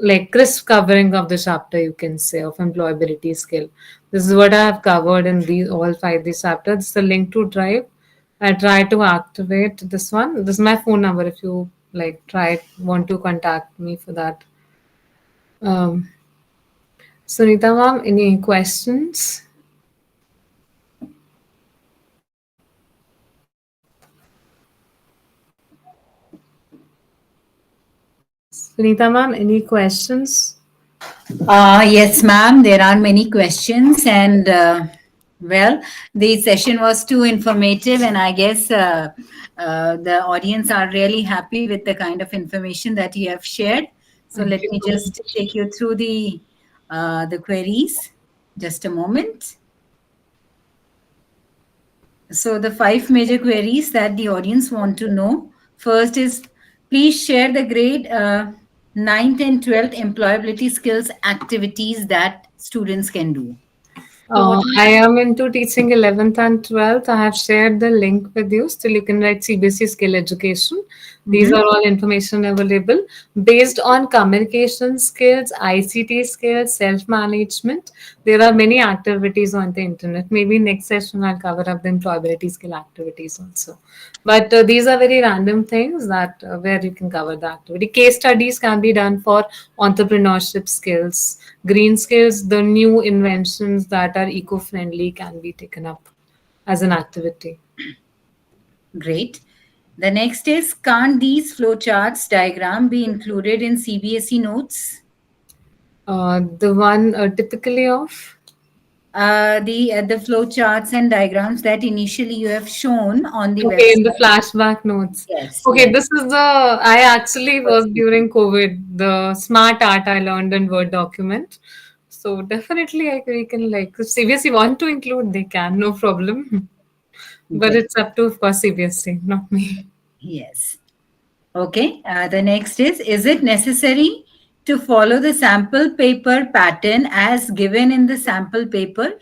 Like crisp covering of the chapter, you can say, of employability skill. This is what I have covered in these all 5 these chapters. This is the link to drive. I try to activate this one. This is my phone number if you like want to contact me for that. Sunita ma'am, any questions? Sunita ma'am, any questions? Yes, ma'am. There are many questions, and well, the session was too informative, and I guess the audience are really happy with the kind of information that you have shared. So Thank let you. me just take you through the queries. Just a moment. So the five major queries that the audience want to know. First is, please share the grade 9th and 12th employability skills activities that students can do. So what are I am into teaching 11th and 12th. I have shared the link with you. Still, you can write CBSE skill education. These Mhm. are all information available based on communication skills, ICT skills, self management. There are many activities on the internet. Maybe next session I'll cover up the employability skill activities also. But these are very random things that where you can cover the activity. Case studies can be done for entrepreneurship skills, green skills, the new inventions that are eco-friendly can be taken up as an activity. great? The next is, can't these flowcharts diagram be included in CBSE notes? The one typically of The flowcharts and diagrams that initially you have shown on the okay, in the website. flashback notes. Yes, Okay, yes. this is the I actually worked during COVID. The smart art I learned in Word document. So definitely we can like if CBSE want to include, they can, no problem. But Great. it's up to of course CBSE, not me. Yes. Okay. The next is it necessary to follow the sample paper pattern as given in the sample paper?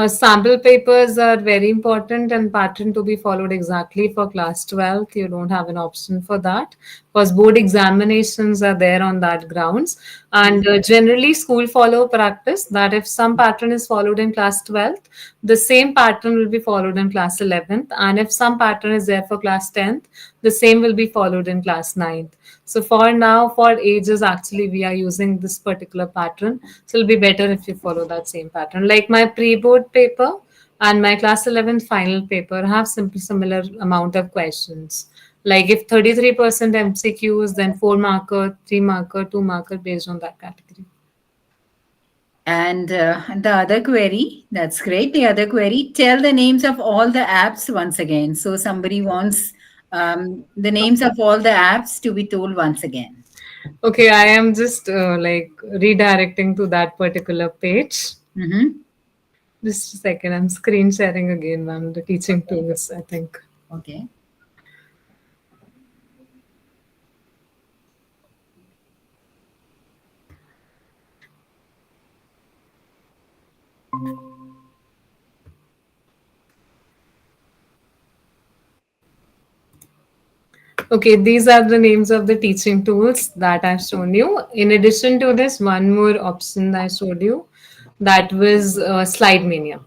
Sample papers are very important and pattern to be followed exactly for class 12th. You don't have an option for that because board examinations are there on that grounds. And generally, school follow practice that if some pattern is followed in class 12th, the same pattern will be followed in class 11th. And if some pattern is there for class 10th, the same will be followed in class 9th. So for now, for ages, actually, we are using this particular pattern. So it'll be better if you follow that same pattern. Like my pre-board paper and my class 11th final paper have simply similar amount of questions. Like if 33% MCQs, then 4 marker, 3 marker, 2 marker based on that category. And the other query, that's great. The other query, tell the names of all the apps once again. So somebody wants the names of all the apps to be told once again. Okay, I am just like redirecting to that particular page. Mhm. Just a second, I'm screen sharing again, ma'am. The teaching tools, I think. Okay. Okay, these are the names of the teaching tools that I've shown you. In addition to this, one more option I showed you that was Slide Mania.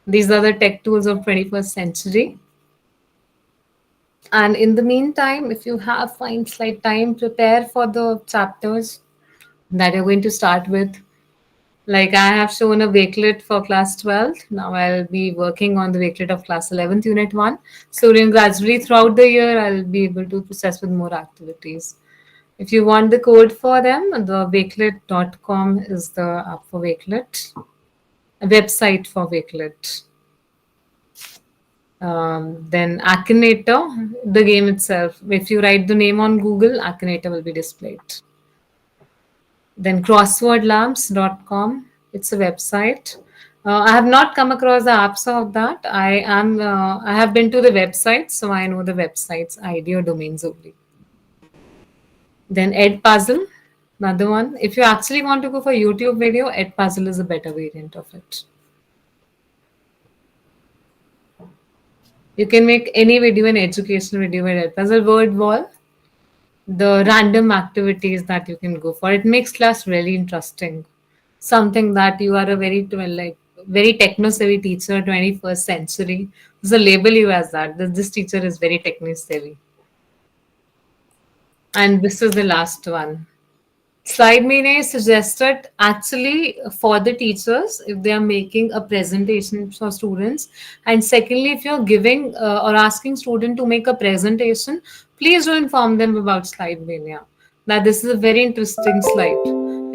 These are the tech tools of 21st century. And in the meantime, if you have find slight time, prepare for the chapters that you're going to start with. Like I have shown a wakelet for class 12th. Now I'll be working on the wakelet of class 11th, unit 1. So then gradually throughout the year, I'll be able to process with more activities. If you want the code for them, the wakelet.com is the app for wakelet, a website for wakelet. Then Akinator, the game itself. If you write the name on Google, Akinator will be displayed. Then crosswordlamps.com, it's a website. I have not come across the apps of that. I have been to the website, so I know the website's ID or domains only. Then Edpuzzle, another one. If you actually want to go for YouTube video, Edpuzzle is a better variant of it. You can make any video an educational video with Edpuzzle. Word wall, the random activities that you can go for. It makes class really interesting. Something that you are a very like very techno savvy teacher, 21st century. There's a label you as that. This teacher is very techno savvy. And this is the last one. Slide Mene is suggested actually for the teachers if they are making a presentation for students. And secondly, if you're giving or asking student to make a presentation, please do inform them about slide mania. That this is a very interesting slide.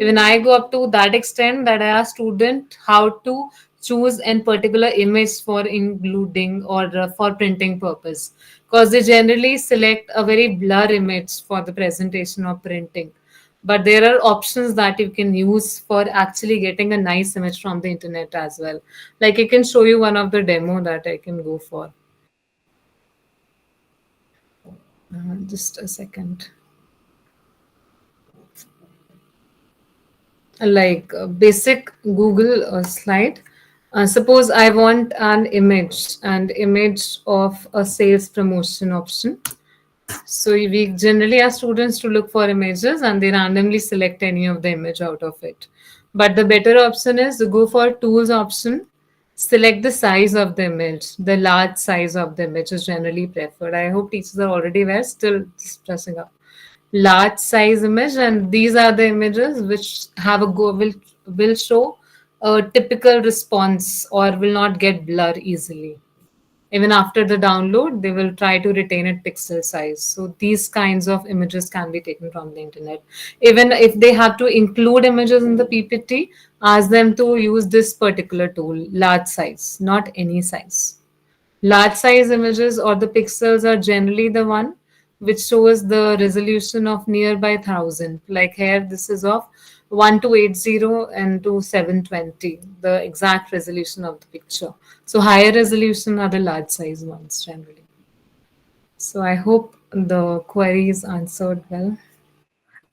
Even I go up to that extent that I ask student how to choose a particular image for including or for printing purpose, because they generally select a very blur image for the presentation or printing, but there are options that you can use for actually getting a nice image from the internet as well. Like I can show you one of the demo that I can go for. Just a second. Like basic Google slide. Suppose I want an image of a sales promotion option. So we generally ask students to look for images and they randomly select any of the image out of it. But the better option is to go for tools option, select the size of the image. The large size of the image is generally preferred. I hope teachers are already aware, still just pressing up. Large size image, and these are the images which have a go will show a typical response or will not get blur easily. Even after the download, they will try to retain it pixel size. So these kinds of images can be taken from the internet. Even if they have to include images in the PPT, ask them to use this particular tool, large size, not any size. Large size images or the pixels are generally the one which shows the resolution of nearby 1000. Like here, this is of 1280 and to 720, the exact resolution of the picture. So higher resolution are the large size ones generally. So I hope the query is answered well.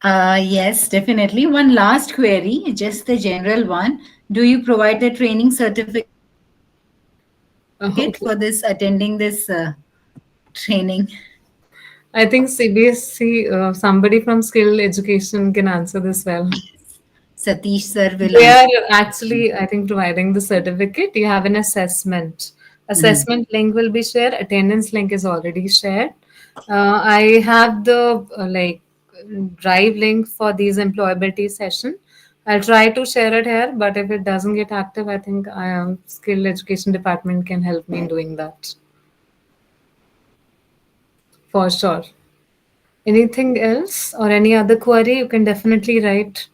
Yes, definitely. One last query, just the general one. Do you provide the training certificate for this attending this training? I think CBSC, somebody from skill education can answer this well. Satish sir will They are answer. actually, I think, providing the certificate. You have an assessment. Mhm. Assessment link will be shared. Attendance link is already shared. I have the drive link for these employability session. I'll try to share it here, but if it doesn't get active, I think skill education department can help me in doing that for sure. Anything else or any other query, you can definitely write.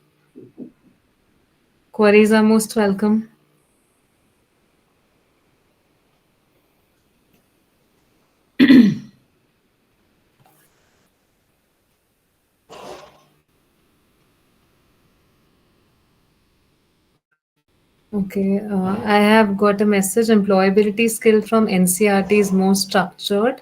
Queries are most welcome. Okay, I have got a message. Employability skill from NCRT is more structured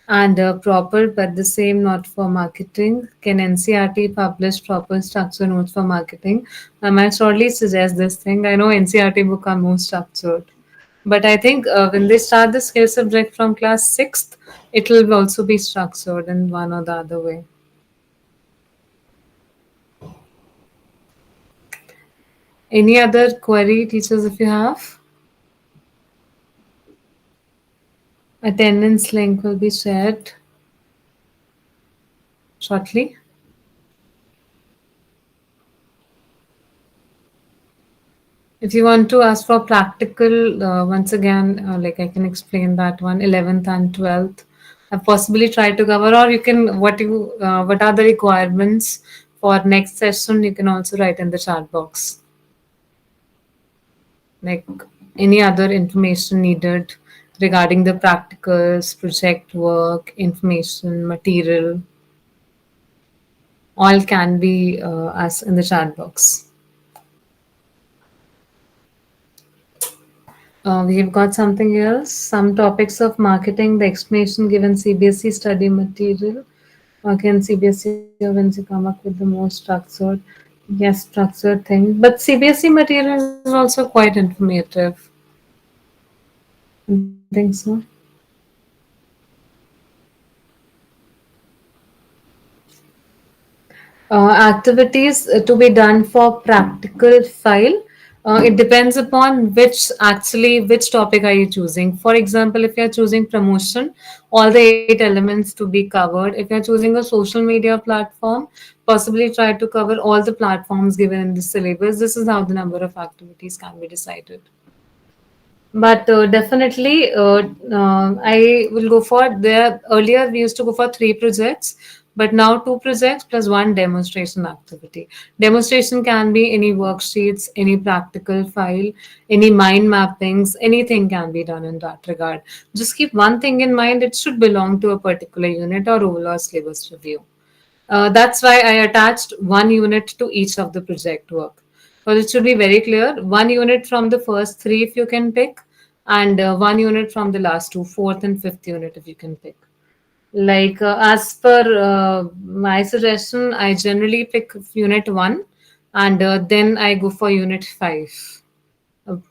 and proper, but the same not for marketing. Can NCRT publish proper structure notes for marketing? I might shortly suggest this thing. I know NCRT book are more structured, but I think when they start the skill subject from class sixth, it will also be structured in one or the other way. Any other query, teachers, if you have? Attendance link will be shared shortly. If you want to ask for practical, once again, like I can explain that one, 11th and 12th. I've possibly tried to cover, or you can, what are the requirements for next session, you can also write in the chat box. Like any other information needed regarding the practicals, project work, information, material, all can be asked in the chat box. We've got something else. Some topics of marketing, the explanation given CBSE study material. Can CBSE or when you come up with the more structured, yes, structured thing. But CBSE material is also quite informative. I think so. Activities to be done for practical file. It depends upon which topic are you choosing. For example, if you're choosing promotion, all the 8 elements to be covered. If you're choosing a social media platform, possibly try to cover all the platforms given in the syllabus. This is how the number of activities can be decided. But definitely, I will go for there. Earlier, we used to go for three projects, but now two projects plus one demonstration activity. Demonstration can be any worksheets, any practical file, any mind mappings, anything can be done in that regard. Just keep one thing in mind: it should belong to a particular unit or overall syllabus review. That's why I attached one unit to each of the project work. Because it should be very clear, one unit from the first three if you can pick, and one unit from the last two, fourth and fifth unit if you can pick. Like as per my suggestion, I generally pick unit one, and then I go for unit five.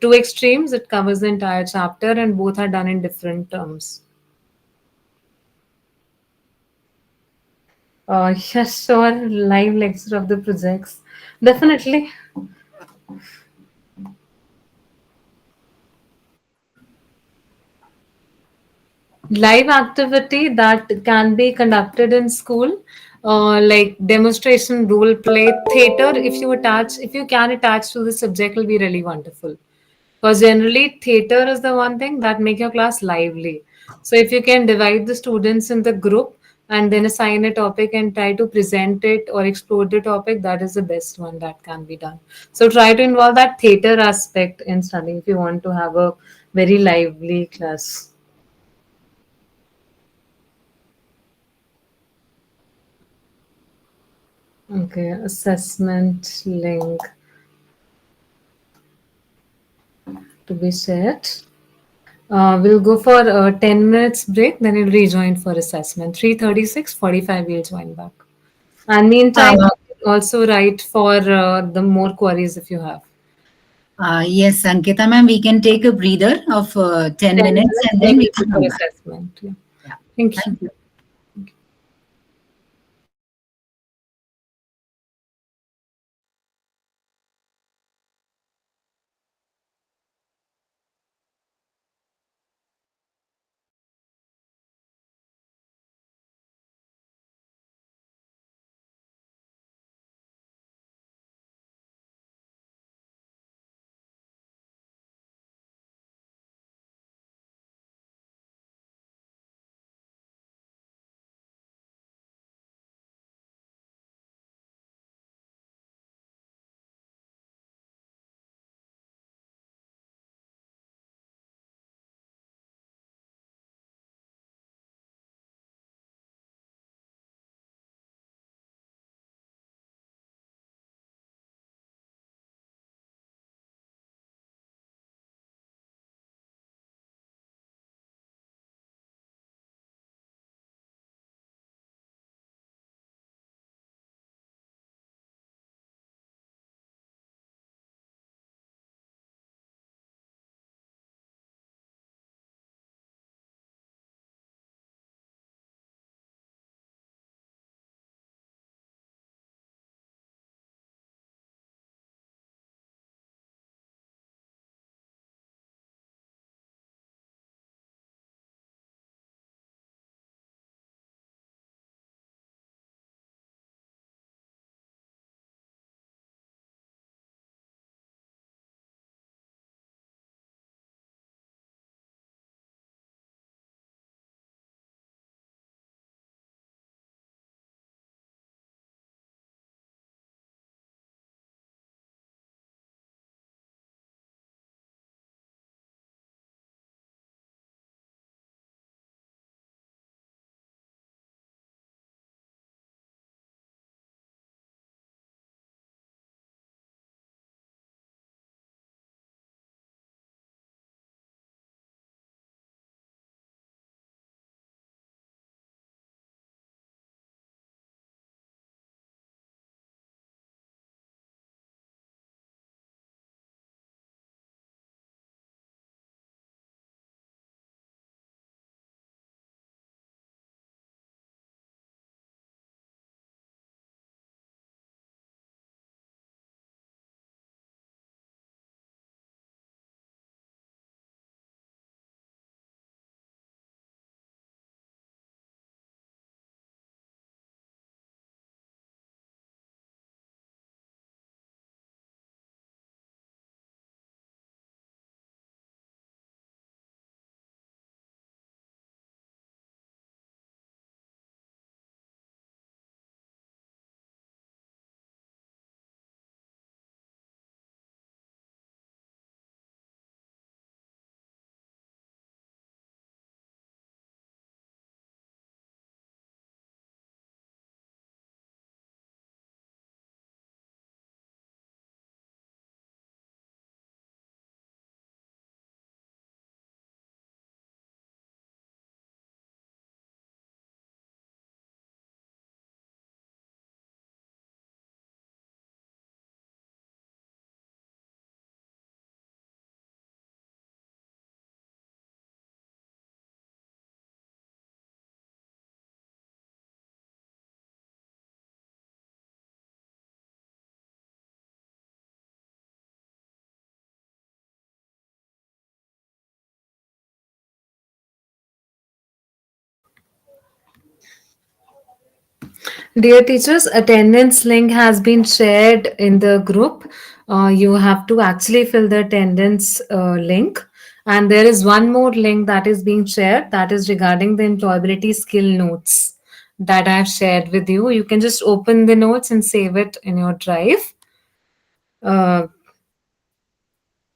Two extremes, it covers the entire chapter, and both are done in different terms. Yes, sure. Live lecture of the projects. Definitely. Live activity that can be conducted in school, like demonstration, role play, theater. If you can attach to the subject, will be really wonderful. Because generally, theater is the one thing that make your class lively. So if you can divide the students in the group and then assign a topic and try to present it or explore the topic, that is the best one that can be done. So try to involve that theater aspect in studying if you want to have a very lively class. Okay, assessment link to be set. We'll go for a 10 minutes break, then we'll rejoin for assessment. 3:36, 45 we'll join back. And meantime, Uh, you can also write for the more queries if you have. yes, Ankita ma'am, we can take a breather of 10 10 minutes minutes, and then then we we'll can go for come back. assessment. Yeah. Yeah. Thank you. Thank you. Dear teachers, attendance link has been shared in the group. You have to actually fill the attendance link. And there is one more link that is being shared that is regarding the employability skill notes that I have shared with you. You can just open the notes and save it in your drive. Uh,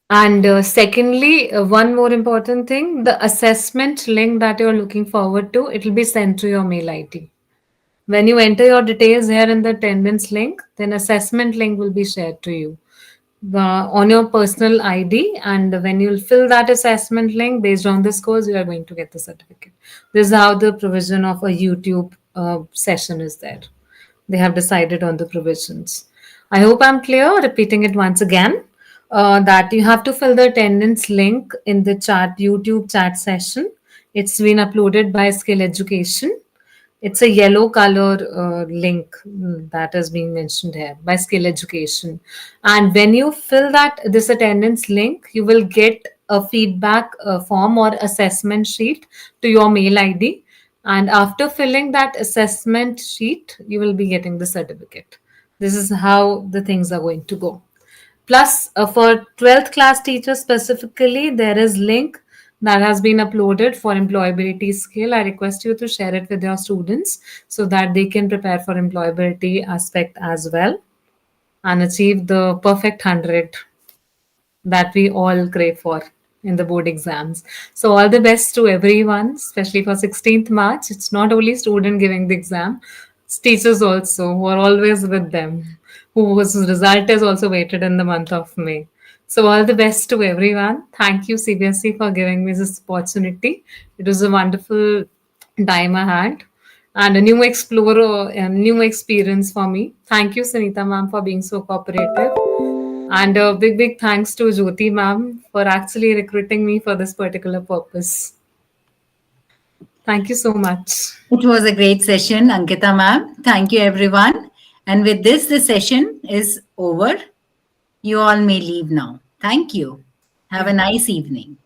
and secondly, one more important thing, the assessment link that you're looking forward to, it will be sent to your mail ID. When you enter your details here in the attendance link, then assessment link will be shared to you on your personal ID. And when you'll fill that assessment link based on the scores, you are going to get the certificate. This is how the provision of a YouTube session is there. They have decided on the provisions. I hope I'm clear, repeating it once again, that you have to fill the attendance link in the chat, YouTube chat session. It's been uploaded by Skill Education. It's a yellow color link that is being mentioned here by Skill Education. And when you fill this attendance link, you will get a feedback form or assessment sheet to your mail ID. And after filling that assessment sheet, you will be getting the certificate. This is how the things are going to go. Plus, for 12th class teachers specifically, there is link that has been uploaded for employability skill. I request you to share it with your students so that they can prepare for employability aspect as well and achieve the perfect 100 that we all crave for in the board exams. So all the best to everyone, especially for 16th March. It's not only student giving the exam, it's teachers also who are always with them, whose result is also waited in the month of May. So all the best to everyone. Thank you, CBSE, for giving me this opportunity. It was a wonderful time I had and a new explorer and new experience for me. Thank you, Sunita ma'am, for being so cooperative. And a big, big thanks to Jyoti ma'am for actually recruiting me for this particular purpose. Thank you so much. It was a great session, Ankita ma'am. Thank you, everyone. And with this, the session is over. You all may leave now. Thank you. Have a nice evening.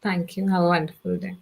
Thank you. Have a wonderful day.